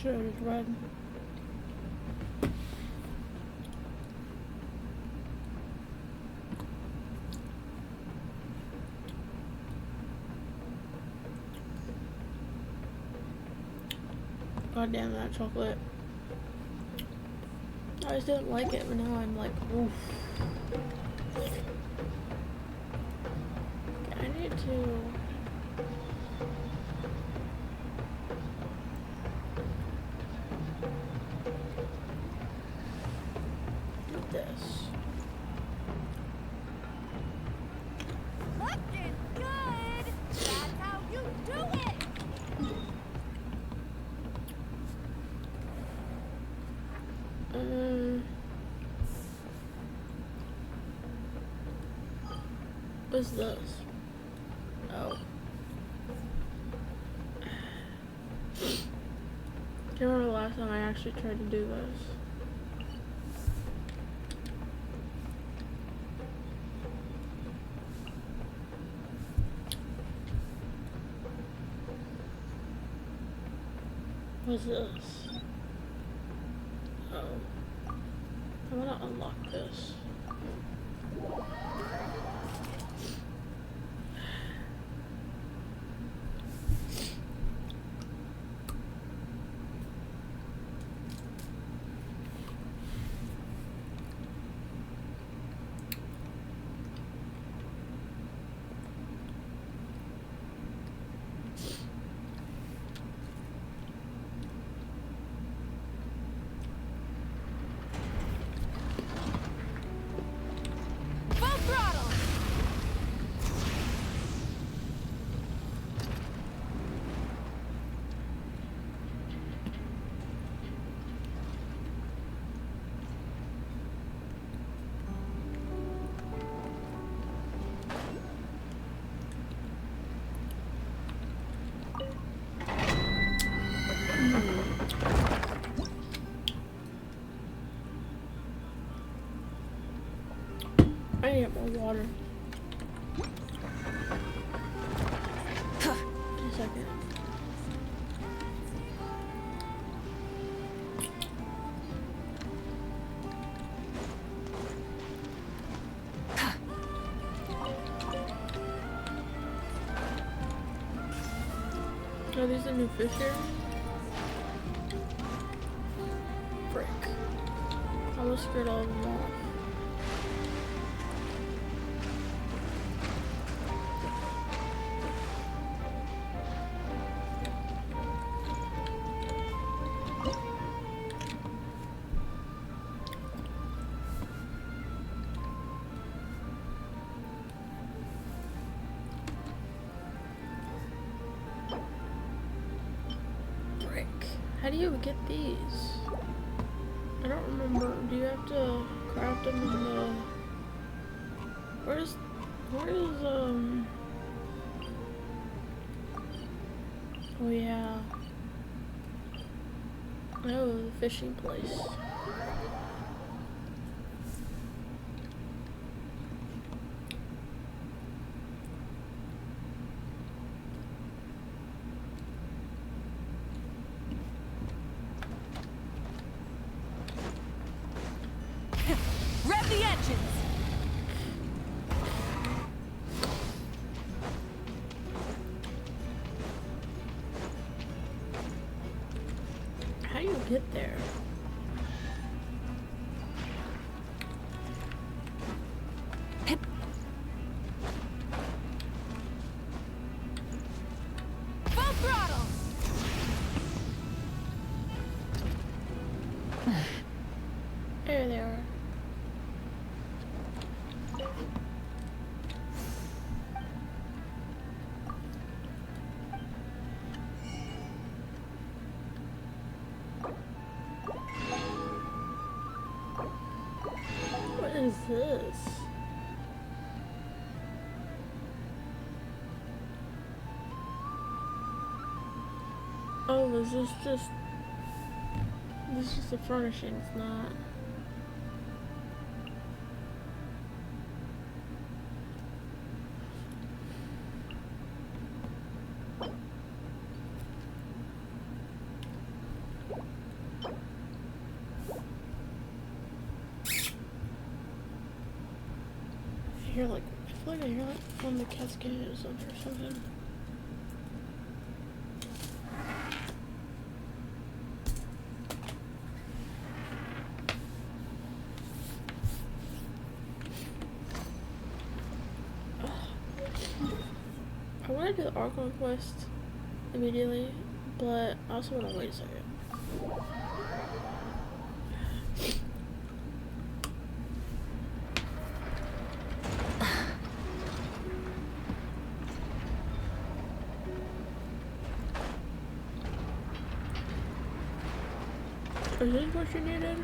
sure it was red. God damn that chocolate. I just didn't like it, but now I'm like, oof. Okay, I need to... do this. Looking good! That's how you do it! What's this? Oh. I remember the last time I actually tried to do this. What's this? Oh. I wanna unlock this. I need more water. Just a second. Are these the new fish here? Frick. I almost scared all of them off. How do you get these? I don't remember. Do you have to craft them in the... Where's oh yeah. Oh, the fishing place. Rev the engines! How do you get there? Full throttle! There they are. What is this? Oh, is this just... This is just a furnishing, it's not... hear like, I feel like I hear like from the cascades or something. I want to do the Archon quest immediately, but I also want to wait a second. Is this what you needed?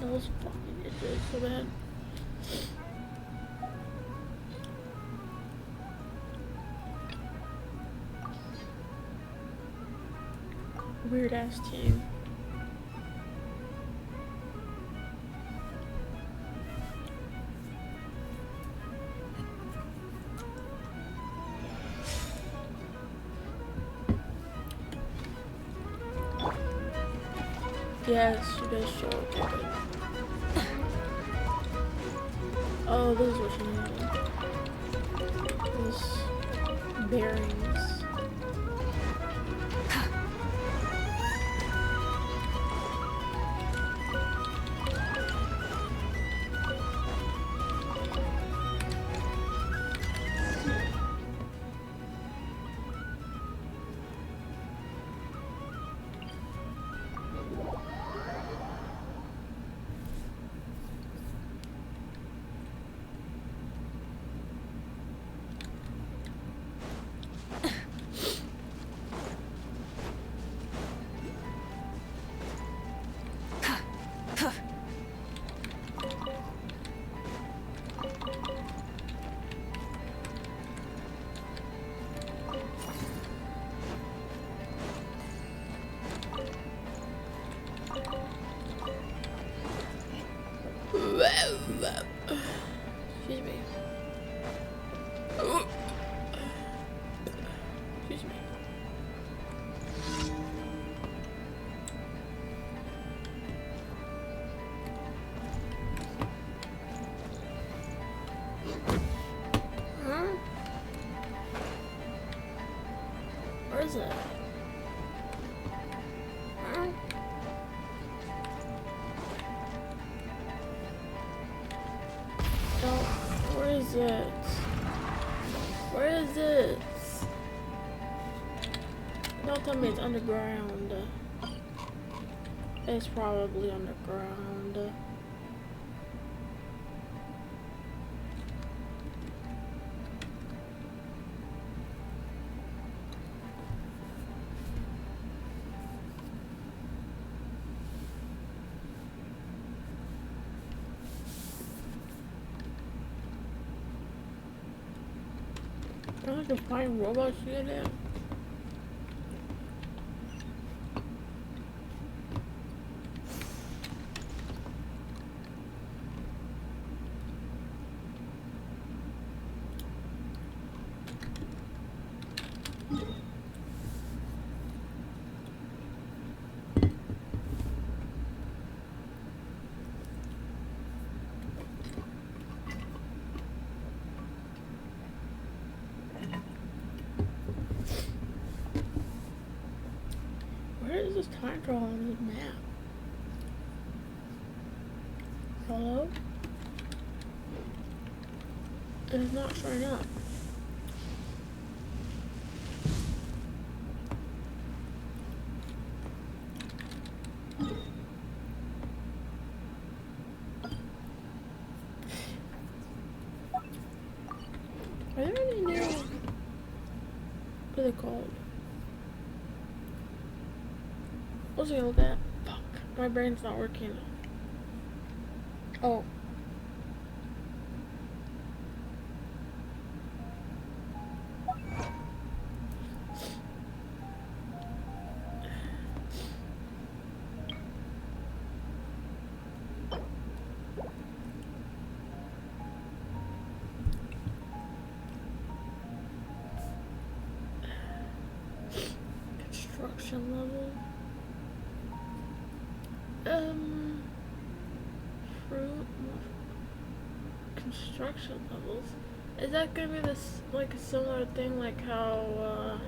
Those fucking idiots so bad. Weird ass team. Yes, you guys show up. Oh, this is what you need. These bearings. Excuse me. Excuse me. Huh? Where is it? Huh? No, where is it? Where is it? Don't tell me it's underground. It's probably underground. I have to find robots to get in. Where is this time travel on this map? Hello? It's not showing up. Are there any new... What are they called? What's it look at? Fuck. My brain's not working. Oh. Construction level. Fruit construction levels. Is that gonna be this like a similar thing like how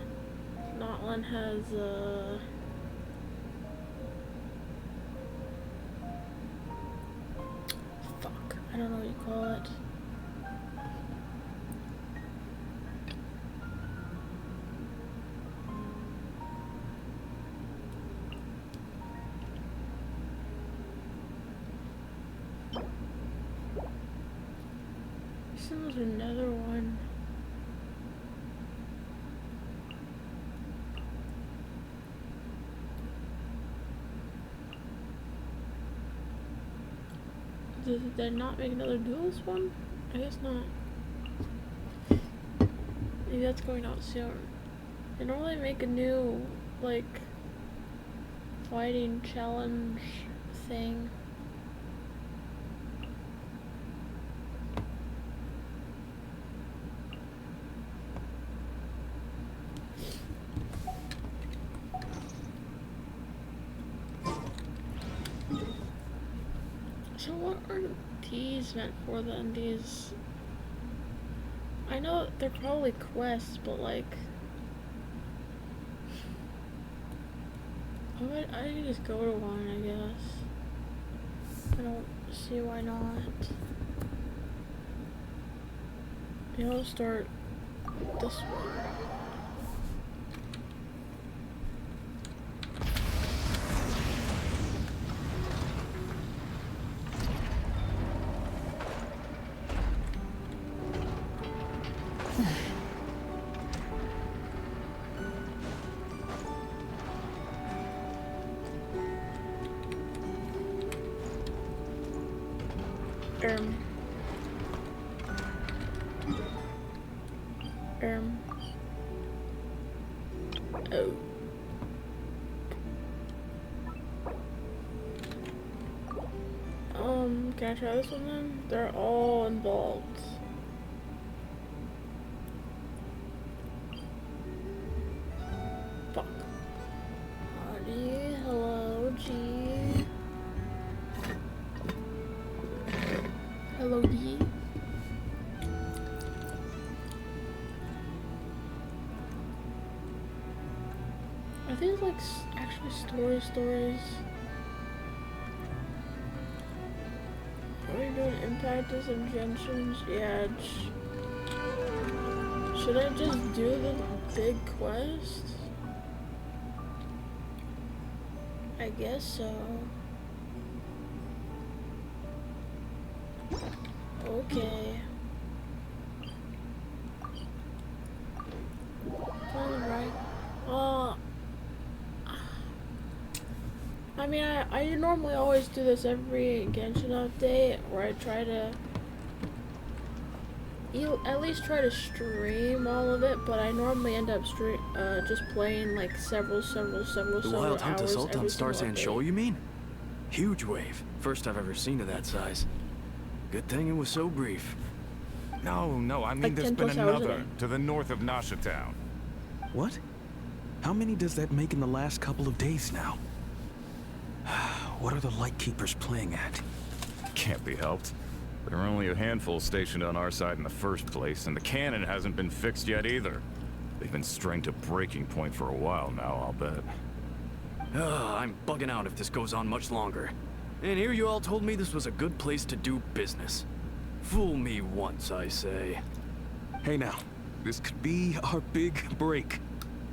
Notland has fuck, I don't know what you call it. There's another one. Did they not make another duelist one? I guess not. Maybe that's going out soon. They normally make a new, like, fighting challenge thing. So what are these meant for then? These... I know they're probably quests, but like... I can just go to one, I guess. I don't see why not. Maybe I'll start this one. Can I try this one then? They're all involved. Fuck. Howdy, hello, G. Hello, G. Are these like actually stories? Are we doing impactors and injunctions? Yeah. Should I just do the big quest? I guess so. Okay. Alright. I mean, I normally always do this every Genshin update, where I try to at least try to stream all of it, but I normally end up just playing like several The Wild Hunt hours Assault on every Star single Sand update. Shoal, you mean? Huge wave. First I've ever seen of that size. Good thing it was so brief. No, I mean Like there's 10 been plus hours a another day. to the north of Nasha Town. What? How many does that make in the last couple of days now? What are the Lightkeepers playing at? Can't be helped. There are only a handful stationed on our side in the first place, and the cannon hasn't been fixed yet either. They've been strained to breaking point for a while now, I'll bet. I'm bugging out if this goes on much longer. And here you all told me this was a good place to do business. Fool me once, I say. Hey now, this could be our big break.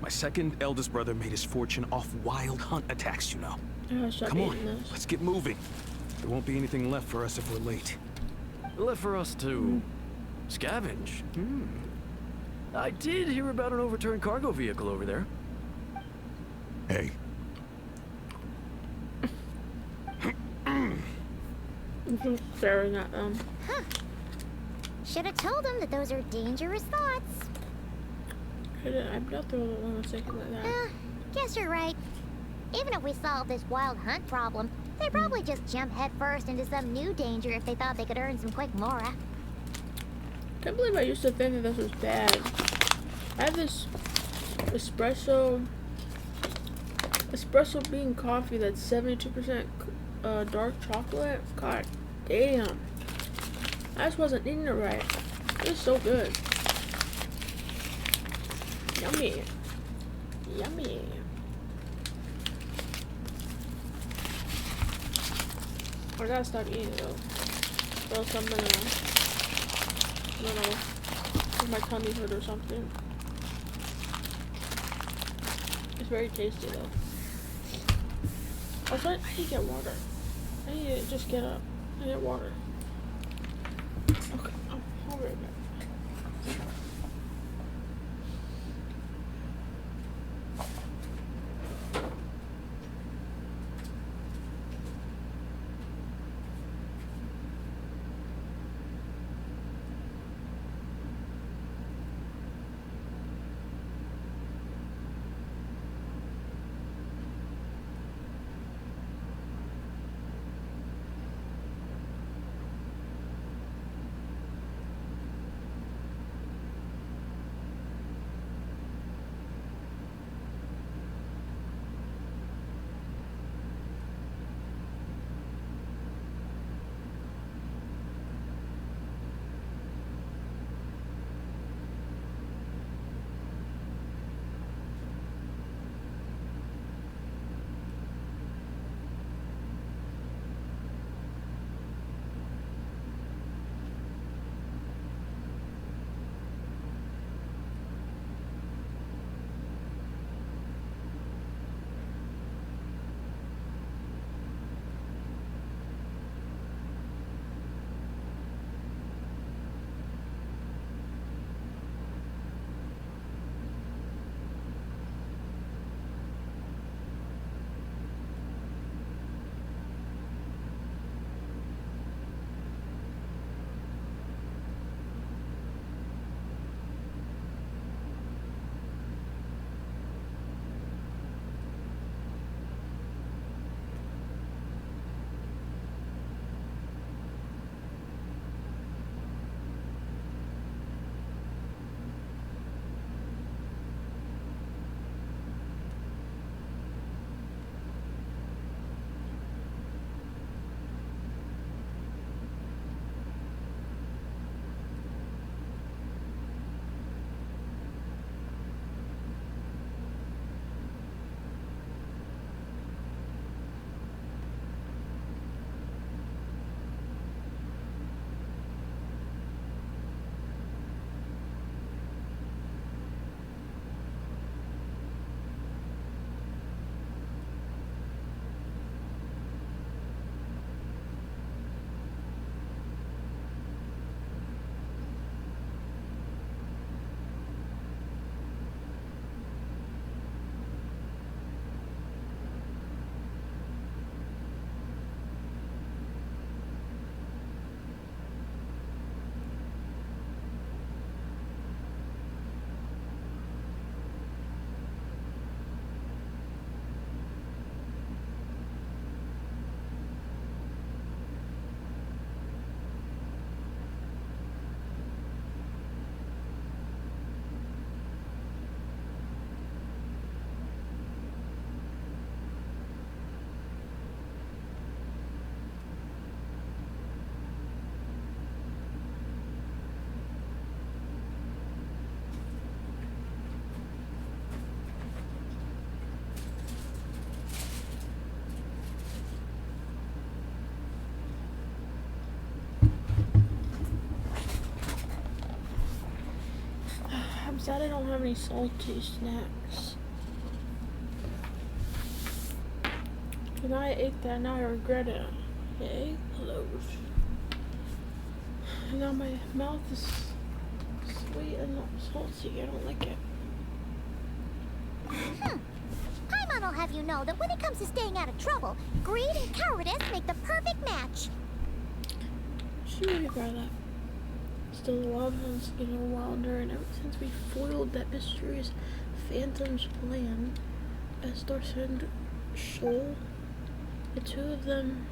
My second eldest brother made his fortune off wild hunt attacks, you know. Come on, let's get moving. There won't be anything left for us if we're late. Left for us to scavenge. I did hear about an overturned cargo vehicle over there. Hey. Just staring at them. Huh. Should have told them that those are dangerous thoughts. I'm not the only one that's thinking like that. Guess you're right. Even if we solve this wild hunt problem, they'd probably just jump headfirst into some new danger if they thought they could earn some quick mora. Can't believe I used to think that this was bad. I have this espresso bean coffee that's 72% dark chocolate. God damn. I just wasn't eating it right. It was so good. Yummy. Yummy. I gotta stop eating it though. Or else I'm gonna, I don't know, make my tummy hurt or something. It's very tasty though. Also, I need to get water. I need to just get up and get water. Okay, I'll be right back. I'm sad I don't have any salty snacks. And I ate that, now I regret it. Yay, close. And now my mouth is sweet and not salty. I don't like it. Paimon will have you know that when it comes to staying out of trouble, greed and cowardice make the perfect match. She really got that. Still, love has getting wilder, and ever since we foiled that mysterious Phantom's plan, as Darcy and Shoal, the two of them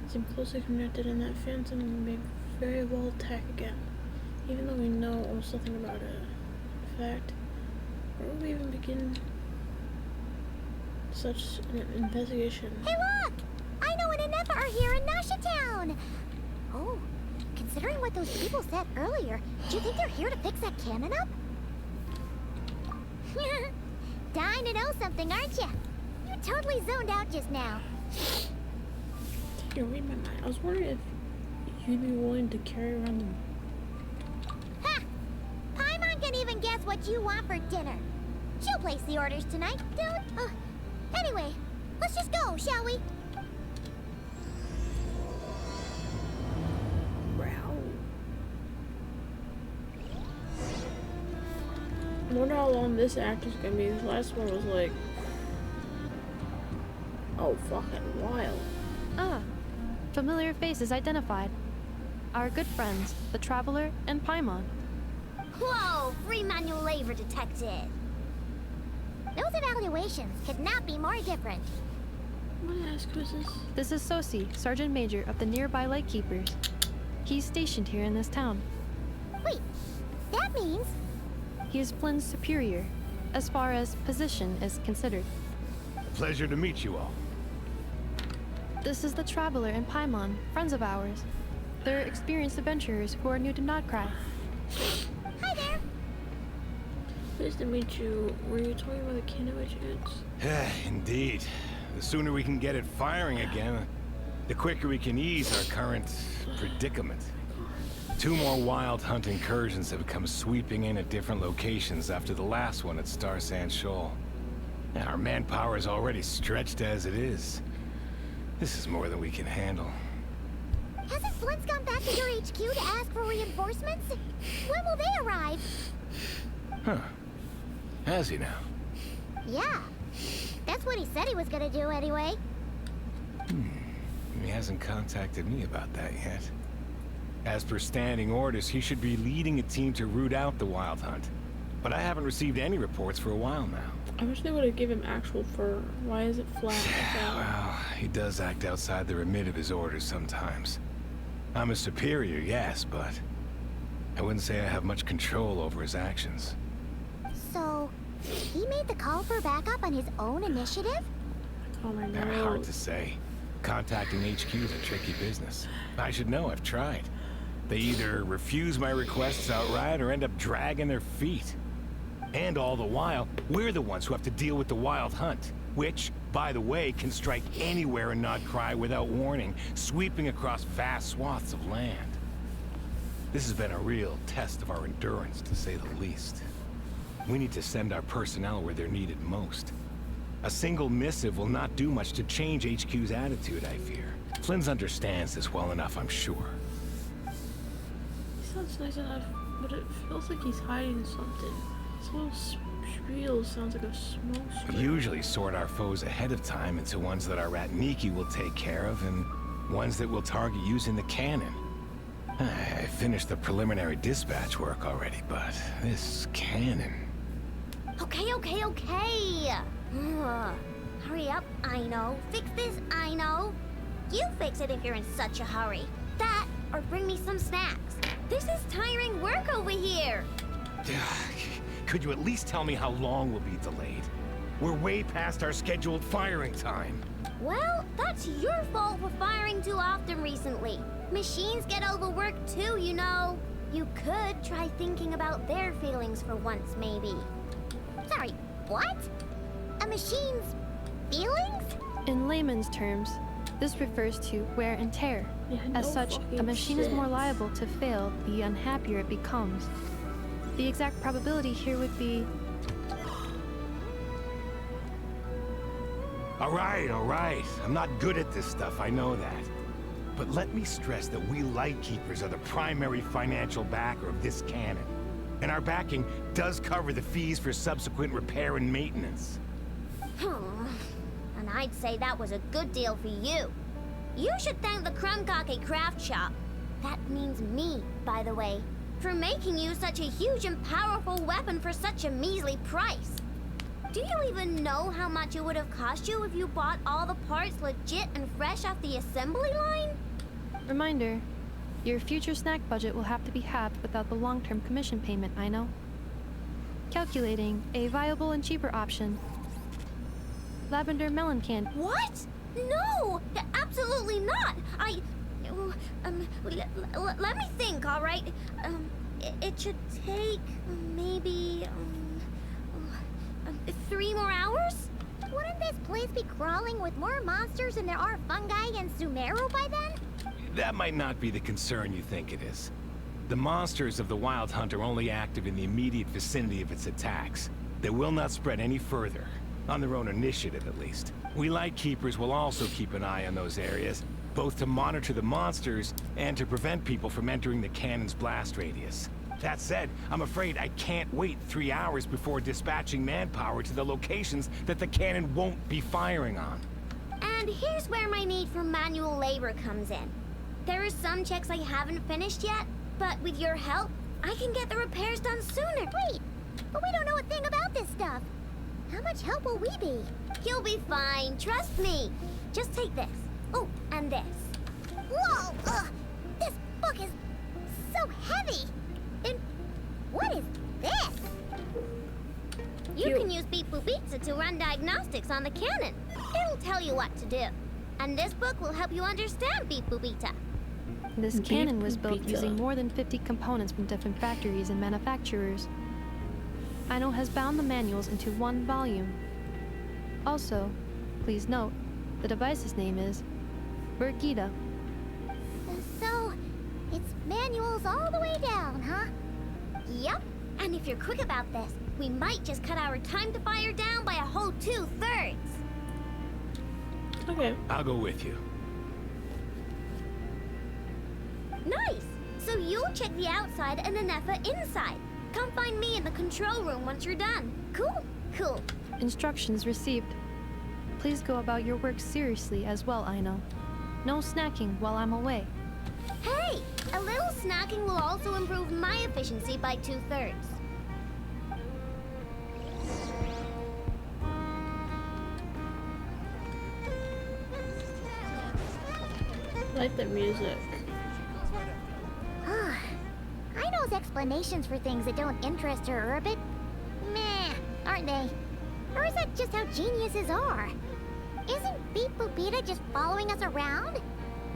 seem closely connected, and that Phantom may very well attack again, even though we know almost nothing about it. In fact, where would we even begin such an investigation? Hey look! I know an we're here in Nashatown. Oh, considering what those people said earlier, do you think they're here to fix that cannon up? Dying to know something, aren't you? You totally zoned out just now. You read my mind. I was wondering if you'd be willing to carry around the... Ha! Paimon can even guess what you want for dinner. She'll place the orders tonight, dude. Anyway, let's just go, shall we? Wow. I wonder how long this act is gonna be. This last one was like... oh, fucking wild. Ah, familiar faces identified. Our good friends, the Traveler and Paimon. Whoa, free manual labor detected. Those evaluations could not be more different. I'm gonna ask who's this? This is Sosi, Sergeant Major of the nearby Lightkeepers. He's stationed here in this town. Wait, that means... He is Flynn's superior, as far as position is considered. Pleasure to meet you all. This is the Traveler and Paimon, friends of ours. They're experienced adventurers who are new to Nodcry. Hi there. Pleased to meet you. Were you talking about the cannon by chance? Indeed. The sooner we can get it firing again, the quicker we can ease our current predicament. 2 more wild hunt incursions have come sweeping in at different locations after the last one at Star Sand Shoal. Our manpower is already stretched as it is. This is more than we can handle. Hasn't Flint's gone back to your HQ to ask for reinforcements? When will they arrive? Huh. Has he now? Yeah. That's what he said he was gonna do anyway. He hasn't contacted me about that yet. As per standing orders, he should be leading a team to root out the wild hunt. But I haven't received any reports for a while now. I wish they would have given him actual fur. Why is it flat like that? Well, he does act outside the remit of his orders sometimes. I'm a superior, yes, but I wouldn't say I have much control over his actions. So, he made the call for backup on his own initiative? Oh my god. Hard to say. Contacting HQ is a tricky business. I should know, I've tried. They either refuse my requests outright or end up dragging their feet. And all the while, we're the ones who have to deal with the wild hunt, which, by the way, can strike anywhere in Nodcry without warning, sweeping across vast swaths of land. This has been a real test of our endurance, to say the least. We need to send our personnel where they're needed most. A single missive will not do much to change HQ's attitude, I fear. Flynn's understands this well enough, I'm sure. He sounds nice enough, but it feels like he's hiding something. This little spiel sounds like a smoke We screen. usually sort our foes ahead of time into ones that our Ratniki will take care of and ones that we'll target using the cannon. I finished the preliminary dispatch work already, but this cannon... Okay. Hurry up, I know. Fix this, I know. You fix it if you're in such a hurry. That, or bring me some snacks. This is tiring work over here. Could you at least tell me how long we'll be delayed? We're way past our scheduled firing time. Well, that's your fault for firing too often recently. Machines get overworked too, you know. You could try thinking about their feelings for once, maybe. Sorry, what? A machine's feelings? In layman's terms, this refers to wear and tear. Yeah, As no such, a fucking machine is more sense. liable to fail the unhappier it becomes. The exact probability here would be... All right. I'm not good at this stuff, I know that. But let me stress that we Lightkeepers are the primary financial backer of this cannon. And our backing does cover the fees for subsequent repair and maintenance. And I'd say that was a good deal for you. You should thank the Krumkake Craft Shop. That means me, by the way, for making you such a huge and powerful weapon for such a measly price. Do you even know how much it would have cost you if you bought all the parts legit and fresh off the assembly line? Reminder, your future snack budget will have to be halved without the long-term commission payment, I know. Calculating a viable and cheaper option. Lavender melon candy. What? No! Absolutely not! Let me think, all right? It should take maybe 3 more hours? Wouldn't this place be crawling with more monsters than there are fungi in Sumeru by then? That might not be the concern you think it is. The monsters of the Wild Hunt are only active in the immediate vicinity of its attacks. They will not spread any further, on their own initiative at least. We Lightkeepers will also keep an eye on those areas, both to monitor the monsters and to prevent people from entering the cannon's blast radius. That said, I'm afraid I can't wait 3 hours before dispatching manpower to the locations that the cannon won't be firing on. And here's where my need for manual labor comes in. There are some checks I haven't finished yet, but with your help, I can get the repairs done sooner. Wait, but we don't know a thing about this stuff. How much help will we be? You'll be fine, trust me. Just take this. Oh, and this. Whoa! This book is so heavy! And what is this? You can use Beep Boop Pizza to run diagnostics on the cannon. It'll tell you what to do. And this book will help you understand Beep Boop Pizza. This cannon was built using more than 50 components from different factories and manufacturers. Aino has bound the manuals into one volume. Also, please note, the device's name is Birgitta. So, it's manuals all the way down, huh? Yep. And if you're quick about this, we might just cut our time to fire down by a whole 2/3. Okay. I'll go with you. Nice! So you'll check the outside and the Nepha inside. Come find me in the control room once you're done. Cool? Cool. Instructions received. Please go about your work seriously as well, Aino. No snacking while I'm away. Hey! A little snacking will also improve my efficiency by 2/3. Like the music. Aino's explanations for things that don't interest her are a bit meh, aren't they? Or is that just how geniuses are? Isn't Beep Boopita just following us around?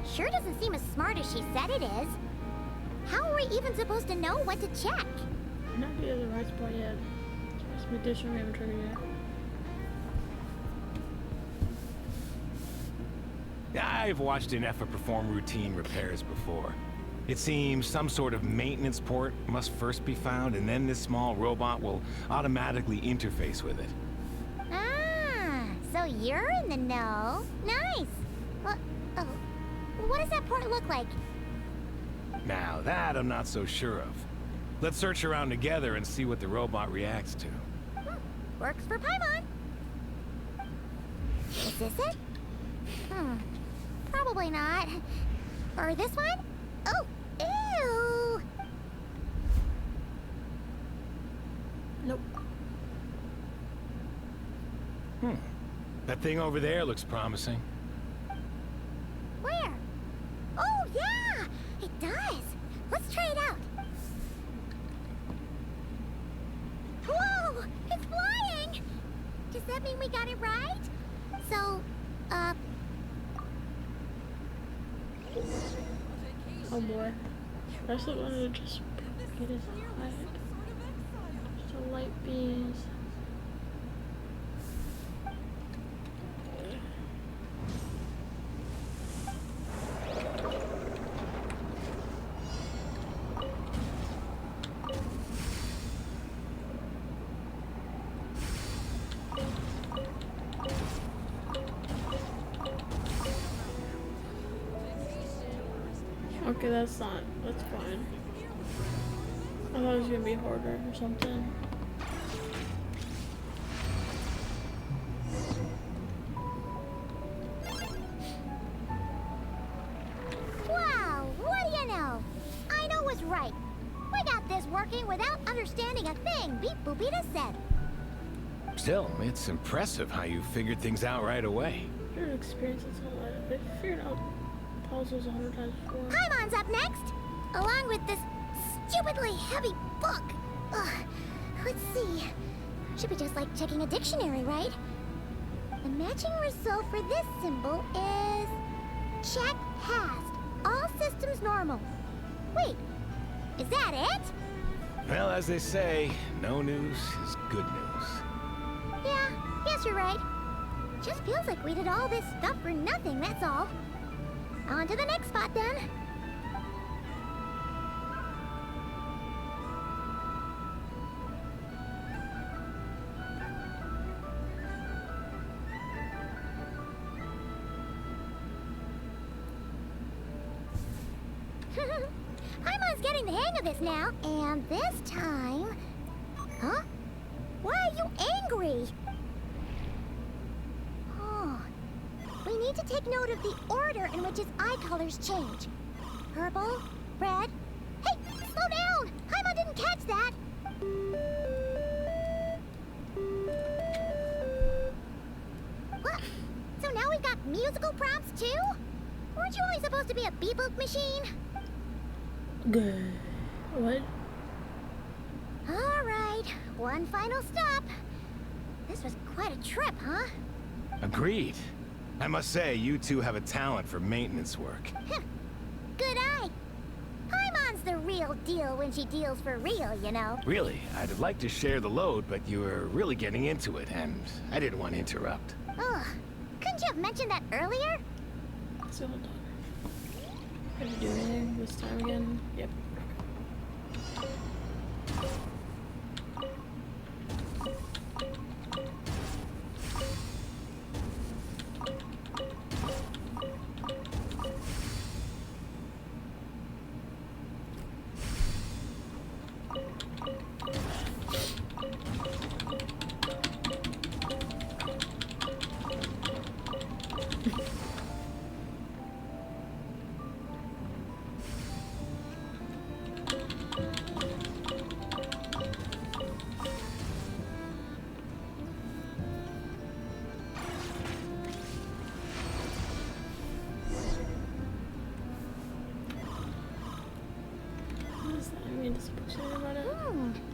Sure doesn't seem as smart as she said it is. How are we even supposed to know what to check? I'm not be at the right spot yet. It's my addition we haven't triggered yet. I've watched an Nepha perform routine repairs before. It seems some sort of maintenance port must first be found, and then this small robot will automatically interface with it. Ah, so you're in the know. Nice. Well, oh, what does that port look like? Now that I'm not so sure of. Let's search around together and see what the robot reacts to. Works for Paimon. Is this it? Probably not. Or this one? Oh, ew! Nope. That thing over there looks promising. Where? Oh, yeah! It does! Let's try it out. Whoa! It's flying! Does that mean we got it right? So, Oh boy. I also wanted to just get his hide. Just a light beams. Okay, that's fine. I thought it was gonna be harder or something. wow! What do you know? Aino was right. We got this working without understanding a thing Beep Boopita said. Still, it's impressive how you figured things out right away. You're an experienced I figured out puzzles 100 times before. Paimon's up next, along with this stupidly heavy book. Ugh. Let's see. Should be just like checking a dictionary, right? The matching result for this symbol is... check passed. All systems normal. Wait, is that it? Well, as they say, no news is good news. Yeah, guess you're right. Just feels like we did all this stuff for nothing, that's all. On to the next spot, then. Paimon's getting the hang of this now, and this time... Huh? Why are you angry? Oh. We need to take note of the order in which his eye colors change. Purple, red... Hey, slow down! Paimon didn't catch that! What? So now we've got musical prompts too? Weren't you only supposed to be a beep-boop machine? Good. What? Alright, one final stop. This was quite a trip, huh? Agreed. I must say, you two have a talent for maintenance work. Good eye. Paimon's the real deal when she deals for real, you know. Really, I'd like to share the load, but you were really getting into it, and I didn't want to interrupt. Ugh, couldn't you have mentioned that earlier? So hold on. Have to do anything this time again? Yep.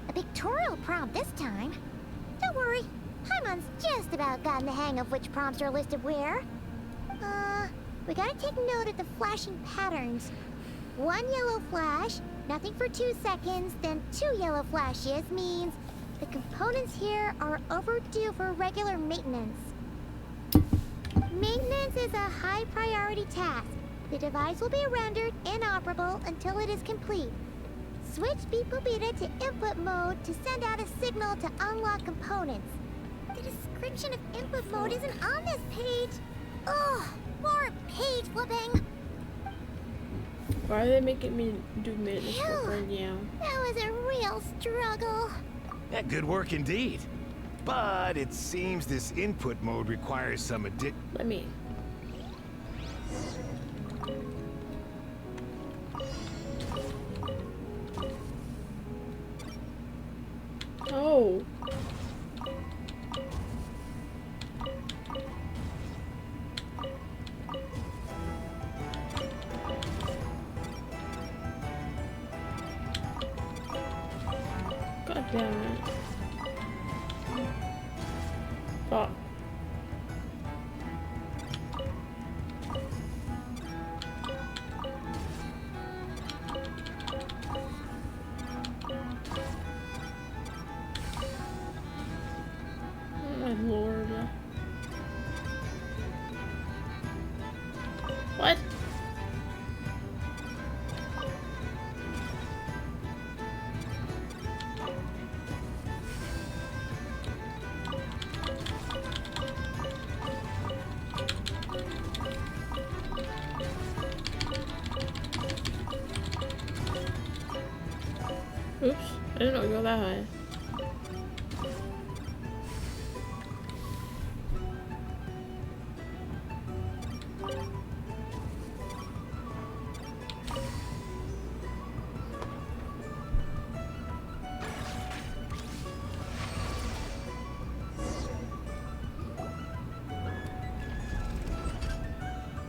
A pictorial prompt this time. Don't worry, Paimon's just about gotten the hang of which prompts are listed where. We gotta take note of the flashing patterns. One yellow flash, nothing for 2 seconds, then 2 yellow flashes means the components here are overdue for regular maintenance. Maintenance is a high priority task. The device will be rendered inoperable until it is complete. Switch Beep Boop Beta to input mode to send out a signal to unlock components. The description of input mode isn't on this page. Ugh, more page flipping. Why are they making me do maintenance work right now? That was a real struggle. Yeah, good work indeed. But it seems this input mode requires some Let me. Oh. God damn it. Fuck. My lord. What? Oops, I didn't know it go that high.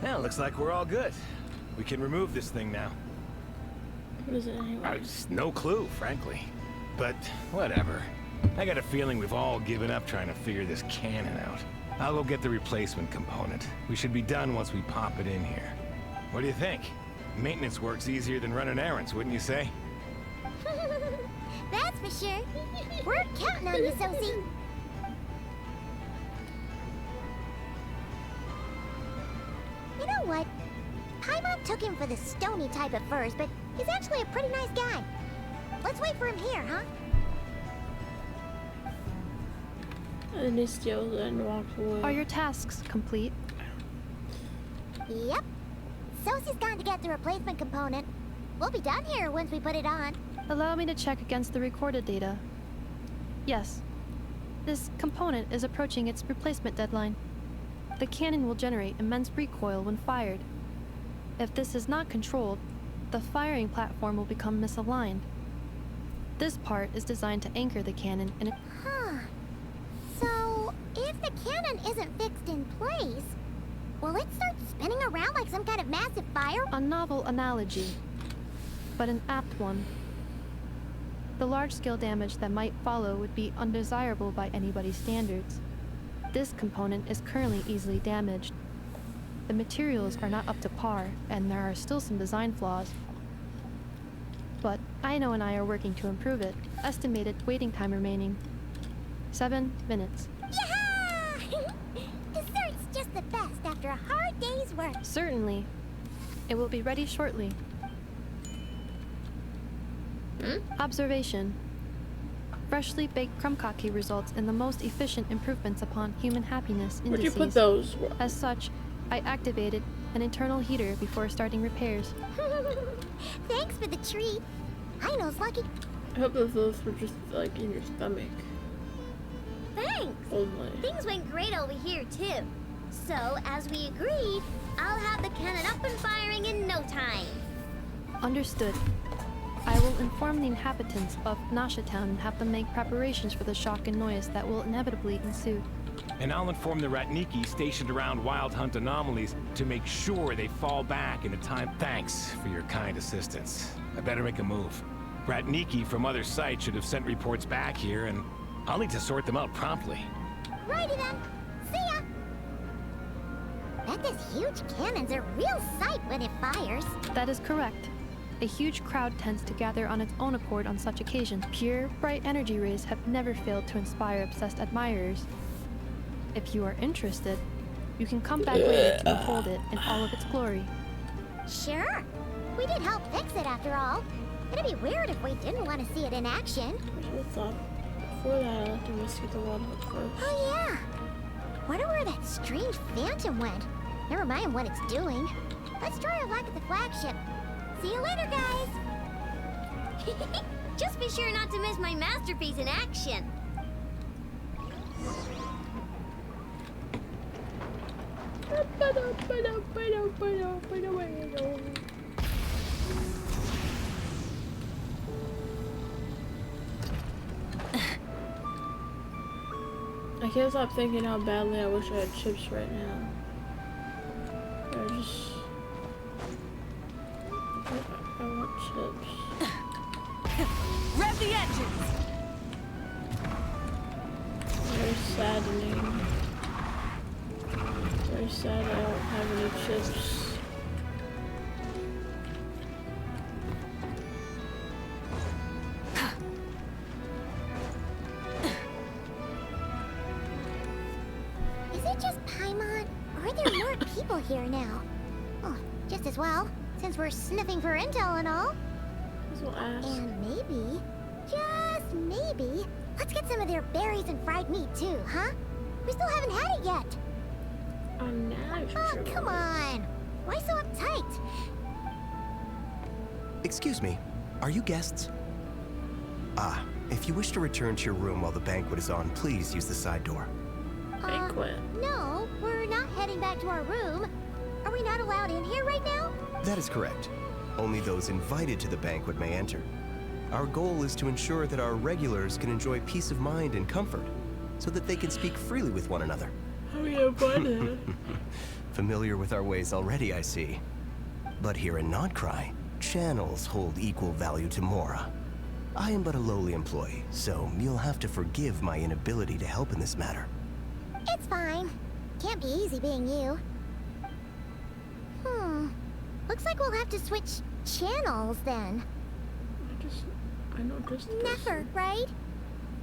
Well, looks like we're all good. We can remove this thing now. What is it anyway? No clue, frankly. But whatever. I got a feeling we've all given up trying to figure this cannon out. I'll go get the replacement component. We should be done once we pop it in here. What do you think? Maintenance work's easier than running errands, wouldn't you say? That's for sure. We're counting on you, Sosie. You know what? Paimon took him for the stony type at first, but he's actually a pretty nice guy. Let's wait for him here, huh? And he steals it and walks away. Are your tasks complete? Yep. Sosie's gone to get the replacement component. We'll be done here once we put it on. Allow me to check against the recorded data. Yes. This component is approaching its replacement deadline. The cannon will generate immense recoil when fired. If this is not controlled, the firing platform will become misaligned. This part is designed to anchor the cannon in a... Huh. So, if the cannon isn't fixed in place, will it start spinning around like some kind of massive fire? A novel analogy, but an apt one. The large-scale damage that might follow would be undesirable by anybody's standards. This component is currently easily damaged. The materials are not up to par, and there are still some design flaws. But Aino and I are working to improve it. Estimated waiting time remaining 7 minutes. Yeah! Dessert's just the best after a hard day's work. Certainly. It will be ready shortly. Observation. Freshly baked krumkake results in the most efficient improvements upon human happiness indices. Where'd you put those? As such, I activated an internal heater before starting repairs. Thanks for the treat. Aino's lucky. I hope that those were just like in your stomach. Thanks. Only. Things went great over here, too. So, as we agreed, I'll have the cannon up and firing in no time. Understood. I will inform the inhabitants of Nasha Town and have them make preparations for the shock and noise that will inevitably ensue. And I'll inform the Ratniki stationed around Wild Hunt anomalies to make sure they fall back in a time. Thanks for your kind assistance. I better make a move. Ratniki from other sites should have sent reports back here, and I'll need to sort them out promptly. Righty then. See ya! Bet this huge cannon's a real sight when it fires. That is correct. A huge crowd tends to gather on its own accord on such occasions. Pure, bright energy rays have never failed to inspire obsessed admirers. If you are interested, you can come back later to behold it in all of its glory. Sure. We did help fix it after all. It'd be weird if we didn't want to see it in action. What's up? Before that, I like to investigate the Wild Hunt first. Oh yeah. Wonder where that strange phantom went. Never mind what it's doing. Let's try our luck at the flagship. See you later, guys. Just be sure not to miss my masterpiece in action. I can't stop thinking how badly I wish I had chips right now. I want chips. Rev the engines! Very saddening. Very sad I don't have any chips. Is it just Paimon? Or are there more people here now? Oh, just as well, since we're sniffing for intel and all. And maybe, just maybe, let's get some of their berries and fried meat too, huh? We still haven't had it yet. Oh, come on. Why so uptight? Excuse me, are you guests? Ah, if you wish to return to your room while the banquet is on, please use the side door. Banquet? No, we're not heading back to our room. Are we not allowed in here right now? That is correct. Only those invited to the banquet may enter. Our goal is to ensure that our regulars can enjoy peace of mind and comfort, so that they can speak freely with one another. How are you invited? Familiar with our ways already, I see. But here in Nodcry, channels hold equal value to Mora. I am but a lowly employee, so you'll have to forgive my inability to help in this matter. It's fine. can't be easy being you. Looks like we'll have to switch channels then. I know just this. Never, right?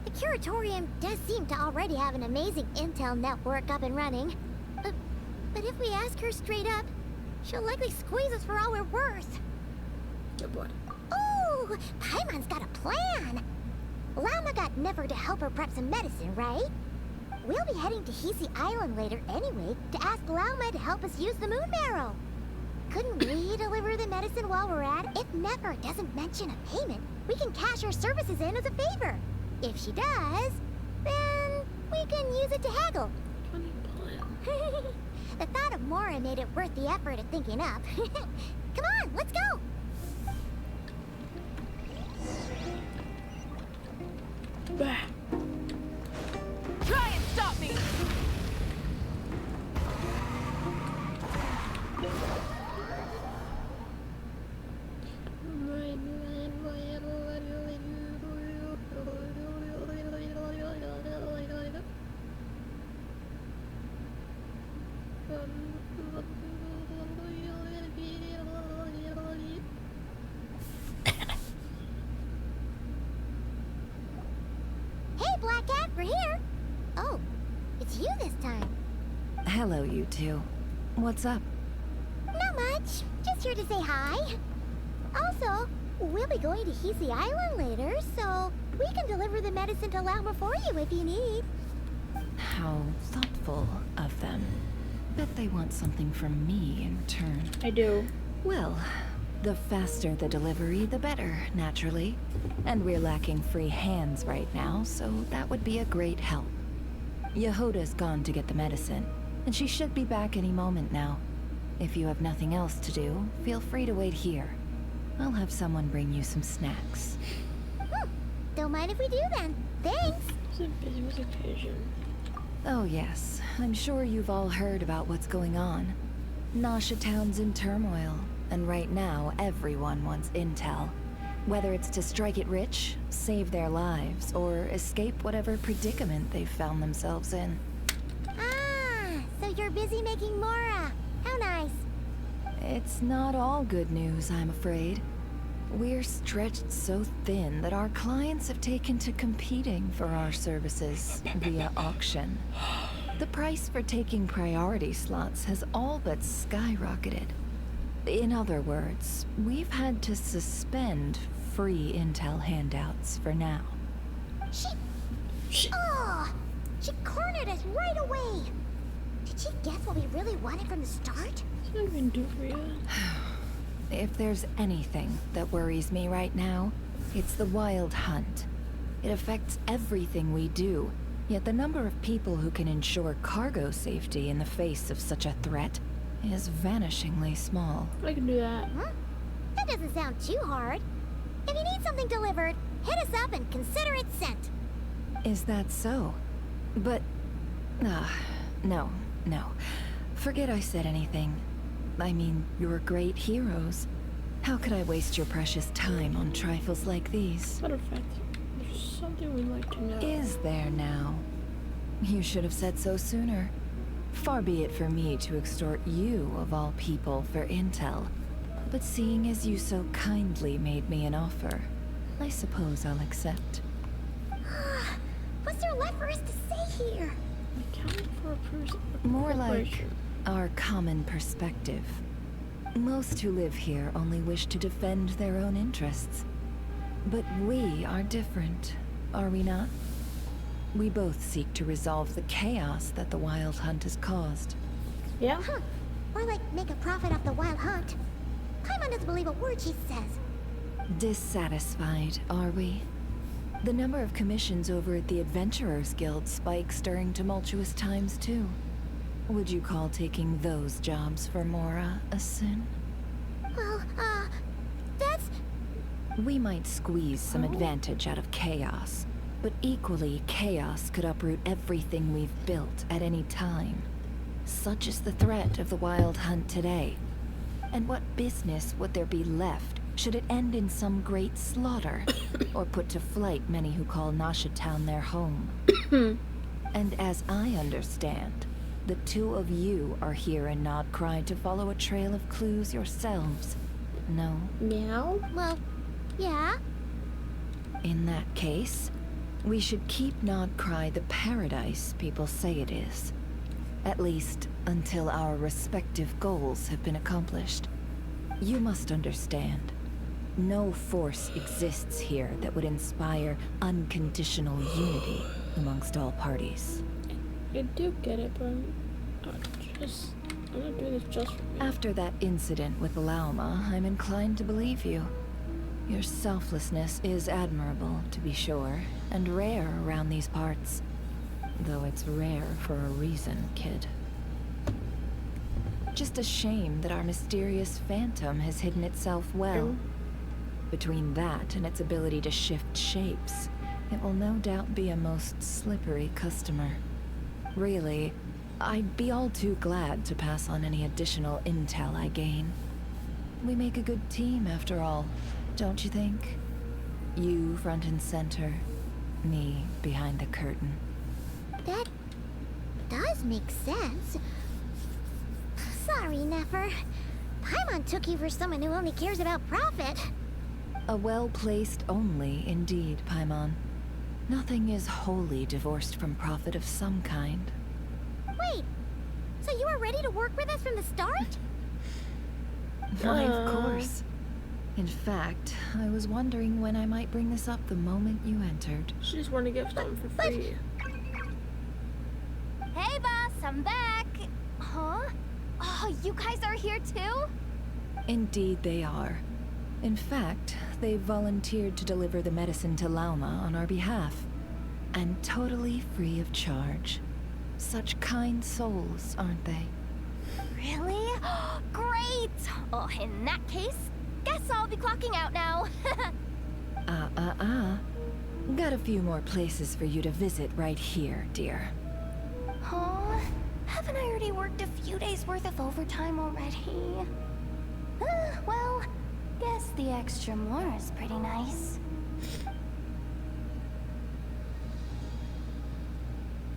The Curatorium does seem to already have an amazing intel network up and running. But if we ask her straight up, she'll likely squeeze us for all we're worth. Good boy. Ooh, Paimon's got a plan. Lauma got Never to help her prep some medicine, right? We'll be heading to Hisi Island later anyway to ask Lauma to help us use the moon marrow. Couldn't we deliver the medicine while we're at it? If Never doesn't mention a payment, we can cash our services in as a favor. If she does, then we can use it to haggle. Funny plan. The thought of Mora made it worth the effort of thinking up. Come on, let's go! Bah. Try and stop me! Hey, Black Cat, we're here! Oh, it's you this time. Hello, you two. What's up? Not much. Just here to say hi. Also, we'll be going to Hisi Island later, so we can deliver the medicine to Lauma for you if you need. How thoughtful of them. Bet they want something from me in return. I do. Well, the faster the delivery, the better, naturally. And we're lacking free hands right now, so that would be a great help. Yehoda's gone to get the medicine, and she should be back any moment now. If you have nothing else to do, feel free to wait here. I'll have someone bring you some snacks. Don't mind if we do then. Thanks! It's a business occasion. Oh yes, I'm sure you've all heard about what's going on. Nasha Town's in turmoil, and right now everyone wants intel. Whether it's to strike it rich, save their lives, or escape whatever predicament they've found themselves in. Ah, so you're busy making Mora. How nice. It's not all good news, I'm afraid. We're stretched so thin that our clients have taken to competing for our services via auction. The price for taking priority slots has all but skyrocketed. In other words, we've had to suspend free intel handouts for now. She cornered us right away. Did she guess what we really wanted from the start? What did I even do for you? If there's anything that worries me right now, it's the Wild Hunt. It affects everything we do, yet the number of people who can ensure cargo safety in the face of such a threat is vanishingly small. I can do that. Huh? That doesn't sound too hard. If you need something delivered, hit us up and consider it sent. Is that so? But... no. Forget I said anything. I mean, you're great heroes. How could I waste your precious time on trifles like these? Matter of fact, there's something we'd like to know. Is there now? You should have said so sooner. Far be it for me to extort you, of all people, for intel. But seeing as you so kindly made me an offer, I suppose I'll accept. What's there left for us to say here? Accounting for a person. More like our common perspective. Most who live here only wish to defend their own interests. But we are different, are we not? We both seek to resolve the chaos that the Wild Hunt has caused. Yeah? Huh. Or like make a profit off the Wild Hunt. Paimon doesn't believe a word she says. Dissatisfied, are we? The number of commissions over at the Adventurers Guild spikes during tumultuous times, too. Would you call taking those jobs for Mora a sin? Well, that's... We might squeeze some advantage out of chaos, but equally, chaos could uproot everything we've built at any time. Such is the threat of the Wild Hunt today. And what business would there be left should it end in some great slaughter, or put to flight many who call Nasha Town their home? And as I understand, the two of you are here in Nodcry to follow a trail of clues yourselves. No? Meow? Well, yeah. In that case, we should keep Nodcry the paradise people say it is. At least, until our respective goals have been accomplished. You must understand, no force exists here that would inspire unconditional unity amongst all parties. I do get it, but I'm not doing this just for me. After that incident with Lauma, I'm inclined to believe you. Your selflessness is admirable, to be sure, and rare around these parts. Though it's rare for a reason, kid. Just a shame that our mysterious phantom has hidden itself well. Between that and its ability to shift shapes, it will no doubt be a most slippery customer. Really, I'd be all too glad to pass on any additional intel I gain. We make a good team, after all, don't you think? You front and center, me behind the curtain. That does make sense. Sorry, Nefer. Paimon took you for someone who only cares about profit. A well-placed only, indeed, Paimon. Nothing is wholly divorced from profit of some kind. Wait, so you were ready to work with us from the start? Why, of course. In fact, I was wondering when I might bring this up the moment you entered. She just wanted to get something for free. Hey, boss, I'm back. Huh? Oh, you guys are here too? Indeed they are. In fact, they volunteered to deliver the medicine to Lauma on our behalf. And totally free of charge. Such kind souls, aren't they? Really? Great! Oh, in that case, guess I'll be clocking out now. Got a few more places for you to visit right here, dear. Huh? Haven't I already worked a few days worth of overtime already? Well, guess the extra more is pretty nice.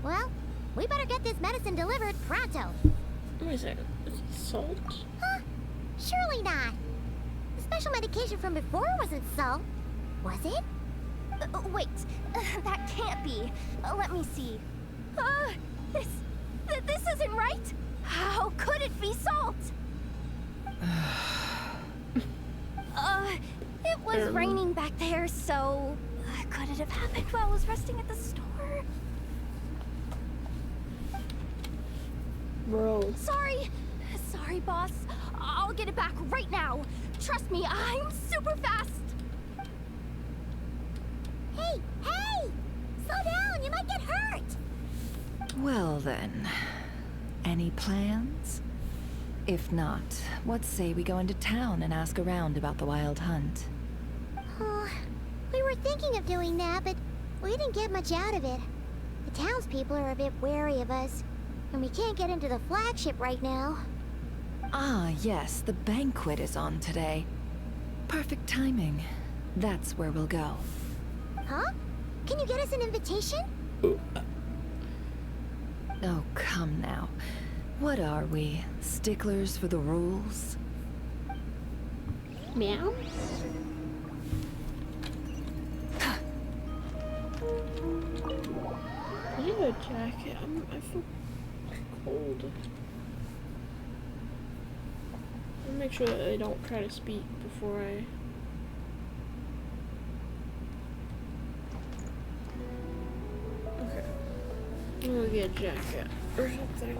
Well, we better get this medicine delivered pronto. Wait a second. Is it salt? Huh? Surely not. The special medication from before wasn't salt, was it? Wait, that can't be. Let me see. This isn't right. How could it be salt? It was raining back there, so could it have happened while I was resting at the store? Bro. Sorry, boss. I'll get it back right now. Trust me, I'm super fast. Hey! Slow down, you might get hurt! Well then, any plans? If not, what say we go into town and ask around about the wild hunt? We were thinking of doing that, but we didn't get much out of it. The townspeople are a bit wary of us, and we can't get into the flagship right now. Ah, yes, the banquet is on today. Perfect timing. That's where we'll go. Huh? Can you get us an invitation? Oh, come now. What are we? Sticklers for the rules? Meow? I need a jacket. I feel cold. I'll make sure that I don't try to speak before I... Okay. I'm gonna get a jacket or something.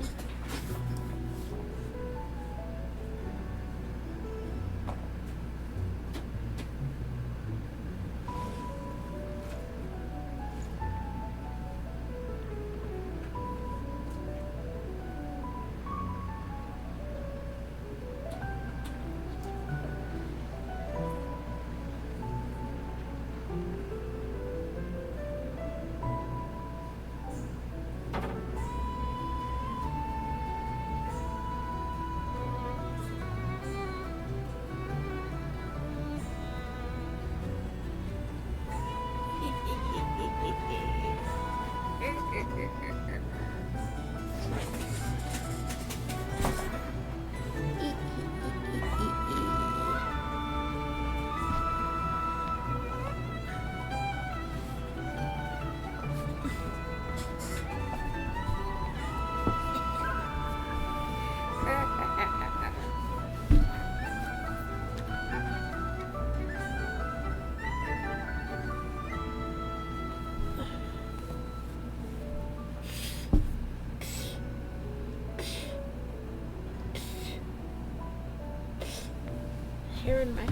hair and my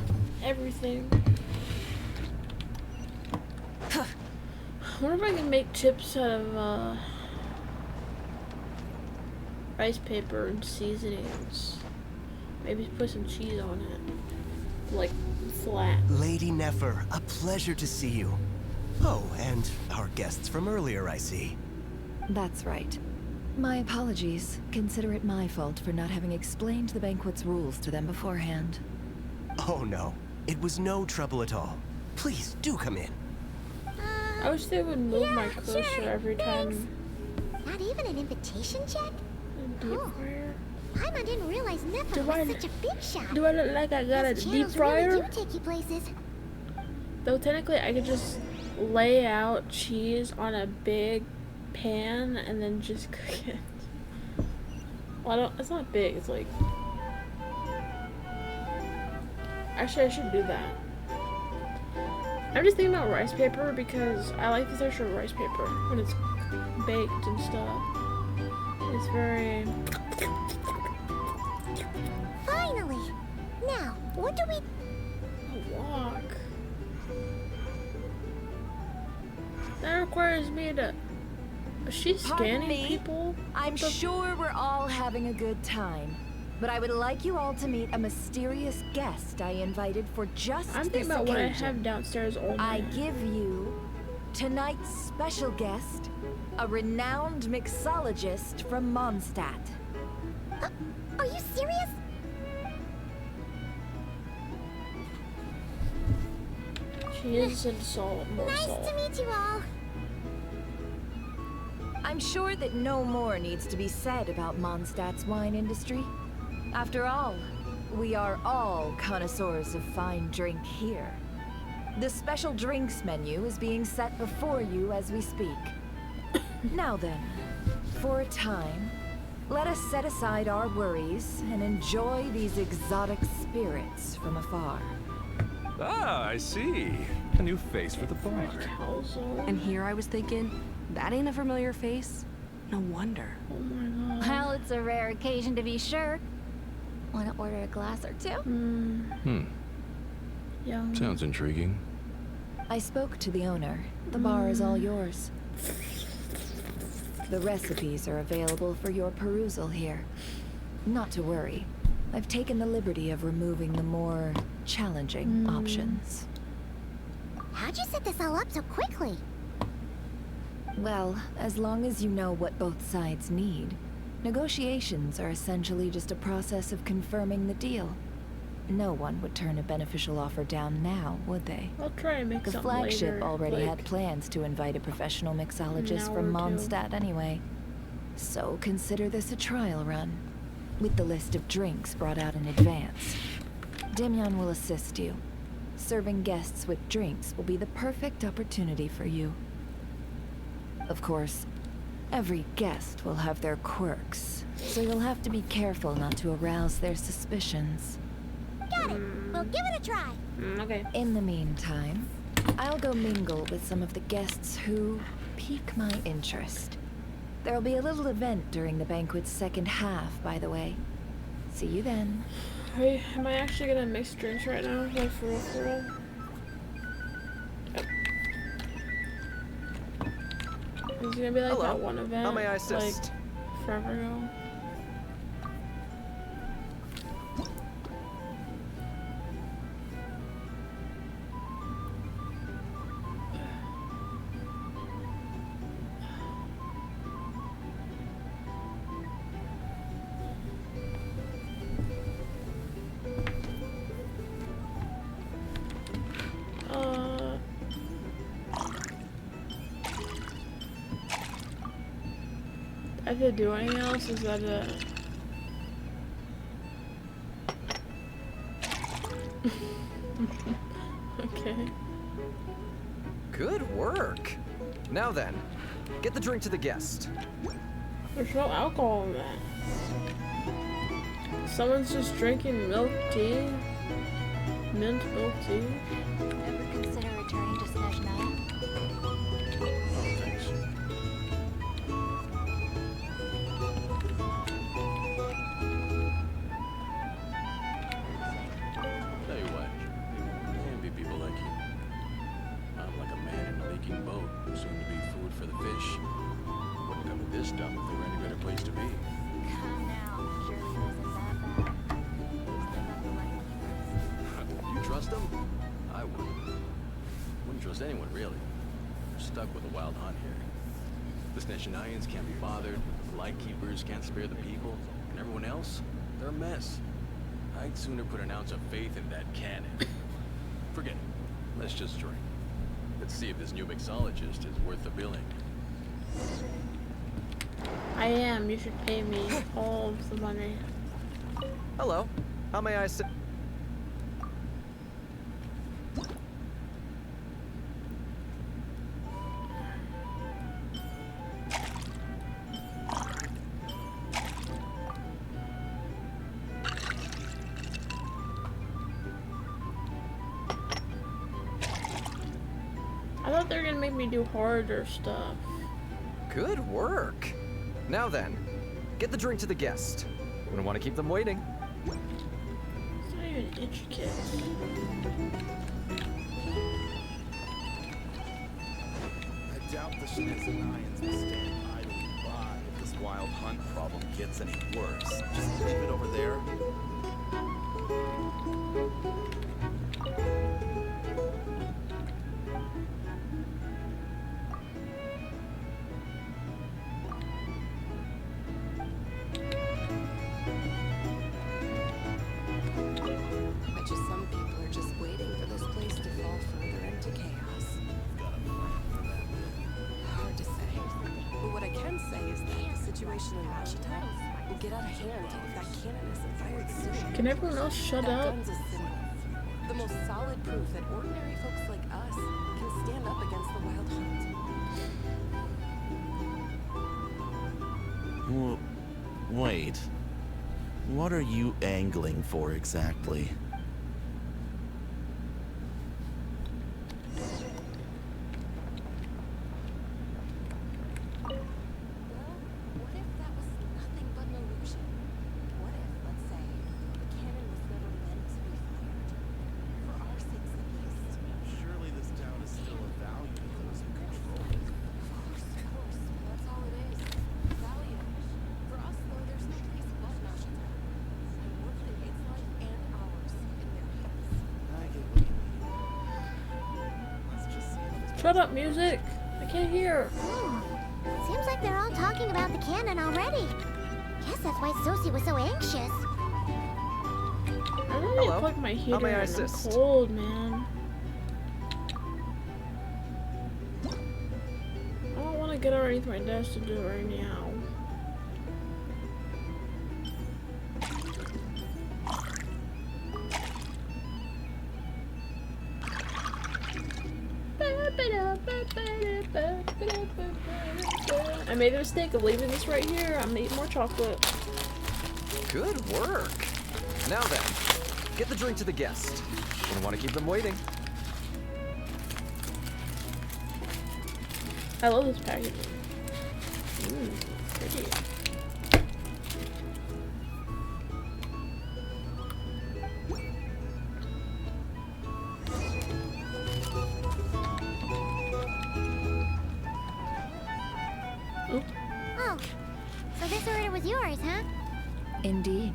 everything. I wonder if I can make chips out of rice paper and seasonings. Maybe put some cheese on it. Like flat. Lady Nefer, a pleasure to see you. Oh, and our guests from earlier, I see. That's right. My apologies. Consider it my fault for not having explained the banquet's rules to them beforehand. Oh no, it was no trouble at all. Please, do come in. I wish they would move my cursor every time. Not even an invitation check? Deep fryer. I didn't realize Nefer was such a big shot. Do I look like I got a deep fryer? Really do take you places. Though technically I could just lay out cheese on a big pan and then just cook it. Well, it's not big, it's like... Actually, I should do that. I'm just thinking about rice paper because I like the texture of rice paper when it's baked and stuff. It's very... Finally! Now, what do we... A walk. That requires me to... Is she scanning people? I'm sure we're all having a good time. But I would like you all to meet a mysterious guest I invited for just this occasion. I'm thinking about what I have downstairs only. I give you tonight's special guest, a renowned mixologist from Mondstadt. Are you serious? She is in salt, more nice salt. to meet you all. I'm sure that no more needs to be said about Mondstadt's wine industry. After all, we are all connoisseurs of fine drink here. The special drinks menu is being set before you as we speak. Now then, for a time, let us set aside our worries and enjoy these exotic spirits from afar. Ah, I see. A new face for the bar. And here I was thinking, that ain't a familiar face. No wonder. Oh my god. Well, it's a rare occasion to be sure. Want to order a glass or two? Yeah. Sounds intriguing. I spoke to the owner. The bar is all yours. The recipes are available for your perusal here. Not to worry. I've taken the liberty of removing the more challenging options. How'd you set this all up so quickly? Well, as long as you know what both sides need, negotiations are essentially just a process of confirming the deal. No one would turn a beneficial offer down now, would they? I'll try and make the something flagship later, already like, had plans to invite a professional mixologist from Mondstadt anyway. So consider this a trial run, with the list of drinks brought out in advance. Demyan will assist you. Serving guests with drinks will be the perfect opportunity for you. Of course, every guest will have their quirks, so you'll have to be careful not to arouse their suspicions. Got it. We'll give it a try. Okay. In the meantime, I'll go mingle with some of the guests who pique my interest. There'll be a little event during the banquet's second half, by the way. See you then. Hey, am I actually gonna mix drinks right now? Like for real, for real? Yep. It's gonna be like that one event, How may I assist? like forever ago. I could do anything else, is that it? Okay. Good work. Now then, get the drink to the guest. There's no alcohol in that. Someone's just drinking milk tea. Mint milk tea. Ever consider returning to Snezhnaya? place to be. Come now. Surely this isn't that bad. At least they're not the lightkeepers. You trust them? I wouldn't. Wouldn't trust anyone, really. We're stuck with a wild hunt here. The Sneshanians can't be bothered, the Lightkeepers can't spare the people, and everyone else, they're a mess. I'd sooner put an ounce of faith in that cannon. Forget it. Let's just drink. Let's see if this new mixologist is worth the billing. I am. You should pay me all of the money. Hello. How may I sit? I thought they were gonna make me do harder stuff. Good work. Now then, get the drink to the guest. We don't want to keep them waiting. It's not even intricate. I doubt the Snezanians will stand idly by if this wild hunt problem gets any worse. Just leave it over there. Bet you some people are just waiting for this place to fall further into chaos. Hard to say. But what I can say is that the situation in Washington will get out of hand if that cannon isn't fired soon. Can everyone else shut That up? gun's a symbol. The most solid proof that ordinary folks like us can stand up against the wild hunt. Well, wait. What are you angling for exactly? What if that was nothing but an illusion? What if, let's say, the cannon was never meant to be fired? For our sakes at least. Surely this town is still of value to those who control it. Of course. That's all it is. Value. For us, though, there's no place above Washington. And we're putting its life and ours in their hands. I get what you mean. Let's just see if this Shut up, music! I can't hear. Seems like they're all talking about the cannon already. Guess that's why Sosie was so anxious. I really need to Hello. plug my heater How may I in. I'm assist? cold, man. I don't want to get underneath my desk to do it right now. I made the mistake of leaving this right here. I'm gonna eat more chocolate. Good work. Now then, get the drink to the guest. We don't want to keep them waiting. I love this packaging. Pretty. Oh, so this order was yours, huh? Indeed.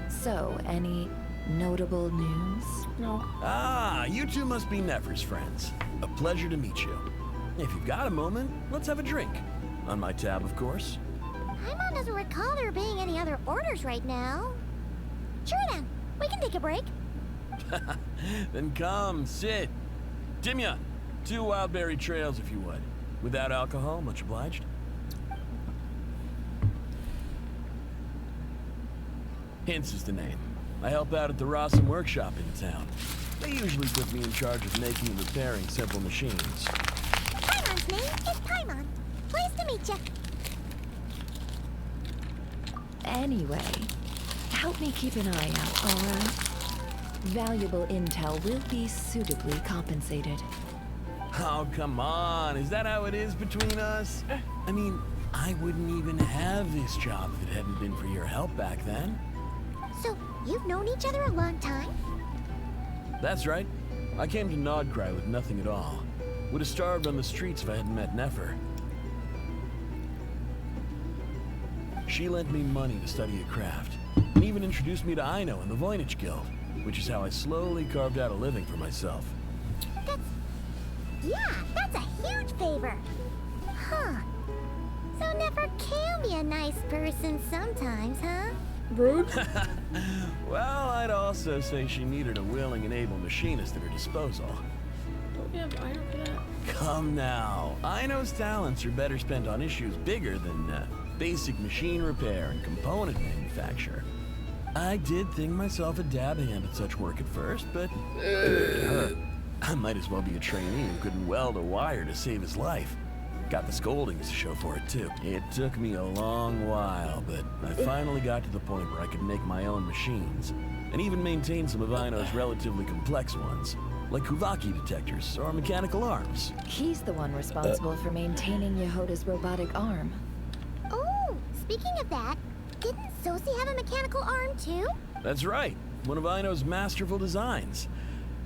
So, any notable news? No. Ah, you two must be Nefer's friends. A pleasure to meet you. If you've got a moment, let's have a drink. On my tab, of course. Paimon doesn't recall there being any other orders right now. Sure then, we can take a break. Then come, sit. Dimya, 2 wildberry trails if you would. Without alcohol, much obliged. Hints is the name. I help out at the Rossum workshop in town. They usually put me in charge of making and repairing several machines. Paimon's name is Paimon. Pleased to meet you. Anyway, help me keep an eye out, alright? Valuable intel will be suitably compensated. Oh, come on. Is that how it is between us? I mean, I wouldn't even have this job if it hadn't been for your help back then. So, you've known each other a long time? That's right. I came to Nodcry with nothing at all. Would have starved on the streets if I hadn't met Nefer. She lent me money to study a craft, and even introduced me to Aino and the Voynich Guild, which is how I slowly carved out a living for myself. That's a huge favor. Huh. So Nefer can be a nice person sometimes, huh? Rude. Well, I'd also say she needed a willing and able machinist at her disposal. Don't we have Aino for that? Come now. Aino's talents are better spent on issues bigger than basic machine repair and component manufacture. I did think myself a dab hand at such work at first, but it couldn't hurt. I might as well be a trainee who couldn't weld a wire to save his life. Got the scoldings to show for it, too. It took me a long while, but I finally got to the point where I could make my own machines, and even maintain some of Aino's relatively complex ones, like Kuvaki detectors or mechanical arms. He's the one responsible for maintaining Yehoda's robotic arm. Oh, speaking of that, didn't Sosi have a mechanical arm too? That's right, one of Aino's masterful designs.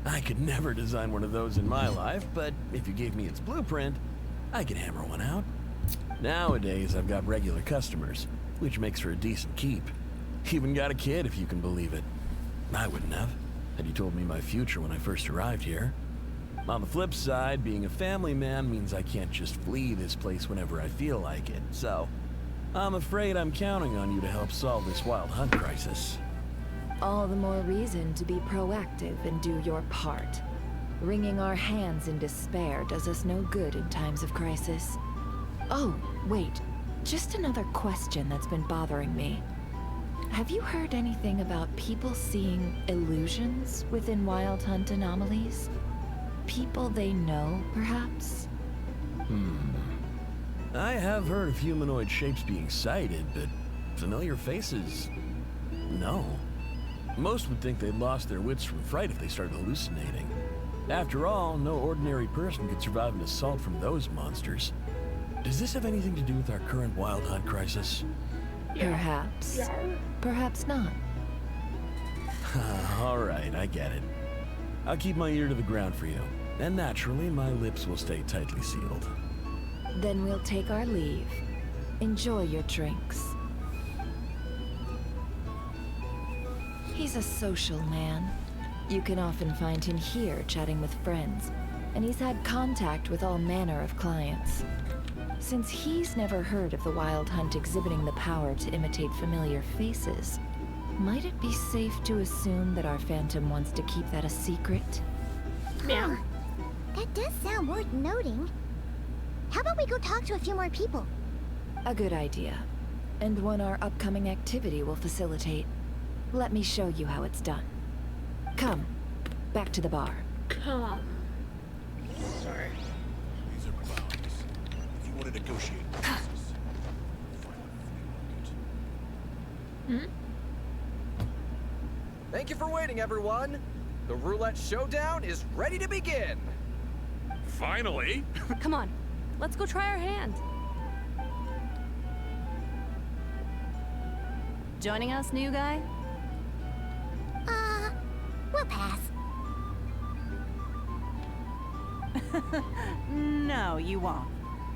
I could never design one of those in my life, but if you gave me its blueprint, I could hammer one out. Nowadays, I've got regular customers, which makes for a decent keep. Even got a kid, if you can believe it. I wouldn't have, had you told me my future when I first arrived here. On the flip side, being a family man means I can't just flee this place whenever I feel like it, so I'm afraid I'm counting on you to help solve this wild hunt crisis. All the more reason to be proactive and do your part. Wringing our hands in despair does us no good in times of crisis. Oh, wait. Just another question that's been bothering me. Have you heard anything about people seeing illusions within Wild Hunt anomalies? People they know, perhaps? I have heard of humanoid shapes being sighted, but familiar faces? No. Most would think they'd lost their wits from fright if they started hallucinating. After all, no ordinary person could survive an assault from those monsters. Does this have anything to do with our current Wild Hunt crisis? Perhaps. Yeah. Perhaps not. All right, I get it. I'll keep my ear to the ground for you, and naturally, my lips will stay tightly sealed. Then we'll take our leave. Enjoy your drinks. He's a social man. You can often find him here chatting with friends, and he's had contact with all manner of clients. Since he's never heard of the Wild Hunt exhibiting the power to imitate familiar faces, might it be safe to assume that our Phantom wants to keep that a secret? Yeah. That does sound worth noting. How about we go talk to a few more people? A good idea. And one our upcoming activity will facilitate. Let me show you how it's done. Come, back to the bar. Come. Sorry. These are clowns. If you want to negotiate prices, Thank you for waiting, everyone. The roulette showdown is ready to begin. Finally! Come on, let's go try our hand. Joining us, new guy? We'll pass. No, you won't.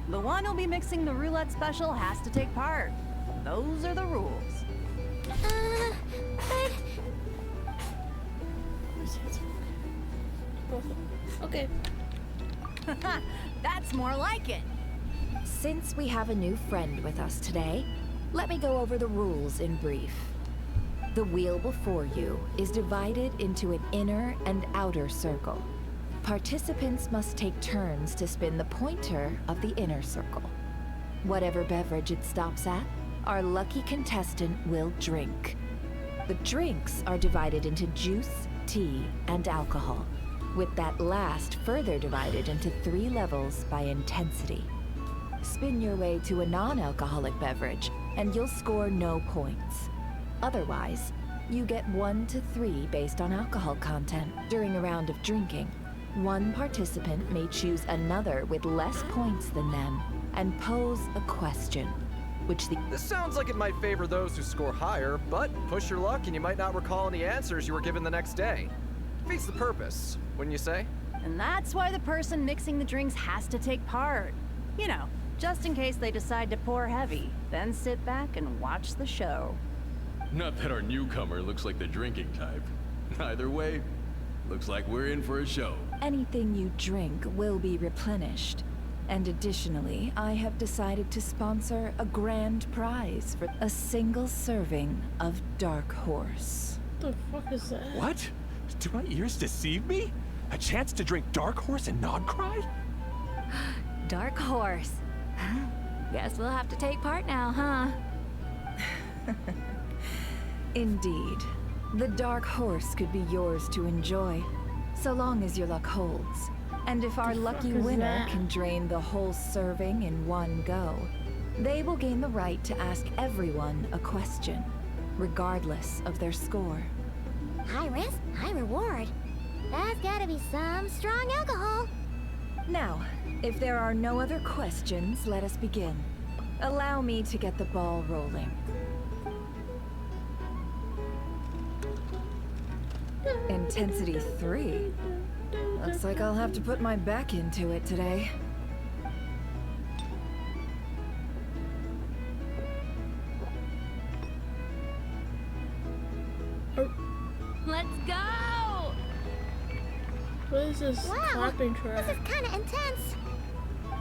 The one who'll be mixing the roulette special has to take part. Those are the rules. Okay. That's more like it. Since we have a new friend with us today, let me go over the rules in brief. The wheel before you is divided into an inner and outer circle. Participants must take turns to spin the pointer of the inner circle. Whatever beverage it stops at, our lucky contestant will drink. The drinks are divided into juice, tea, and alcohol, with that last further divided into 3 levels by intensity. Spin your way to a non-alcoholic beverage, and you'll score no points. Otherwise, you get 1 to 3 based on alcohol content. During a round of drinking, one participant may choose another with less points than them and pose a question, which the— This sounds like it might favor those who score higher, but push your luck and you might not recall any answers you were given the next day. Defeats the purpose, wouldn't you say? And that's why the person mixing the drinks has to take part. You know, just in case they decide to pour heavy. Then sit back and watch the show. Not that our newcomer looks like the drinking type. Either way, looks like we're in for a show. Anything you drink will be replenished. And additionally, I have decided to sponsor a grand prize for a single serving of Dark Horse. What the fuck is that? What? Do my ears deceive me? A chance to drink Dark Horse and not cry? Dark Horse. Guess we'll have to take part now, huh? Indeed. The Dark Horse could be yours to enjoy, so long as your luck holds. And if our lucky winner can drain the whole serving in one go, they will gain the right to ask everyone a question, regardless of their score. High risk, high reward. That's gotta be some strong alcohol. Now, if there are no other questions, let us begin. Allow me to get the ball rolling. Intensity 3? Looks like I'll have to put my back into it today. Let's go! What is this clapping track? This is kind of intense.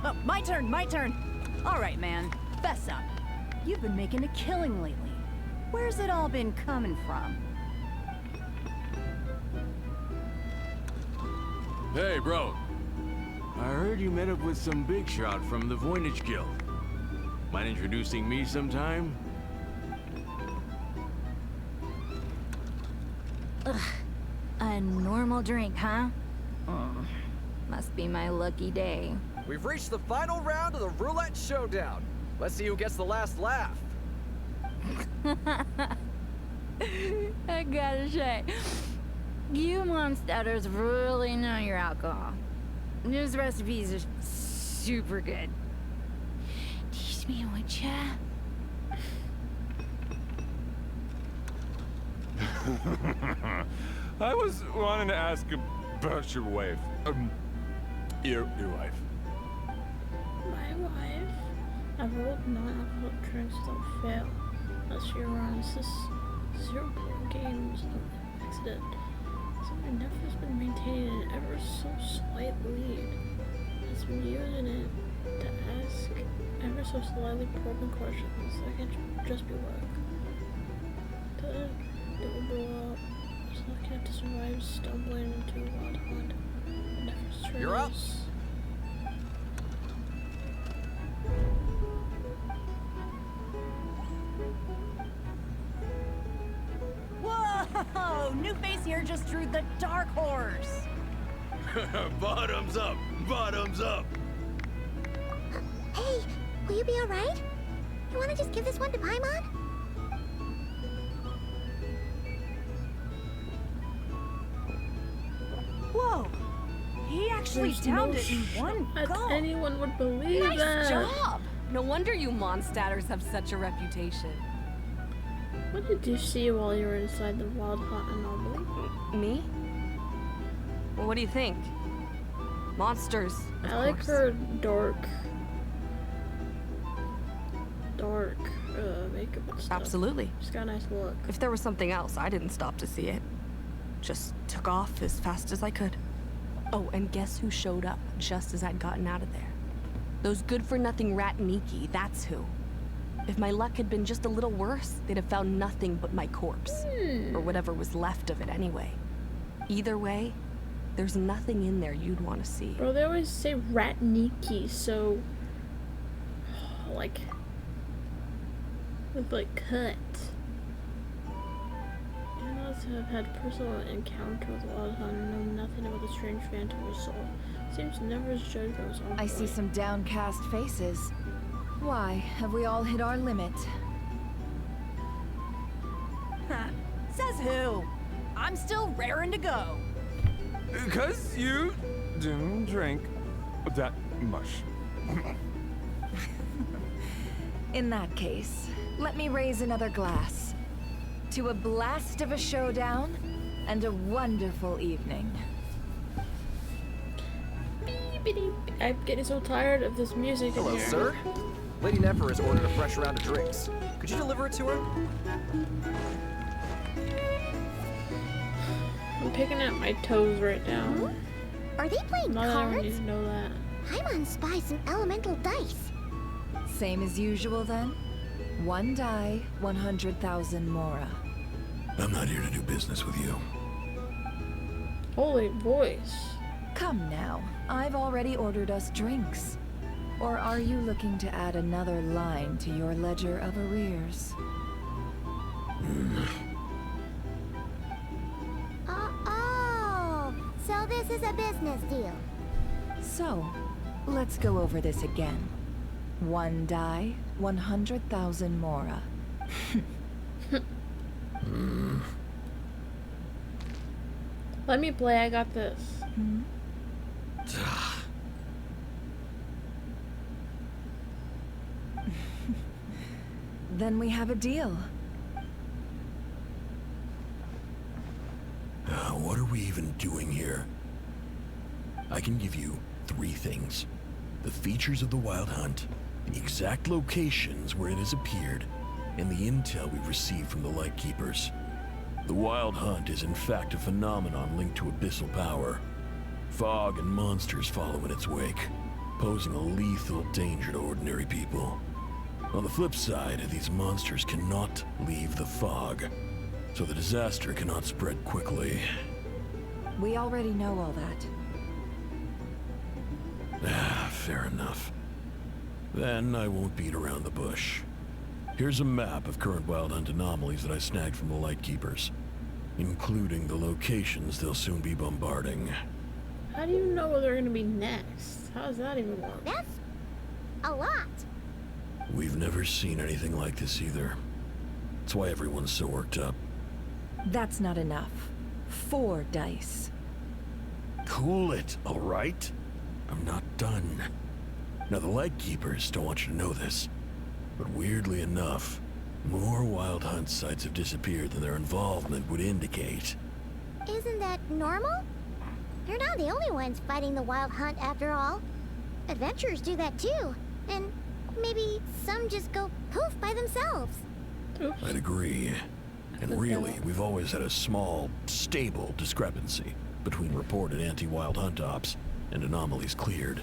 Oh, my turn. All right, man, fess up. You've been making a killing lately. Where's it all been coming from? Hey, bro. I heard you met up with some big shot from the Voynich Guild. Mind introducing me sometime? Ugh. A normal drink, huh? Must be my lucky day. We've reached the final round of the roulette showdown. Let's see who gets the last laugh. I gotta say, you monsters really know your alcohol. These recipes are super good. Teach me, would ya? I was wanting to ask about your wife. Your wife. My wife? I've rolled non-alcoholic drinks don't fail. Unless you're on this 0-point game was no accident. So my nephew's been maintaining an ever so slight lead. Has been using it to ask ever so slightly probing questions that can just be work. It will blow up. I was lucky enough to survive stumbling into a wild hunt. You're up. Whoa! New face here just drew the Dark Horse. Bottoms up! Bottoms up! Hey, will you be alright? You wanna just give this one to Paimon? Whoa! He actually downed it in one go. Anyone would believe nice that. job! No wonder you Mondstadters have such a reputation. What did you see while you were inside the wild hunt anomaly? Me? Well, what do you think? Monsters, of I like course. her dark makeup and stuff. Absolutely. She's got a nice look. If there was something else, I didn't stop to see it. Just took off as fast as I could. Oh, and guess who showed up just as I'd gotten out of there? Those good-for-nothing Ratniki, that's who. If my luck had been just a little worse, they'd have found nothing but my corpse. Or whatever was left of it anyway. Either way, there's nothing in there you'd want to see. Bro, they always say Ratniki, so... like... with like cut. You must have had personal encounter with Wild Hunt and know nothing about the strange phantom you saw. Seems Never's judgment was on I see some downcast faces. Why, have we all hit our limit? Says who? I'm still raring to go. 'Cause you don't drink that much. In that case, let me raise another glass. To a blast of a showdown and a wonderful evening. Beep. I'm getting so tired of this music in Hello, here. sir. Lady Nefer has ordered a fresh round of drinks. Could you deliver it to her? I'm picking at my toes right now. Are they playing Not that I cards? need to know that. Paimon spies some elemental dice. Same as usual then? 1 die, 100,000 mora. I'm not here to do business with you. Holy voice. Come now, I've already ordered us drinks. Or are you looking to add another line to your ledger of arrears? Oh, so this is a business deal. So, let's go over this again. 1 die, 100,000 mora. Let me play, I got this. Then we have a deal. What are we even doing here? I can give you 3 things. The features of the Wild Hunt, the exact locations where it has appeared, and the intel we've received from the Lightkeepers. The Wild Hunt is in fact a phenomenon linked to abyssal power. Fog and monsters follow in its wake, posing a lethal danger to ordinary people. On the flip side, these monsters cannot leave the fog, so the disaster cannot spread quickly. We already know all that. Fair enough. Then I won't beat around the bush. Here's a map of current Wild Hunt anomalies that I snagged from the Lightkeepers, including the locations they'll soon be bombarding. How do you know where they're gonna be next? How does that even work? That's a lot. We've never seen anything like this either. That's why everyone's so worked up. That's not enough. 4 dice. Cool it, all right? I'm not done. Now, the Lightkeepers don't want you to know this, but weirdly enough, more Wild Hunt sites have disappeared than their involvement would indicate. Isn't that normal? They're not the only ones fighting the Wild Hunt after all. Adventurers do that too, and maybe some just go poof by themselves. Oops. I'd agree. And really, we've always had a small, stable discrepancy between reported anti-Wild Hunt ops and anomalies cleared.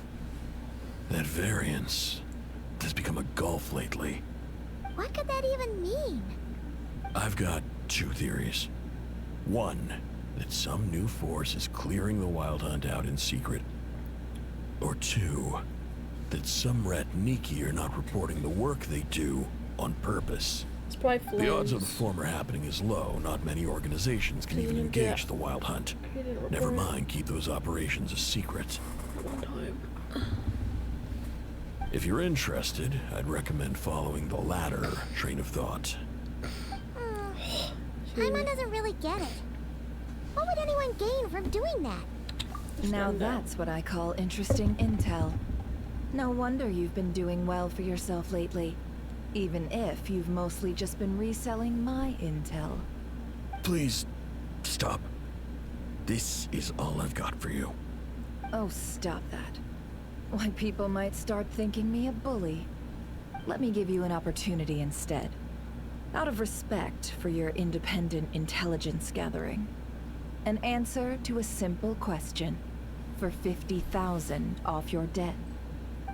That variance has become a gulf lately. What could that even mean? I've got 2 theories. One, that some new force is clearing the Wild Hunt out in secret. Or 2, that some Ratniki are not reporting the work they do on purpose. It's probably flames. The odds of the former happening is low. Not many organizations can even engage the Wild Hunt. Never mind, keep those operations a secret. One time. If you're interested, I'd recommend following the latter train of thought. Paimon doesn't really get it. What would anyone gain from doing that? Now that's what I call interesting intel. No wonder you've been doing well for yourself lately. Even if you've mostly just been reselling my intel. Please, stop. This is all I've got for you. Oh, stop that. Why, people might start thinking me a bully. Let me give you an opportunity instead. Out of respect for your independent intelligence gathering. An answer to a simple question. For 50,000 off your debt.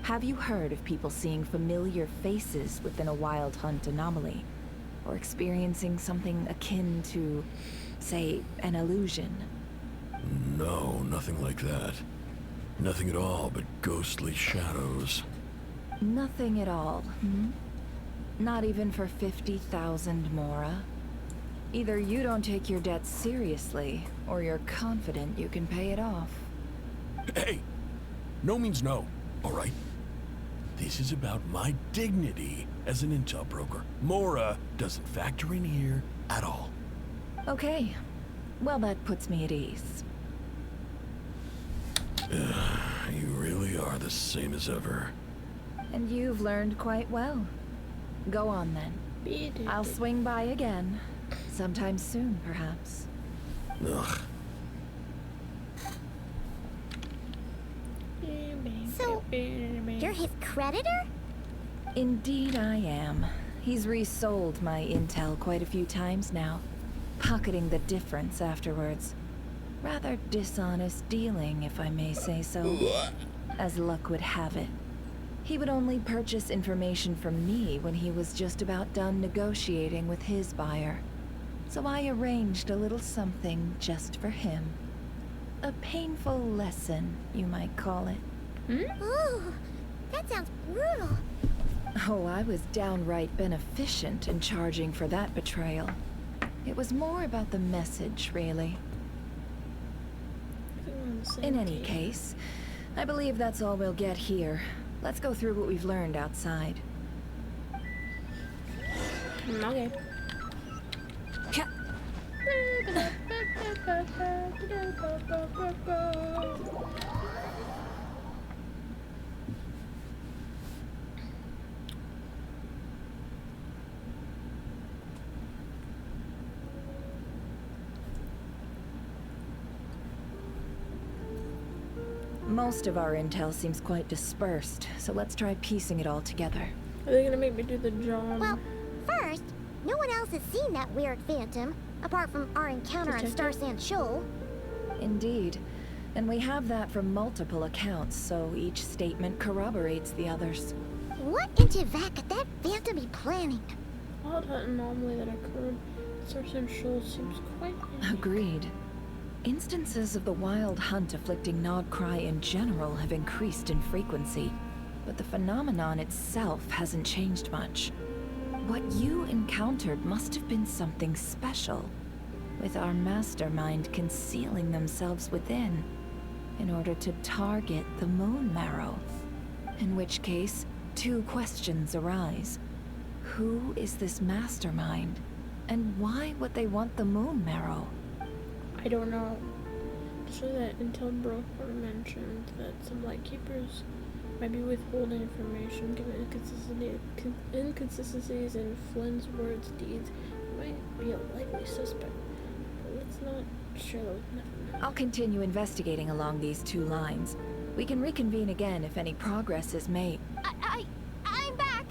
Have you heard of people seeing familiar faces within a Wild Hunt anomaly? Or experiencing something akin to, say, an illusion? No, nothing like that. Nothing at all but ghostly shadows. Nothing at all, hmm? Not even for 50,000 mora? Either you don't take your debt seriously, or you're confident you can pay it off. Hey! No means no, all right? This is about my dignity as an intel broker. Mora doesn't factor in here at all. Okay. Well, that puts me at ease. You really are the same as ever. And you've learned quite well. Go on then. I'll swing by again. Sometime soon, perhaps. Ugh. You're his creditor? Indeed I am. He's resold my intel quite a few times now, pocketing the difference afterwards. Rather dishonest dealing, if I may say so. As luck would have it, he would only purchase information from me when he was just about done negotiating with his buyer. So I arranged a little something just for him. A painful lesson, you might call it. Ooh, that sounds brutal. Oh, I was downright beneficent in charging for that betrayal. It was more about the message, really. In any case, I believe that's all we'll get here. Let's go through what we've learned outside. Okay. Most of our intel seems quite dispersed, so let's try piecing it all together. Are they gonna make me do the job? Well, first, no one else has seen that weird phantom, apart from our encounter on Star Sand Shoal. Indeed. And we have that from multiple accounts, so each statement corroborates the others. What in Tivak could that phantom be planning? Wild hunt anomaly that occurred at Star Sand Shoal seems quite... Agreed. Instances of the wild hunt afflicting Nodcry in general have increased in frequency, but the phenomenon itself hasn't changed much. What you encountered must have been something special, with our mastermind concealing themselves within, in order to target the moon marrow. In which case, two questions arise. Who is this mastermind? And why would they want the moon marrow? I don't know. So that intel broker mentioned that some lightkeepers might be withholding information given inconsistencies in Flynn's words, deeds. He might be a likely suspect, but let's not share those with nothing. I'll continue investigating along these two lines. We can reconvene again if any progress is made. I'm back!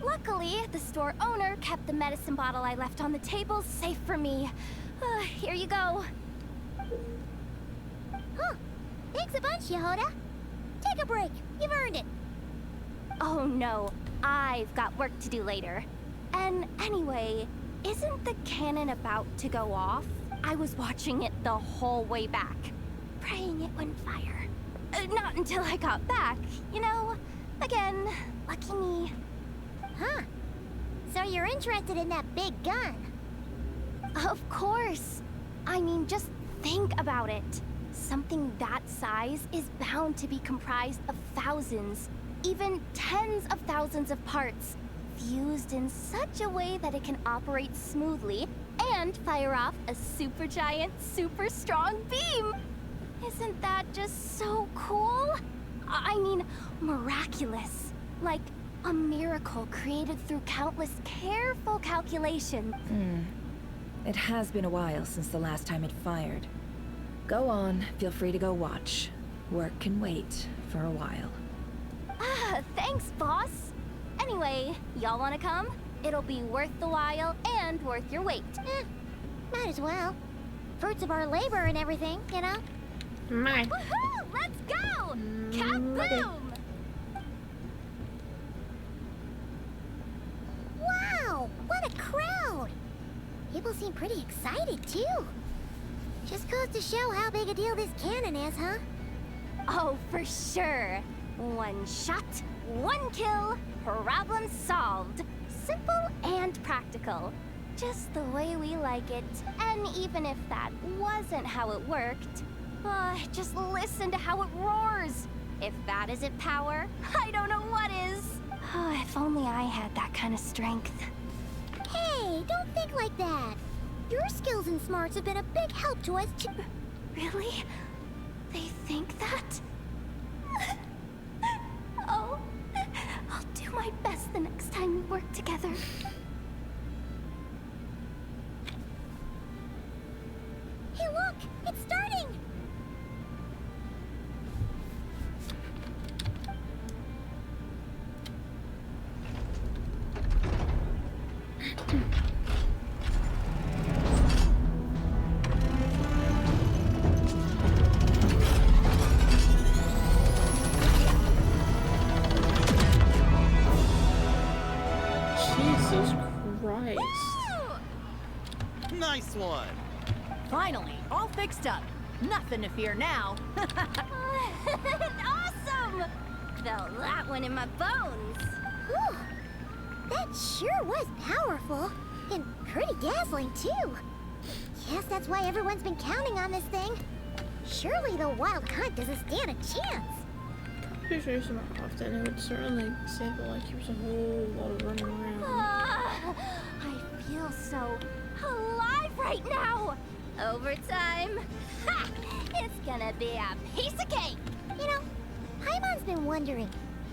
Luckily, the store owner kept the medicine bottle I left on the table safe for me. Here you go. Huh. Thanks a bunch, Yehoda. Take a break. You've earned it. Oh no, I've got work to do later. And anyway, isn't the cannon about to go off? I was watching it the whole way back, praying it wouldn't fire. Not until I got back, you know? Again, lucky me. Huh. So you're interested in that big gun? Of course. I mean, just think about it. Something that size is bound to be comprised of thousands, even tens of thousands of parts, fused in such a way that it can operate smoothly and fire off a supergiant, super strong beam. Isn't that just so cool? I mean, miraculous. Like a miracle created through countless careful calculations. It has been a while since the last time it fired. Go on, feel free to go watch. Work can wait for a while. Thanks, boss. Anyway, y'all wanna come? It'll be worth the while and worth your wait. Might as well. Fruits of our labor and everything, you know? Woohoo! Let's go! Kaboom! Wow! What a crowd! People seem pretty excited, too. Just goes to show how big a deal this cannon is, huh? Oh, for sure. One shot, one kill, problem solved. Simple and practical. Just the way we like it. And even if that wasn't how it worked, just listen to how it roars. If that isn't power, I don't know what is. If only I had that kind of strength. Hey, don't think like that. Your skills and smarts have been a big help to us too. Really? They think that? Oh, I'll do my best the next time we work together. Hey, look! It's starting! Jesus Christ. Nice one. Finally, all fixed up. Nothing to fear now. Awesome! Felt that one in my bones. Whew. That sure was powerful. And pretty dazzling, too. Guess that's why everyone's been counting on this thing. Surely the wild hunt doesn't stand a chance. Pretty sure it's not often. It would certainly save the keeps a whole lot of running around. I feel so alive right now. Overtime. Ha! It's gonna be a piece of cake. You know, Paimon's been wondering,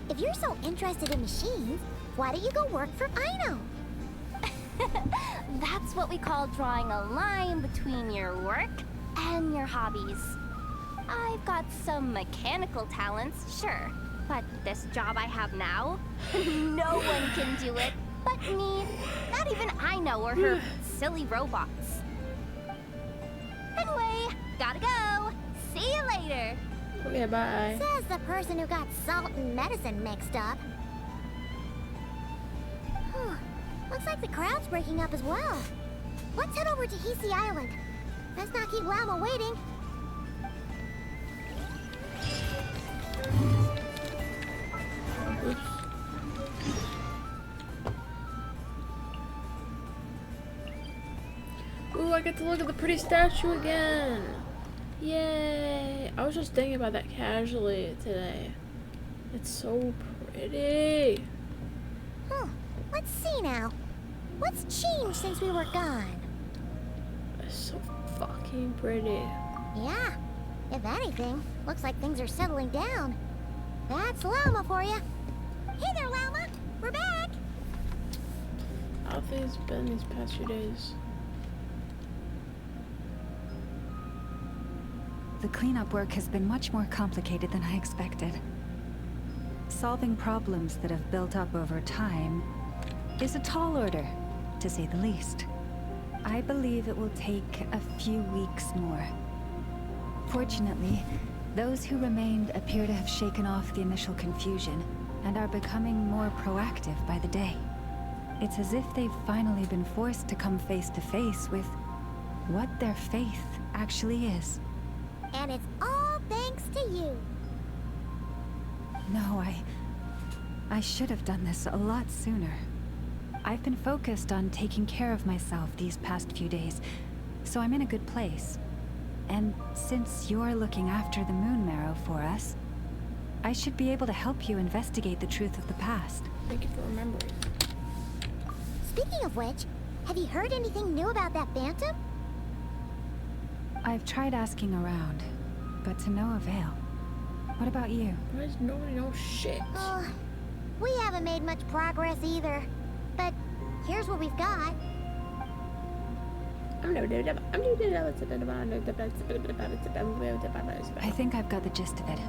if you're so interested in machines, why don't you go work for Ino? That's what we call drawing a line between your work and your hobbies. I've got some mechanical talents, sure, but this job I have now, no one can do it but me. Not even Ino or her silly robots. Anyway, gotta go. See you later. Okay, bye. Says the person who got salt and medicine mixed up. Whew. Looks like the crowd's breaking up as well. Let's head over to Hisi Island. Let's not keep Lama waiting. Oops. Ooh, I get to look at the pretty statue again. Yay! I was just thinking about that casually today. It's so pretty. Let's see now. What's changed since we were gone? It's so fucking pretty. Yeah. If anything, looks like things are settling down. That's Lama for you. Hey there, Lama. We're back. How have things been these past few days? The cleanup work has been much more complicated than I expected. Solving problems that have built up over time is a tall order, to say the least. I believe it will take a few weeks more. Fortunately, those who remained appear to have shaken off the initial confusion and are becoming more proactive by the day. It's as if they've finally been forced to come face to face with what their faith actually is. And it's all thanks to you. No, I should have done this a lot sooner. I've been focused on taking care of myself these past few days, so I'm in a good place. And since you're looking after the Moon Marrow for us, I should be able to help you investigate the truth of the past. Thank you for remembering. Speaking of which, have you heard anything new about that Phantom? I've tried asking around, but to no avail. What about you? Why does nobody know shit? We haven't made much progress either. But here's what we've got. I think I've got the gist of it.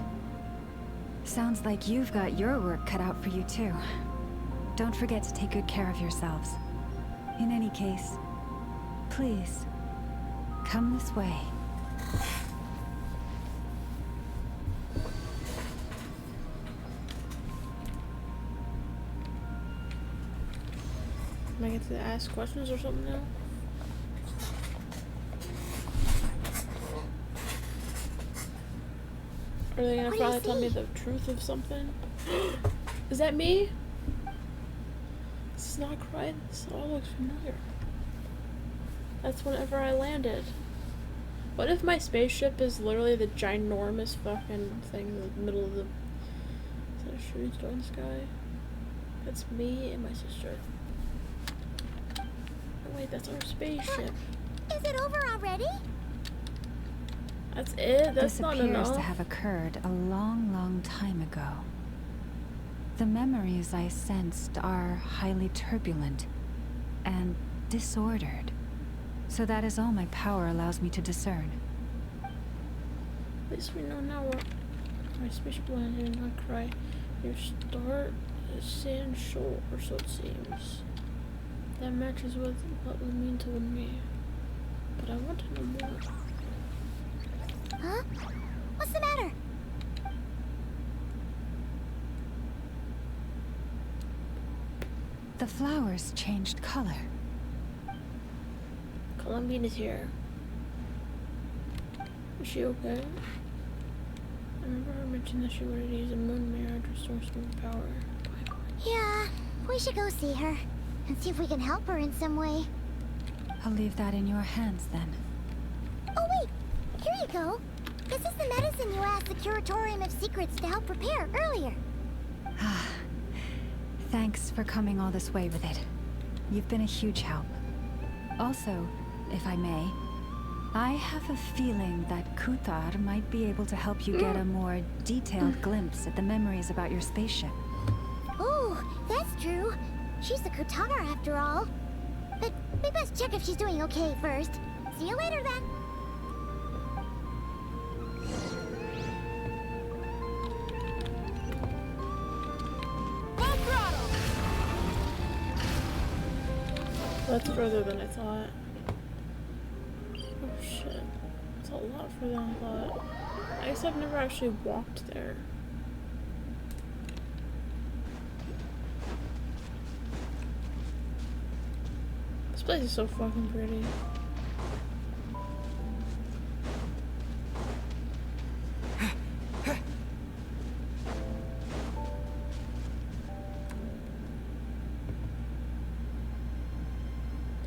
Sounds like you've got your work cut out for you too. Don't forget to take good care of yourselves. In any case, please, come this way. Am I get to ask questions or something now? Are they gonna finally tell me the truth of something? Is that me? This is not right. This all looks familiar. That's whenever I landed. What if my spaceship is literally the ginormous fucking thing in the middle of the... Is that a shooting star in the sky? That's me and my sister. Oh wait, that's our spaceship. Is it over already? That's it? That's this not appears enough. to have occurred a long, long time ago. The memories I sensed are highly turbulent and disordered. So that is all my power allows me to discern. At least we know now where my spaceship landed and not cry. Your start is sand shore, or so it seems. That matches with what Lamine told me. But I want to know more. Huh? What's the matter? The flowers changed color. Columbian is here. Is she okay? I remember her mentioning that she wanted to use a moon mirror to restore some power. Yeah, we should go see her and see if we can help her in some way. I'll leave that in your hands then. Oh wait, here you go. This is the medicine you asked the Curatorium of Secrets to help prepare earlier. Thanks for coming all this way with it. You've been a huge help. Also, if I may, I have a feeling that Kuthar might be able to help you get a more detailed glimpse at the memories about your spaceship. Oh, that's true. She's the Kuthar after all. But we best check if she's doing okay first. See you later then. That's further than I thought. Oh shit. That's a lot further than I thought. I guess I've never actually walked there. This place is so fucking pretty.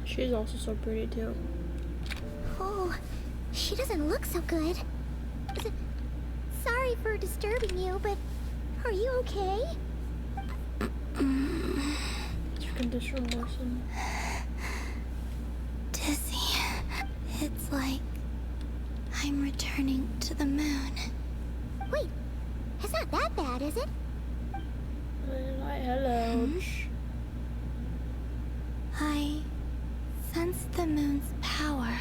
She's also so pretty too. Oh, she doesn't look so good. Sorry for disturbing you, but are you okay? Is your condition worsen? Dizzy. It's like I'm returning to the moon. Wait, it's not that bad, is it? Hello. I sense the moon's power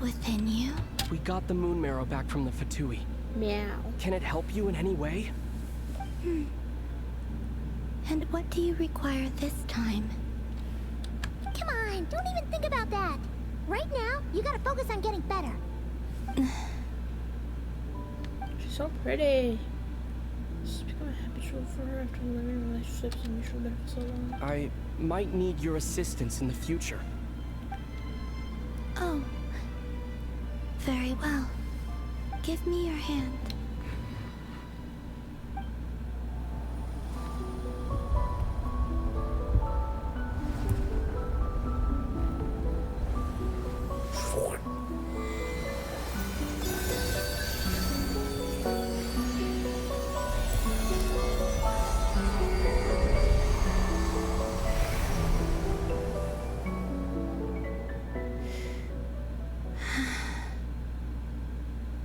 within you. We got the moon marrow back from the Fatui. Meow. Can it help you in any way? And what do you require this time? Come on, don't even think about that. Right now, you gotta focus on getting better. She's so pretty. This has become a habitual for her after living in relationships and mutual benefits so long. I might need your assistance in the future. Oh. Very well. Give me your hand.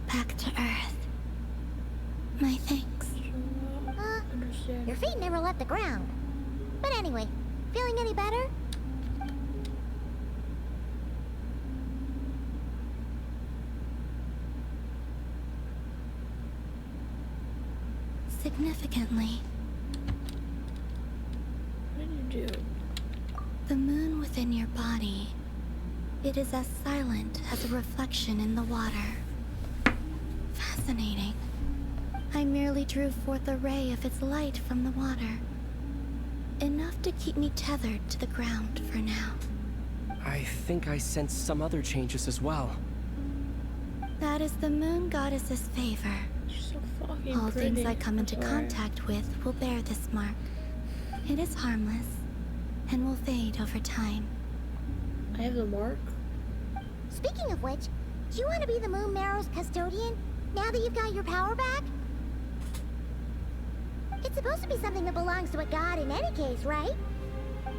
Back to Earth. My thanks. Your feet never left the ground. But anyway, feeling any better? Significantly. What did you do? The moon within your body. It is as silent as a reflection in the water. Fascinating. I merely drew forth a ray of its light from the water. Enough to keep me tethered to the ground for now. I think I sense some other changes as well. That is the moon goddess's favor. She's so fucking All pretty. things I come into Sorry. contact with will bear this mark. It is harmless and will fade over time. I have the mark. Speaking of which, do you want to be the moon marrow's custodian now that you've got your power back? It's supposed to be something that belongs to a god in any case, right?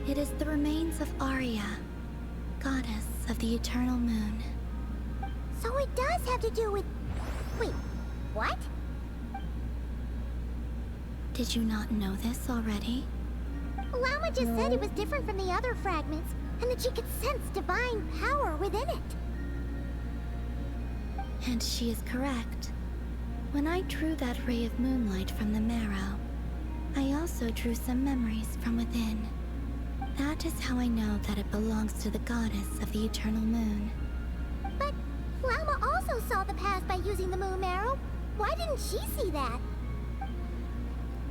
It is the remains of Arya, goddess of the eternal moon. So it does have to do with... Wait, what? Did you not know this already? Llama just said it was different from the other fragments, and that she could sense divine power within it. And she is correct. When I drew that ray of moonlight from the marrow, I also drew some memories from within. That is how I know that it belongs to the goddess of the eternal moon. But Llama also saw the past by using the moon marrow. Why didn't she see that?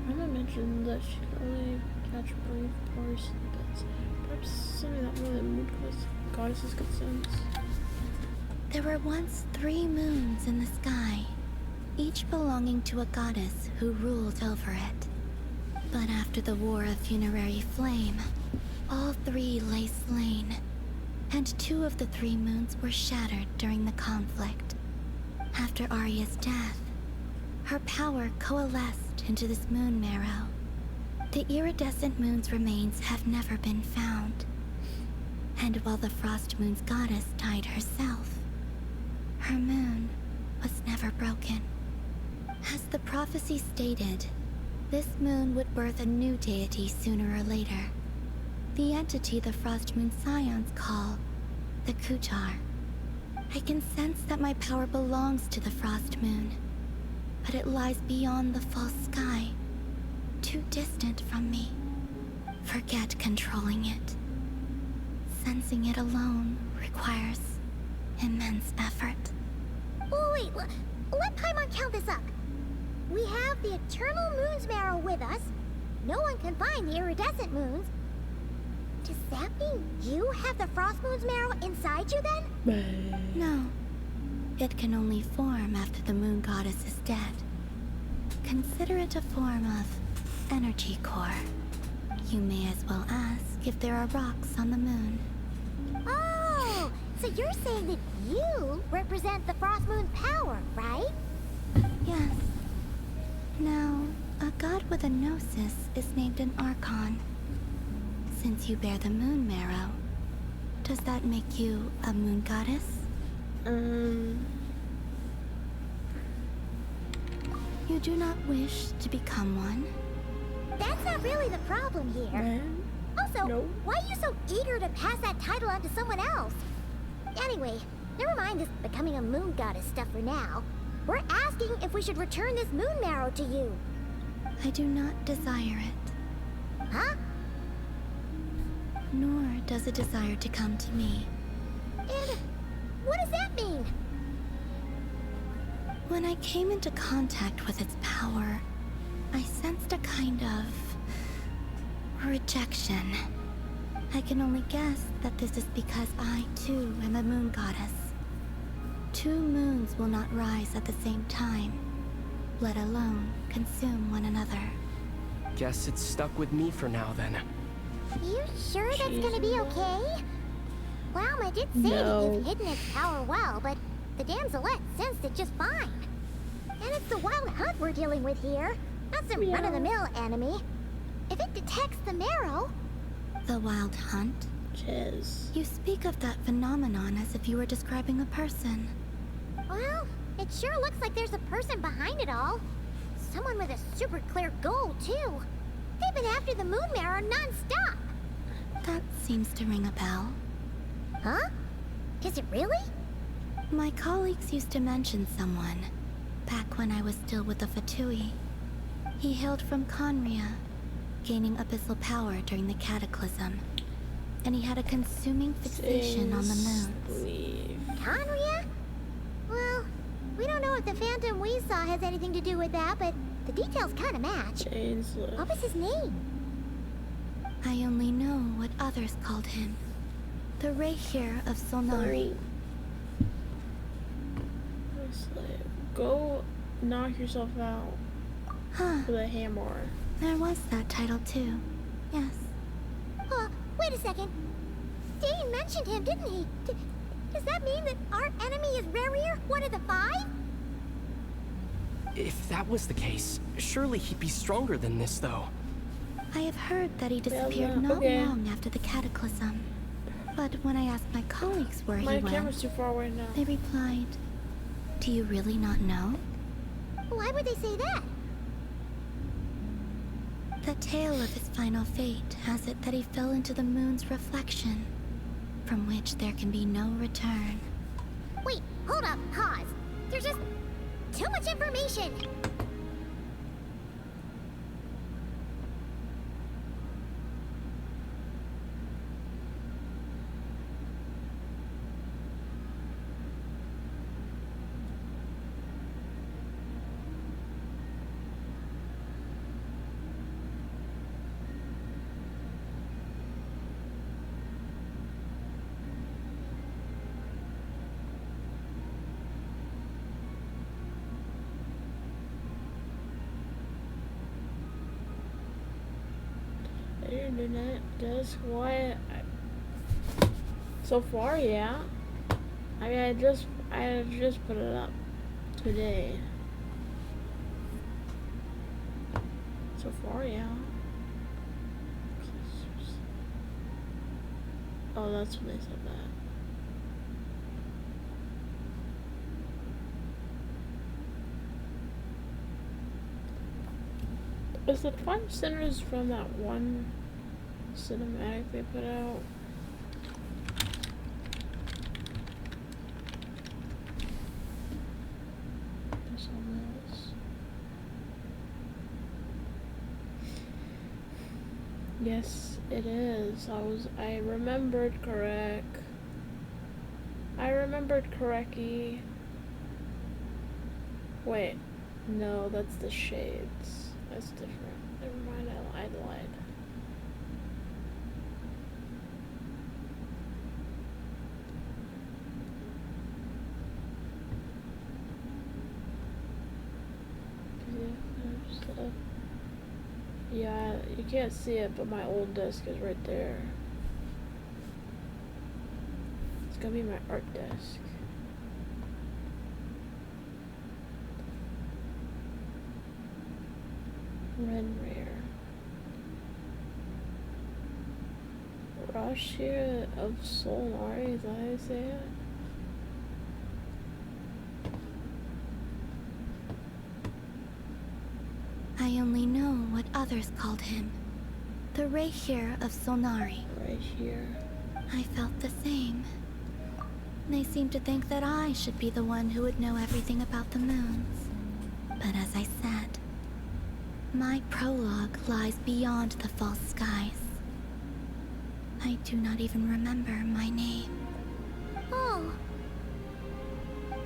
Mama mentioned that she could only catch brief power snippets. Perhaps something that more than moon goddesses could sense. There were once 3 moons in the sky, each belonging to a goddess who ruled over it. But after the War of Funerary Flame, all 3 lay slain, and 2 of the 3 moons were shattered during the conflict. After Arya's death, her power coalesced into this moon marrow. The iridescent moon's remains have never been found. And while the Frost Moon's goddess died herself, her moon was never broken. As the prophecy stated, this moon would birth a new deity sooner or later. The entity the Frost Moon Scions call the Kujar. I can sense that my power belongs to the Frost Moon, but it lies beyond the false sky, too distant from me. Forget controlling it. Sensing it alone requires immense effort. Oh, wait, let Paimon count this up. We have the Eternal Moon's Marrow with us. No one can find the iridescent moons. Does that mean you have the Frost Moon's Marrow inside you then? No. It can only form after the moon goddess is dead. Consider it a form of energy core. You may as well ask if there are rocks on the moon. Oh, so you're saying that you represent the Frost Moon's power, right? Yes. Now, a god with a gnosis is named an Archon. Since you bear the moon marrow, does that make you a moon goddess? You do not wish to become one? That's not really the problem here. Also, why are you so eager to pass that title on to someone else? Anyway, never mind this becoming a moon goddess stuff for now. We're asking if we should return this moon marrow to you. I do not desire it. Huh? Nor does it desire to come to me. And what does that mean? When I came into contact with its power, I sensed a kind of rejection. I can only guess that this is because I, too, am a moon goddess. 2 moons will not rise at the same time, let alone consume one another. Guess it's stuck with me for now, then. You sure that's gonna be okay? Well, I did say that you've hidden its power well, but the damselette sensed it just fine. And it's the wild hunt we're dealing with here, not some run-of-the-mill enemy. If it detects the marrow... The wild hunt? You speak of that phenomenon as if you were describing a person. Well, it sure looks like there's a person behind it all. Someone with a super clear goal, too. They've been after the moon marrow non-stop. That seems to ring a bell. Huh? Is it really? My colleagues used to mention someone, back when I was still with the Fatui. He hailed from Conria, gaining abyssal power during the Cataclysm. And he had a consuming fixation on the moons. Conria? Well, we don't know if the phantom we saw has anything to do with that, but the details kind of match. What was his name? I only know what others called him. The Rehir of Solnari. Go knock yourself out with a hammer. There was that title too. Yes. Wait a second. Dane mentioned him, didn't he? Does that mean that our enemy is Rerir, one of the 5? If that was the case, surely he'd be stronger than this, though. I have heard that he disappeared not long after the Cataclysm. But when I asked my colleagues where he went, camera's too far away now. They replied, "Do you really not know?" Why would they say that? The tale of his final fate has it that he fell into the moon's reflection, from which there can be no return. Wait, hold up, pause. There's just too much information. internet desk. Why? So far, yeah. I mean, I just put it up today. So far, yeah. Oh, that's when they said that. Is the 5 centers from that one cinematic they put out? Yes, it is. I remembered correct. I remembered correctly. Wait, no, that's the shades. That's different. Never mind, I lied. Yeah, you can't see it, but my old desk is right there. It's gonna be my art desk. Red rare. Russia of Solnari, is that how you say it? I only know what others called him. The Rahir of Solnari. Rahir. I felt the same. They seemed to think that I should be the one who would know everything about the moons. But as I said, my prologue lies beyond the false skies. I do not even remember my name. Oh.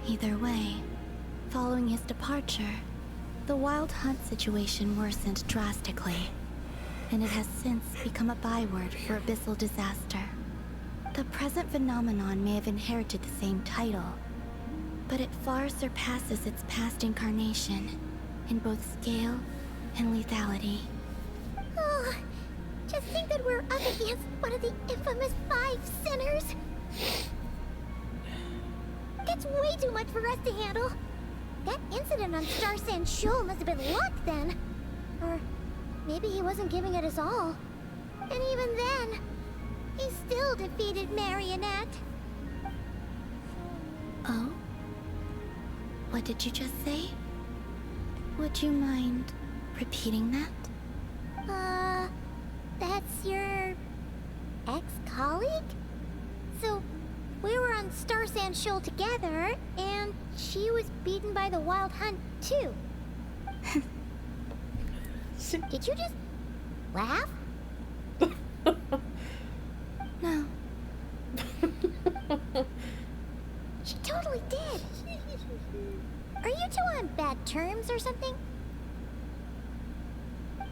Either way, following his departure, the Wild Hunt situation worsened drastically, and it has since become a byword for abyssal disaster. The present phenomenon may have inherited the same title, but it far surpasses its past incarnation in both scale and lethality. Oh, just think that we're up against one of the infamous 5 sinners. That's way too much for us to handle. That incident on Star Sand Shoal must have been luck then. Or maybe he wasn't giving it his all. And even then, he still defeated Marionette. Oh? What did you just say? Would you mind repeating that? That's your ex-colleague? So, we were on Star Sand Shoal together, and she was beaten by the Wild Hunt, too. Did you just laugh? No. She totally did. Are you two on bad terms or something?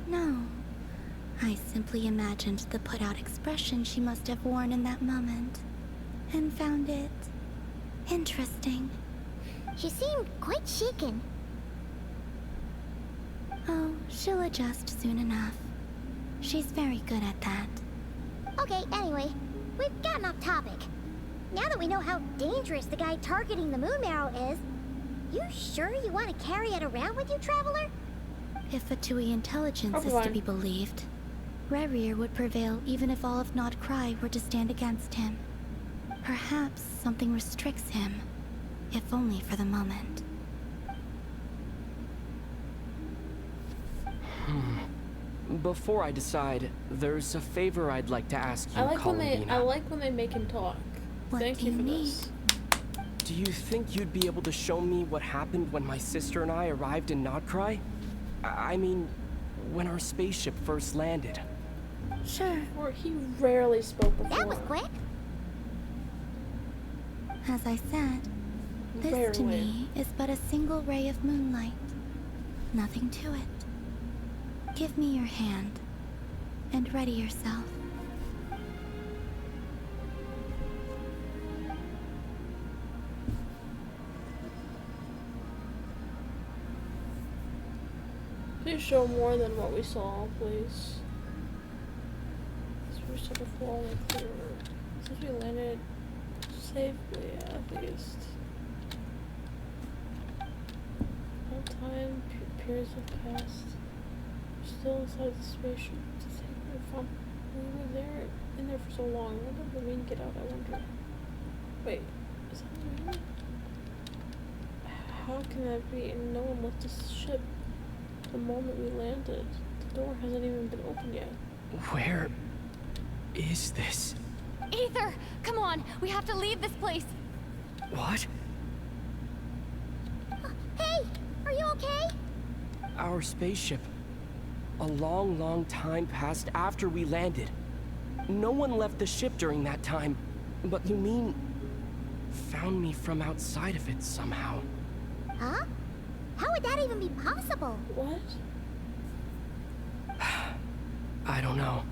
No. I simply imagined the put-out expression she must have worn in that moment, and found it interesting. She seemed quite shaken. Oh, she'll adjust soon enough. She's very good at that. Okay, anyway, we've gotten off topic. Now that we know how dangerous the guy targeting the moon marrow is, you sure you want to carry it around with you, Traveler? If Fatui intelligence is to be believed, Rerir would prevail even if all of Nod Cry were to stand against him. Perhaps something restricts him, if only for the moment. Before I decide, there's a favor I'd like to ask you, I like Columbina. when they make him talk. Thank you for this. Do you think you'd be able to show me what happened when my sister and I arrived in Nodcry? I mean, when our spaceship first landed. Sure. Or he rarely spoke before. That was quick. As I said, this to me is but a single ray of moonlight. Nothing to it. Give me your hand, and ready yourself. Please show more than what we saw, please. for the fall like clearer. Since we landed safely, at least. All time periods have passed. We're still inside the spaceship. To think we were in there for so long. When did the wind get out, I wonder? Wait, is that the wind? How can that be? And no one left the ship the moment we landed. The door hasn't even been opened yet. Where is this? Ether, come on. We have to leave this place. What? Hey, are you okay? Our spaceship. A long, long time passed after we landed. No one left the ship during that time. But you mean... found me from outside of it somehow. Huh? How would that even be possible? What? I don't know.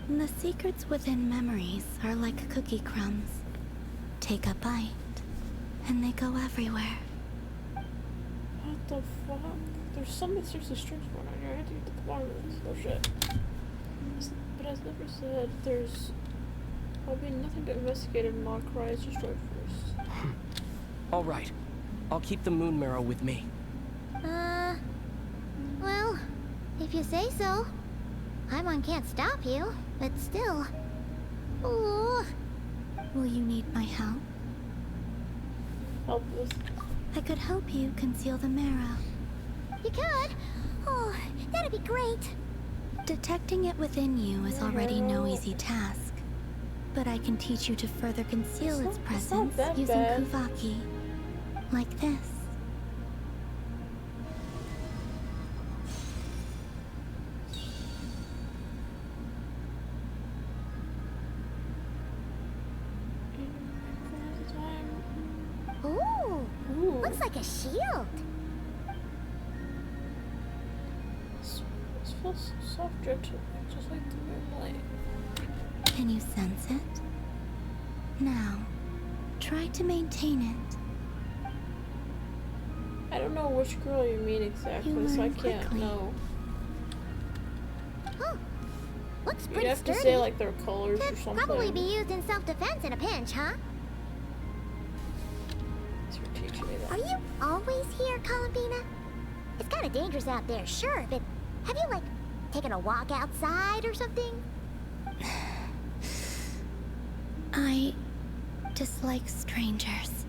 The secrets within memories are like cookie crumbs. Take a bite, and they go everywhere. What the fuck? There's something seriously strange going on here. I have to get to the bottom of this. Oh shit. But as never said, there's probably nothing to investigate if not cry is destroyed first. Alright. I'll keep the moon marrow with me. Well, if you say so. Paimon can't stop you, but still. Ooh. Will you need my help? Help us. I could help you conceal the marrow. You could? Oh, that'd be great. Detecting it within you is already no easy task. But I can teach you to further conceal its presence using Kuvaki. Like this. Ooh, looks like a shield. This feels soft, gentle, just like the moonlight. Can you sense it? Now, try to maintain it. I don't know which girl you mean exactly, so I can't know. Oh, looks pretty You have sturdy. to say like their colors or Could something. probably be used in self-defense in a pinch, huh? Are you always here, Columbina? It's kind of dangerous out there, sure, but have you, like, taken a walk outside or something? I dislike strangers.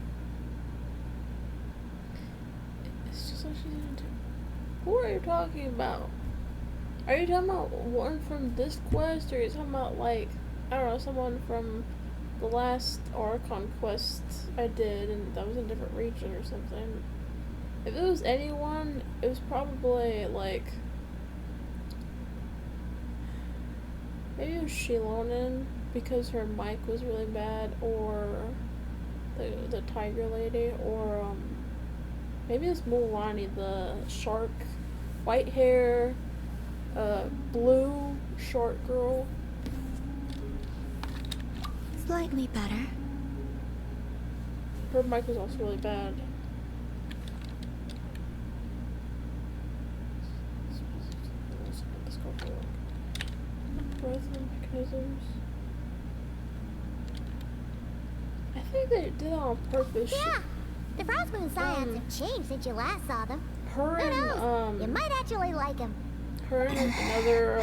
It's just like she's gonna do. Who are you talking about? Are you talking about one from this quest, or are you talking about, like, I don't know, someone from the last Archon quest I did, and that was in a different region or something? If it was anyone, it was probably, like, maybe it was Shilonen, because her mic was really bad, or the tiger lady, or, maybe it's Mulani, the shark, white hair, blue, short girl. Slightly better. Her mic was also really bad. Let's go for it. Breath mechanisms. I think they did that on purpose. Yeah, the Frostmoon scions have changed since you last saw them. Her Who and, knows? You might actually like them. Her and another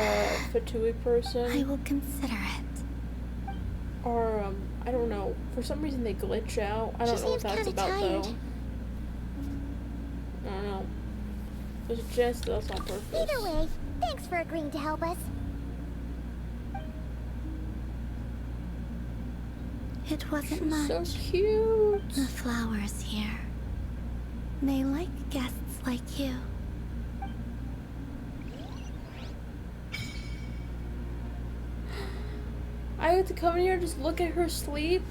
Fatui person. I will consider it. Or, I don't know. For some reason they glitch out. I don't know what that's about though. I don't know. There's a chance that's on purpose. Either way, thanks for agreeing to help us. It wasn't much. So cute. The flowers here. They like guests like you. I had to come in here and just look at her sleep.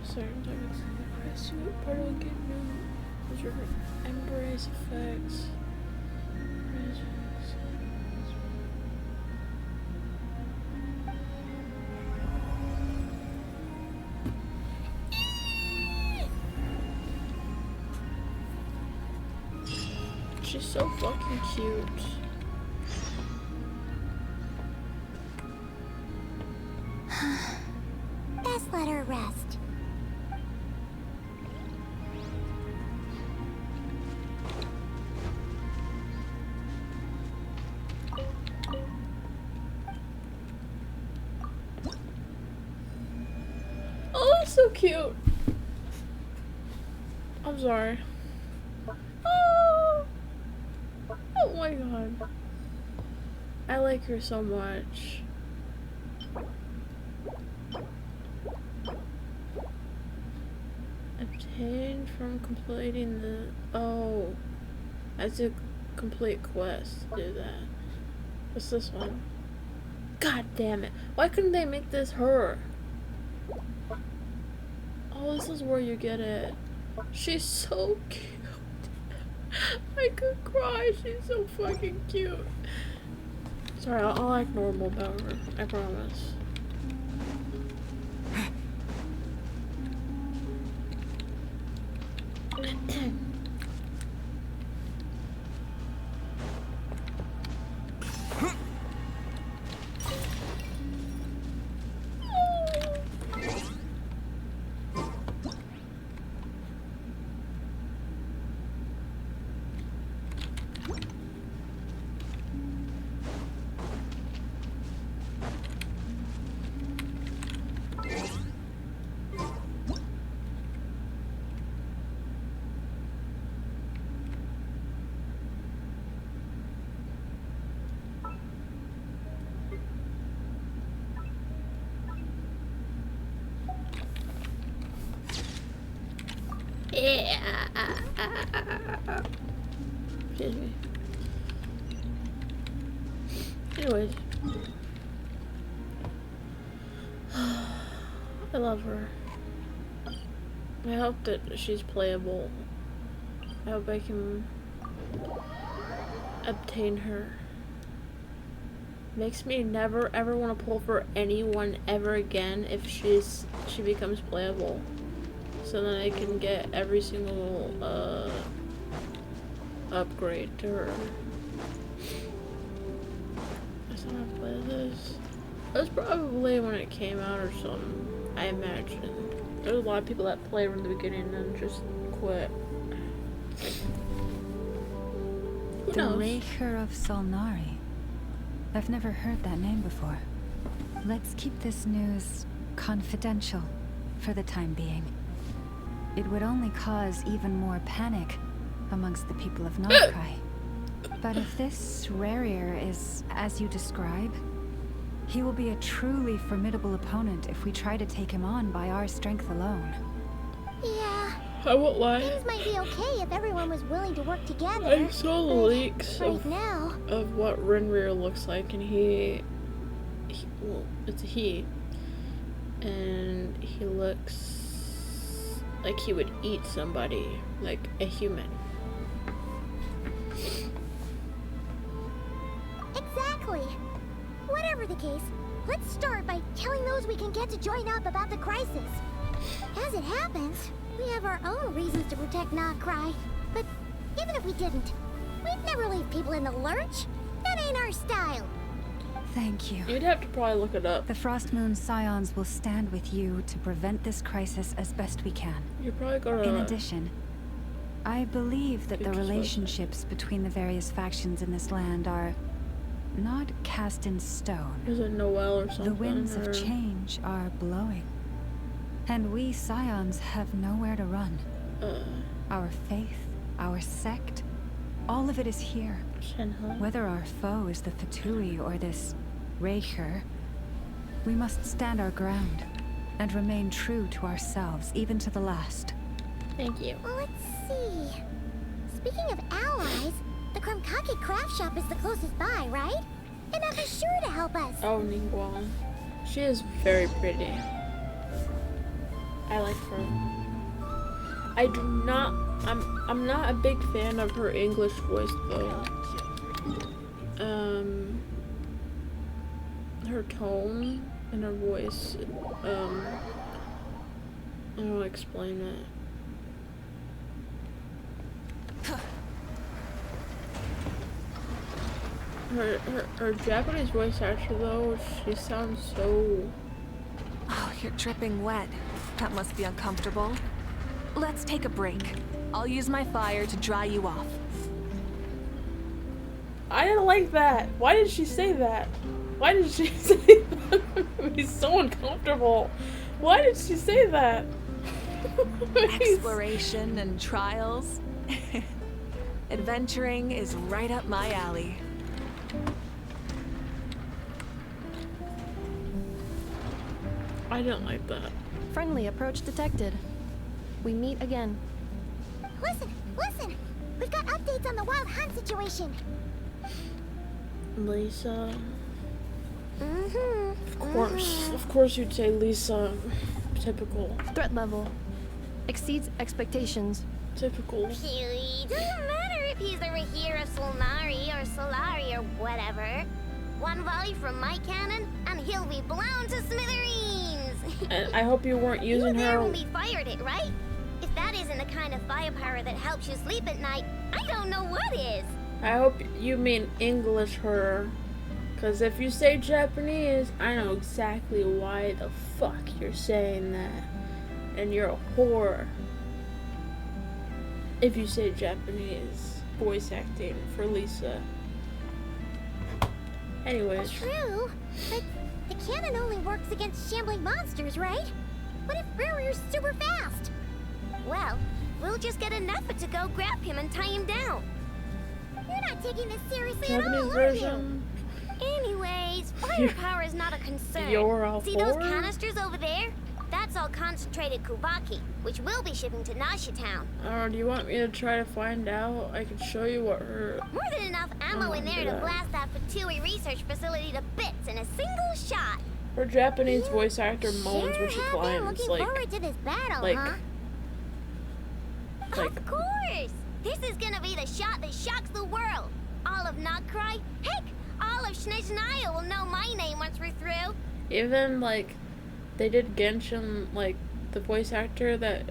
Sorry, I'm talking to the part of the game. Those are embrace effects. she's so fucking cute. Best let her rest. Oh, that's so cute. I'm sorry. Oh, oh my god. I like her so much. Obtained from completing the... Oh. I have to complete quest to do that. What's this one? God damn it. Why couldn't they make this her? Oh, this is where you get it. She's so cute. I could cry. She's so fucking cute. Sorry, I'll act normal about her. I promise. Excuse me. Anyways. I love her. I hope that she's playable. I hope I can obtain her. Makes me never ever want to pull for anyone ever again if she becomes playable. So then I can get every single upgrade to her. I still have to play this. It was probably when it came out or something, I imagine. There's a lot of people that play from the beginning and just quit. Who knows? The Raker of Solnari. I've never heard that name before. Let's keep this news confidential for the time being. It would only cause even more panic amongst the people of Narkai. But if this Rarier is as you describe, he will be a truly formidable opponent if we try to take him on by our strength alone. Yeah. I won't lie. Things might be okay if everyone was willing to work together. I saw the leaks right of, now. of what Renrir looks like, and he well, it's a he, and he looks like he would eat somebody, like a human. Exactly. Whatever the case, let's start by telling those we can get to join up about the crisis. As it happens, we have our own reasons to protect Narkai. But even if we didn't, we'd never leave people in the lurch. That ain't our style. Thank you. You'd have to probably look it up. The Frostmoon Scions will stand with you to prevent this crisis as best we can. You're probably gonna... In addition, I believe that the relationships between the various factions in this land are not cast in stone. Is it Noel or something? The winds of change are blowing. And we Scions have nowhere to run. Our faith, our sect, all of it is here. Whether our foe is the Fatui or this Raker, we must stand our ground and remain true to ourselves, even to the last. Thank you. Well, let's see. Speaking of allies, the Krumkake craft shop is the closest by, right? And that is sure to help us. Oh, Ningguang. She is very pretty. I like her. I do not... I'm not a big fan of her English voice, though. Her tone and her voice, I don't know how to explain it. Her Japanese voice actor though, she sounds so... Oh, you're dripping wet. That must be uncomfortable. Let's take a break. I'll use my fire to dry you off. I didn't like that. Why did she say that? Why did she say that? He's so uncomfortable. Why did she say that? Exploration and trials. Adventuring is right up my alley. I didn't like that. Friendly approach detected. We meet again. Listen! We've got updates on the wild hunt situation. Lisa. Of course you'd say Lisa. Typical. Threat level exceeds expectations. Typical. Doesn't matter if he's the Rahira Solnari or Solari or whatever. One volley from my cannon, and he'll be blown to smithereens. And I hope you weren't using You were there her. when we fired it, right? If that isn't the kind of firepower that helps you sleep at night, I don't know what is. I hope you mean English her. Because if you say Japanese, I know exactly why the fuck you're saying that. And you're a whore. If you say Japanese voice acting for Lisa. Anyways. True, but the cannon only works against shambling monsters, right? What if Riri's super fast? Well, we'll just get an effort to go grab him and tie him down. You're not taking this seriously Japanese at all, version. are you? Anyways, firepower is not a concern. You're all See for those it? canisters over there? That's all concentrated kubaki, which we'll be shipping to Nasha Town. Do you want me to try to find out? I can show you what her... More than enough ammo in there to blast that Fatui research facility to bits in a single shot. Her Japanese voice actor moans when she Have been climbs. looking Like, forward to this battle, like, huh? Of course! This is gonna be the shot that shocks the world. All of Nagcry, heck, all of Snezhnaya will know my name once we're through. even like they did Genshin, like the voice actor that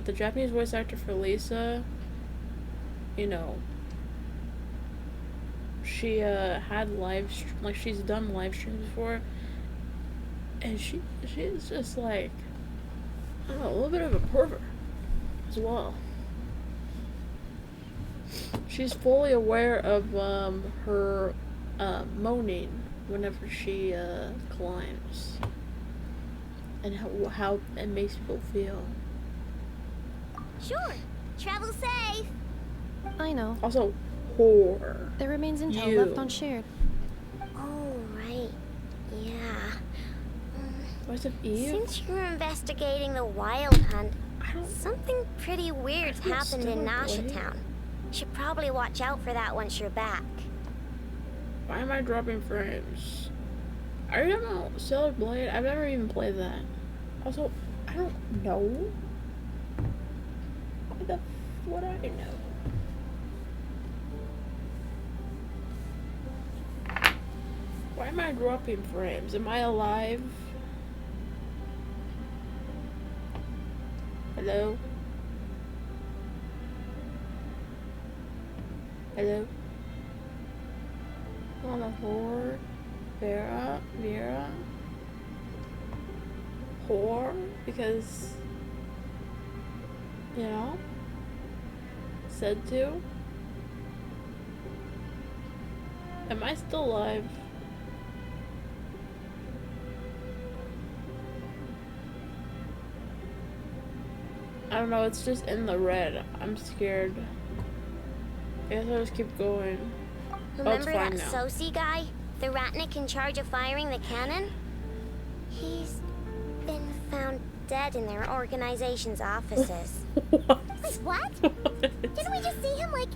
the Japanese voice actor for Lisa, you know, she had she's done live streams before, and she's just like, I don't know, a little bit of a pervert as well. She's fully aware of her moaning whenever she climbs, and how it makes people feel. Sure, travel safe. I know. Also, whore. There remains intel You. left unshared. Oh, right. Yeah. What's up, Eve? Since you're investigating the wild hunt, something pretty weird's happened in Nasha Town. Should probably watch out for that once you're back. Why am I dropping frames? Are you talking about Stellar Blade? I've never even played that. Also, I don't know. What the would I know? Why am I dropping frames? Am I alive? Hello? Hello? On a whore? Vera? Whore? Because, you know, said to? Am I still alive? I don't know, it's just in the red. I'm scared. I guess I'll just keep going. Remember fine that now. Sosi guy? The ratnik in charge of firing the cannon? He's been found dead in their organization's offices. What? Didn't we just see him like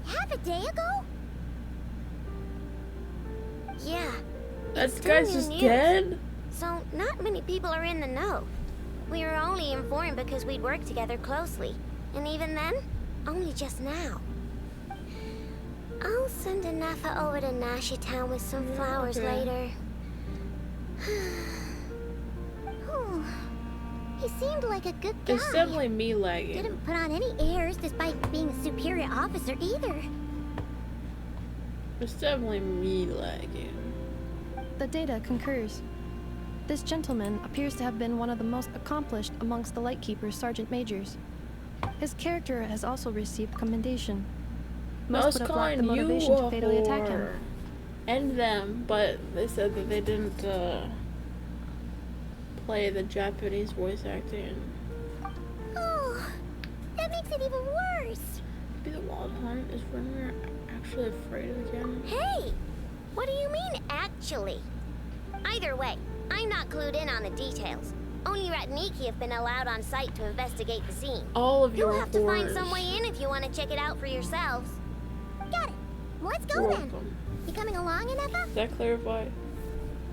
half a day ago? Yeah. That it's guy's still just new news. dead? So, not many people are in the know. We were only informed because we'd worked together closely. And even then, only just now. I'll send a Nafa over to Nasha Town with some flowers later. Oh, he seemed like a good guy. It's definitely me lagging. Didn't put on any airs despite being a superior officer either. It's definitely me lagging. The data concurs. This gentleman appears to have been one of the most accomplished amongst the Lightkeeper's sergeant majors. His character has also received commendation. Most would have lacked the motivation to fatally attack him. And them, but they said that they didn't play the Japanese voice acting. Oh, that makes it even worse. Maybe the Wild Hunt is when we're actually afraid again. Hey! What do you mean, actually? Either way, I'm not clued in on the details. Only Ratniki have been allowed on site to investigate the scene. All of your You'll have to find some way in if you want to check it out for yourselves. Got it. Let's go then. You coming along, Inepa? Does that clarify?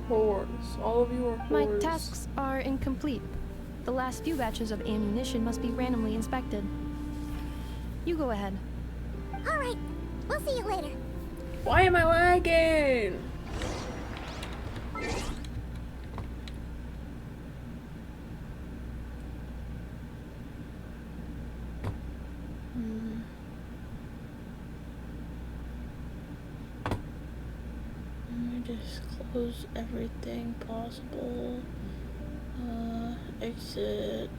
Hordes. All of you are hordes. My tasks are incomplete. The last few batches of ammunition must be randomly inspected. You go ahead. All right. We'll see you later. Why am I lagging? Just close everything possible. Exit.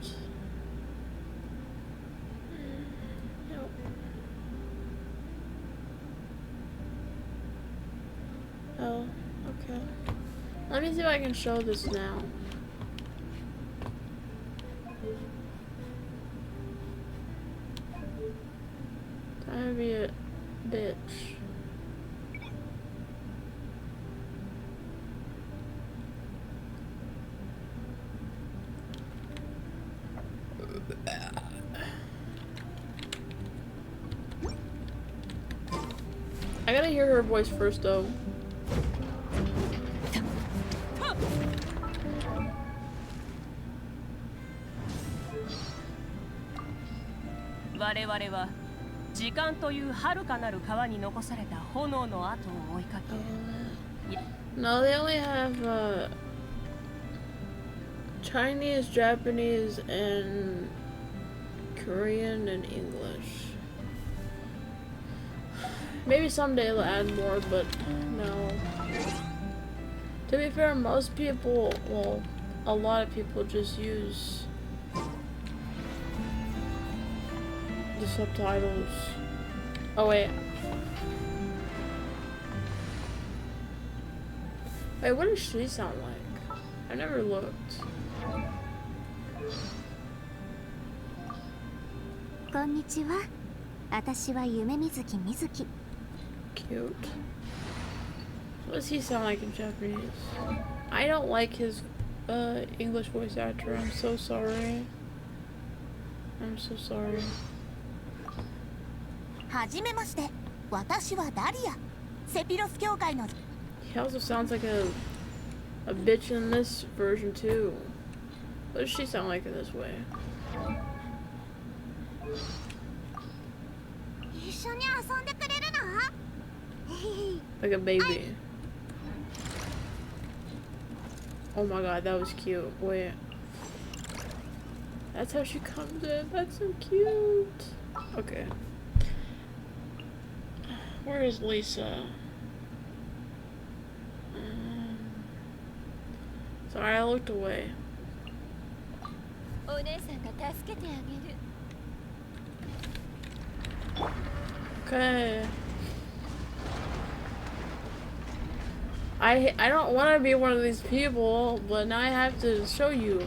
Nope. Oh, okay. Let me see if I can show this now. Time to be a bitch. I gotta hear her voice first, though. No, they only have Chinese, Japanese, and Korean and English. Maybe someday they'll add more, but no. To be fair, most people, well, a lot of people just use the subtitles. Oh wait. Wait, what does she sound like? I never looked. Konnichiwa. Watashi wa Yume Mizuki Mizuki. Cute. What does he sound like in Japanese? I don't like his English voice actor. I'm so sorry. I'm so sorry. Hajimemashite. Watashi wa Daria. Sephiroth Kyoukai no. He also sounds like a bitch in this version too. What does she sound like in this way? Like a baby. Oh my god, that was cute. Wait. That's how she comes in. That's so cute. Okay. Where is Lisa? Sorry, I looked away. Okay. I don't want to be one of these people, but now I have to show you.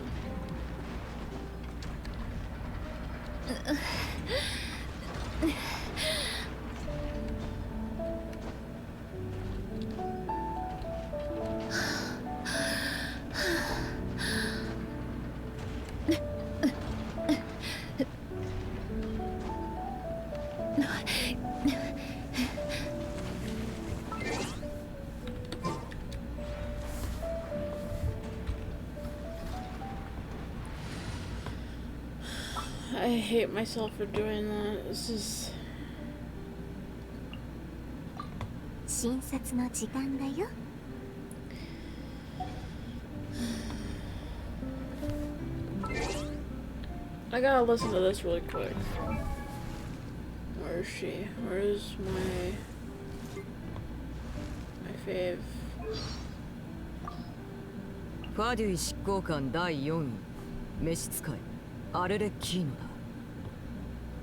I hate myself for doing that. This is... 診察の時間だよ。I gotta listen to this really quick. Where is she? Where is my... fave. ファデュイ執行官第4位召使いアレレッキーノ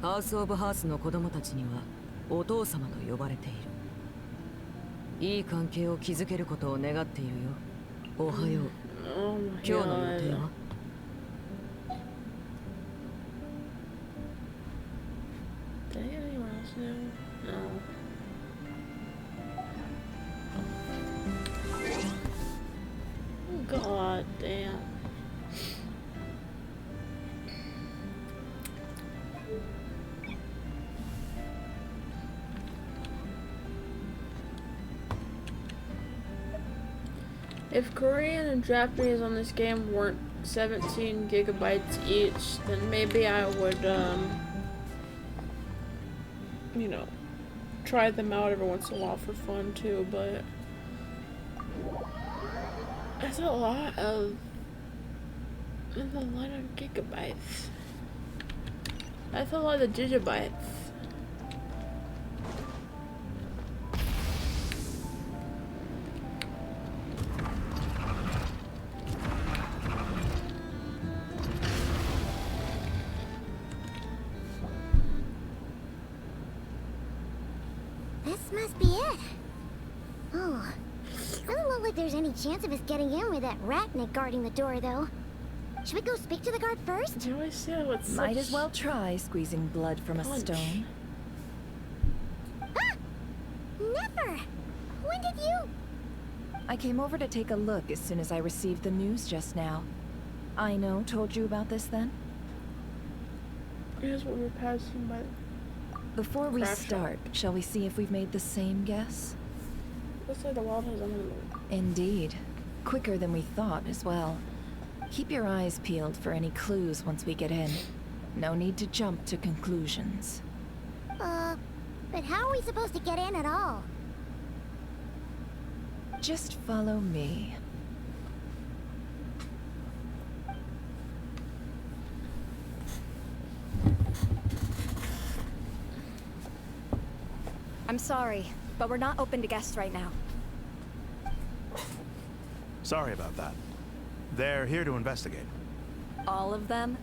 だ。ハウス・オブ・ハースの子供たちにはお父様と呼ばれている。いい関係を築けることを願っているよ。おはよう。今日の予定は？Did anyone else know? No. God damn. If Korean and Japanese on this game weren't 17 gigabytes each, then maybe I would, you know, try them out every once in a while for fun too, but that's a lot of gigabytes. That's a lot of gigabytes. This must be it. Oh, doesn't look like there's any chance of us getting in with that ratnik guarding the door, though. Should we go speak to the guard first? Might as well try squeezing blood from a stone. Ah! Never! When did you? I came over to take a look as soon as I received the news just now. Aino told you about this then? Here's what we're passing by. Before we start, shall we see if we've made the same guess? Looks like the wild has on. Indeed. Quicker than we thought as well. Keep your eyes peeled for any clues once we get in. No need to jump to conclusions. But how are we supposed to get in at all? Just follow me. I'm sorry, but we're not open to guests right now. Sorry about that. They're here to investigate. All of them?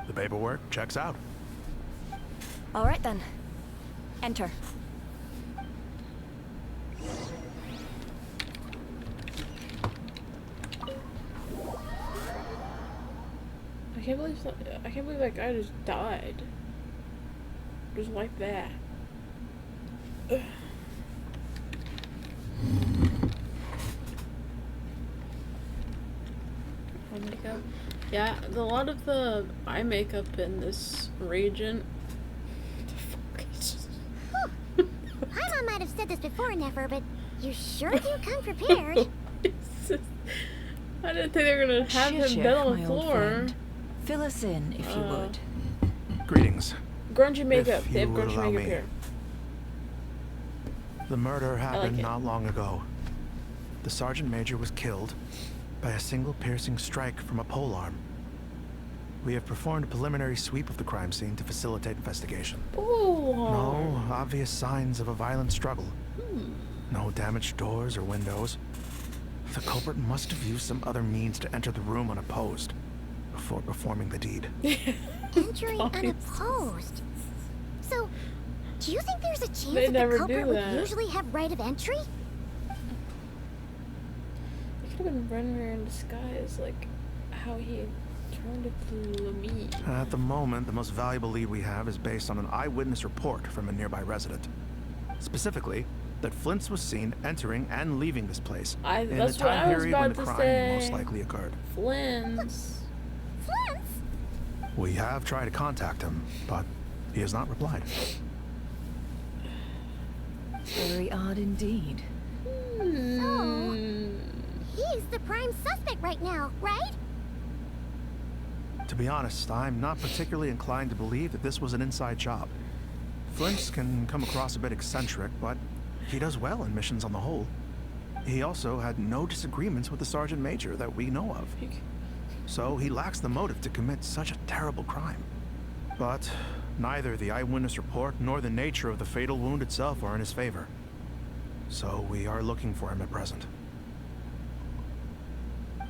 The paperwork checks out. All right then. Enter. I can't believe that guy just died. Just like that. Ugh. Eye makeup. Yeah, a lot of the eye makeup in this region. Paimon might have said this before, Nefer, but you sure do come prepared. I didn't think they were gonna have him dead on the floor. Fill us in, if you would. Greetings. Grungy makeup. They have you would grungy allow makeup me. here. The murder happened it. not long ago. The sergeant major was killed by a single piercing strike from a polearm. We have performed a preliminary sweep of the crime scene to facilitate investigation. No obvious signs of a violent struggle. No damaged doors or windows. The culprit must have used some other means to enter the room unopposed before performing the deed. Entering unopposed. So, do you think there's a chance They that never the culprit do would that. usually have right of entry? It could have been Renner in disguise, like how he turned it to me. At the moment, the most valuable lead we have is based on an eyewitness report from a nearby resident. Specifically, that Flint's was seen entering and leaving this place in the That's what time I was period when about the to crime say. most likely occurred. Flint's. We have tried to contact him, but he has not replied. Very odd indeed. So, he's the prime suspect right now, right? To be honest, I'm not particularly inclined to believe that this was an inside job. Flint's can come across a bit eccentric, but he does well in missions on the whole. He also had no disagreements with the sergeant major that we know of. So he lacks the motive to commit such a terrible crime. But neither the eyewitness report nor the nature of the fatal wound itself are in his favor. so we are looking for him at present.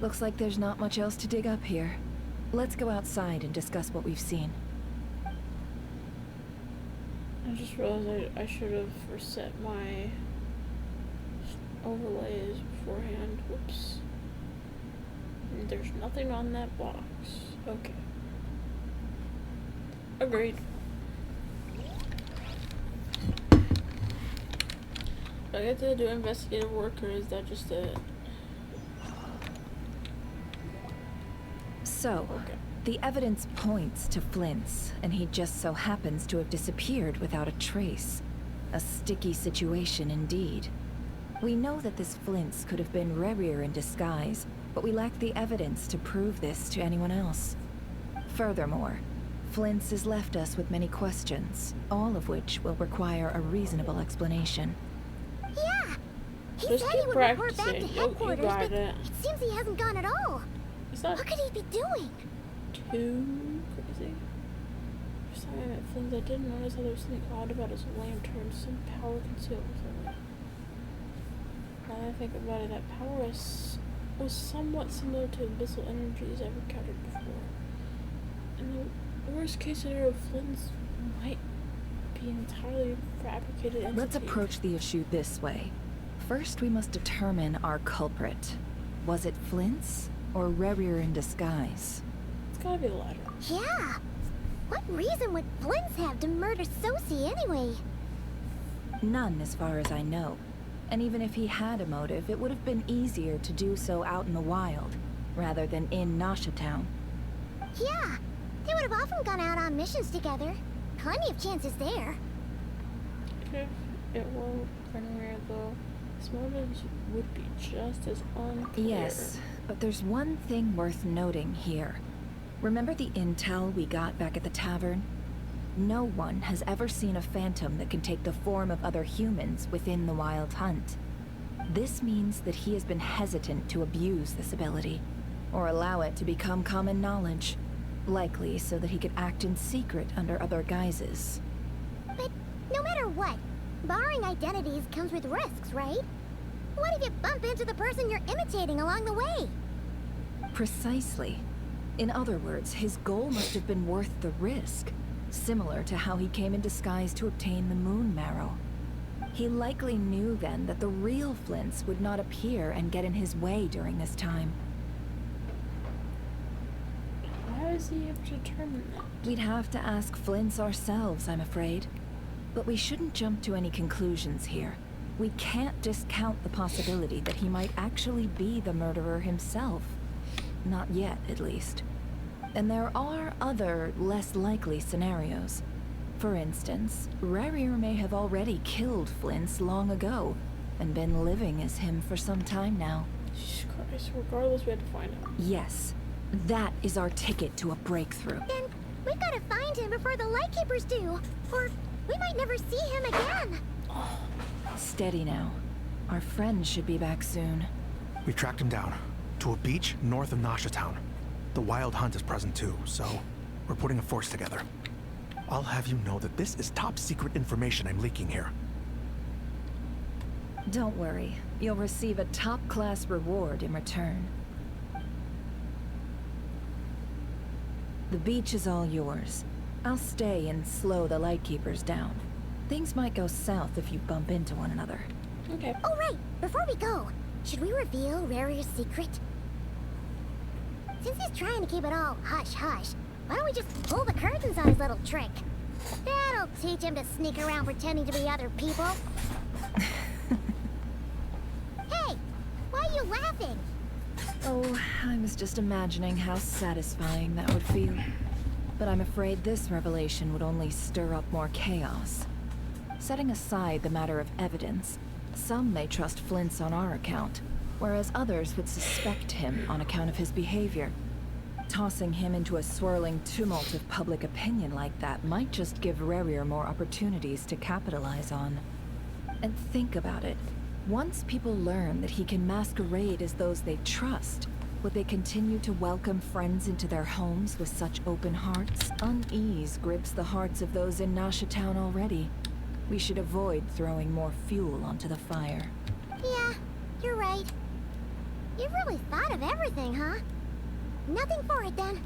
Looks like there's not much else to dig up here. Let's go outside and discuss what we've seen. I just realized I should have reset my overlays beforehand. Whoops. There's nothing on that box. Okay. Agreed. Do I get to do investigative work, or is that just it? So, the evidence points to Flint's, and he just so happens to have disappeared without a trace. A sticky situation indeed. We know that this Flint's could have been Rerir in disguise, but we lack the evidence to prove this to anyone else. Furthermore, Flint's has left us with many questions, all of which will require a reasonable explanation. Yeah! He Just said he would report back to practicing. headquarters, but it. it seems he hasn't gone at all. What could he be doing? Too crazy. For some reason at Flint, I didn't notice how there was something odd about his lantern, some power concealed within it. Now that I think about it, that power was somewhat similar to abyssal energies I've encountered before. In the worst case scenario, Flint's might be entirely fabricated entity. Let's approach the issue this way. First, we must determine our culprit. Was it Flint's or Rerir in disguise? It's gotta be the latter. Yeah! What reason would Flint's have to murder Sosie anyway? None, as far as I know. And even if he had a motive, it would have been easier to do so out in the wild, rather than in Nasha Town. Yeah! They would have often gone out on missions together. Plenty of chances there. If it were Rerir, though, his motives would be just as unclear. Yes, but there's one thing worth noting here. Remember the intel we got back at the tavern? No one has ever seen a phantom that can take the form of other humans within the Wild Hunt. This means that he has been hesitant to abuse this ability, or allow it to become common knowledge, likely so that he could act in secret under other guises. But no matter what, borrowing identities comes with risks, right? What if you bump into the person you're imitating along the way? Precisely. In other words, his goal must have been worth the risk, similar to how he came in disguise to obtain the moon marrow. He likely knew then that the real Flint's would not appear and get in his way during this time. How is he able to determine that? We'd have to ask Flint's ourselves, I'm afraid. But we shouldn't jump to any conclusions here. We can't discount the possibility that he might actually be the murderer himself. Not yet, at least. And there are other, less likely scenarios. For instance, Rerir may have already killed Flint's long ago, and been living as him for some time now. Jesus Christ, regardless, we have to find him. Yes, that is our ticket to a breakthrough. Then we've got to find him before the Lightkeepers do, or we might never see him again. Steady now. Our friend should be back soon. We've tracked him down to a beach north of Nasha Town. The Wild Hunt is present too, so we're putting a force together. I'll have you know that this is top secret information I'm leaking here. Don't worry. You'll receive a top-class reward in return. The beach is all yours. I'll stay and slow the Lightkeepers down. Things might go south if you bump into one another. Okay. Oh, right. Before we go, should we reveal Rerir's secret? Since he's trying to keep it all hush-hush, why don't we just pull the curtains on his little trick? That'll teach him to sneak around pretending to be other people. Hey, why are you laughing? Oh, I was just imagining how satisfying that would feel. But I'm afraid this revelation would only stir up more chaos. Setting aside the matter of evidence, some may trust Flint's on our account, whereas others would suspect him on account of his behavior. Tossing him into a swirling tumult of public opinion like that might just give Rerir more opportunities to capitalize on. And think about it. Once people learn that he can masquerade as those they trust, would they continue to welcome friends into their homes with such open hearts? Unease grips the hearts of those in Nasha Town already. We should avoid throwing more fuel onto the fire. Yeah, you're right. You really thought of everything, huh? Nothing for it, then.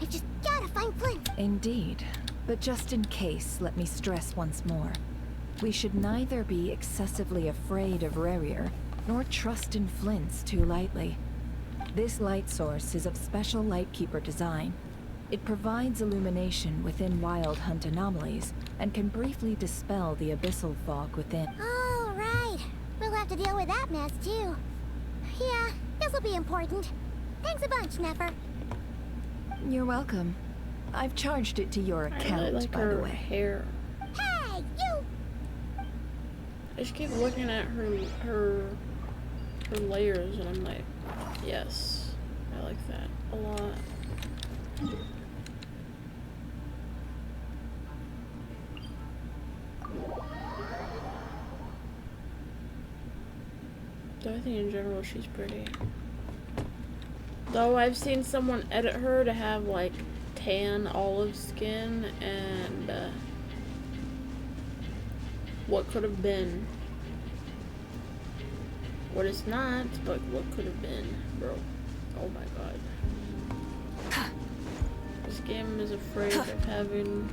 I just gotta find Flint. Indeed. But just in case, let me stress once more. We should neither be excessively afraid of Rerir, nor trust in Flints too lightly. This light source is of special Lightkeeper design. It provides illumination within Wild Hunt anomalies, and can briefly dispel the abyssal fog within. Oh, right. We'll have to deal with that mess, too. Yeah, this'll be important. Thanks a bunch, Nefer. You're welcome. I've charged it to your account, by the way. Hair. Hey, you! I just keep looking at her layers, and I'm like, yes, I like that a lot. Though I think in general she's pretty. Though I've seen someone edit her to have like tan olive skin and what could have been. What it's not, but what could have been, bro. Oh my god. This game is afraid of having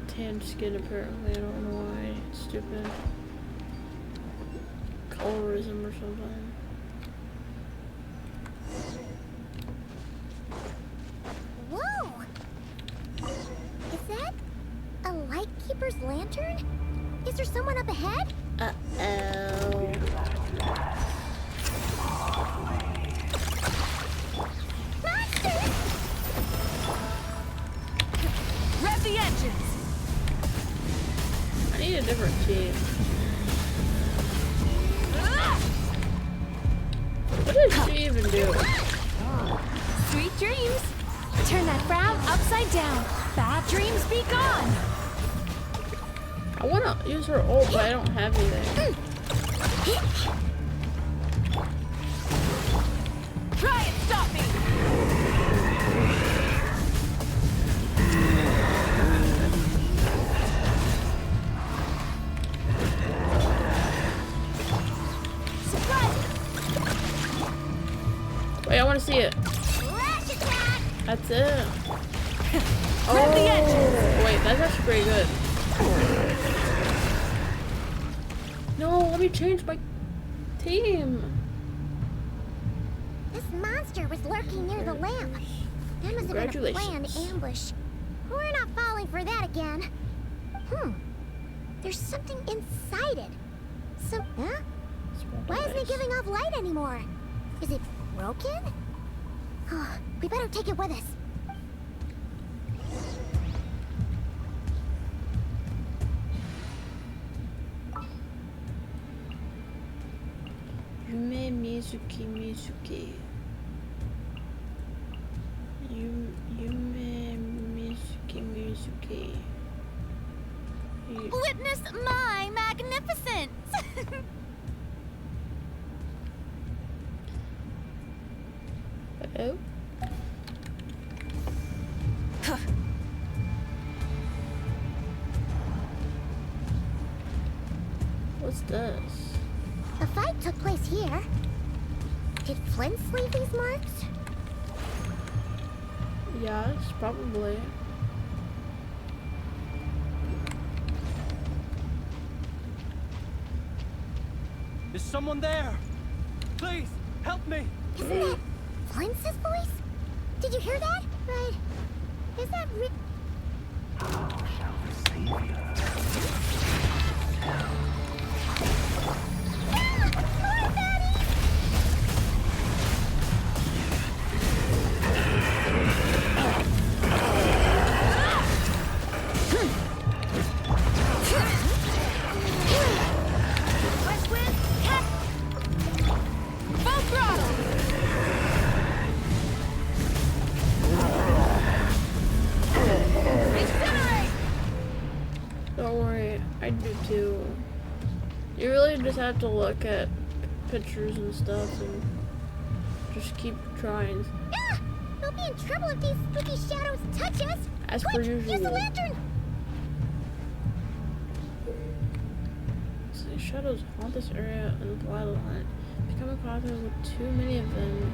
tan skin apparently. I don't know why. It's stupid. Colorism or something. Whoa! Is that a Lightkeeper's lantern? Is there someone up ahead? Uh-oh. Monsters! Rev the engines! I need a different team. What did she even do? Sweet dreams! Turn that frown upside down. Bad dreams be gone! I wanna use her ult, but I don't have anything. Try and stop me! Wait, I wanna see it. That's it. Oh, wait, that's actually pretty good. No, let me change my team. This monster was lurking near the lamp. That must have been a planned ambush. We're not falling for that again. There's something inside it. Huh? Why isn't it giving off light anymore? Is it broken? Oh, we better take it with us. Yume Mizuki. Yume Mizuki. Witness my magnificence! Oh. What's this? A fight took place here. Did Flint leave these marks? Yes, probably. Is someone there? Please, help me! Isn't that Flint's voice? Did you hear that? Right. Is that How shall the Savior? Don't worry, I do too. You really just have to look at pictures and stuff and just keep trying. Ah! We'll be in trouble if these spooky shadows touch us. As Quick, per usual. use the lantern. shadows haunt this area of the wild hunt. If you come in contact with too many of them,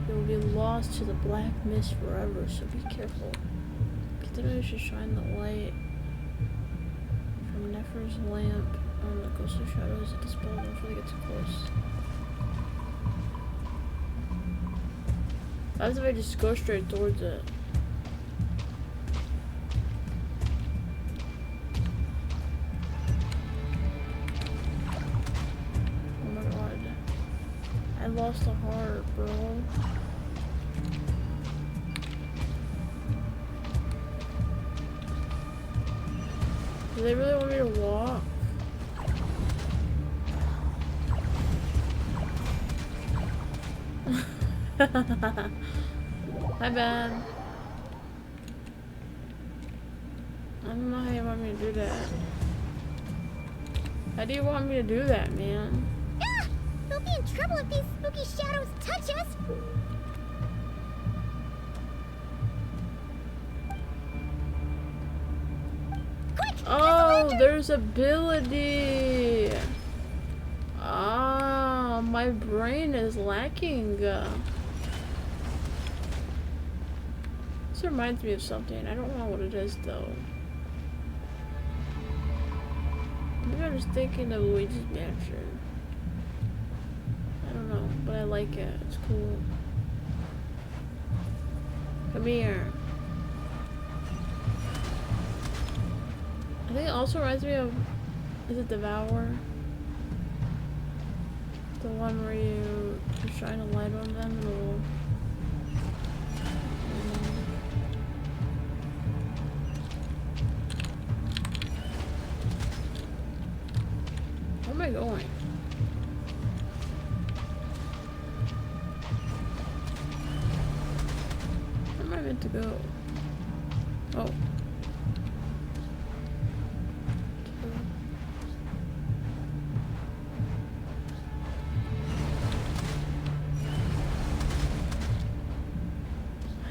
you will be lost to the black mist forever, so be careful. Continue to shine the light from Nefer's lamp on the ghostly shadows to dispel them before they get too close. As if I just go straight towards it. Oh my god. I lost a heart, bro. Do they really want me to walk? My bad. I don't know how you want me to do that. How do you want me to do that, man? Ah! We'll be in trouble if these spooky shadows touch us! Quick! Oh, there's ability! Ah, my brain is lacking. This reminds me of something. I don't know what it is though. Maybe I'm just thinking of Luigi's Mansion. I don't know, but I like it. It's cool. Come here. I think it also reminds me of, is it Devour? The one where you shine a light on them and it'll... Where am I going? Where am I meant to go? Oh.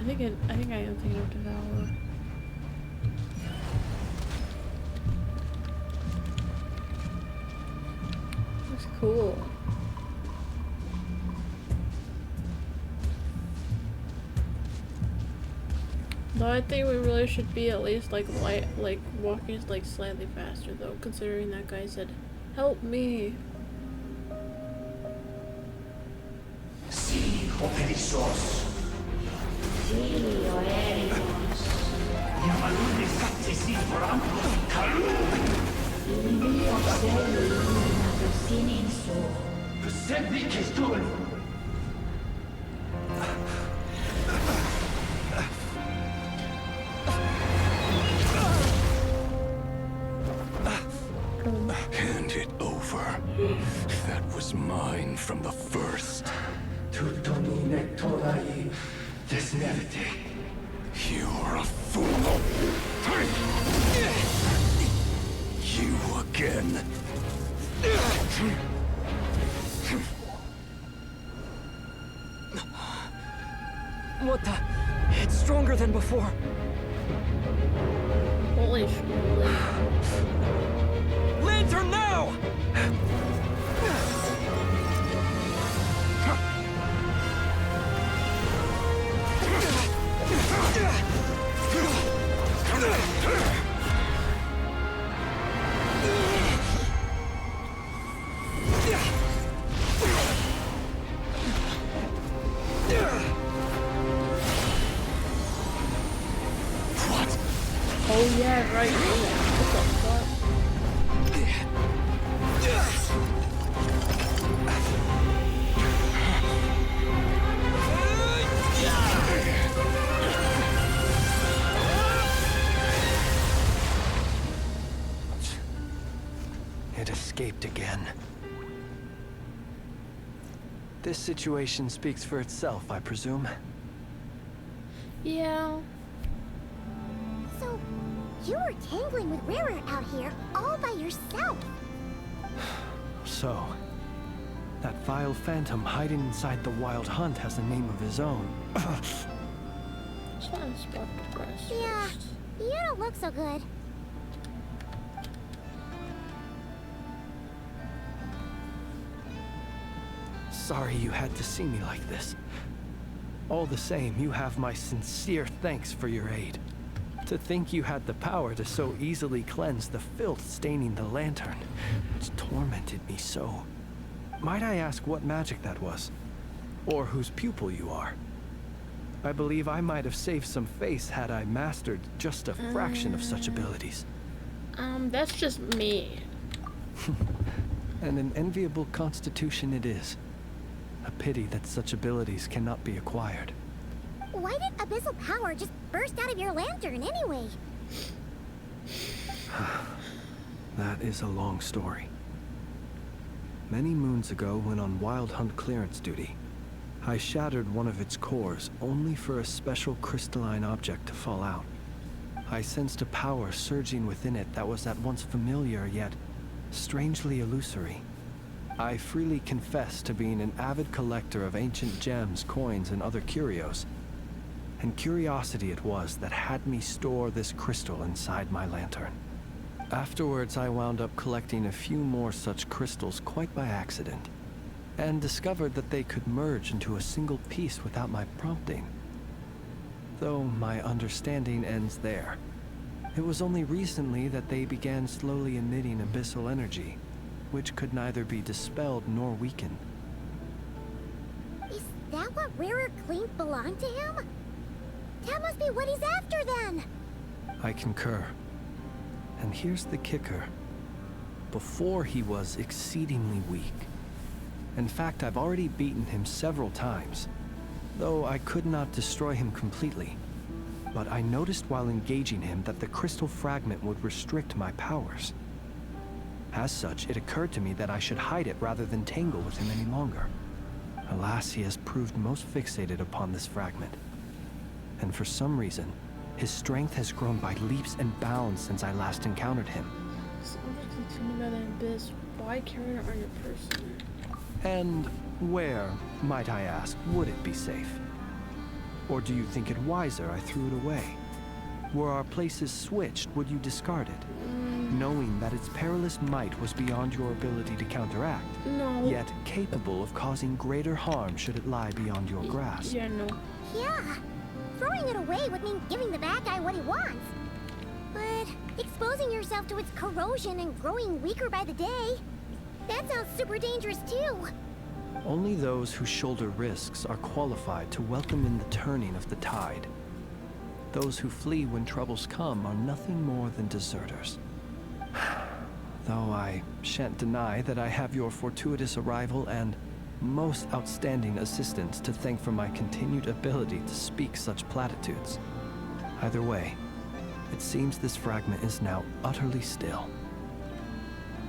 I think I am thinking of Devour. Looks cool. Though I think we really should be at least like walking like slightly faster though, considering that guy said, "Help me." Hand it over. That was mine from the first. You're a fool. You again. What the? It's stronger than before. Holy shit. Lantern now! Oh yeah, right. What the fuck? It escaped again. This situation speaks for itself, I presume. Yeah. So, you were tangling with Rara out here all by yourself. So, that vile phantom hiding inside the Wild Hunt has a name of his own. Yeah, you don't look so good. sorry you had to see me like this. All the same, you have my sincere thanks for your aid. To think you had the power to so easily cleanse the filth staining the lantern, which tormented me so. Might I ask what magic that was? Or whose pupil you are? I believe I might have saved some face had I mastered just a fraction of such abilities. That's just me. And an enviable constitution it is. A pity that such abilities cannot be acquired. Why did abyssal power just burst out of your lantern anyway? That is a long story. Many moons ago, when on Wild Hunt clearance duty, I shattered one of its cores only for a special crystalline object to fall out. I sensed a power surging within it that was at once familiar yet strangely illusory. I freely confess to being an avid collector of ancient gems, coins, and other curios. And curiosity it was that had me store this crystal inside my lantern. Afterwards, I wound up collecting a few more such crystals quite by accident, and discovered that they could merge into a single piece without my prompting. Though my understanding ends there. It was only recently that they began slowly emitting abyssal energy, which could neither be dispelled nor weakened. Is that what Rarer claimed belonged to him? That must be what he's after then! I concur. And here's the kicker. Before he was exceedingly weak. In fact, I've already beaten him several times, though I could not destroy him completely. But I noticed while engaging him that the crystal fragment would restrict my powers. As such, it occurred to me that I should hide it rather than tangle with him any longer. Alas, he has proved most fixated upon this fragment. And for some reason, his strength has grown by leaps and bounds since I last encountered him. So I'm just thinking about an abyss. Why carry it on your person? And where, might I ask, would it be safe? Or do you think it wiser I threw it away? Were our places switched, would you discard it? Knowing that its perilous might was beyond your ability to counteract, yet capable of causing greater harm should it lie beyond your grasp. Yeah, no. Yeah, throwing it away would mean giving the bad guy what he wants. But exposing yourself to its corrosion and growing weaker by the day, that sounds super dangerous too. Only those who shoulder risks are qualified to welcome in the turning of the tide. Those who flee when troubles come are nothing more than deserters. Though I shan't deny that I have your fortuitous arrival and most outstanding assistance to thank for my continued ability to speak such platitudes. Either way, it seems this fragment is now utterly still.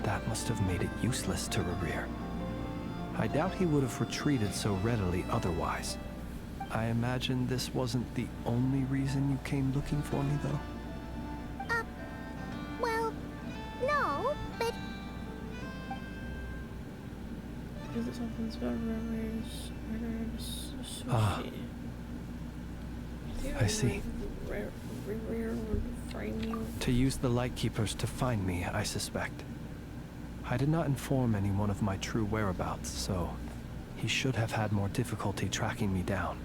That must have made it useless to Rarir. I doubt he would have retreated so readily otherwise. I imagine this wasn't the only reason you came looking for me, though? Well, no, but... Is it something about Rarir's sushi? Ah. I see. Rarir would frame you. To use the Lightkeepers to find me, I suspect. I did not inform anyone of my true whereabouts, so he should have had more difficulty tracking me down.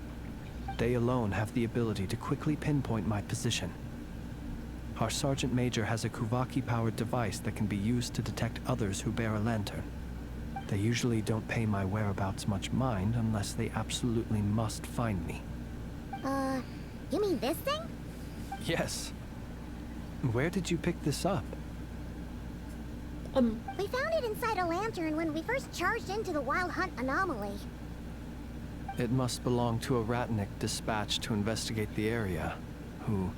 They alone have the ability to quickly pinpoint my position. Our Sergeant Major has a Kuvaki-powered device that can be used to detect others who bear a lantern. They usually don't pay my whereabouts much mind unless they absolutely must find me. You mean this thing? Yes. Where did you pick this up? We found it inside a lantern when we first charged into the Wild Hunt anomaly. It must belong to a Ratnik dispatched to investigate the area, who,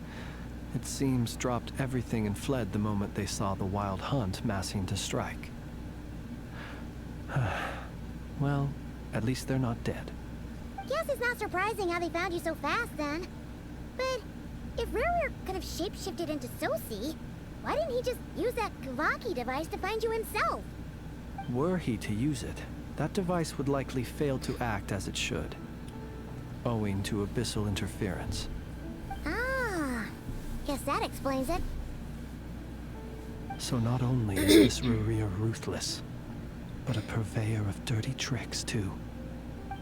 it seems, dropped everything and fled the moment they saw the Wild Hunt massing to strike. Well, at least they're not dead. Guess it's not surprising how they found you so fast then. But if Rarir could have shapeshifted into Sosi, why didn't he just use that Kuvaki device to find you himself? Were he to use it, that device would likely fail to act as it should, owing to abyssal interference. Ah, guess that explains it. So not only is this Rarir ruthless, but a purveyor of dirty tricks too.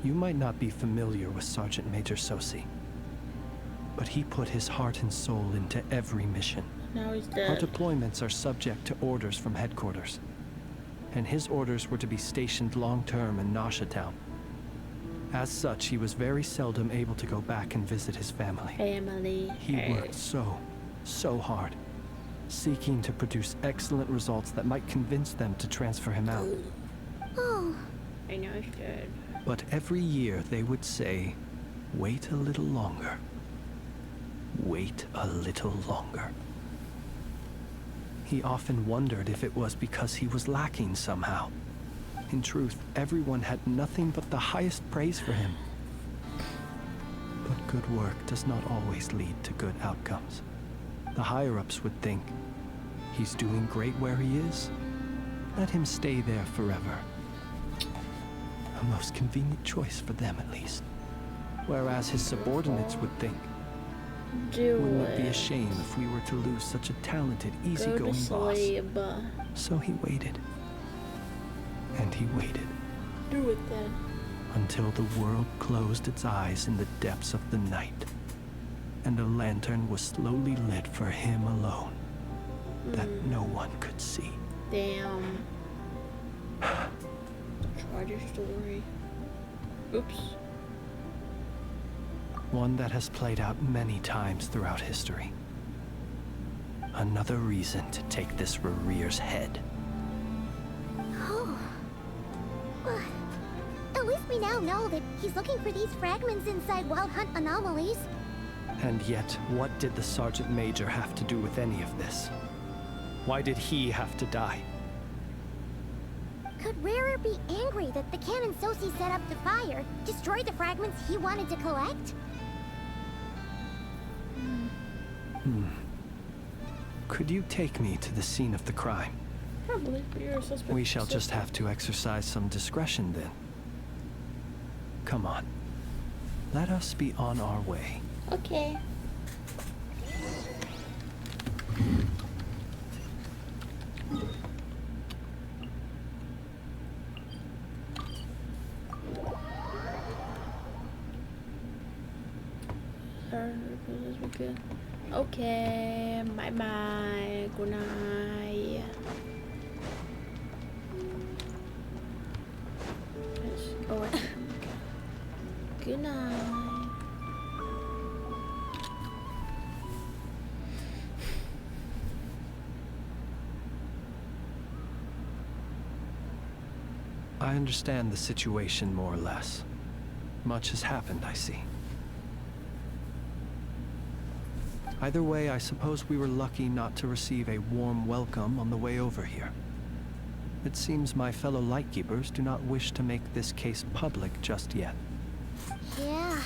You might not be familiar with Sergeant Major Sosi, but he put his heart and soul into every mission. Now he's Our dead. deployments are subject to orders from headquarters, and his orders were to be stationed long-term in Nasha Town. As such, he was very seldom able to go back and visit his family. He worked so hard, seeking to produce excellent results that might convince them to transfer him out. Oh. I know he's dead. But every year they would say, wait a little longer. Wait a little longer. He often wondered if it was because he was lacking somehow. In truth, everyone had nothing but the highest praise for him. But good work does not always lead to good outcomes. The higher-ups would think, he's doing great where he is. Let him stay there forever. A most convenient choice for them, at least. Whereas his subordinates would think, wouldn't it be a shame if we were to lose such a talented, easygoing boss? So he waited. And he waited. Do it then. Until the world closed its eyes in the depths of the night, and a lantern was slowly lit for him alone, that no one could see. Damn. Tragic story. Oops. One that has played out many times throughout history. Another reason to take this Rereer's head. Oh. Well, at least we now know that he's looking for these fragments inside Wild Hunt anomalies. And yet, what did the Sergeant Major have to do with any of this? Why did he have to die? Could Rarer be angry that the cannon Sosi set up to fire destroyed the fragments he wanted to collect? Could you take me to the scene of the crime? Probably, but you're a suspect. We shall just have to exercise some discretion then. Come on. Let us be on our way. Okay. Okay, bye bye. Good night. Oh wait. Good night. I understand the situation more or less. Much has happened, I see. Either way, I suppose we were lucky not to receive a warm welcome on the way over here. It seems my fellow Lightkeepers do not wish to make this case public just yet. Yeah.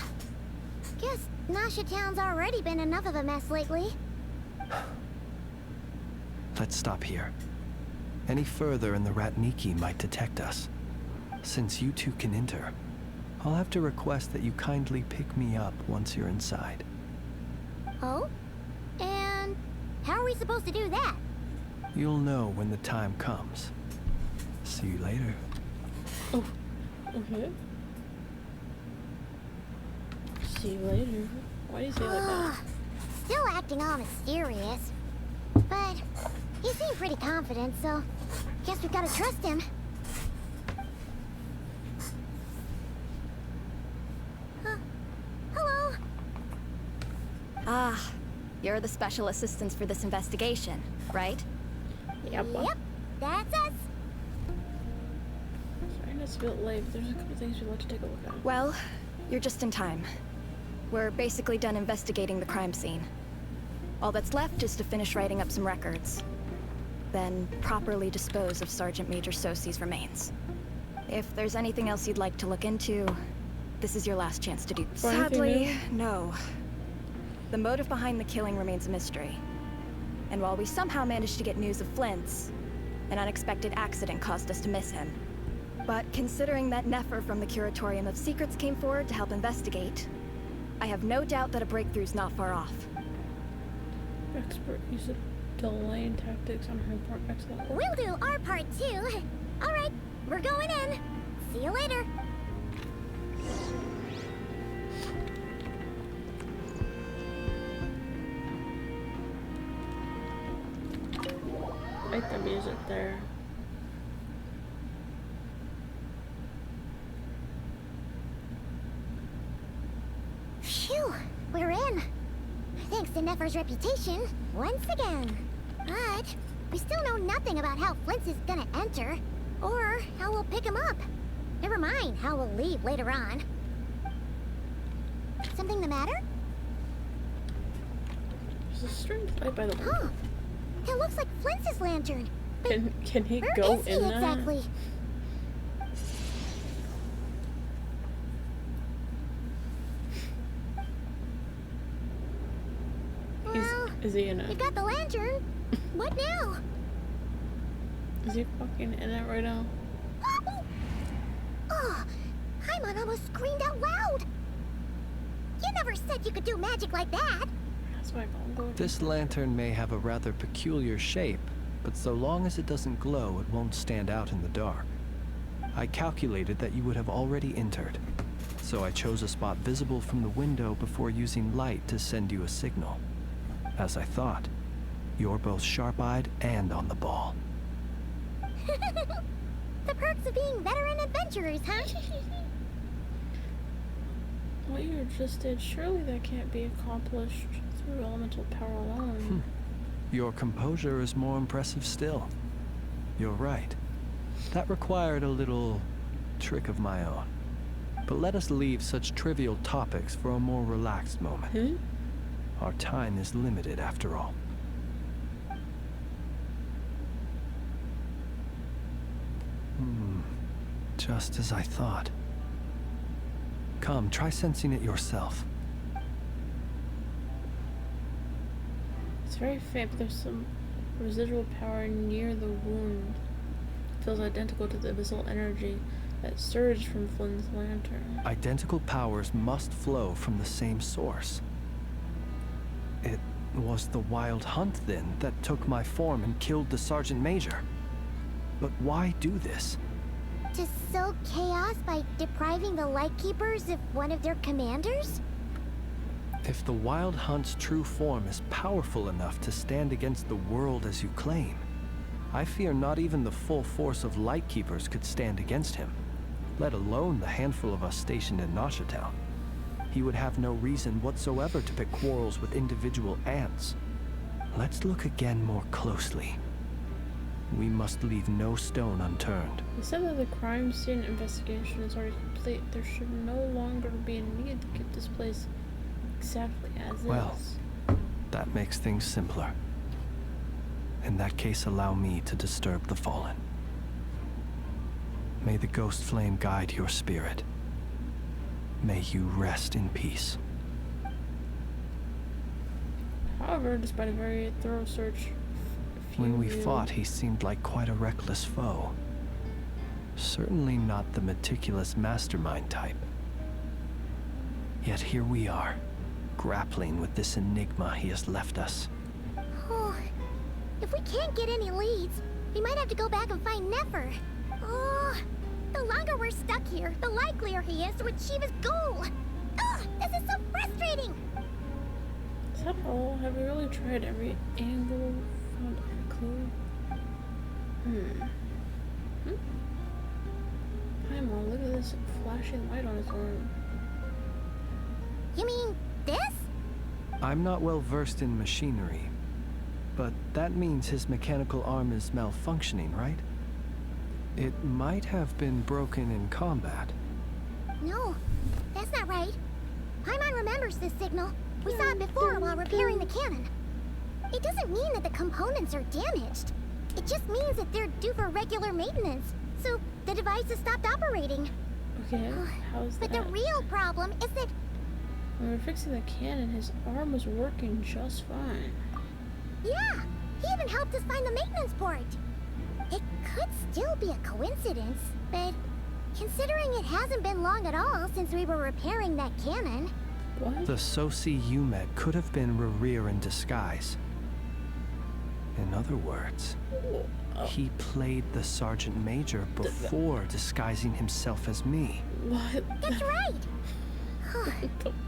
Guess Nasha Town's already been enough of a mess lately. Let's stop here. Any further and the Ratniki might detect us. Since you two can enter, I'll have to request that you kindly pick me up once you're inside. Oh? And how are we supposed to do that? You'll know when the time comes. See you later. Oh, okay. See you later. Why do you say it like that? Still acting all mysterious. But he seemed pretty confident, so guess we gotta trust him. Hello? Ah, you're the special assistants for this investigation, right? Yep. Yep, that's us. Sorry, it's a bit late, but there's a couple things we'd like to take a look at. Well, you're just in time. We're basically done investigating the crime scene. All that's left is to finish writing up some records. Then properly dispose of Sergeant Major Sosi's remains. If there's anything else you'd like to look into, this is your last chance to do. Sadly, no. The motive behind the killing remains a mystery. And while we somehow managed to get news of Flint's, an unexpected accident caused us to miss him. But considering that Nefer from the Curatorium of Secrets came forward to help investigate, I have no doubt that a breakthrough's not far off. Expert use of delaying tactics on her part. Excellent. We'll do our part too. All right, we're going in. See you later. like the music there. Phew, we're in. Thanks to Nefer's reputation, once again. But we still know nothing about how Flint's is gonna enter, or how we'll pick him up. Never mind how we'll leave later on. Something the matter? There's a strange light by the window. Huh. It looks like Flint's lantern. But can he where go is he in that? exactly? Is he in it? We've got the lantern. What now? Is he fucking in it right now? Oh, Paimon almost screamed out loud. You never said you could do magic like that. That's why I'm going. This lantern may have a rather peculiar shape, but so long as it doesn't glow, it won't stand out in the dark. I calculated that you would have already entered, so I chose a spot visible from the window before using light to send you a signal. As I thought, you're both sharp-eyed and on the ball. The perks of being veteran adventurers, huh? What you just did, surely that can't be accomplished through elemental power alone. Your composure is more impressive still. You're right. That required a little trick of my own. But let us leave such trivial topics for a more relaxed moment. Our time is limited after all. Just as I thought. Come, try sensing it yourself. It's very faint, but there's some residual power near the wound. It feels identical to the abyssal energy that surged from Flynn's lantern. Identical powers must flow from the same source. It was the wild hunt, then, that took my form and killed the Sergeant Major. But why do this? To sow chaos by depriving the Lightkeepers of one of their commanders? If the Wild Hunt's true form is powerful enough to stand against the world as you claim, I fear not even the full force of Lightkeepers could stand against him, let alone the handful of us stationed in Noshatown. He would have no reason whatsoever to pick quarrels with individual ants. Let's look again more closely. We must leave no stone unturned. You said that the crime scene investigation is already complete. There should no longer be a need to keep this place exactly as Well, is. that makes things simpler. In that case, allow me to disturb the fallen. May the ghost flame guide your spirit. May you rest in peace. However, despite a very thorough search, When we fought, he seemed like quite a reckless foe. Certainly not the meticulous mastermind type. Yet here we are, grappling with this enigma he has left us. Oh, if we can't get any leads, we might have to go back and find Nefer. Oh, the longer we're stuck here, the likelier he is to achieve his goal. Ugh, this is so frustrating. Is that all? Have we really tried every angle? Found every clue? Paimon, look at this flashing light on his arm. You mean this? I'm not well versed in machinery, but that means his mechanical arm is malfunctioning, right? It might have been broken in combat. No, that's not right. Paimon remembers this signal. We saw it before while repairing the cannon. It doesn't mean that the components are damaged. It just means that they're due for regular maintenance, so the device has stopped operating. Okay, how's that? But the real problem is that... When we were fixing the cannon, his arm was working just fine. Yeah, he even helped us find the maintenance port. It could still be a coincidence, but considering it hasn't been long at all since we were repairing that cannon... What? The Soci you met could have been Rerir in disguise. In other words, he played the Sergeant Major before disguising himself as me. What? That's right!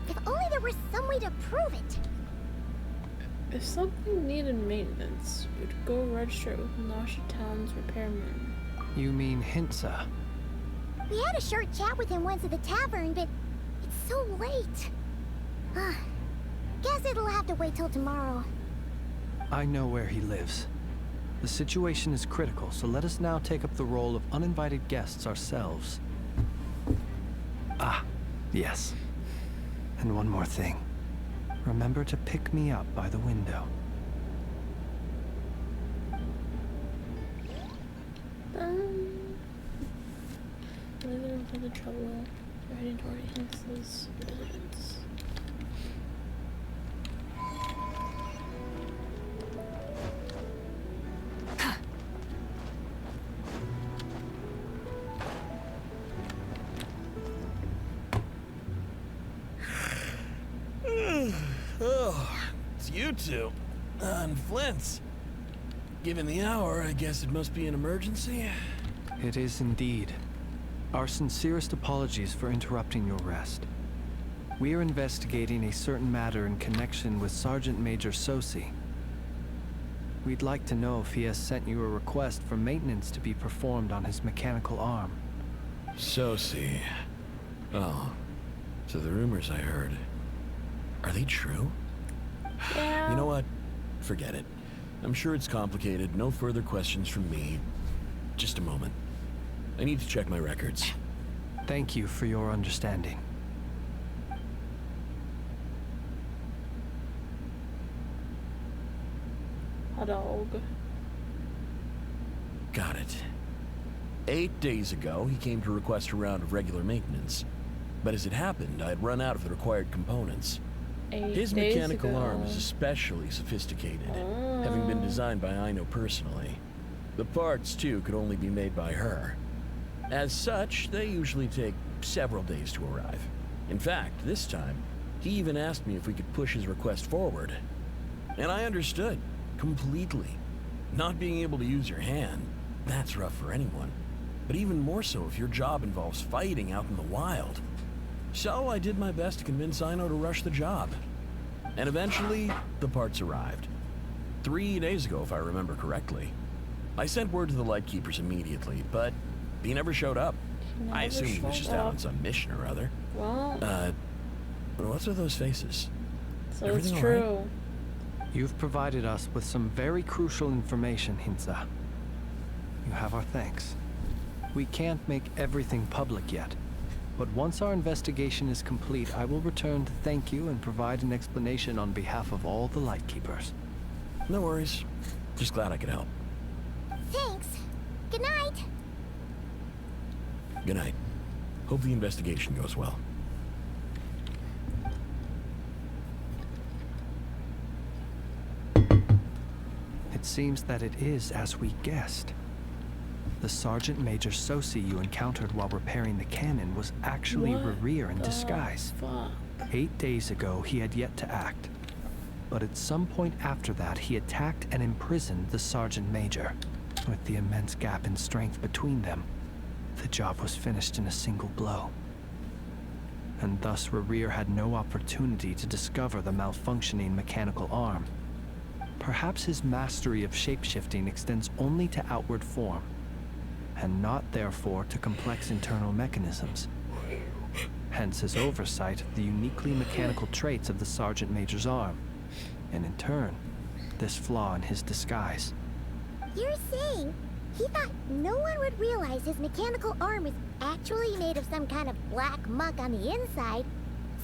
If only there was some way to prove it. If something needed maintenance, you'd go register it with Nasha Town's repairman. You mean Hinsa? We had a short chat with him once at the tavern, but it's so late. Guess it'll have to wait till tomorrow. I know where he lives. The situation is critical, so let us now take up the role of uninvited guests ourselves. Ah, yes. And one more thing. Remember to pick me up by the window. Later into the trouble, heading toward Hinsa's residence. Oh, it's you two. And Flint's. Given the hour, I guess it must be an emergency. It is indeed. Our sincerest apologies for interrupting your rest. We are investigating a certain matter in connection with Sergeant Major Sosi. We'd like to know if he has sent you a request for maintenance to be performed on his mechanical arm. Sosi. Oh, so the rumors I heard, are they true? Yeah. You know what? Forget it. I'm sure it's complicated. No further questions from me. Just a moment. I need to check my records. Thank you for your understanding. A dog. Got it. 8 days ago, he came to request a round of regular maintenance. But as it happened, I had run out of the required components. His mechanical arm is especially sophisticated, having been designed by Aino personally. The parts, too, could only be made by her. As such, they usually take several days to arrive. In fact, this time, he even asked me if we could push his request forward. And I understood, completely. Not being able to use your hand, that's rough for anyone. But even more so if your job involves fighting out in the wild. So I did my best to convince Aino to rush the job. And eventually, the parts arrived. 3 days ago, if I remember correctly. I sent word to the Lightkeepers immediately, but he never showed up. I assumed he was just out on some mission or other. Well, what's with those faces? so Everything it's all right? true. You've provided us with some very crucial information, Hinsa. You have our thanks. We can't make everything public yet, but once our investigation is complete, I will return to thank you and provide an explanation on behalf of all the Lightkeepers. No worries. Just glad I could help. Thanks. Good night. Good night. Hope the investigation goes well. It seems that it is as we guessed. The Sergeant Major Sosi you encountered while repairing the cannon was actually Rerir in disguise. 8 days ago, he had yet to act. But at some point after that, he attacked and imprisoned the Sergeant Major. With the immense gap in strength between them, the job was finished in a single blow. And thus Rerir had no opportunity to discover the malfunctioning mechanical arm. Perhaps his mastery of shapeshifting extends only to outward form, and not therefore to complex internal mechanisms. Hence his oversight of the uniquely mechanical traits of the Sergeant Major's arm, and in turn, this flaw in his disguise. You're saying he thought no one would realize his mechanical arm is actually made of some kind of black muck on the inside,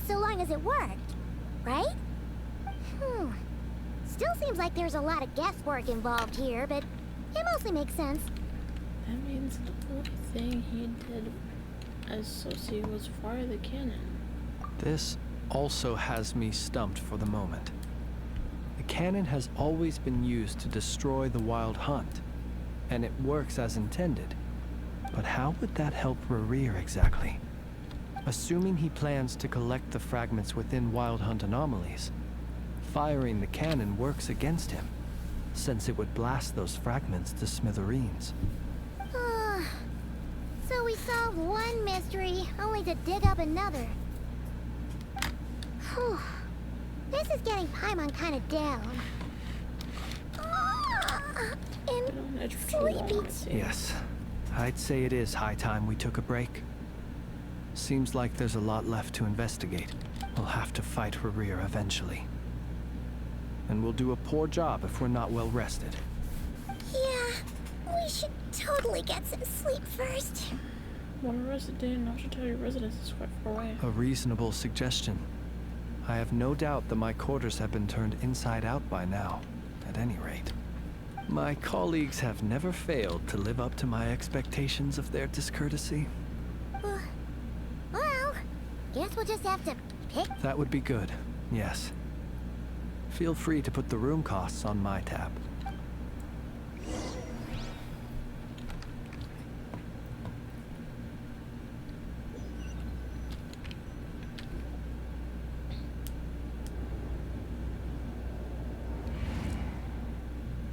so long as it worked, right? Still seems like there's a lot of guesswork involved here, but it mostly makes sense. That means the only thing he did as Sosi was fire the cannon. This also has me stumped for the moment. The cannon has always been used to destroy the wild hunt, and it works as intended. But how would that help Rerir exactly? Assuming he plans to collect the fragments within wild hunt anomalies, firing the cannon works against him, since it would blast those fragments to smithereens. So we solved one mystery, only to dig up another. Whew. This is getting Paimon kind of down. And sleepy. Yes, I'd say it is high time we took a break. Seems like there's a lot left to investigate. We'll have to fight for rear eventually. And we'll do a poor job if we're not well rested. Yeah, we should totally get some sleep first. One resident, not to tell your residence is quite far away. A reasonable suggestion. I have no doubt that my quarters have been turned inside out by now, at any rate. My colleagues have never failed to live up to my expectations of their discourtesy. Well, guess we'll just have to pick. That would be good, yes. Feel free to put the room costs on my tab.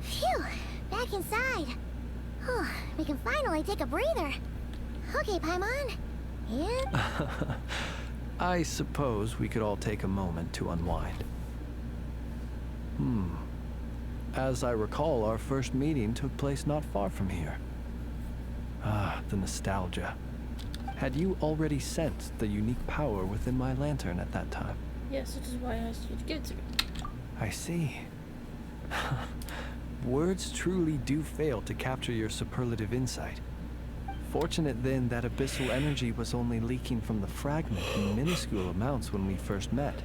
Phew, back inside. Whew, we can finally take a breather. Okay, Paimon. Yeah? I suppose we could all take a moment to unwind. As I recall, our first meeting took place not far from here. Ah, the nostalgia. Had you already sensed the unique power within my lantern at that time? Yes, which is why I asked you to give it to me. I see. Words truly do fail to capture your superlative insight. Fortunate then that abyssal energy was only leaking from the fragment in minuscule amounts when we first met.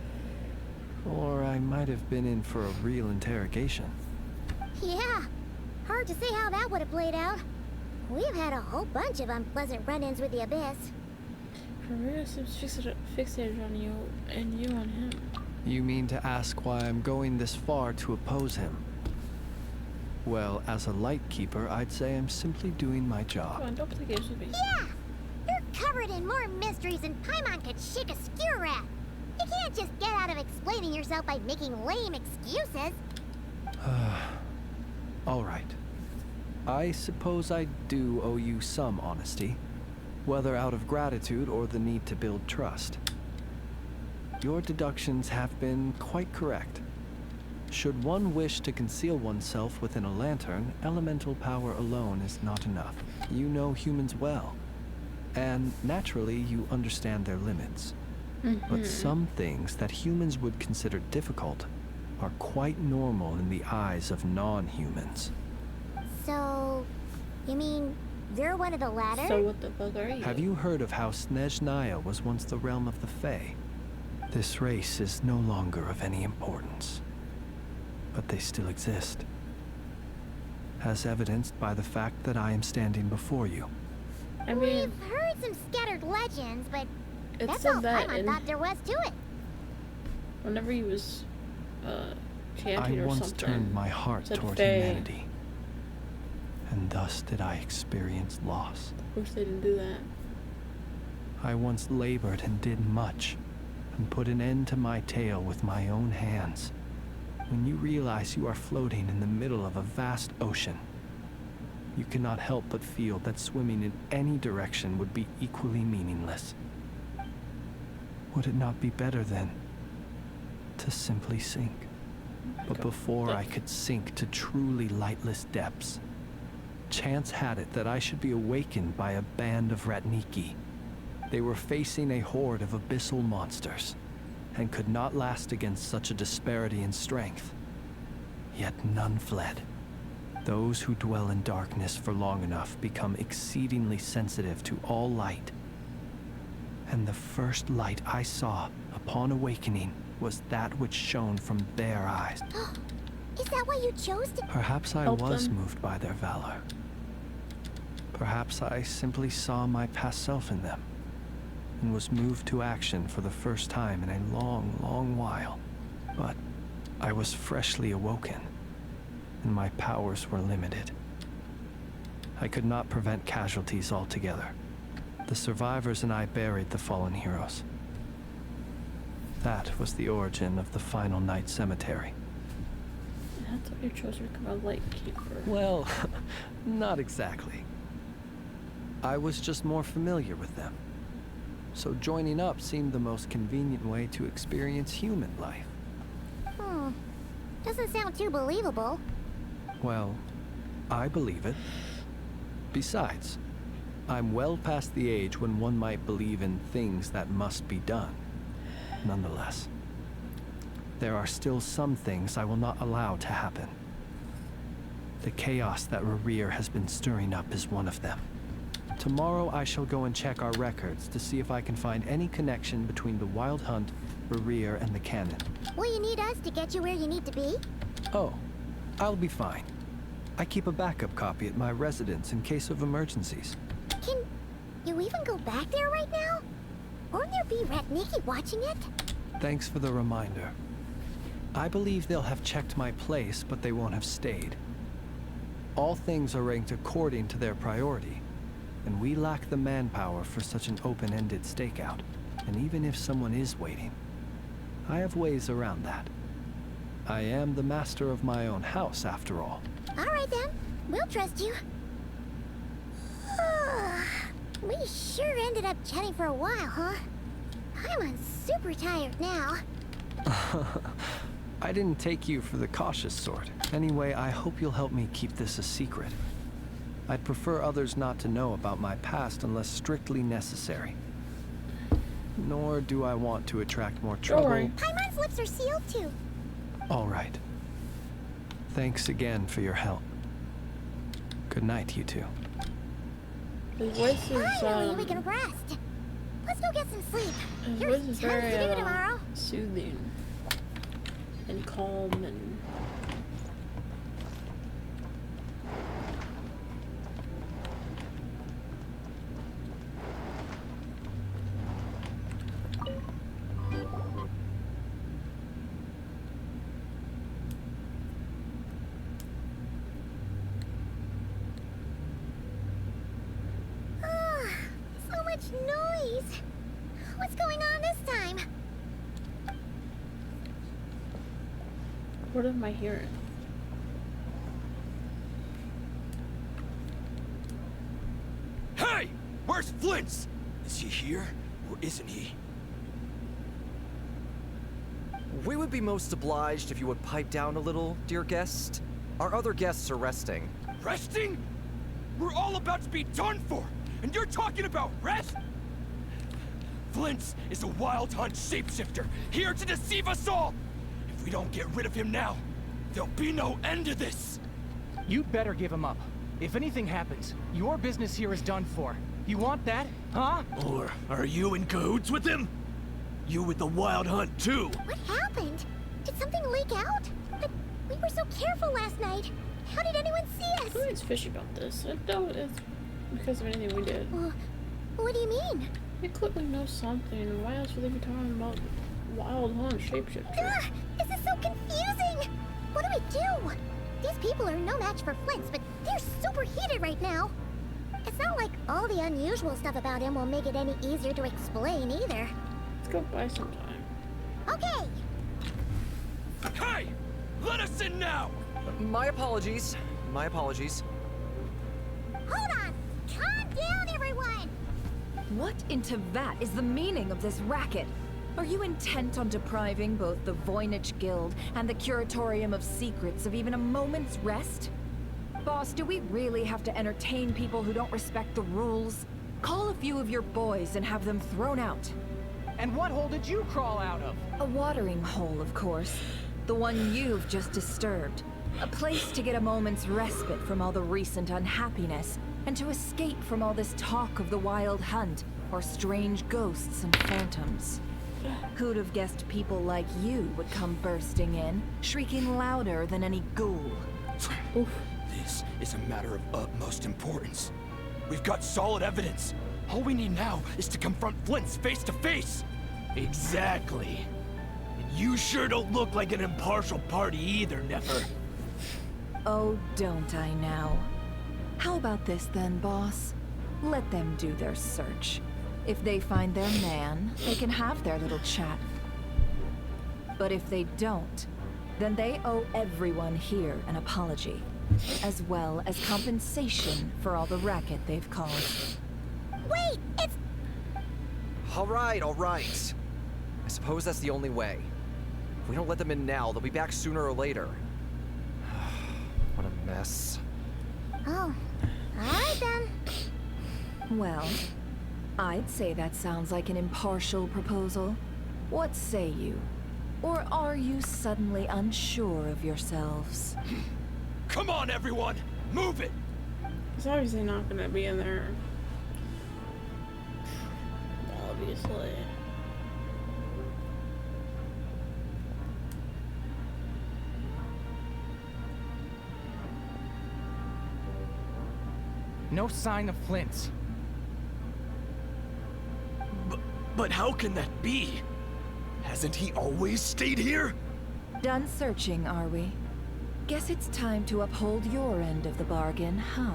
Or I might have been in for a real interrogation. Yeah, hard to say how that would have played out. We've had a whole bunch of unpleasant run-ins with the Abyss. Maria seems fixated on you, and you on him. You mean to ask why I'm going this far to oppose him? Well, as a Lightkeeper, I'd say I'm simply doing my job. Come on, don't play games with me. Yeah! You're covered in more mysteries than Paimon could shake a skewer at. You can't just get out of explaining yourself by making lame excuses. All right. I suppose I do owe you some honesty, whether out of gratitude or the need to build trust. Your deductions have been quite correct. Should one wish to conceal oneself within a lantern, elemental power alone is not enough. You know humans well, and naturally you understand their limits. But some things that humans would consider difficult are quite normal in the eyes of non-humans. So, you mean you're one of the latter? So what the fuck are you? Have you heard of how Snezhnaya was once the realm of the Fae? This race is no longer of any importance, but they still exist, as evidenced by the fact that I am standing before you. I mean, we've heard some scattered legends, but that's said all that Paimon thought there was to it. Whenever he was chanting I or once something, turned my heart said toward Fae. humanity, and thus did I experience loss. Of course they didn't do that. I once labored and did much, and put an end to my tale with my own hands. When you realize you are floating in the middle of a vast ocean, you cannot help but feel that swimming in any direction would be equally meaningless. Would it not be better then to simply sink? But before I could sink to truly lightless depths, chance had it that I should be awakened by a band of Ratniki. They were facing a horde of abyssal monsters, and could not last against such a disparity in strength. Yet none fled. Those who dwell in darkness for long enough become exceedingly sensitive to all light. And the first light I saw upon awakening was that which shone from their eyes. Is that why you chose to Perhaps I help was them? moved by their valor. Perhaps I simply saw my past self in them, and was moved to action for the first time in a long, long while. But I was freshly awoken, and my powers were limited. I could not prevent casualties altogether. The survivors and I buried the fallen heroes. That was the origin of the Final Night Cemetery. That's why you chose to become a Lightkeeper. Well, not exactly. I was just more familiar with them. So joining up seemed the most convenient way to experience human life. Doesn't sound too believable. Well, I believe it. Besides, I'm well past the age when one might believe in things that must be done. Nonetheless, there are still some things I will not allow to happen. The chaos that Rerir has been stirring up is one of them. Tomorrow I shall go and check our records to see if I can find any connection between the Wild Hunt, Rerir, and the cannon. Will you need us to get you where you need to be? Oh, I'll be fine. I keep a backup copy at my residence in case of emergencies. Can you even go back there right now? Won't there be Ratniki watching it? Thanks for the reminder. I believe they'll have checked my place, but they won't have stayed. All things are ranked according to their priority, and we lack the manpower for such an open-ended stakeout. And even if someone is waiting, I have ways around that. I am the master of my own house, after all. All right then, we'll trust you. We sure ended up chatting for a while, huh? I'm super tired now. I didn't take you for the cautious sort. Anyway, I hope you'll help me keep this a secret. I'd prefer others not to know about my past unless strictly necessary. Nor do I want to attract more trouble. Paimon's lips are sealed too. All right. Thanks again for your help. Good night, you two. His voice is, Finally, we can rest. Let's go get some sleep. His There's voice is tons very, to do tomorrow. soothing and calm and... So much noise. What's going on this time? What am I hearing? Hey! Where's Flint's? Is he here, or isn't he? We would be most obliged if you would pipe down a little, dear guest. Our other guests are resting. Resting? We're all about to be done for, and you're talking about rest? Flint's is a Wild Hunt shapeshifter, here to deceive us all! If we don't get rid of him now, there'll be no end to this! You'd better give him up. If anything happens, your business here is done for. You want that, huh? Or are you in cahoots with him? You with the Wild Hunt too? What happened? Did something leak out? But we were so careful last night. How did anyone see us? Who's fishy about this? I doubt it's because of anything we did. What do you mean? We clearly know something. Why else would they be talking about Wild Hunt shapeshifter? This is so confusing! What do we do? These people are no match for Flint's, but they're super heated right now. It's not like all the unusual stuff about him will make it any easier to explain either. Let's go buy some time. Okay! Hey! Let us in now! My apologies. My apologies. Hold on! Calm down, everyone! What in Tevat is the meaning of this racket? Are you intent on depriving both the Voynich Guild and the Curatorium of Secrets of even a moment's rest? Boss, do we really have to entertain people who don't respect the rules? Call a few of your boys and have them thrown out. And what hole did you crawl out of? A watering hole, of course. The one you've just disturbed. A place to get a moment's respite from all the recent unhappiness, and to escape from all this talk of the Wild Hunt, or strange ghosts and phantoms. Who'd have guessed people like you would come bursting in, shrieking louder than any ghoul? This is a matter of utmost importance. We've got solid evidence. All we need now is to confront Flint's face to face. Exactly. And you sure don't look like an impartial party either, Nefer. Oh, don't I now? How about this then, boss? Let them do their search. If they find their man, they can have their little chat. But if they don't, then they owe everyone here an apology, as well as compensation for all the racket they've caused. Wait, it's... All right, all right. I suppose that's the only way. If we don't let them in now, they'll be back sooner or later. What a mess. Oh, alright then. Well, I'd say that sounds like an impartial proposal. What say you? Or are you suddenly unsure of yourselves? Come on, everyone! Move it! It's obviously not gonna be in there. Obviously. No sign of Flint's. But how can that be? Hasn't he always stayed here? Done searching, are we? Guess it's time to uphold your end of the bargain, huh?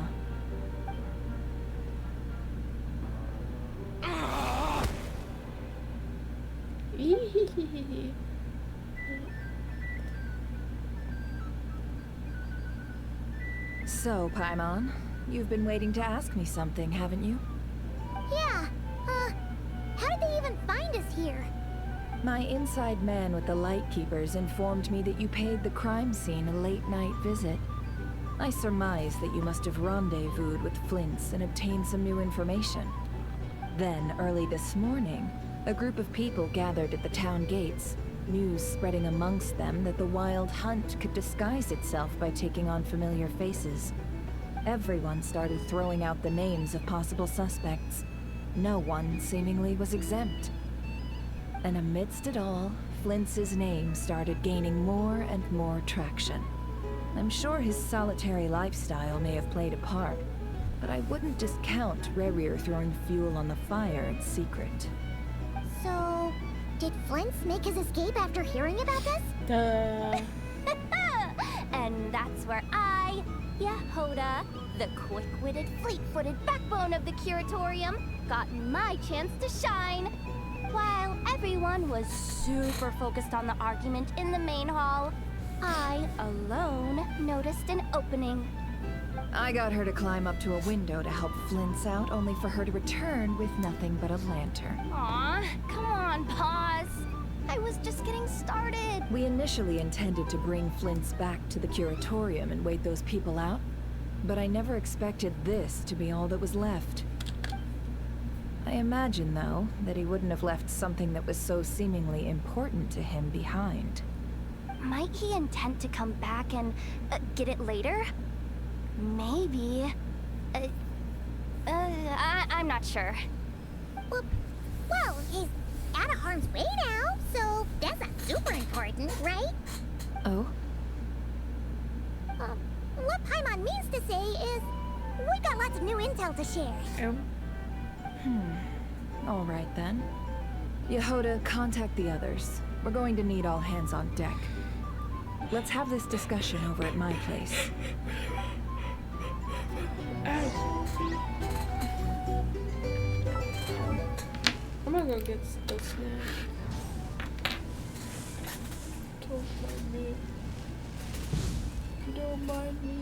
So, Paimon, you've been waiting to ask me something, haven't you? Yeah, how did they even find us here? My inside man with the Lightkeepers informed me that you paid the crime scene a late-night visit. I surmise that you must have rendezvoused with Flint's and obtained some new information. Then, early this morning, a group of people gathered at the town gates, news spreading amongst them that the Wild Hunt could disguise itself by taking on familiar faces. Everyone started throwing out the names of possible suspects. No one, seemingly, was exempt. And amidst it all, Flint's name started gaining more and more traction. I'm sure his solitary lifestyle may have played a part, but I wouldn't discount Rerir throwing fuel on the fire in secret. So, did Flint's make his escape after hearing about this? Duh. And that's where I, Yehoda, the quick-witted, fleet-footed backbone of the Curatorium, got my chance to shine. While everyone was super focused on the argument in the main hall, I alone noticed an opening. I got her to climb up to a window to help Flint's out, only for her to return with nothing but a lantern. Aw, come on, pause. I was just getting started. We initially intended to bring Flint's back to the Curatorium and wait those people out, but I never expected this to be all that was left. I imagine, though, that he wouldn't have left something that was so seemingly important to him behind. Might he intend to come back and get it later? Maybe. I'm not sure. Well, he's out of harm's way now, so that's not super important, right? Oh? What Paimon means to say is, we got lots of new intel to share. All right then. Yehoda, contact the others. We're going to need all hands on deck. Let's have this discussion over at my place. I'm gonna go get the snack. Don't mind me. Don't mind me.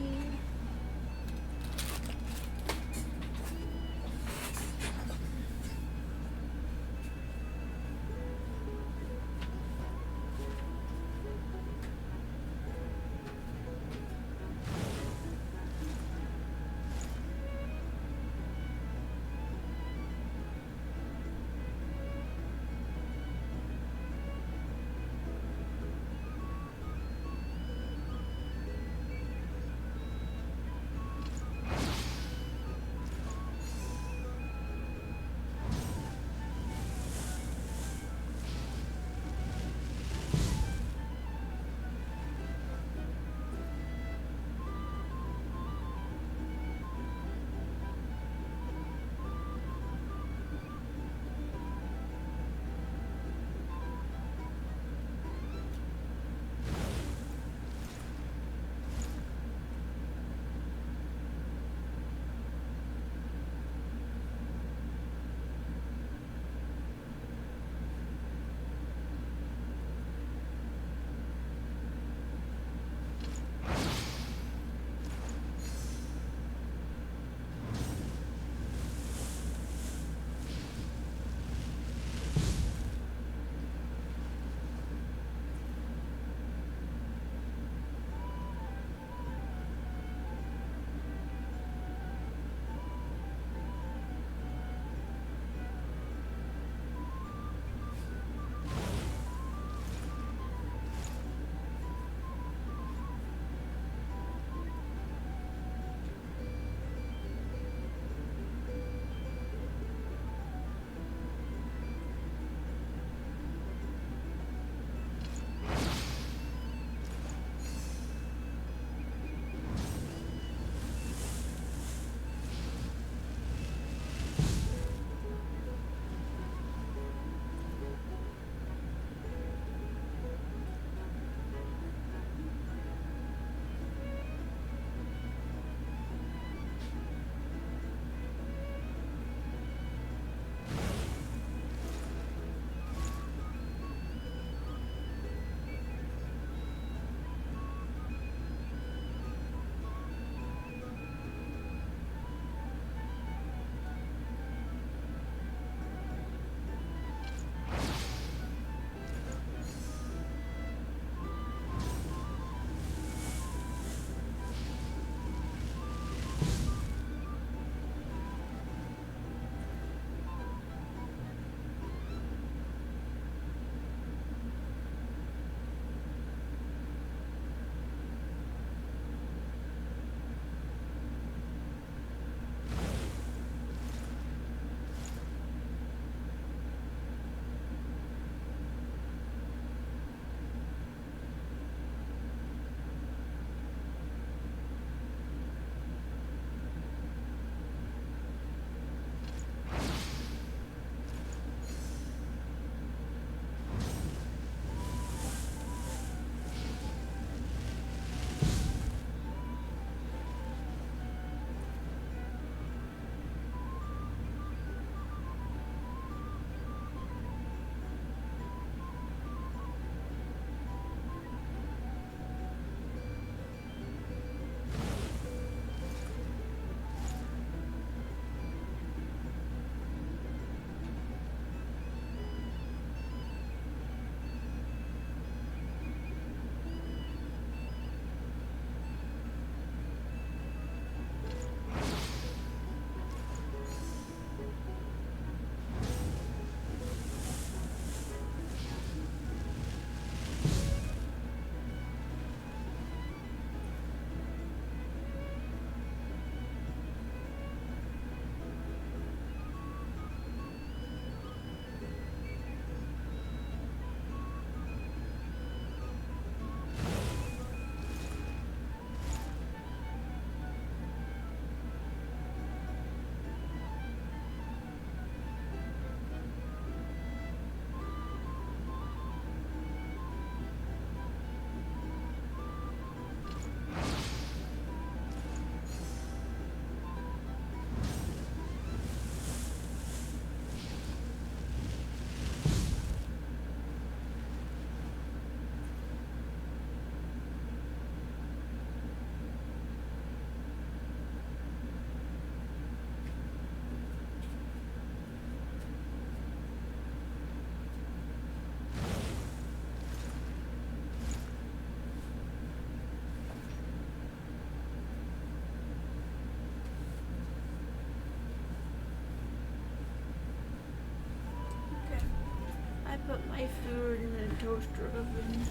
put my food in a toaster oven.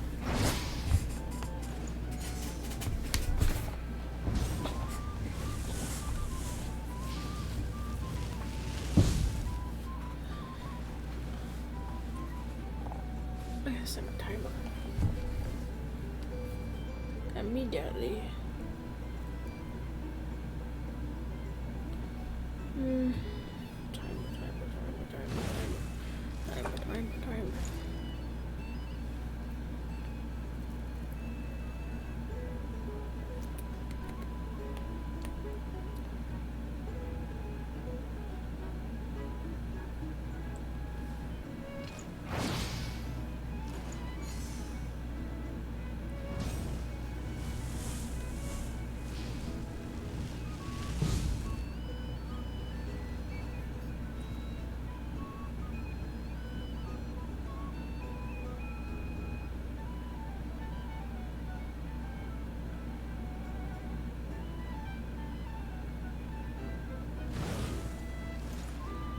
I gotta set a timer. Immediately. Timer.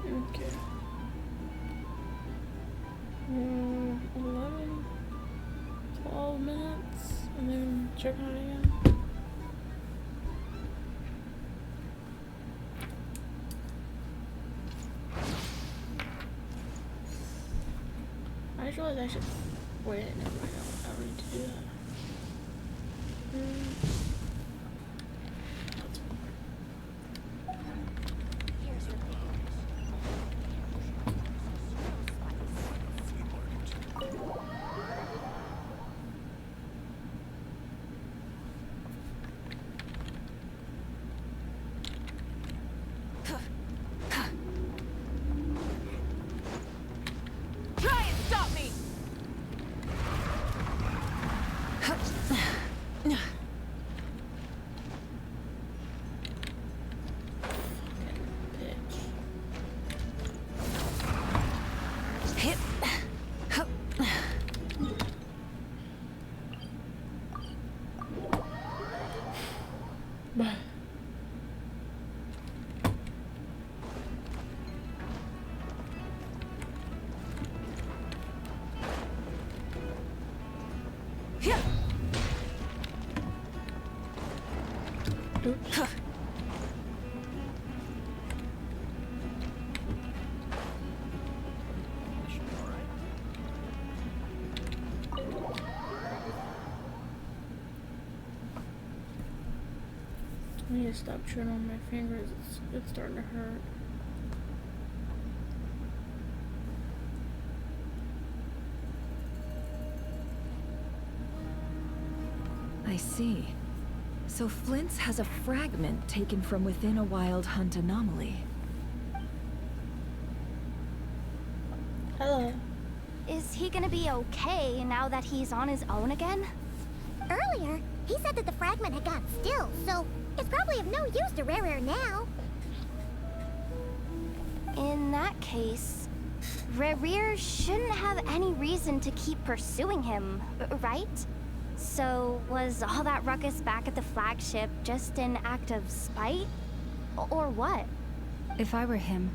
Okay. 11, 12 minutes, and then check on it again. I just realized I should wait. Never mind. I don't need to do that. Oops. I need to stop chewing on my fingers. It's starting to hurt. I see. So Flint's has a fragment taken from within a wild hunt anomaly. Hello. Is he gonna be okay now that he's on his own again? Earlier, he said that the fragment had got still, so it's probably of no use to Rare now. In that case, Rare shouldn't have any reason to keep pursuing him, right? So, was all that ruckus back at the flagship just an act of spite? Or what? If I were him,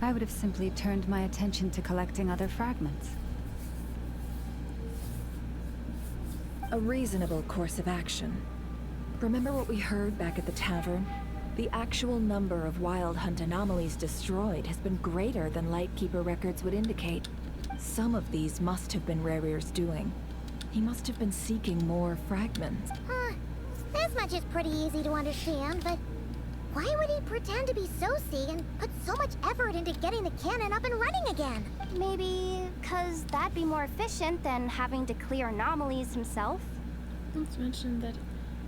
I would have simply turned my attention to collecting other fragments. A reasonable course of action. Remember what we heard back at the tavern? The actual number of wild hunt anomalies destroyed has been greater than Lightkeeper records would indicate. Some of these must have been Rare's doing. He must have been seeking more fragments. This much is pretty easy to understand, but why would he pretend to be Soci and put so much effort into getting the cannon up and running again? Maybe because that'd be more efficient than having to clear anomalies himself? Let's mention that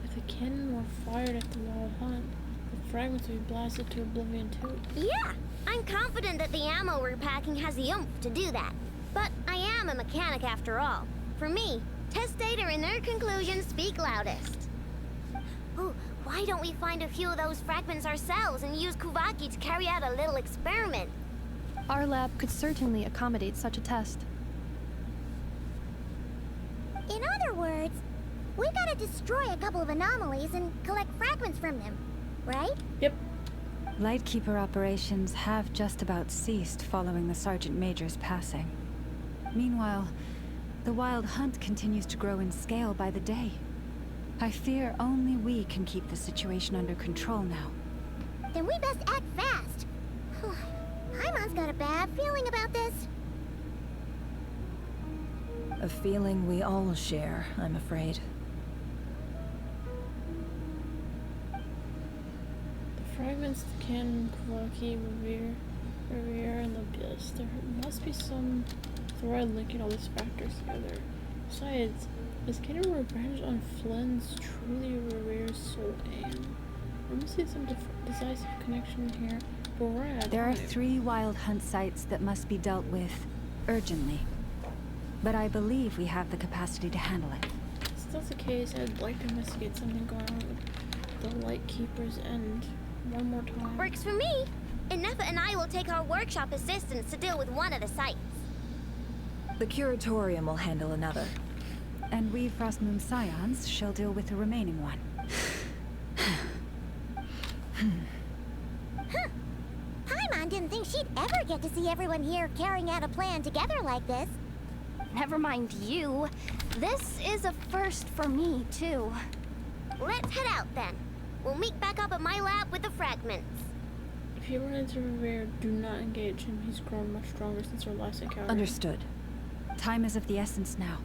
if the cannon were fired at the wild hunt, the fragments would be blasted to oblivion too. Yeah, I'm confident that the ammo we're packing has the oomph to do that. But I am a mechanic after all. For me, test data and their conclusions speak loudest. Ooh, why don't we find a few of those fragments ourselves and use Kuvaki to carry out a little experiment? Our lab could certainly accommodate such a test. In other words, we gotta destroy a couple of anomalies and collect fragments from them, right? Yep. Lightkeeper operations have just about ceased following the Sergeant Major's passing. Meanwhile, the wild hunt continues to grow in scale by the day. I fear only we can keep the situation under control now. Then we best act fast. Paimon's got a bad feeling about this. A feeling we all share, I'm afraid. The fragments, the cannon, Kawaki, Revere, and the abyss. There must be some thread linking all these factors together. Besides, is Cannon revenge on Flynn's truly Revere's sole aim? There must be some decisive connection here. There are 3 wild hunt sites that must be dealt with urgently. But I believe we have the capacity to handle it. If that's the case, I'd like to investigate something going on with the Lightkeeper's End one more time. Works for me. Ineffa and I will take our workshop assistants to deal with one of the sites. The Curatorium will handle another. And we Frostmoon Scions shall deal with the remaining one. Paimon didn't think she'd ever get to see everyone here carrying out a plan together like this. Never mind you. This is a first for me, too. Let's head out then. We'll meet back up at my lab with the fragments. If you run into Revere, do not engage him. He's grown much stronger since our last encounter. Understood. Time is of the essence now.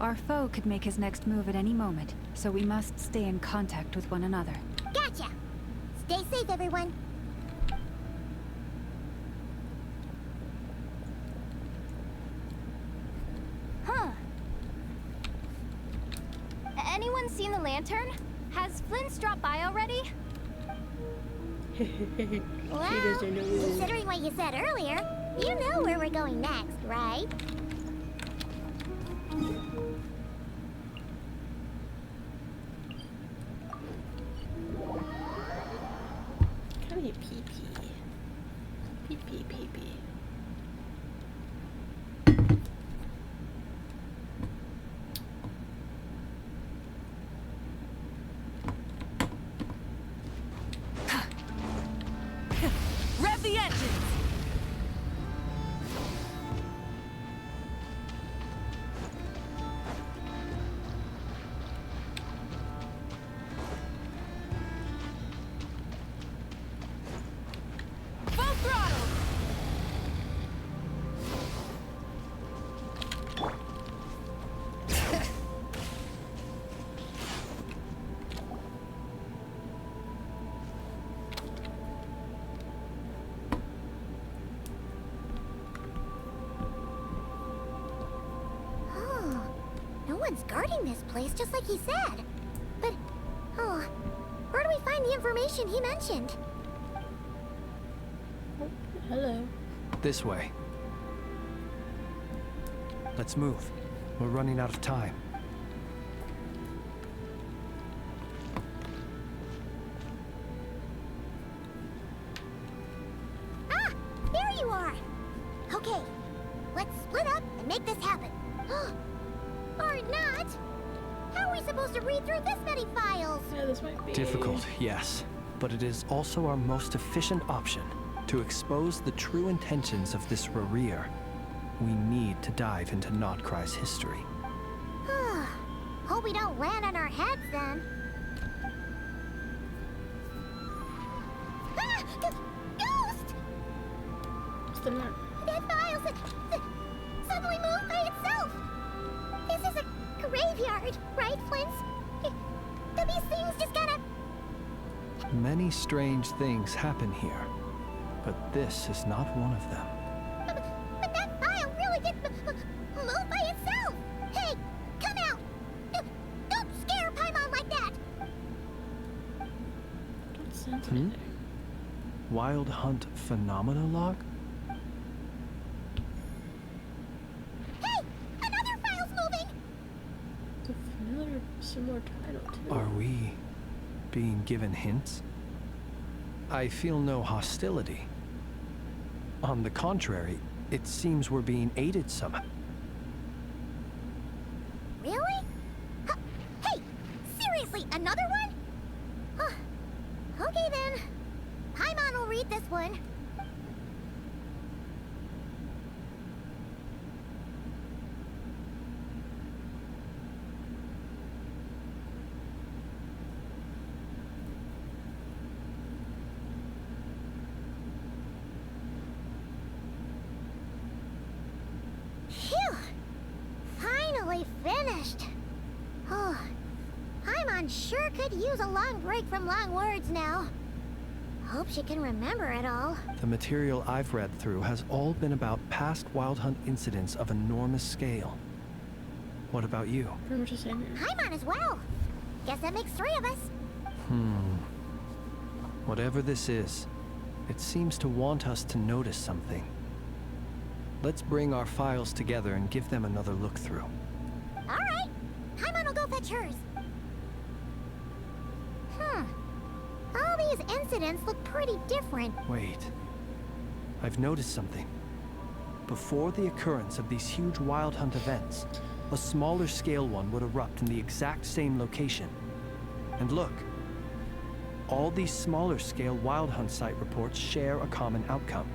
Our foe could make his next move at any moment, so we must stay in contact with one another. Gotcha! Stay safe, everyone. Huh. Anyone seen the lantern? Has Flint's dropped by already? Well, considering what you said earlier, you know where we're going next, right? Come here, pee-pee. Pee-pee, pee-pee. Rev the engines! Full throttle! Oh, no one's guarding this place, just like he said. But, where do we find the information he mentioned? Oh, hello. This way. Let's move. We're running out of time. Ah, there you are. Okay, let's split up and make this happen. Or not. How are we supposed to read through this many files? Yeah, this might be Difficult, yes. But it is also our most efficient option. To expose the true intentions of this Rereer, we need to dive into Notcry's history. Hope we don't land on our heads then. Ah! Ghost! What's the matter? That files suddenly moved by itself. This is a graveyard, right, Flint? Do these things just gotta... Many strange things happen here, but this is not one of them. But that file really did move by itself! Hey, come out! Don't scare Paimon like that! Don't sense Hmm? anything. Wild Hunt Phenomena Log? Hey! Another file's moving! It's a familiar, similar title, too. Are we being given hints? I feel no hostility. On the contrary, it seems we're being aided somehow. Really? Hey! Seriously, another one? Okay then. Paimon will read this one. sure could use a long break from long words now. Hope she can remember it all. The material I've read through has all been about past Wild Hunt incidents of enormous scale. What about you? Pretty much the same here. I'm on as well. Guess that makes 3 of us. Whatever this is, it seems to want us to notice something. Let's bring our files together and give them another look through. All right. Paimon will go fetch hers. All these incidents look pretty different. Wait. I've noticed something. Before the occurrence of these huge Wild Hunt events, a smaller scale one would erupt in the exact same location. And look. All these smaller scale Wild Hunt site reports share a common outcome.